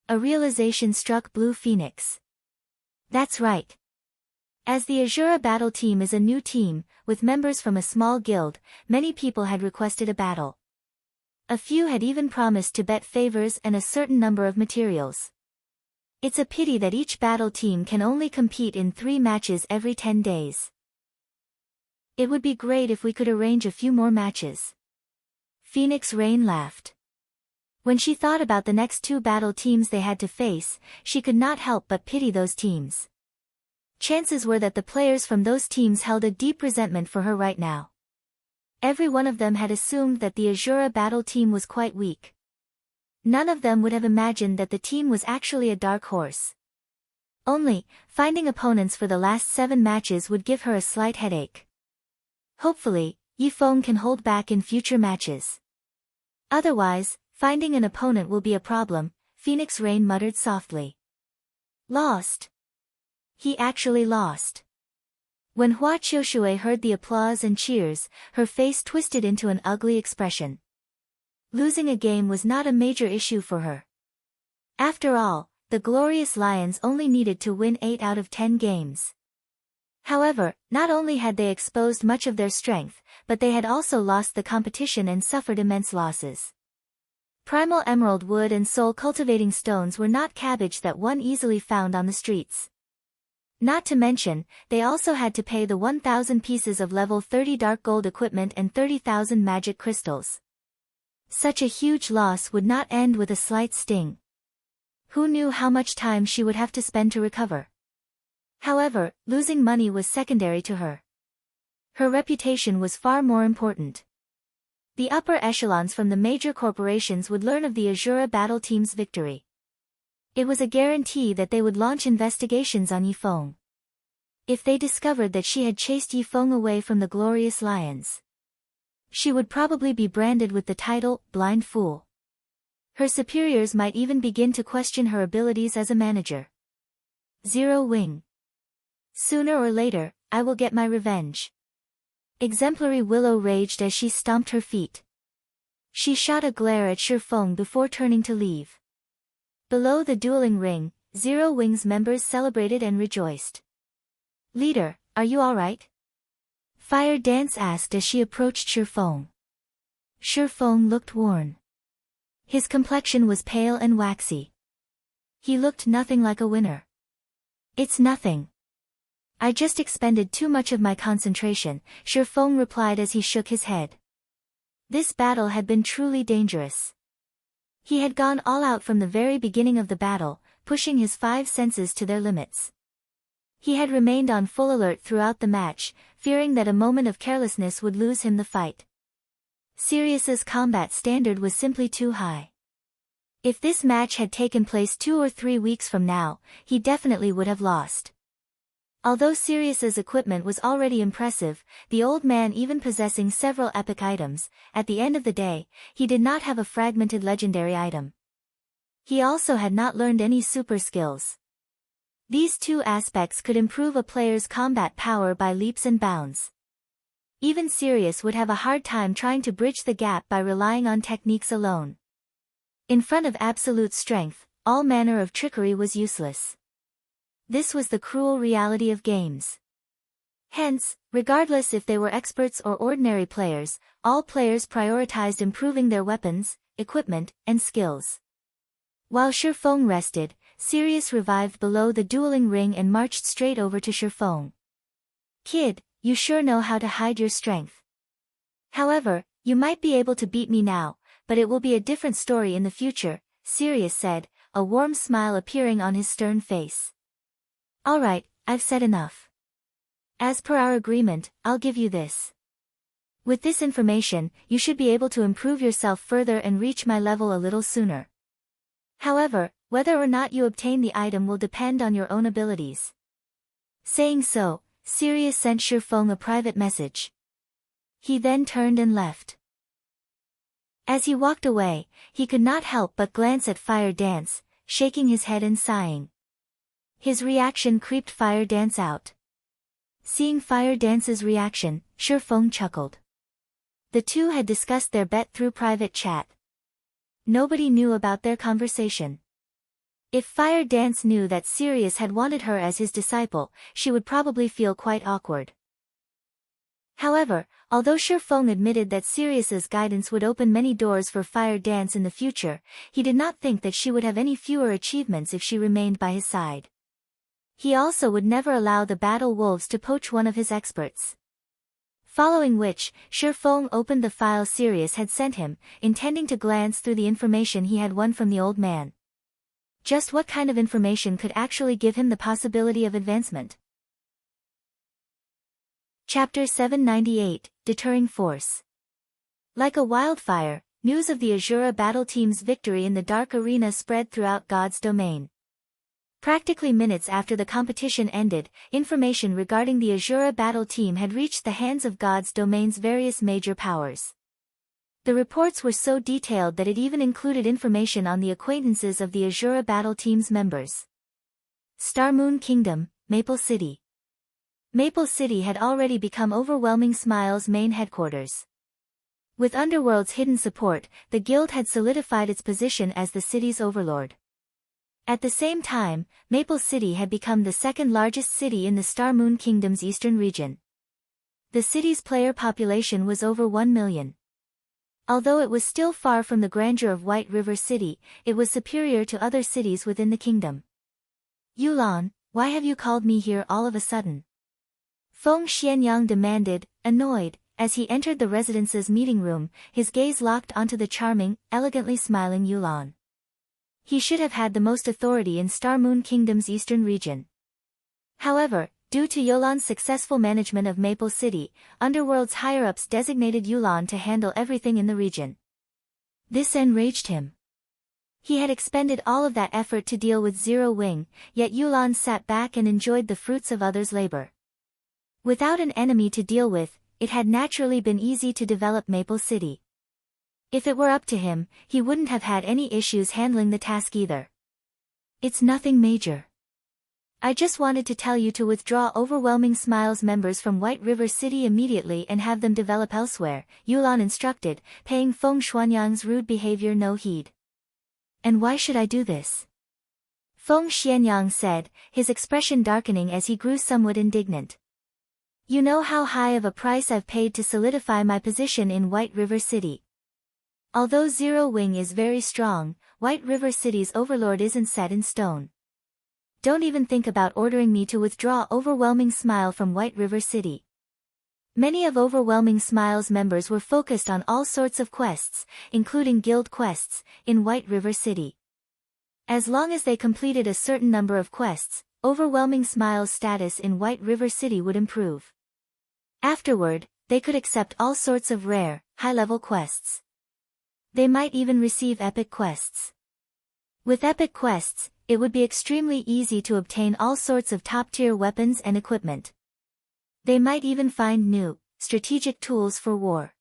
A realization struck Blue Phoenix. That's right. As the Azura battle team is a new team, with members from a small guild, many people had requested a battle. A few had even promised to bet favors and a certain number of materials. It's a pity that each battle team can only compete in 3 matches every 10 days. It would be great if we could arrange a few more matches. Phoenix Rain laughed. When she thought about the next 2 battle teams they had to face, she could not help but pity those teams. Chances were that the players from those teams held a deep resentment for her right now. Every one of them had assumed that the Azura battle team was quite weak. None of them would have imagined that the team was actually a dark horse. Only, finding opponents for the last 7 matches would give her a slight headache. Hopefully, Ye Feng can hold back in future matches. Otherwise, finding an opponent will be a problem, Phoenix Rain muttered softly. Lost. He actually lost. When Hua Qiushui heard the applause and cheers, her face twisted into an ugly expression. Losing a game was not a major issue for her. After all, the Glorious Lions only needed to win 8 out of 10 games. However, not only had they exposed much of their strength, but they had also lost the competition and suffered immense losses. Primal emerald wood and soul cultivating stones were not cabbage that one easily found on the streets. Not to mention, they also had to pay the 1,000 pieces of level 30 dark gold equipment and 30,000 magic crystals. Such a huge loss would not end with a slight sting. Who knew how much time she would have to spend to recover? However, losing money was secondary to her. Her reputation was far more important. The upper echelons from the major corporations would learn of the Azura battle team's victory. It was a guarantee that they would launch investigations on Ye Feng. If they discovered that she had chased Ye Feng away from the Glorious Lions, she would probably be branded with the title, Blind Fool. Her superiors might even begin to question her abilities as a manager. Zero Wing. Sooner or later, I will get my revenge. Exemplary Willow raged as she stomped her feet. She shot a glare at Ye Feng before turning to leave. Below the dueling ring, Zero Wing's members celebrated and rejoiced. Leader, are you alright? Fire Dance asked as she approached Ye Feng. Ye Feng looked worn. His complexion was pale and waxy. He looked nothing like a winner. It's nothing. I just expended too much of my concentration, Ye Feng replied as he shook his head. This battle had been truly dangerous. He had gone all out from the very beginning of the battle, pushing his 5 senses to their limits. He had remained on full alert throughout the match, fearing that a moment of carelessness would lose him the fight. Sirius's combat standard was simply too high. If this match had taken place 2 or 3 weeks from now, he definitely would have lost. Although Sirius's equipment was already impressive, the old man even possessing several epic items, at the end of the day, he did not have a fragmented legendary item. He also had not learned any super skills. These 2 aspects could improve a player's combat power by leaps and bounds. Even Sirius would have a hard time trying to bridge the gap by relying on techniques alone. In front of absolute strength, all manner of trickery was useless. This was the cruel reality of games. Hence, regardless if they were experts or ordinary players, all players prioritized improving their weapons, equipment, and skills. While Ye Feng rested, Sirius revived below the dueling ring and marched straight over to Ye Feng. Kid, you sure know how to hide your strength. However, you might be able to beat me now, but it will be a different story in the future, Sirius said, a warm smile appearing on his stern face. Alright, I've said enough. As per our agreement, I'll give you this. With this information, you should be able to improve yourself further and reach my level a little sooner. However, whether or not you obtain the item will depend on your own abilities. Saying so, Sirius sent Ye Feng a private message. He then turned and left. As he walked away, he could not help but glance at Fire Dance, shaking his head and sighing. His reaction creeped Fire Dance out. Seeing Fire Dance's reaction, Ye Feng chuckled. The two had discussed their bet through private chat. Nobody knew about their conversation. If Fire Dance knew that Sirius had wanted her as his disciple, she would probably feel quite awkward. However, although Ye Feng admitted that Sirius's guidance would open many doors for Fire Dance in the future, he did not think that she would have any fewer achievements if she remained by his side. He also would never allow the battle wolves to poach one of his experts. Following which, Ye Feng opened the file Sirius had sent him, intending to glance through the information he had won from the old man. Just what kind of information could actually give him the possibility of advancement? Chapter 798, Deterring Force. Like a wildfire, news of the Azura battle team's victory in the Dark Arena spread throughout God's domain. Practically minutes after the competition ended, information regarding the Azura battle team had reached the hands of God's domain's various major powers. The reports were so detailed that it even included information on the acquaintances of the Azura battle team's members. Star Moon Kingdom, Maple City. Maple City had already become Overwhelming Smile's main headquarters. With Underworld's hidden support, the guild had solidified its position as the city's overlord. At the same time, Maple City had become the second largest city in the Star Moon Kingdom's eastern region. The city's player population was over 1 million. Although it was still far from the grandeur of White River City, it was superior to other cities within the kingdom. Yulan, why have you called me here all of a sudden? Feng Xianyang demanded, annoyed, as he entered the residence's meeting room, his gaze locked onto the charming, elegantly smiling Yulan. He should have had the most authority in Star Moon Kingdom's eastern region. However, due to Yulan's successful management of Maple City, Underworld's higher-ups designated Yulan to handle everything in the region. This enraged him. He had expended all of that effort to deal with Zero Wing, yet Yulan sat back and enjoyed the fruits of others' labor. Without an enemy to deal with, it had naturally been easy to develop Maple City. If it were up to him, he wouldn't have had any issues handling the task either. It's nothing major. I just wanted to tell you to withdraw Overwhelming Smile's members from White River City immediately and have them develop elsewhere, Yulan instructed, paying Feng Xuanyang's rude behavior no heed. And why should I do this? Feng Xianyang said, his expression darkening as he grew somewhat indignant. You know how high of a price I've paid to solidify my position in White River City. Although Zero Wing is very strong, White River City's overlord isn't set in stone. Don't even think about ordering me to withdraw Overwhelming Smile from White River City. Many of Overwhelming Smile's members were focused on all sorts of quests, including guild quests, in White River City. As long as they completed a certain number of quests, Overwhelming Smile's status in White River City would improve. Afterward, they could accept all sorts of rare, high-level quests. They might even receive epic quests. With epic quests, it would be extremely easy to obtain all sorts of top-tier weapons and equipment. They might even find new, strategic tools for war.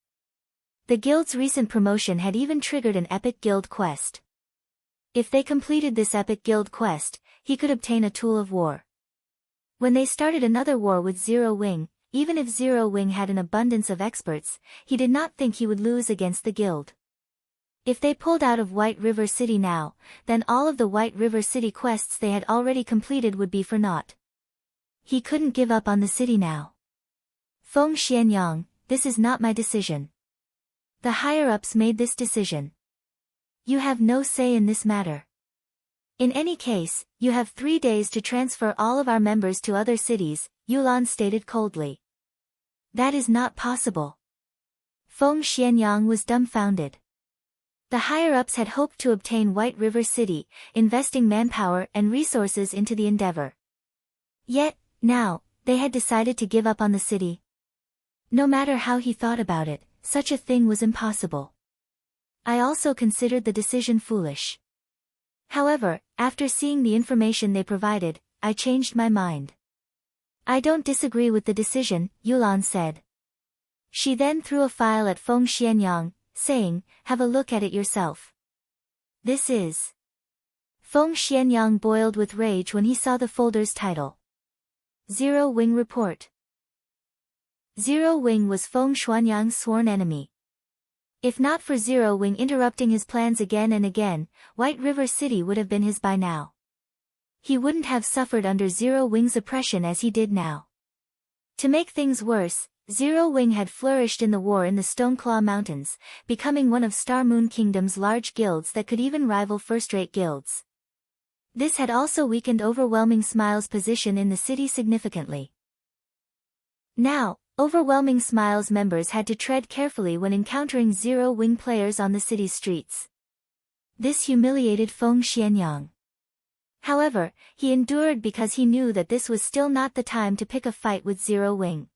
The guild's recent promotion had even triggered an epic guild quest. If they completed this epic guild quest, he could obtain a tool of war. When they started another war with Zero Wing, even if Zero Wing had an abundance of experts, he did not think he would lose against the guild. If they pulled out of White River City now, then all of the White River City quests they had already completed would be for naught. He couldn't give up on the city now. Feng Xianyang, this is not my decision. The higher-ups made this decision. You have no say in this matter. In any case, you have 3 days to transfer all of our members to other cities, Yulan stated coldly. That is not possible. Feng Xianyang was dumbfounded. The higher-ups had hoped to obtain White River City, investing manpower and resources into the endeavor. Yet, now, They had decided to give up on the city. No matter how he thought about it, such a thing was impossible. I also considered the decision foolish. However, after seeing the information they provided, I changed my mind. I don't disagree with the decision, Yulan said. She then threw a file at Feng Xianyang, saying, have a look at it yourself. This is... Feng Xianyang boiled with rage when he saw the folder's title. Zero Wing Report. Zero Wing was Feng Xuanyang's sworn enemy. If not for Zero Wing interrupting his plans again and again, White River City would have been his by now. He wouldn't have suffered under Zero Wing's oppression as he did now. To make things worse, Zero Wing had flourished in the war in the Stoneclaw Mountains, becoming one of Star Moon Kingdom's large guilds that could even rival first-rate guilds. This had also weakened Overwhelming Smile's position in the city significantly. Now, Overwhelming Smile's members had to tread carefully when encountering Zero Wing players on the city's streets. This humiliated Feng Xianyang. However, he endured because he knew that this was still not the time to pick a fight with Zero Wing.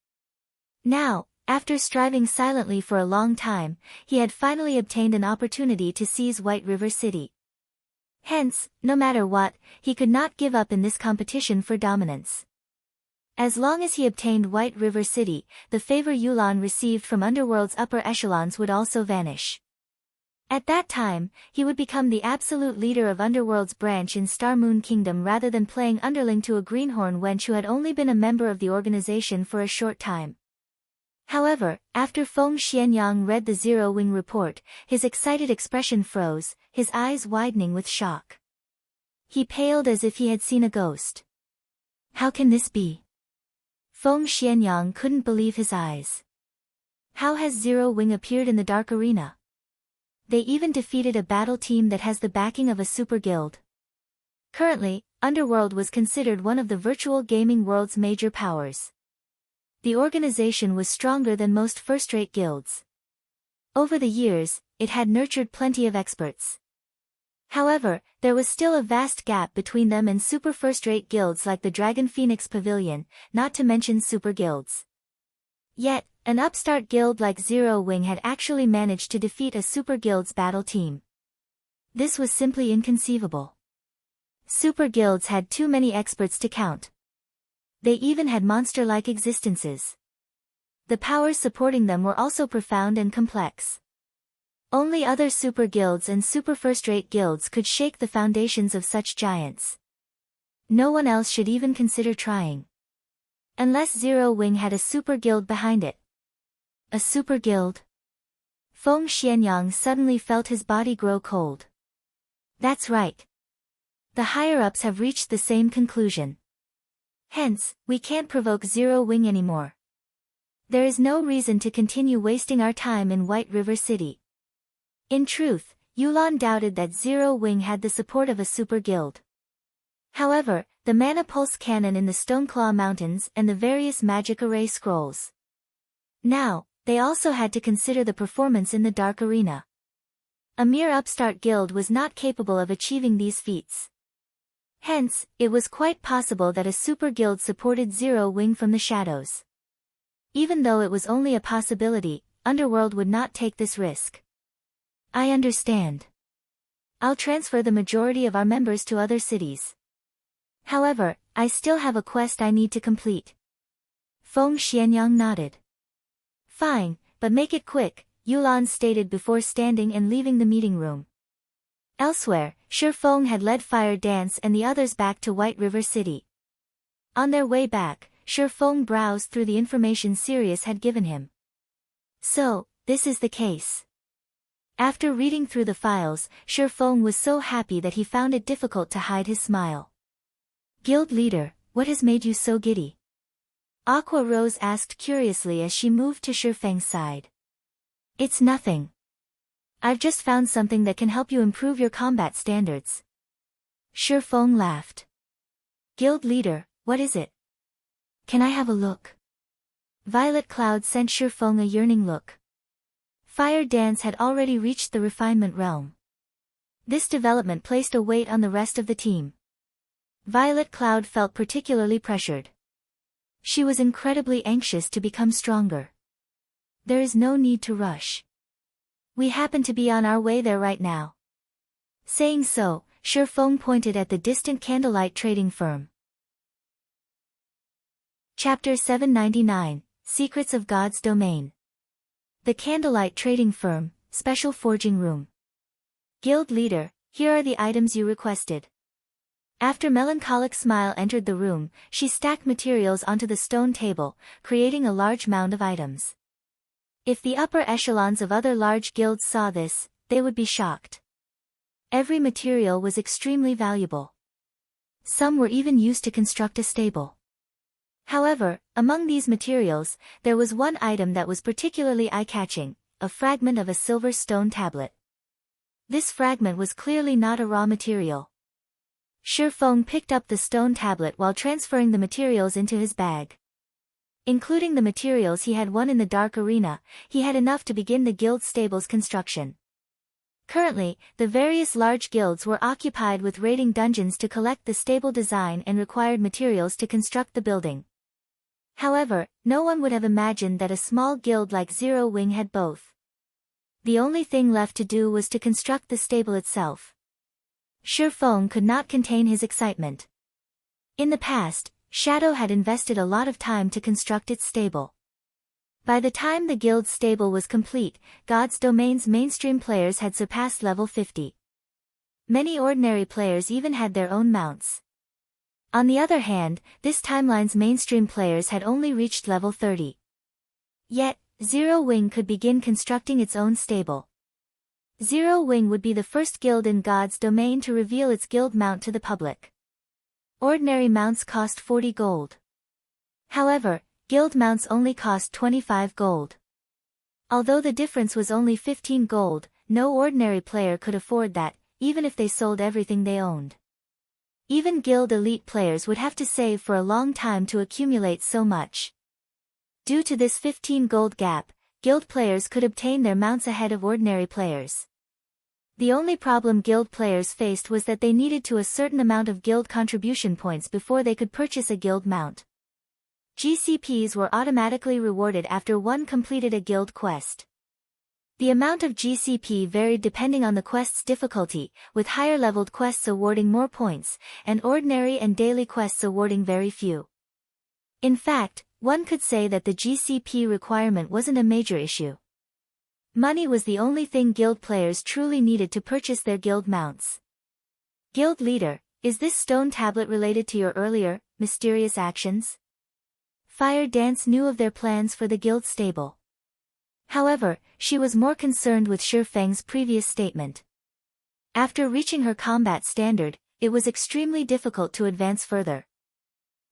Now, after striving silently for a long time, he had finally obtained an opportunity to seize White River City. Hence, no matter what, he could not give up in this competition for dominance. As long as he obtained White River City, the favor Yulan received from Underworld's upper echelons would also vanish. At that time, he would become the absolute leader of Underworld's branch in Star Moon Kingdom rather than playing underling to a greenhorn wench who had only been a member of the organization for a short time. However, after Feng Xianyang read the Zero Wing report, his excited expression froze, his eyes widening with shock. He paled as if he had seen a ghost. How can this be? Feng Xianyang couldn't believe his eyes. How has Zero Wing appeared in the Dark Arena? They even defeated a battle team that has the backing of a super guild. Currently, Underworld was considered one of the virtual gaming world's major powers. The organization was stronger than most first-rate guilds. Over the years, it had nurtured plenty of experts. However, there was still a vast gap between them and super first-rate guilds like the Dragon Phoenix Pavilion, not to mention super guilds. Yet, an upstart guild like Zero Wing had actually managed to defeat a super guild's battle team. This was simply inconceivable. Super guilds had too many experts to count. They even had monster-like existences. The powers supporting them were also profound and complex. Only other super guilds and super first-rate guilds could shake the foundations of such giants. No one else should even consider trying. Unless Zero Wing had a super guild behind it. A super guild? Feng Xianyang suddenly felt his body grow cold. That's right. The higher-ups have reached the same conclusion. Hence, we can't provoke Zero Wing anymore. There is no reason to continue wasting our time in White River City. In truth, Yulan doubted that Zero Wing had the support of a super guild. However, the Mana Pulse Cannon in the Stoneclaw Mountains and the various magic array scrolls. Now, they also had to consider the performance in the Dark Arena. A mere upstart guild was not capable of achieving these feats. Hence, it was quite possible that a super guild supported Zero Wing from the shadows. Even though it was only a possibility, Underworld would not take this risk. I understand. I'll transfer the majority of our members to other cities. However, I still have a quest I need to complete. Feng Xianyang nodded. Fine, but make it quick, Yulan stated before standing and leaving the meeting room. Elsewhere, Shi Feng had led Fire Dance and the others back to White River City. On their way back, Shi Feng browsed through the information Sirius had given him. So, this is the case. After reading through the files, Shi Feng was so happy that he found it difficult to hide his smile. Guild leader, what has made you so giddy? Aqua Rose asked curiously as she moved to Shi Feng's side. It's nothing. I've just found something that can help you improve your combat standards. Shi Feng laughed. Guild leader, what is it? Can I have a look? Violet Cloud sent Shi Feng a yearning look. Fire Dance had already reached the refinement realm. This development placed a weight on the rest of the team. Violet Cloud felt particularly pressured. She was incredibly anxious to become stronger. There is no need to rush. We happen to be on our way there right now. Saying so, Ye Feng pointed at the distant candlelight trading firm. Chapter 799, Secrets of God's Domain. The candlelight trading firm, special forging room. Guild leader, here are the items you requested. After melancholic smile entered the room, she stacked materials onto the stone table, creating a large mound of items. If the upper echelons of other large guilds saw this, they would be shocked. Every material was extremely valuable. Some were even used to construct a stable. However, among these materials, there was one item that was particularly eye-catching, a fragment of a silver stone tablet. This fragment was clearly not a raw material. Ye Feng picked up the stone tablet while transferring the materials into his bag. Including the materials he had won in the Dark Arena, he had enough to begin the guild stable's construction. Currently, the various large guilds were occupied with raiding dungeons to collect the stable design and required materials to construct the building. However, no one would have imagined that a small guild like Zero Wing had both. The only thing left to do was to construct the stable itself. Ye Feng could not contain his excitement. In the past, Shadow had invested a lot of time to construct its stable. By the time the guild's stable was complete, God's Domain's mainstream players had surpassed level 50. Many ordinary players even had their own mounts. On the other hand, this timeline's mainstream players had only reached level 30. Yet, Zero Wing could begin constructing its own stable. Zero Wing would be the first guild in God's Domain to reveal its guild mount to the public. Ordinary mounts cost 40 gold. However, guild mounts only cost 25 gold. Although the difference was only 15 gold, no ordinary player could afford that, even if they sold everything they owned. Even guild elite players would have to save for a long time to accumulate so much. Due to this 15 gold gap, guild players could obtain their mounts ahead of ordinary players. The only problem guild players faced was that they needed to a certain amount of guild contribution points before they could purchase a guild mount. GCPs were automatically rewarded after one completed a guild quest. The amount of GCP varied depending on the quest's difficulty, with higher-leveled quests awarding more points, and ordinary and daily quests awarding very few. In fact, one could say that the GCP requirement wasn't a major issue. Money was the only thing guild players truly needed to purchase their guild mounts. Guild leader, is this stone tablet related to your earlier, mysterious actions? Fire Dance knew of their plans for the guild stable. However, she was more concerned with Ye Feng's previous statement. After reaching her combat standard, it was extremely difficult to advance further.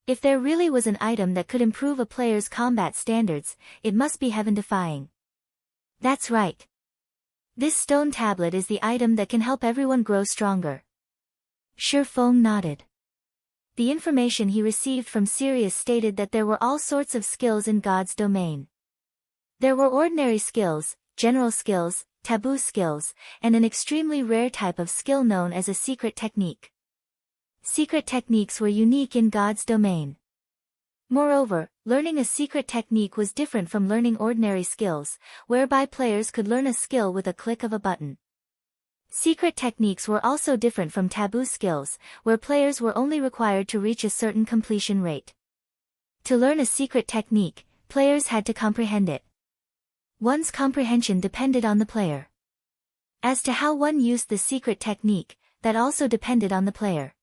If there really was an item that could improve a player's combat standards, it must be heaven-defying. That's right. This stone tablet is the item that can help everyone grow stronger. Ye Feng nodded. The information he received from Sirius stated that there were all sorts of skills in God's Domain. There were ordinary skills, general skills, taboo skills, and an extremely rare type of skill known as a secret technique. Secret techniques were unique in God's Domain. Moreover, learning a secret technique was different from learning ordinary skills, whereby players could learn a skill with a click of a button. Secret techniques were also different from taboo skills, where players were only required to reach a certain completion rate. To learn a secret technique, players had to comprehend it. One's comprehension depended on the player. As to how one used the secret technique, that also depended on the player.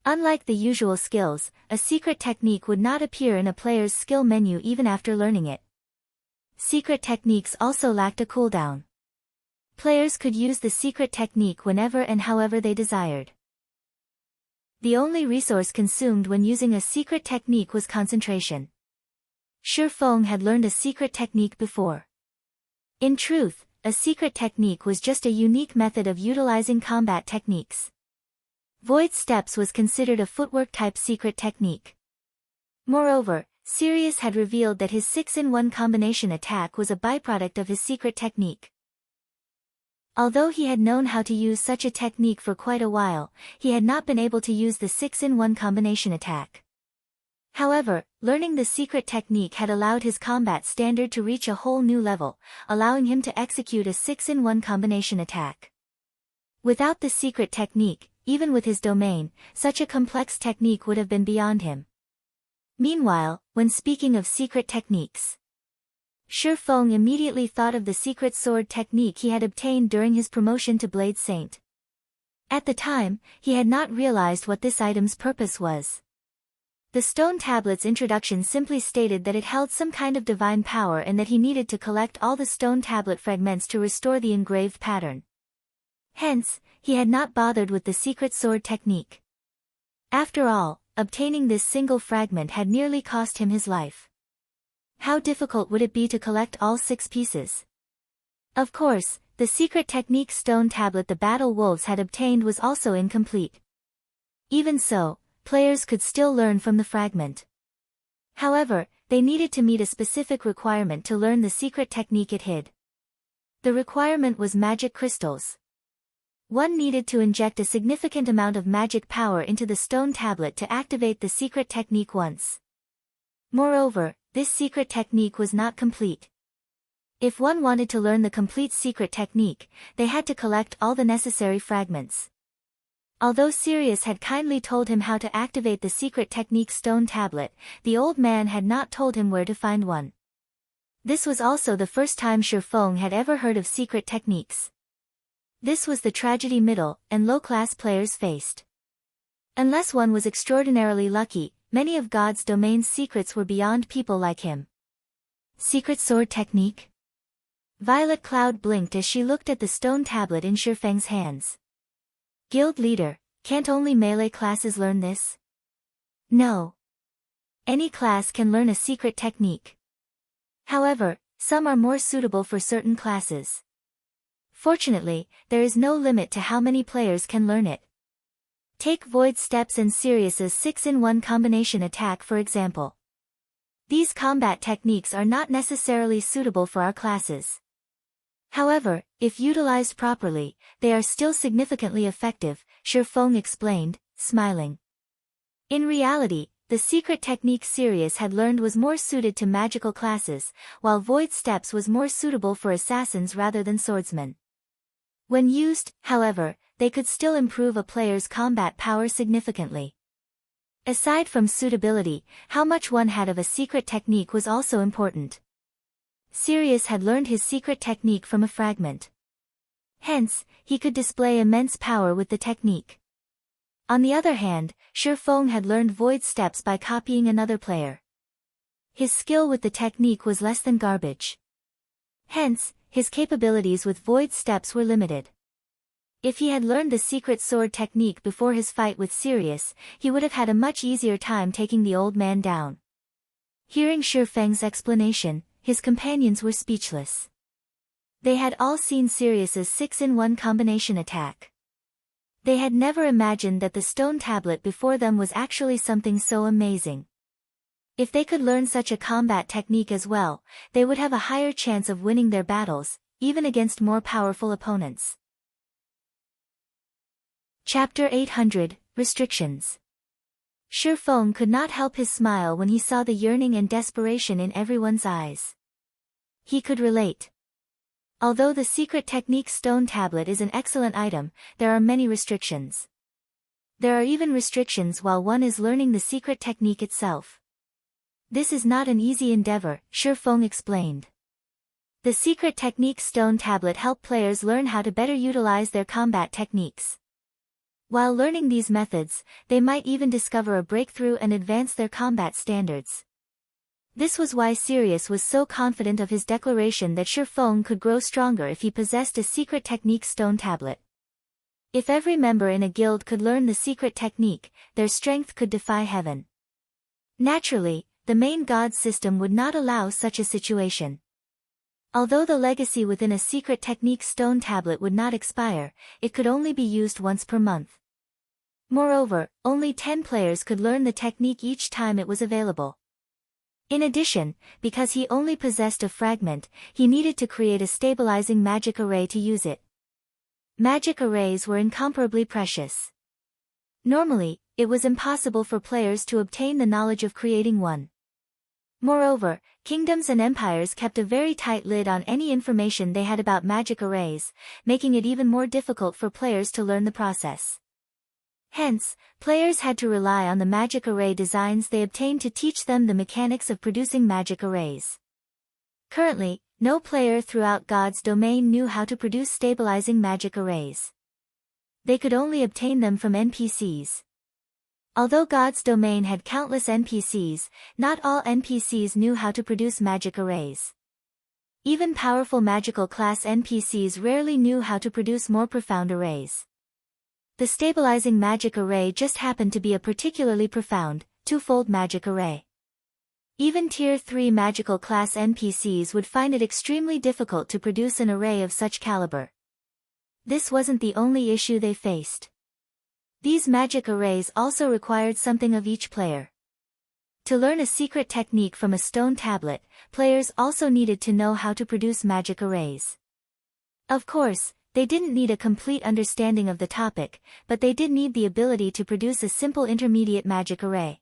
Unlike the usual skills, a secret technique would not appear in a player's skill menu even after learning it. Secret techniques also lacked a cooldown. Players could use the secret technique whenever and however they desired. The only resource consumed when using a secret technique was concentration. Ye Feng had learned a secret technique before. In truth, a secret technique was just a unique method of utilizing combat techniques. Void Steps was considered a footwork-type secret technique. Moreover, Sirius had revealed that his 6-in-1 combination attack was a byproduct of his secret technique. Although he had known how to use such a technique for quite a while, he had not been able to use the 6-in-1 combination attack. However, learning the secret technique had allowed his combat standard to reach a whole new level, allowing him to execute a 6-in-1 combination attack. Without the secret technique, even with his domain, such a complex technique would have been beyond him. Meanwhile, when speaking of secret techniques, Ye Feng immediately thought of the secret sword technique he had obtained during his promotion to Blade Saint. At the time, he had not realized what this item's purpose was. The stone tablet's introduction simply stated that it held some kind of divine power and that he needed to collect all the stone tablet fragments to restore the engraved pattern. Hence, he had not bothered with the secret sword technique. After all, obtaining this single fragment had nearly cost him his life. How difficult would it be to collect all 6 pieces? Of course, the secret technique stone tablet the Battle Wolves had obtained was also incomplete. Even so, players could still learn from the fragment. However, they needed to meet a specific requirement to learn the secret technique it hid. The requirement was magic crystals. One needed to inject a significant amount of magic power into the stone tablet to activate the secret technique once. Moreover, this secret technique was not complete. If one wanted to learn the complete secret technique, they had to collect all the necessary fragments. Although Sirius had kindly told him how to activate the secret technique stone tablet, the old man had not told him where to find one. This was also the first time Ye Feng had ever heard of secret techniques. This was the tragedy middle and low-class players faced. Unless one was extraordinarily lucky, many of God's domain's secrets were beyond people like him. Secret sword technique? Violet Cloud blinked as she looked at the stone tablet in Ye Feng's hands. Guild leader, can't only melee classes learn this? No. Any class can learn a secret technique. However, some are more suitable for certain classes. Fortunately, there is no limit to how many players can learn it. Take Void Steps and Sirius's 6-in-1 combination attack for example. These combat techniques are not necessarily suitable for our classes. However, if utilized properly, they are still significantly effective, Ye Feng explained, smiling. In reality, the secret technique Sirius had learned was more suited to magical classes, while Void Steps was more suitable for assassins rather than swordsmen. When used, however, they could still improve a player's combat power significantly. Aside from suitability, how much one had of a secret technique was also important. Sirius had learned his secret technique from a fragment. Hence, he could display immense power with the technique. On the other hand, Ye Feng had learned Void Steps by copying another player. His skill with the technique was less than garbage. Hence, his capabilities with Void Steps were limited. If he had learned the secret sword technique before his fight with Sirius, he would have had a much easier time taking the old man down. Hearing Ye Feng's explanation, his companions were speechless. They had all seen Sirius's 6-in-1 combination attack. They had never imagined that the stone tablet before them was actually something so amazing. If they could learn such a combat technique as well, they would have a higher chance of winning their battles, even against more powerful opponents. Chapter 800, Restrictions. Ye Feng could not help his smile when he saw the yearning and desperation in everyone's eyes. He could relate. Although the secret technique stone tablet is an excellent item, there are many restrictions. There are even restrictions while one is learning the secret technique itself. This is not an easy endeavor, Ye Feng explained. The secret technique stone tablet help players learn how to better utilize their combat techniques. While learning these methods, they might even discover a breakthrough and advance their combat standards. This was why Sirius was so confident of his declaration that Ye Feng could grow stronger if he possessed a secret technique stone tablet. If every member in a guild could learn the secret technique, their strength could defy heaven. Naturally, the main god system would not allow such a situation. Although the legacy within a secret technique stone tablet would not expire, it could only be used once per month. Moreover, only 10 players could learn the technique each time it was available. In addition, because he only possessed a fragment, he needed to create a stabilizing magic array to use it. Magic arrays were incomparably precious. Normally, it was impossible for players to obtain the knowledge of creating one. Moreover, kingdoms and empires kept a very tight lid on any information they had about magic arrays, making it even more difficult for players to learn the process. Hence, players had to rely on the magic array designs they obtained to teach them the mechanics of producing magic arrays. Currently, no player throughout God's domain knew how to produce stabilizing magic arrays. They could only obtain them from NPCs. Although God's domain had countless NPCs, not all NPCs knew how to produce magic arrays. Even powerful magical class NPCs rarely knew how to produce more profound arrays. The stabilizing magic array just happened to be a particularly profound, twofold magic array. Even Tier 3 magical class NPCs would find it extremely difficult to produce an array of such caliber. This wasn't the only issue they faced. These magic arrays also required something of each player. To learn a secret technique from a stone tablet, players also needed to know how to produce magic arrays. Of course, they didn't need a complete understanding of the topic, but they did need the ability to produce a simple intermediate magic array.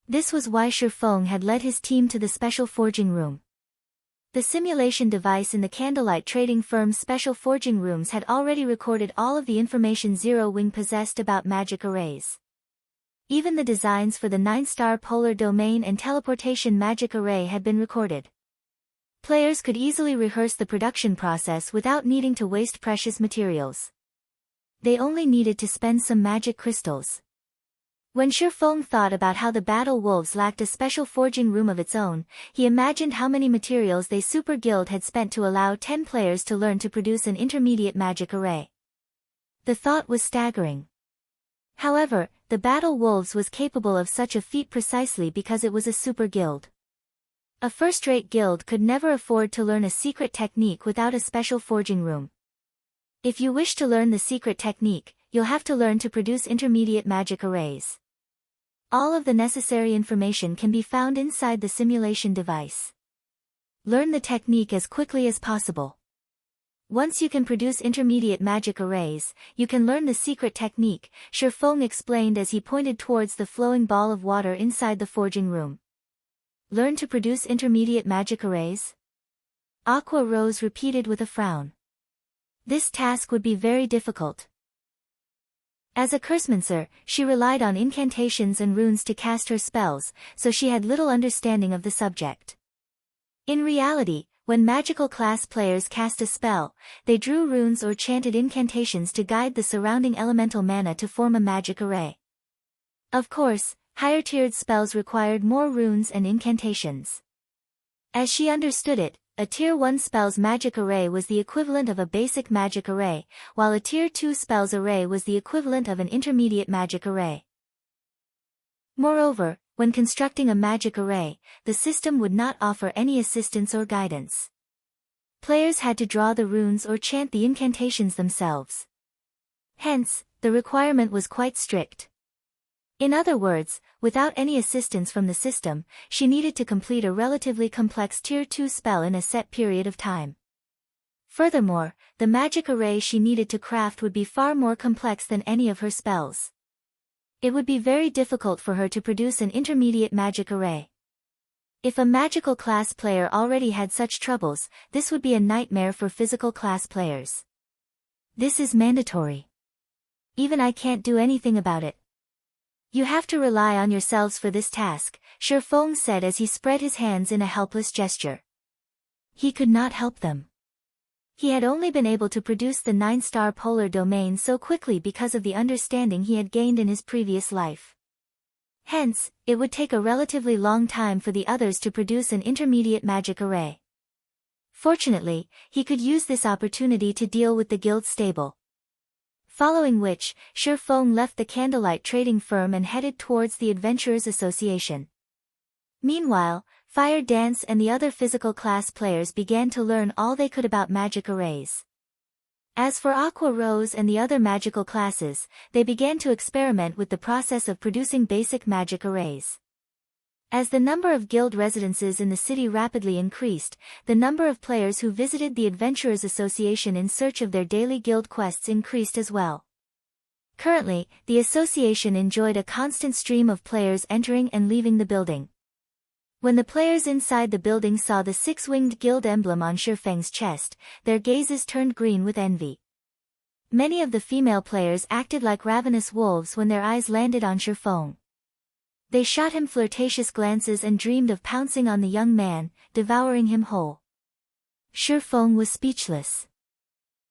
This was why Ye Feng had led his team to the special forging room. The simulation device in the candlelight trading firm's special forging rooms had already recorded all of the information Zero Wing possessed about magic arrays. Even the designs for the 9-star polar domain and teleportation magic array had been recorded. Players could easily rehearse the production process without needing to waste precious materials. They only needed to spend some magic crystals. When Ye Feng thought about how the Battle Wolves lacked a special forging room of its own, he imagined how many materials they Super Guild had spent to allow 10 players to learn to produce an intermediate magic array. The thought was staggering. However, the Battle Wolves was capable of such a feat precisely because it was a super guild. A first-rate guild could never afford to learn a secret technique without a special forging room. If you wish to learn the secret technique, you'll have to learn to produce intermediate magic arrays. All of the necessary information can be found inside the simulation device. Learn the technique as quickly as possible. Once you can produce intermediate magic arrays, you can learn the secret technique, Ye Feng explained as he pointed towards the flowing ball of water inside the forging room. Learn to produce intermediate magic arrays? Aqua Rose repeated with a frown. This task would be very difficult. As a Cursemancer, she relied on incantations and runes to cast her spells, so she had little understanding of the subject. In reality, when magical class players cast a spell, they drew runes or chanted incantations to guide the surrounding elemental mana to form a magic array. Of course, higher-tiered spells required more runes and incantations. As she understood it, a Tier 1 spell's magic array was the equivalent of a basic magic array, while a Tier 2 spell's array was the equivalent of an intermediate magic array. Moreover, when constructing a magic array, the system would not offer any assistance or guidance. Players had to draw the runes or chant the incantations themselves. Hence, the requirement was quite strict. In other words, without any assistance from the system, she needed to complete a relatively complex Tier 2 spell in a set period of time. Furthermore, the magic array she needed to craft would be far more complex than any of her spells. It would be very difficult for her to produce an intermediate magic array. If a magical class player already had such troubles, this would be a nightmare for physical class players. This is mandatory. Even I can't do anything about it. You have to rely on yourselves for this task, Ye Feng said as he spread his hands in a helpless gesture. He could not help them. He had only been able to produce the 9-star polar domain so quickly because of the understanding he had gained in his previous life. Hence, it would take a relatively long time for the others to produce an intermediate magic array. Fortunately, he could use this opportunity to deal with the guild stable. Following which, Ye Feng left the candlelight trading firm and headed towards the Adventurers Association. Meanwhile, Fire Dance and the other physical class players began to learn all they could about magic arrays. As for Aqua Rose and the other magical classes, they began to experiment with the process of producing basic magic arrays. As the number of guild residences in the city rapidly increased, the number of players who visited the Adventurers Association in search of their daily guild quests increased as well. Currently, the association enjoyed a constant stream of players entering and leaving the building. When the players inside the building saw the six-winged guild emblem on Ye Feng's chest, their gazes turned green with envy. Many of the female players acted like ravenous wolves when their eyes landed on Ye Feng. They shot him flirtatious glances and dreamed of pouncing on the young man, devouring him whole. Ye Feng was speechless.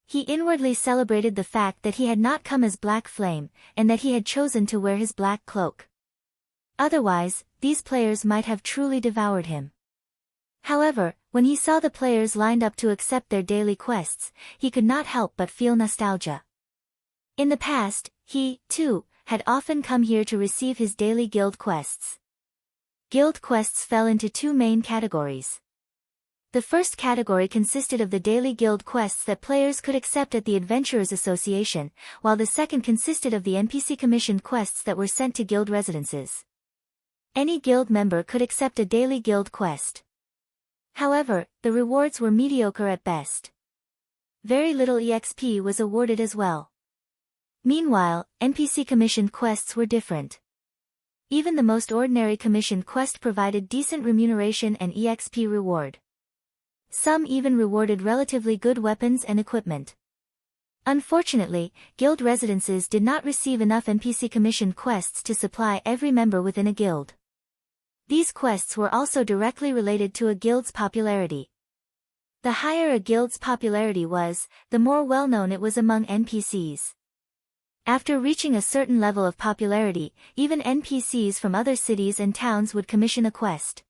He inwardly celebrated the fact that he had not come as Black Flame, and that he had chosen to wear his black cloak. Otherwise, these players might have truly devoured him. However, when he saw the players lined up to accept their daily quests, he could not help but feel nostalgia. In the past, he, too, had often come here to receive his daily guild quests. Guild quests fell into two main categories. The first category consisted of the daily guild quests that players could accept at the Adventurers Association, while the second consisted of the NPC-commissioned quests that were sent to guild residences. Any guild member could accept a daily guild quest. However, the rewards were mediocre at best. Very little EXP was awarded as well. Meanwhile, NPC-commissioned quests were different. Even the most ordinary commissioned quest provided decent remuneration and EXP reward. Some even rewarded relatively good weapons and equipment. Unfortunately, guild residences did not receive enough NPC-commissioned quests to supply every member within a guild. These quests were also directly related to a guild's popularity. The higher a guild's popularity was, the more well-known it was among NPCs. After reaching a certain level of popularity, even NPCs from other cities and towns would commission a quest.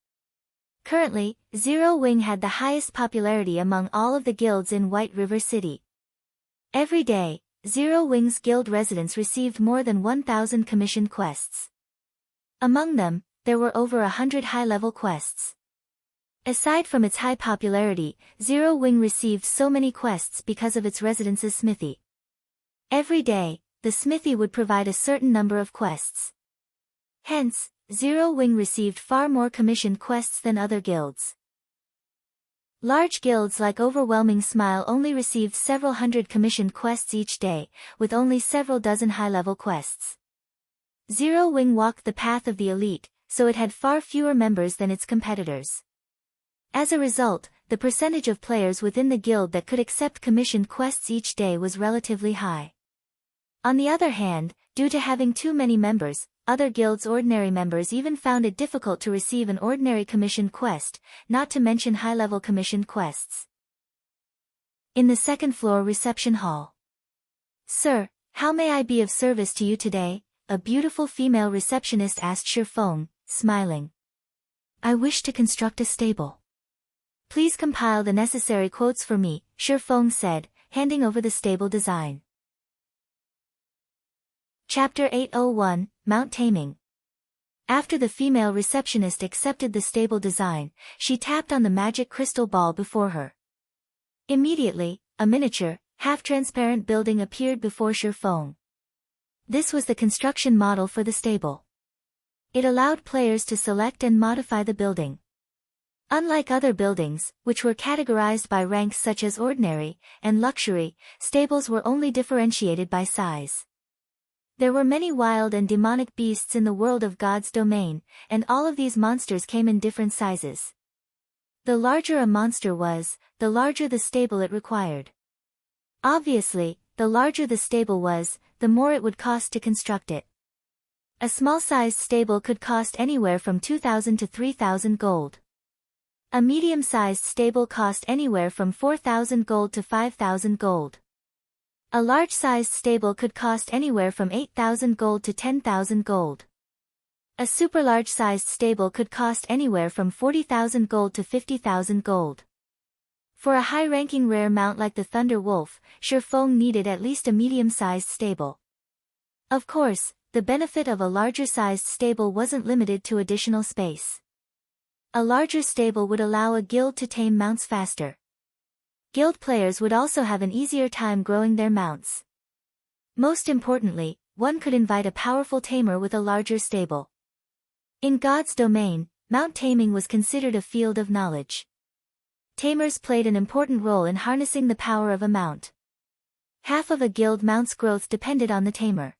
Currently, Zero Wing had the highest popularity among all of the guilds in White River City. Every day, Zero Wing's guild residents received more than 1,000 commissioned quests. Among them, there were over 100 high-level quests. Aside from its high popularity, Zero Wing received so many quests because of its residents' smithy. Every day, the smithy would provide a certain number of quests. Hence, Zero Wing received far more commissioned quests than other guilds. Large guilds like Overwhelming Smile only received several hundred commissioned quests each day, with only several dozen high-level quests. Zero Wing walked the path of the elite, so it had far fewer members than its competitors. As a result, the percentage of players within the guild that could accept commissioned quests each day was relatively high. On the other hand, due to having too many members, other guilds' ordinary members even found it difficult to receive an ordinary commissioned quest, not to mention high-level commissioned quests. In the second-floor reception hall. "Sir, how may I be of service to you today?" a beautiful female receptionist asked Ye Feng, smiling. "I wish to construct a stable. Please compile the necessary quotes for me," Ye Feng said, handing over the stable design. Chapter 801, Mount Taming. After the female receptionist accepted the stable design, she tapped on the magic crystal ball before her. Immediately, a miniature, half-transparent building appeared before Ye Feng. This was the construction model for the stable. It allowed players to select and modify the building. Unlike other buildings, which were categorized by ranks such as ordinary and luxury, stables were only differentiated by size. There were many wild and demonic beasts in the world of God's domain, and all of these monsters came in different sizes. The larger a monster was, the larger the stable it required. Obviously, the larger the stable was, the more it would cost to construct it. A small-sized stable could cost anywhere from 2,000 to 3,000 gold. A medium-sized stable cost anywhere from 4,000 gold to 5,000 gold. A large-sized stable could cost anywhere from 8,000 gold to 10,000 gold. A super-large-sized stable could cost anywhere from 40,000 gold to 50,000 gold. For a high-ranking rare mount like the Thunder Wolf, Ye Feng needed at least a medium-sized stable. Of course, the benefit of a larger-sized stable wasn't limited to additional space. A larger stable would allow a guild to tame mounts faster. Guild players would also have an easier time growing their mounts. Most importantly, one could invite a powerful tamer with a larger stable. In God's domain, mount taming was considered a field of knowledge. Tamers played an important role in harnessing the power of a mount. Half of a guild mount's growth depended on the tamer.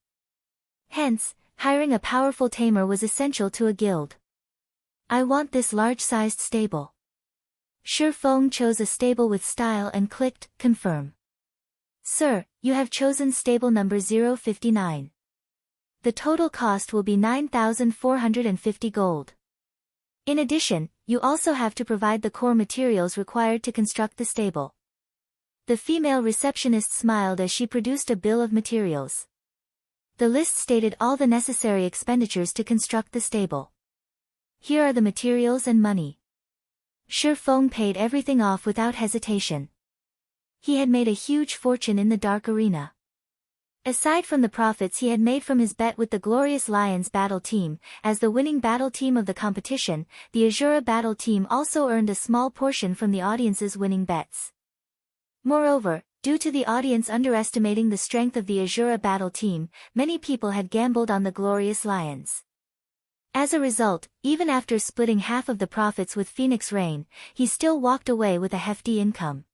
Hence, hiring a powerful tamer was essential to a guild. I want this large-sized stable. Ye Feng chose a stable with style and clicked, confirm. Sir, you have chosen stable number 059. The total cost will be 9,450 gold. In addition, you also have to provide the core materials required to construct the stable. The female receptionist smiled as she produced a bill of materials. The list stated all the necessary expenditures to construct the stable. Here are the materials and money. Ye Feng paid everything off without hesitation. He had made a huge fortune in the Dark Arena. Aside from the profits he had made from his bet with the Glorious Lions battle team, as the winning battle team of the competition, the Azura battle team also earned a small portion from the audience's winning bets. Moreover, due to the audience underestimating the strength of the Azura battle team, many people had gambled on the Glorious Lions. As a result, even after splitting half of the profits with Phoenix Rain, he still walked away with a hefty income.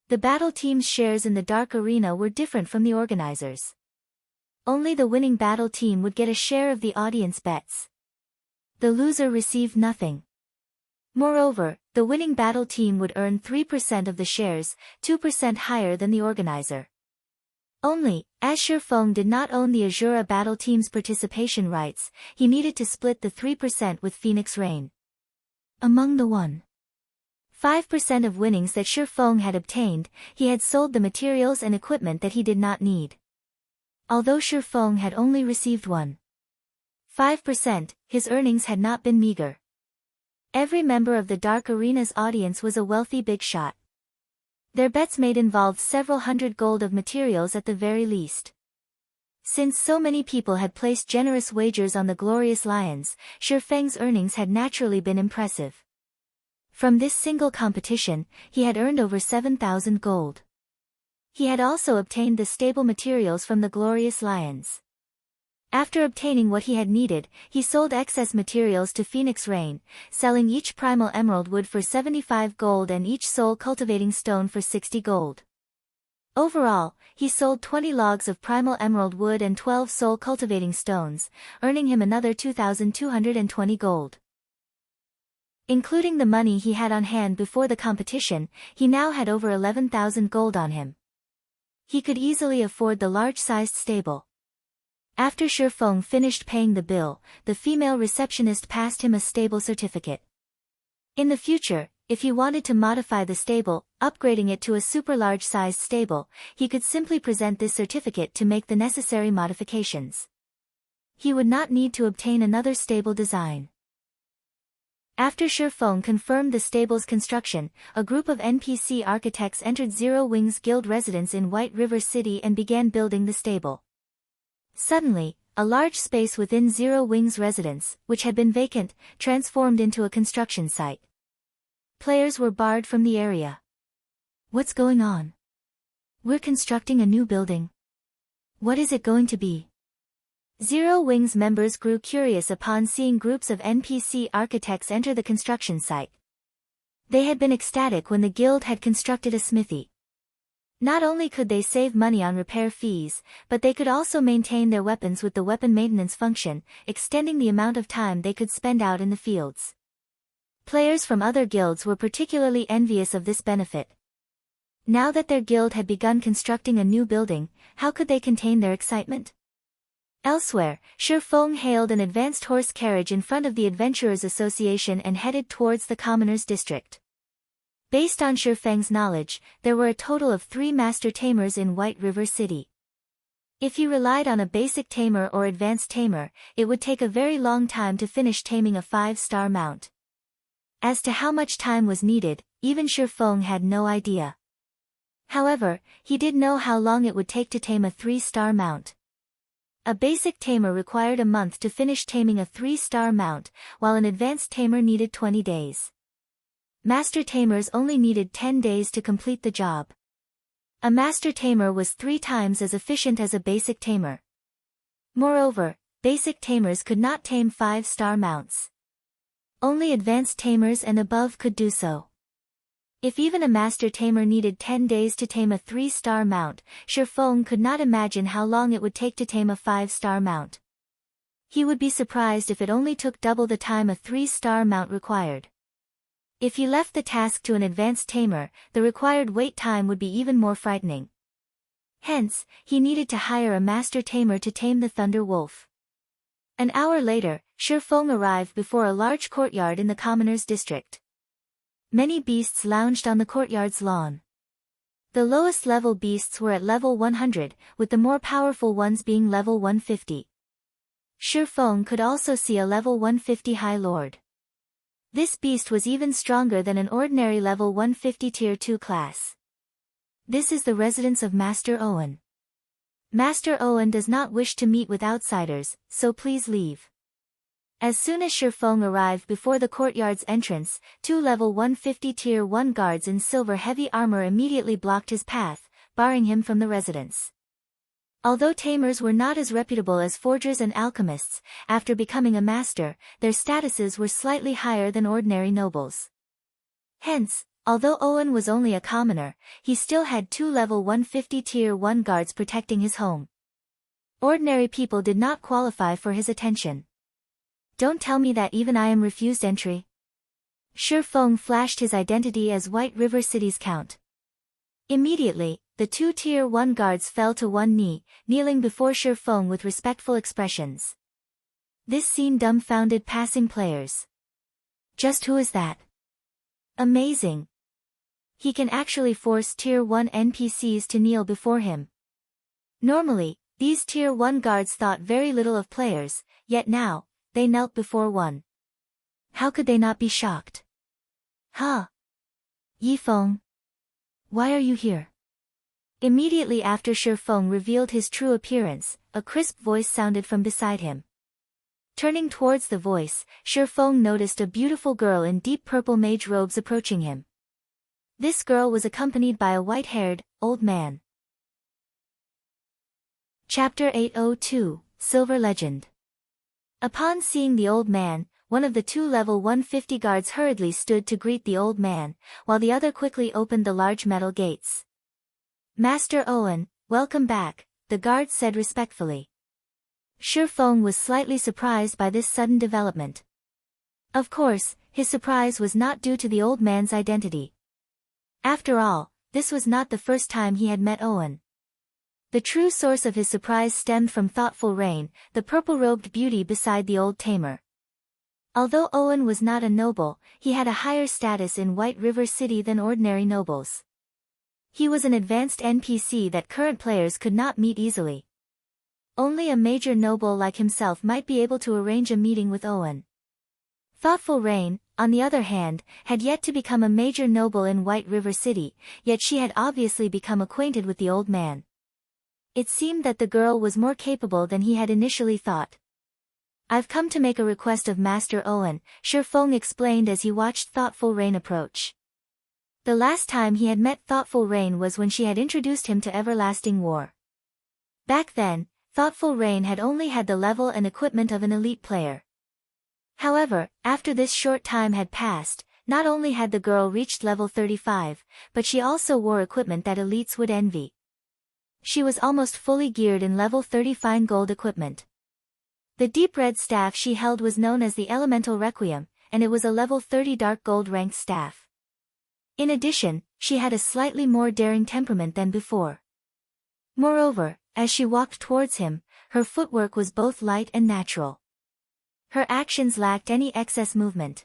The battle team's shares in the Dark Arena were different from the organizers. Only the winning battle team would get a share of the audience bets. The loser received nothing. Moreover, the winning battle team would earn 3% of the shares, 2% higher than the organizer. Only, as Ye Feng did not own the Azura battle team's participation rights, he needed to split the 3% with Phoenix Rain. Among the 1.5% of winnings that Ye Feng had obtained, he had sold the materials and equipment that he did not need. Although Ye Feng had only received 1.5%, his earnings had not been meager. Every member of the Dark Arena's audience was a wealthy big shot. Their bets made involved several hundred gold of materials at the very least. Since so many people had placed generous wagers on the Glorious Lions, Ye Feng's earnings had naturally been impressive. From this single competition, he had earned over 7,000 gold. He had also obtained the stable materials from the Glorious Lions. After obtaining what he had needed, he sold excess materials to Phoenix Rain, selling each primal emerald wood for 75 gold and each soul cultivating stone for 60 gold. Overall, he sold 20 logs of primal emerald wood and 12 soul cultivating stones, earning him another 2,220 gold. Including the money he had on hand before the competition, he now had over 11,000 gold on him. He could easily afford the large-sized stable. After Ye Feng finished paying the bill, the female receptionist passed him a stable certificate. In the future, if he wanted to modify the stable, upgrading it to a super large-sized stable, he could simply present this certificate to make the necessary modifications. He would not need to obtain another stable design. After Ye Feng confirmed the stable's construction, a group of NPC architects entered Zero Wings Guild residence in White River City and began building the stable. Suddenly, a large space within Zero Wings residence, which had been vacant, transformed into a construction site. Players were barred from the area. What's going on? We're constructing a new building. What is it going to be? Zero Wings members grew curious upon seeing groups of NPC architects enter the construction site. They had been ecstatic when the guild had constructed a smithy. Not only could they save money on repair fees, but they could also maintain their weapons with the weapon maintenance function, extending the amount of time they could spend out in the fields. Players from other guilds were particularly envious of this benefit. Now that their guild had begun constructing a new building, how could they contain their excitement? Elsewhere, Ye Feng hailed an advanced horse carriage in front of the Adventurers Association and headed towards the Commoners District. Based on Ye Feng's knowledge, there were a total of 3 master tamers in White River City. If he relied on a basic tamer or advanced tamer, it would take a very long time to finish taming a 5-star mount. As to how much time was needed, even Ye Feng had no idea. However, he did know how long it would take to tame a 3-star mount. A basic tamer required a month to finish taming a 3-star mount, while an advanced tamer needed 20 days. Master tamers only needed 10 days to complete the job. A master tamer was 3 times as efficient as a basic tamer. Moreover, basic tamers could not tame 5-star mounts. Only advanced tamers and above could do so. If even a master tamer needed 10 days to tame a 3-star mount, Ye Feng could not imagine how long it would take to tame a 5-star mount. He would be surprised if it only took double the time a 3-star mount required. If he left the task to an advanced tamer, the required wait time would be even more frightening. Hence, he needed to hire a master tamer to tame the Thunder Wolf. An hour later, Ye Feng arrived before a large courtyard in the commoner's district. Many beasts lounged on the courtyard's lawn. The lowest level beasts were at level 100, with the more powerful ones being level 150. Ye Feng could also see a level 150 High Lord. This beast was even stronger than an ordinary level 150 Tier 2 class. This is the residence of Master Owen. Master Owen does not wish to meet with outsiders, so please leave. As soon as Ye Feng arrived before the courtyard's entrance, 2 level 150 Tier 1 guards in silver heavy armor immediately blocked his path, barring him from the residence. Although tamers were not as reputable as forgers and alchemists, after becoming a master, their statuses were slightly higher than ordinary nobles. Hence, although Owen was only a commoner, he still had 2 level 150 Tier 1 guards protecting his home. Ordinary people did not qualify for his attention. Don't tell me that even I am refused entry. Ye Feng flashed his identity as White River City's count. Immediately, the 2 Tier 1 guards fell to one knee, kneeling before Ye Feng with respectful expressions. This scene dumbfounded passing players. Just who is that? Amazing. He can actually force Tier 1 NPCs to kneel before him. Normally, these Tier 1 guards thought very little of players, yet now, they knelt before one. How could they not be shocked? Huh? Ye Feng? Why are you here? Immediately after Ye Feng revealed his true appearance, a crisp voice sounded from beside him. Turning towards the voice, Ye Feng noticed a beautiful girl in deep purple mage robes approaching him. This girl was accompanied by a white-haired, old man. Chapter 802, Silver Legend. Upon seeing the old man, one of the 2 level 150 guards hurriedly stood to greet the old man, while the other quickly opened the large metal gates. Master Owen, welcome back, the guard said respectfully. Ye Feng was slightly surprised by this sudden development. Of course, his surprise was not due to the old man's identity. After all, this was not the first time he had met Owen. The true source of his surprise stemmed from Thoughtful Rain, the purple-robed beauty beside the old tamer. Although Owen was not a noble, he had a higher status in White River City than ordinary nobles. He was an advanced NPC that current players could not meet easily. Only a major noble like himself might be able to arrange a meeting with Owen. Thoughtful Rain, on the other hand, had yet to become a major noble in White River City, yet she had obviously become acquainted with the old man. It seemed that the girl was more capable than he had initially thought. I've come to make a request of Master Owen, Ye Feng explained as he watched Thoughtful Rain approach. The last time he had met Thoughtful Rain was when she had introduced him to Everlasting War. Back then, Thoughtful Rain had only had the level and equipment of an elite player. However, after this short time had passed, not only had the girl reached level 35, but she also wore equipment that elites would envy. She was almost fully geared in level 30 fine gold equipment. The deep red staff she held was known as the Elemental Requiem, and it was a level 30 dark gold ranked staff. In addition, she had a slightly more daring temperament than before. Moreover, as she walked towards him, her footwork was both light and natural. Her actions lacked any excess movement.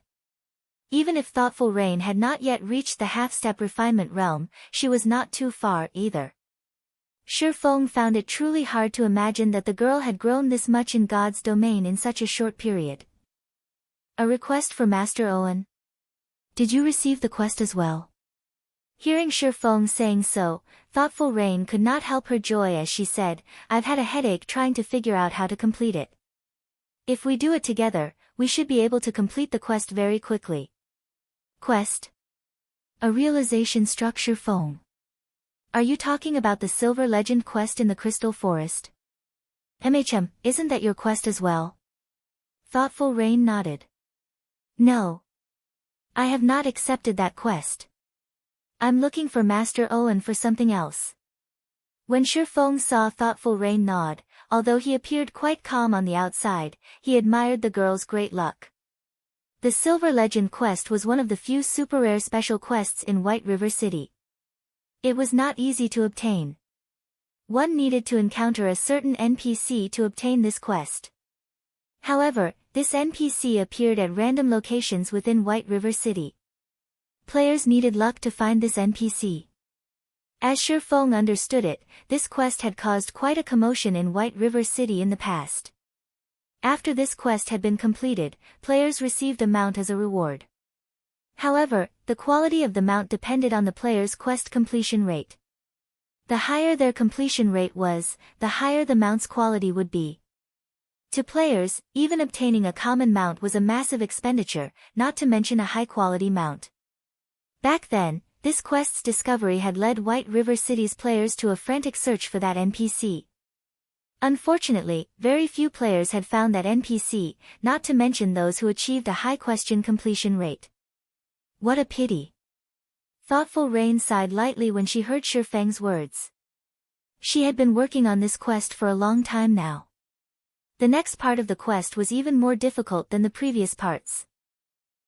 Even if Thoughtful Rain had not yet reached the half-step refinement realm, she was not too far either. Ye Feng found it truly hard to imagine that the girl had grown this much in God's domain in such a short period. A request for Master Owen. Did you receive the quest as well? Hearing Ye Feng saying so, Thoughtful Rain could not help her joy as she said, I've had a headache trying to figure out how to complete it. If we do it together, we should be able to complete the quest very quickly. Quest? A realization struck Ye Feng. Are you talking about the Silver Legend quest in the Crystal Forest? Isn't that your quest as well? Thoughtful Rain nodded. No. I have not accepted that quest. I'm looking for Master Owen for something else. When Ye Feng saw Thoughtful Rain nod, although he appeared quite calm on the outside, he admired the girl's great luck. The Silver Legend quest was one of the few super rare special quests in White River City. It was not easy to obtain. One needed to encounter a certain NPC to obtain this quest. However, this NPC appeared at random locations within White River City. Players needed luck to find this NPC. As Ye Feng understood it, this quest had caused quite a commotion in White River City in the past. After this quest had been completed, players received a mount as a reward. However, the quality of the mount depended on the player's quest completion rate. The higher their completion rate was, the higher the mount's quality would be. To players, even obtaining a common mount was a massive expenditure, not to mention a high-quality mount. Back then, this quest's discovery had led White River City's players to a frantic search for that NPC. Unfortunately, very few players had found that NPC, not to mention those who achieved a high question completion rate. What a pity. Thoughtful Rain sighed lightly when she heard Ye Feng's words. She had been working on this quest for a long time now. The next part of the quest was even more difficult than the previous parts.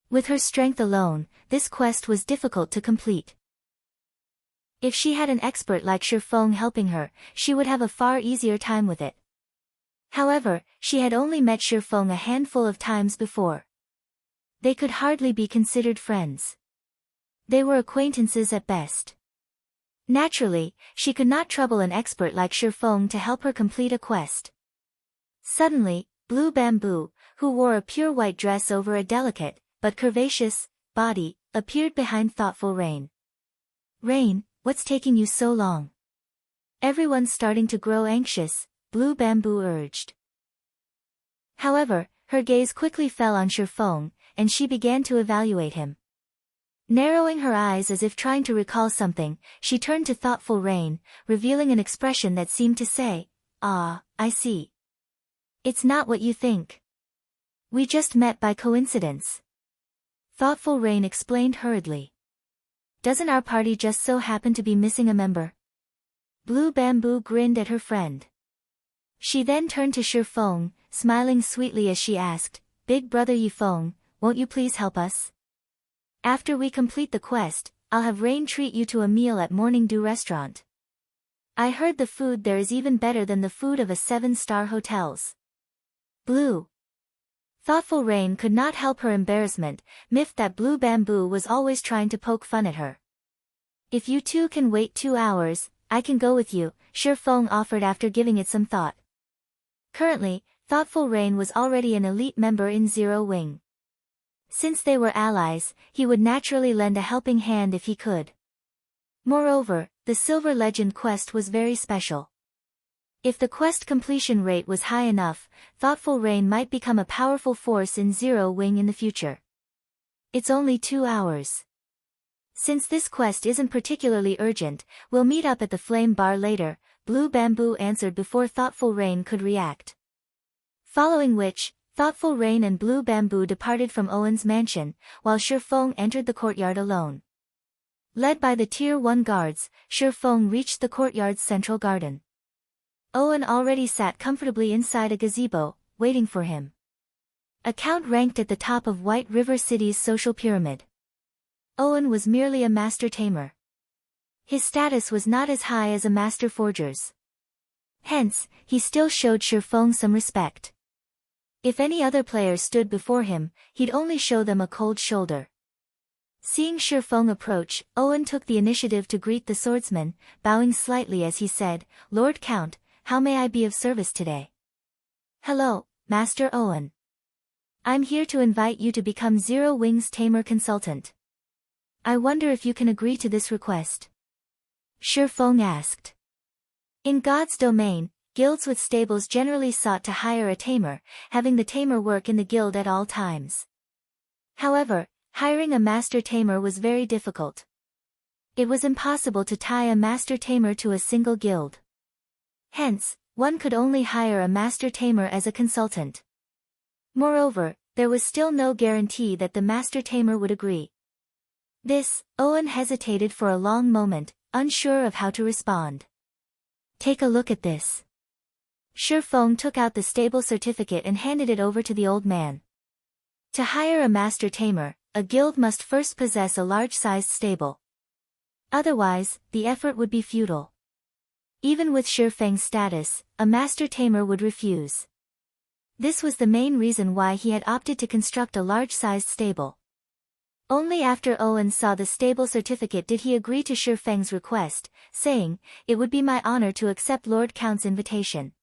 With her strength alone, this quest was difficult to complete. If she had an expert like Ye Feng helping her, she would have a far easier time with it. However, she had only met Ye Feng a handful of times before. They could hardly be considered friends. They were acquaintances at best. Naturally, she could not trouble an expert like Ye Feng to help her complete a quest. Suddenly, Blue Bamboo, who wore a pure white dress over a delicate, but curvaceous, body, appeared behind Thoughtful Rain. Rain, what's taking you so long? Everyone's starting to grow anxious, Blue Bamboo urged. However, her gaze quickly fell on Ye Feng, and she began to evaluate him. Narrowing her eyes as if trying to recall something, she turned to Thoughtful Rain, revealing an expression that seemed to say, "Ah, I see. It's not what you think. We just met by coincidence." Thoughtful Rain explained hurriedly. Doesn't our party just so happen to be missing a member? Blue Bamboo grinned at her friend. She then turned to Ye Feng, smiling sweetly as she asked, "Big brother Ye Feng, won't you please help us? After we complete the quest, I'll have Rain treat you to a meal at Morning Dew Restaurant. I heard the food there is even better than the food of a 7-star hotels." Blue. Thoughtful Rain could not help her embarrassment, miffed that Blue Bamboo was always trying to poke fun at her. "If you two can wait 2 hours, I can go with you," Ye Feng offered after giving it some thought. Currently, Thoughtful Rain was already an elite member in Zero Wing. Since they were allies, he would naturally lend a helping hand if he could. Moreover, the Silver Legend quest was very special. If the quest completion rate was high enough, Thoughtful Rain might become a powerful force in Zero Wing in the future. It's only 2 hours. Since this quest isn't particularly urgent, we'll meet up at the Flame Bar later, Blue Bamboo answered before Thoughtful Rain could react. Following which, Thoughtful Rain and Blue Bamboo departed from Owen's mansion, while Ye Feng entered the courtyard alone. Led by the Tier 1 guards, Ye Feng reached the courtyard's central garden. Owen already sat comfortably inside a gazebo, waiting for him. A count ranked at the top of White River City's social pyramid. Owen was merely a master tamer. His status was not as high as a master forger's. Hence, he still showed Ye Feng some respect. If any other player stood before him, he'd only show them a cold shoulder. Seeing Ye Feng approach, Owen took the initiative to greet the swordsman, bowing slightly as he said, "Lord Count, how may I be of service today?" "Hello, Master Owen. I'm here to invite you to become Zero Wing's Tamer Consultant. I wonder if you can agree to this request?" Ye Feng asked. In God's domain, guilds with stables generally sought to hire a tamer, having the tamer work in the guild at all times. However, hiring a master tamer was very difficult. It was impossible to tie a master tamer to a single guild. Hence, one could only hire a master tamer as a consultant. Moreover, there was still no guarantee that the master tamer would agree. Owen hesitated for a long moment, unsure of how to respond. Take a look at this. Ye Feng took out the stable certificate and handed it over to the old man. To hire a master tamer, a guild must first possess a large-sized stable. Otherwise, the effort would be futile. Even with Ye Feng's status, a master tamer would refuse. This was the main reason why he had opted to construct a large-sized stable. Only after Owen saw the stable certificate did he agree to Ye Feng's request, saying, "It would be my honor to accept Lord Count's invitation.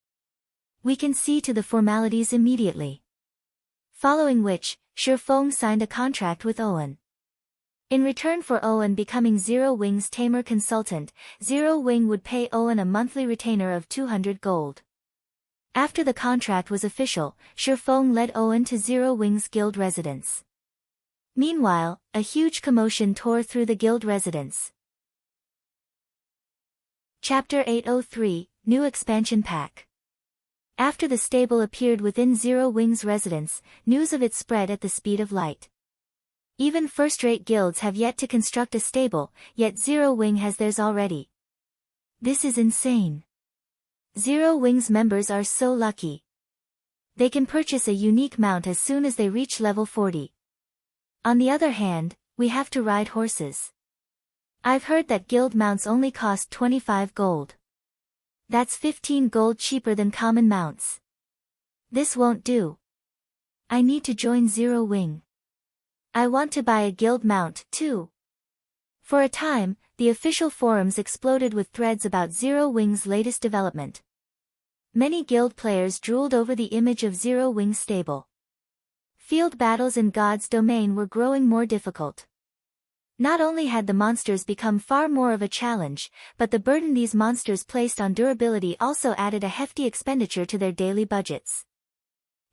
We can see to the formalities immediately." Following which, Ye Feng signed a contract with Owen. In return for Owen becoming Zero Wing's tamer consultant, Zero Wing would pay Owen a monthly retainer of 200 gold. After the contract was official, Ye Feng led Owen to Zero Wing's guild residence. Meanwhile, a huge commotion tore through the guild residence. Chapter 803, New Expansion Pack. After the stable appeared within Zero Wing's residence, news of it spread at the speed of light. Even first-rate guilds have yet to construct a stable, yet Zero Wing has theirs already. This is insane. Zero Wing's members are so lucky. They can purchase a unique mount as soon as they reach level 40. On the other hand, we have to ride horses. I've heard that guild mounts only cost 25 gold. That's 15 gold cheaper than common mounts. This won't do. I need to join Zero Wing. I want to buy a guild mount, too. For a time, the official forums exploded with threads about Zero Wing's latest development. Many guild players drooled over the image of Zero Wing's stable. Field battles in God's domain were growing more difficult. Not only had the monsters become far more of a challenge, but the burden these monsters placed on durability also added a hefty expenditure to their daily budgets.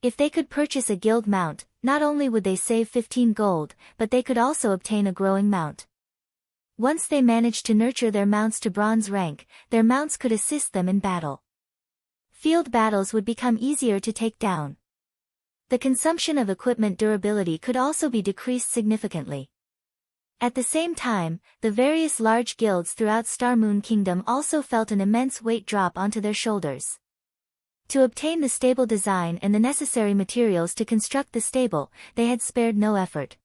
If they could purchase a guild mount, not only would they save 15 gold, but they could also obtain a growing mount. Once they managed to nurture their mounts to bronze rank, their mounts could assist them in battle. Field battles would become easier to take down. The consumption of equipment durability could also be decreased significantly. At the same time, the various large guilds throughout Star Moon Kingdom also felt an immense weight drop onto their shoulders. To obtain the stable design and the necessary materials to construct the stable, they had spared no effort.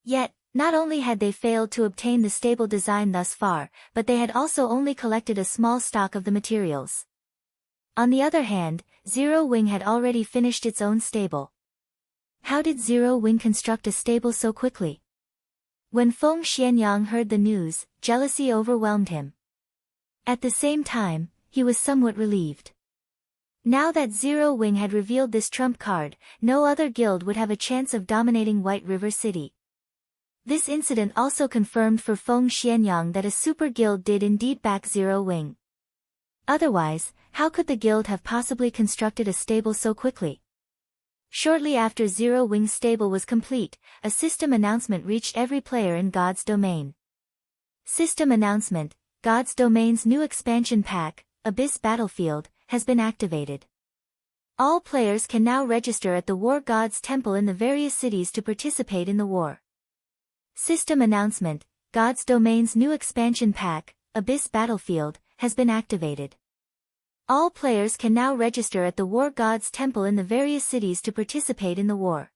Yet, not only had they failed to obtain the stable design thus far, but they had also only collected a small stock of the materials. On the other hand, Zero Wing had already finished its own stable. How did Zero Wing construct a stable so quickly? When Feng Xianyang heard the news, jealousy overwhelmed him. At the same time, he was somewhat relieved. Now that Zero Wing had revealed this trump card, no other guild would have a chance of dominating White River City. This incident also confirmed for Feng Xianyang that a super guild did indeed back Zero Wing. Otherwise, how could the guild have possibly constructed a stable so quickly? Shortly after Zero Wing's stable was complete, a system announcement reached every player in God's domain. System announcement: God's domain's new expansion pack, Abyss Battlefield, has been activated. All players can now register at the War God's Temple in the various cities to participate in the war. System announcement: God's domain's new expansion pack, Abyss Battlefield, has been activated. All players can now register at the War God's Temple in the various cities to participate in the war.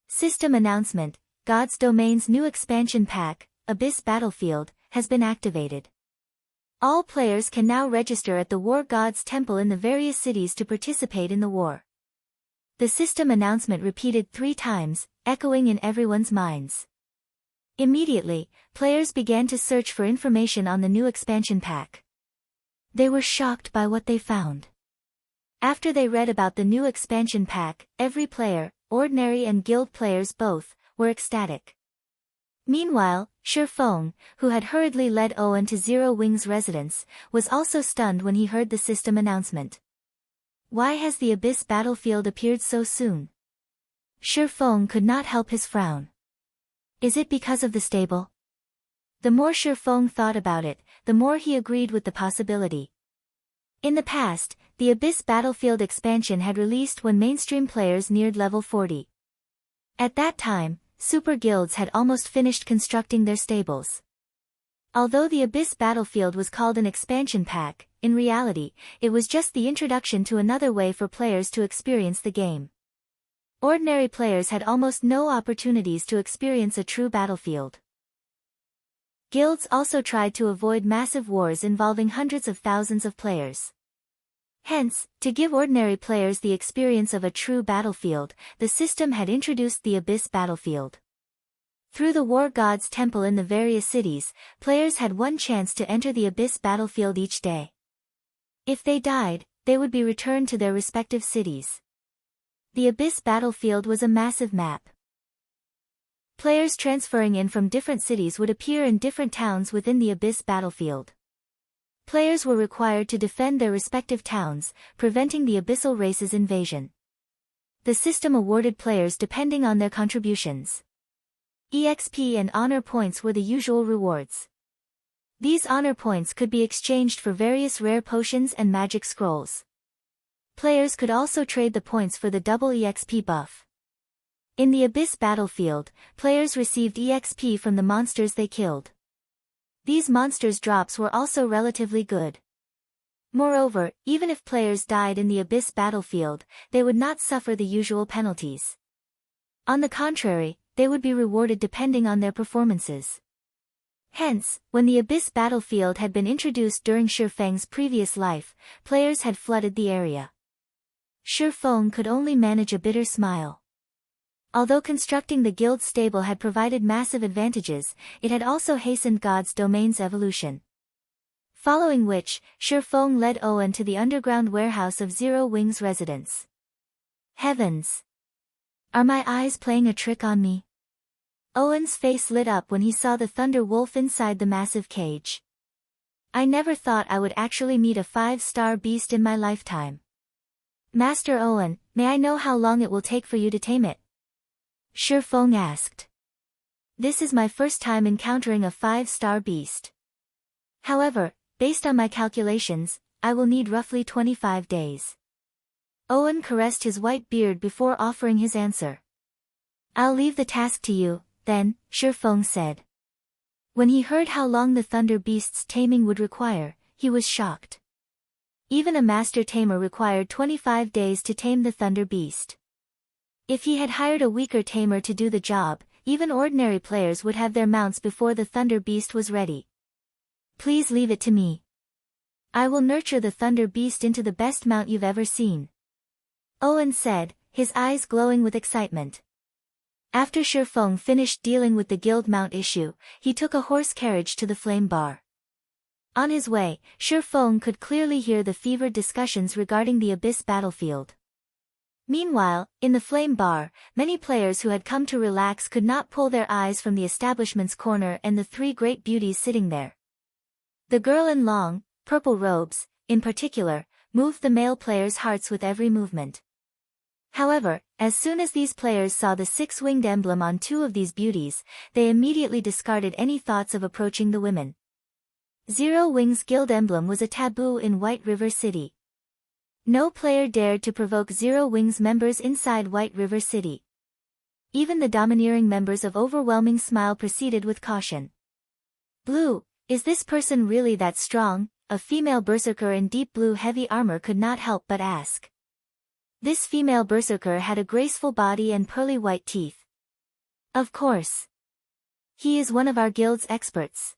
System announcement: God's domain's new expansion pack, Abyss Battlefield, has been activated. All players can now register at the War God's Temple in the various cities to participate in the war. The system announcement repeated 3 times, echoing in everyone's minds. Immediately, players began to search for information on the new expansion pack. They were shocked by what they found. After they read about the new expansion pack, every player, ordinary and guild players both, were ecstatic. Meanwhile, Ye Feng, who had hurriedly led Owen to Zero Wing's residence, was also stunned when he heard the system announcement. Why has the Abyss Battlefield appeared so soon? Ye Feng could not help his frown. Is it because of the stable? The more Ye Feng thought about it, the more he agreed with the possibility. In the past, the Abyss Battlefield expansion had released when mainstream players neared level 40. At that time, super guilds had almost finished constructing their stables. Although the Abyss battlefield was called an expansion pack, in reality, it was just the introduction to another way for players to experience the game. Ordinary players had almost no opportunities to experience a true battlefield. Guilds also tried to avoid massive wars involving hundreds of thousands of players. Hence, to give ordinary players the experience of a true battlefield, the system had introduced the Abyss battlefield. Through the War God's temple in the various cities, players had one chance to enter the Abyss battlefield each day. If they died, they would be returned to their respective cities. The Abyss battlefield was a massive map. Players transferring in from different cities would appear in different towns within the Abyss battlefield. Players were required to defend their respective towns, preventing the abyssal race's invasion. The system awarded players depending on their contributions. EXP and honor points were the usual rewards. These honor points could be exchanged for various rare potions and magic scrolls. Players could also trade the points for the double EXP buff. In the Abyss battlefield, players received EXP from the monsters they killed. These monsters' drops were also relatively good. Moreover, even if players died in the Abyss battlefield, they would not suffer the usual penalties. On the contrary, they would be rewarded depending on their performances. Hence, when the Abyss battlefield had been introduced during Ye Feng's previous life, players had flooded the area. Ye Feng could only manage a bitter smile. Although constructing the guild stable had provided massive advantages, it had also hastened God's domain's evolution. Following which, Ye Feng led Owen to the underground warehouse of Zero Wing's residence. Heavens! Are my eyes playing a trick on me? Owen's face lit up when he saw the Thunder Wolf inside the massive cage. I never thought I would actually meet a 5-star beast in my lifetime. Master Owen, may I know how long it will take for you to tame it? Ye Feng asked. This is my first time encountering a 5-star beast. However, based on my calculations, I will need roughly 25 days. Owen caressed his white beard before offering his answer. I'll leave the task to you, then, Ye Feng said. When he heard how long the Thunder Beast's taming would require, he was shocked. Even a master tamer required 25 days to tame the Thunder Beast. If he had hired a weaker tamer to do the job, even ordinary players would have their mounts before the Thunder Beast was ready. Please leave it to me. I will nurture the Thunder Beast into the best mount you've ever seen. Owen said, his eyes glowing with excitement. After Ye Feng finished dealing with the guild mount issue, he took a horse carriage to the Flame Bar. On his way, Ye Feng could clearly hear the fevered discussions regarding the Abyss battlefield. Meanwhile, in the Flame Bar, many players who had come to relax could not pull their eyes from the establishment's corner and the three great beauties sitting there. The girl in long, purple robes, in particular, moved the male players' hearts with every movement. However, as soon as these players saw the 6-winged emblem on two of these beauties, they immediately discarded any thoughts of approaching the women. Zero Wing's guild emblem was a taboo in White River City. No player dared to provoke Zero Wing's members inside White River City. Even the domineering members of Overwhelming Smile proceeded with caution. Blue, is this person really that strong? A female berserker in deep blue heavy armor could not help but ask. This female berserker had a graceful body and pearly white teeth. Of course. He is one of our guild's experts.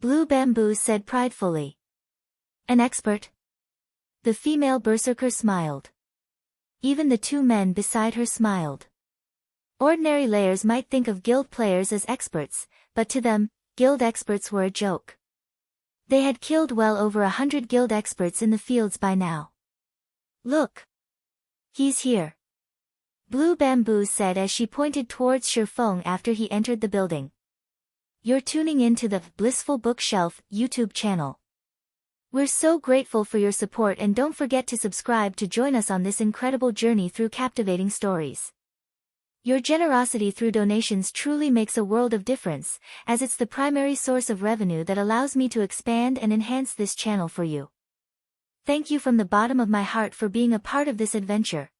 Blue Bamboo said pridefully. An expert? The female berserker smiled. Even the two men beside her smiled. Ordinary layers might think of guild players as experts, but to them, guild experts were a joke. They had killed well over 100 guild experts in the fields by now. Look. He's here. Blue Bamboo said as she pointed towards Ye Feng after he entered the building. You're tuning in to the Blissful Bookshelf YouTube channel. We're so grateful for your support and don't forget to subscribe to join us on this incredible journey through captivating stories. Your generosity through donations truly makes a world of difference, as it's the primary source of revenue that allows me to expand and enhance this channel for you. Thank you from the bottom of my heart for being a part of this adventure.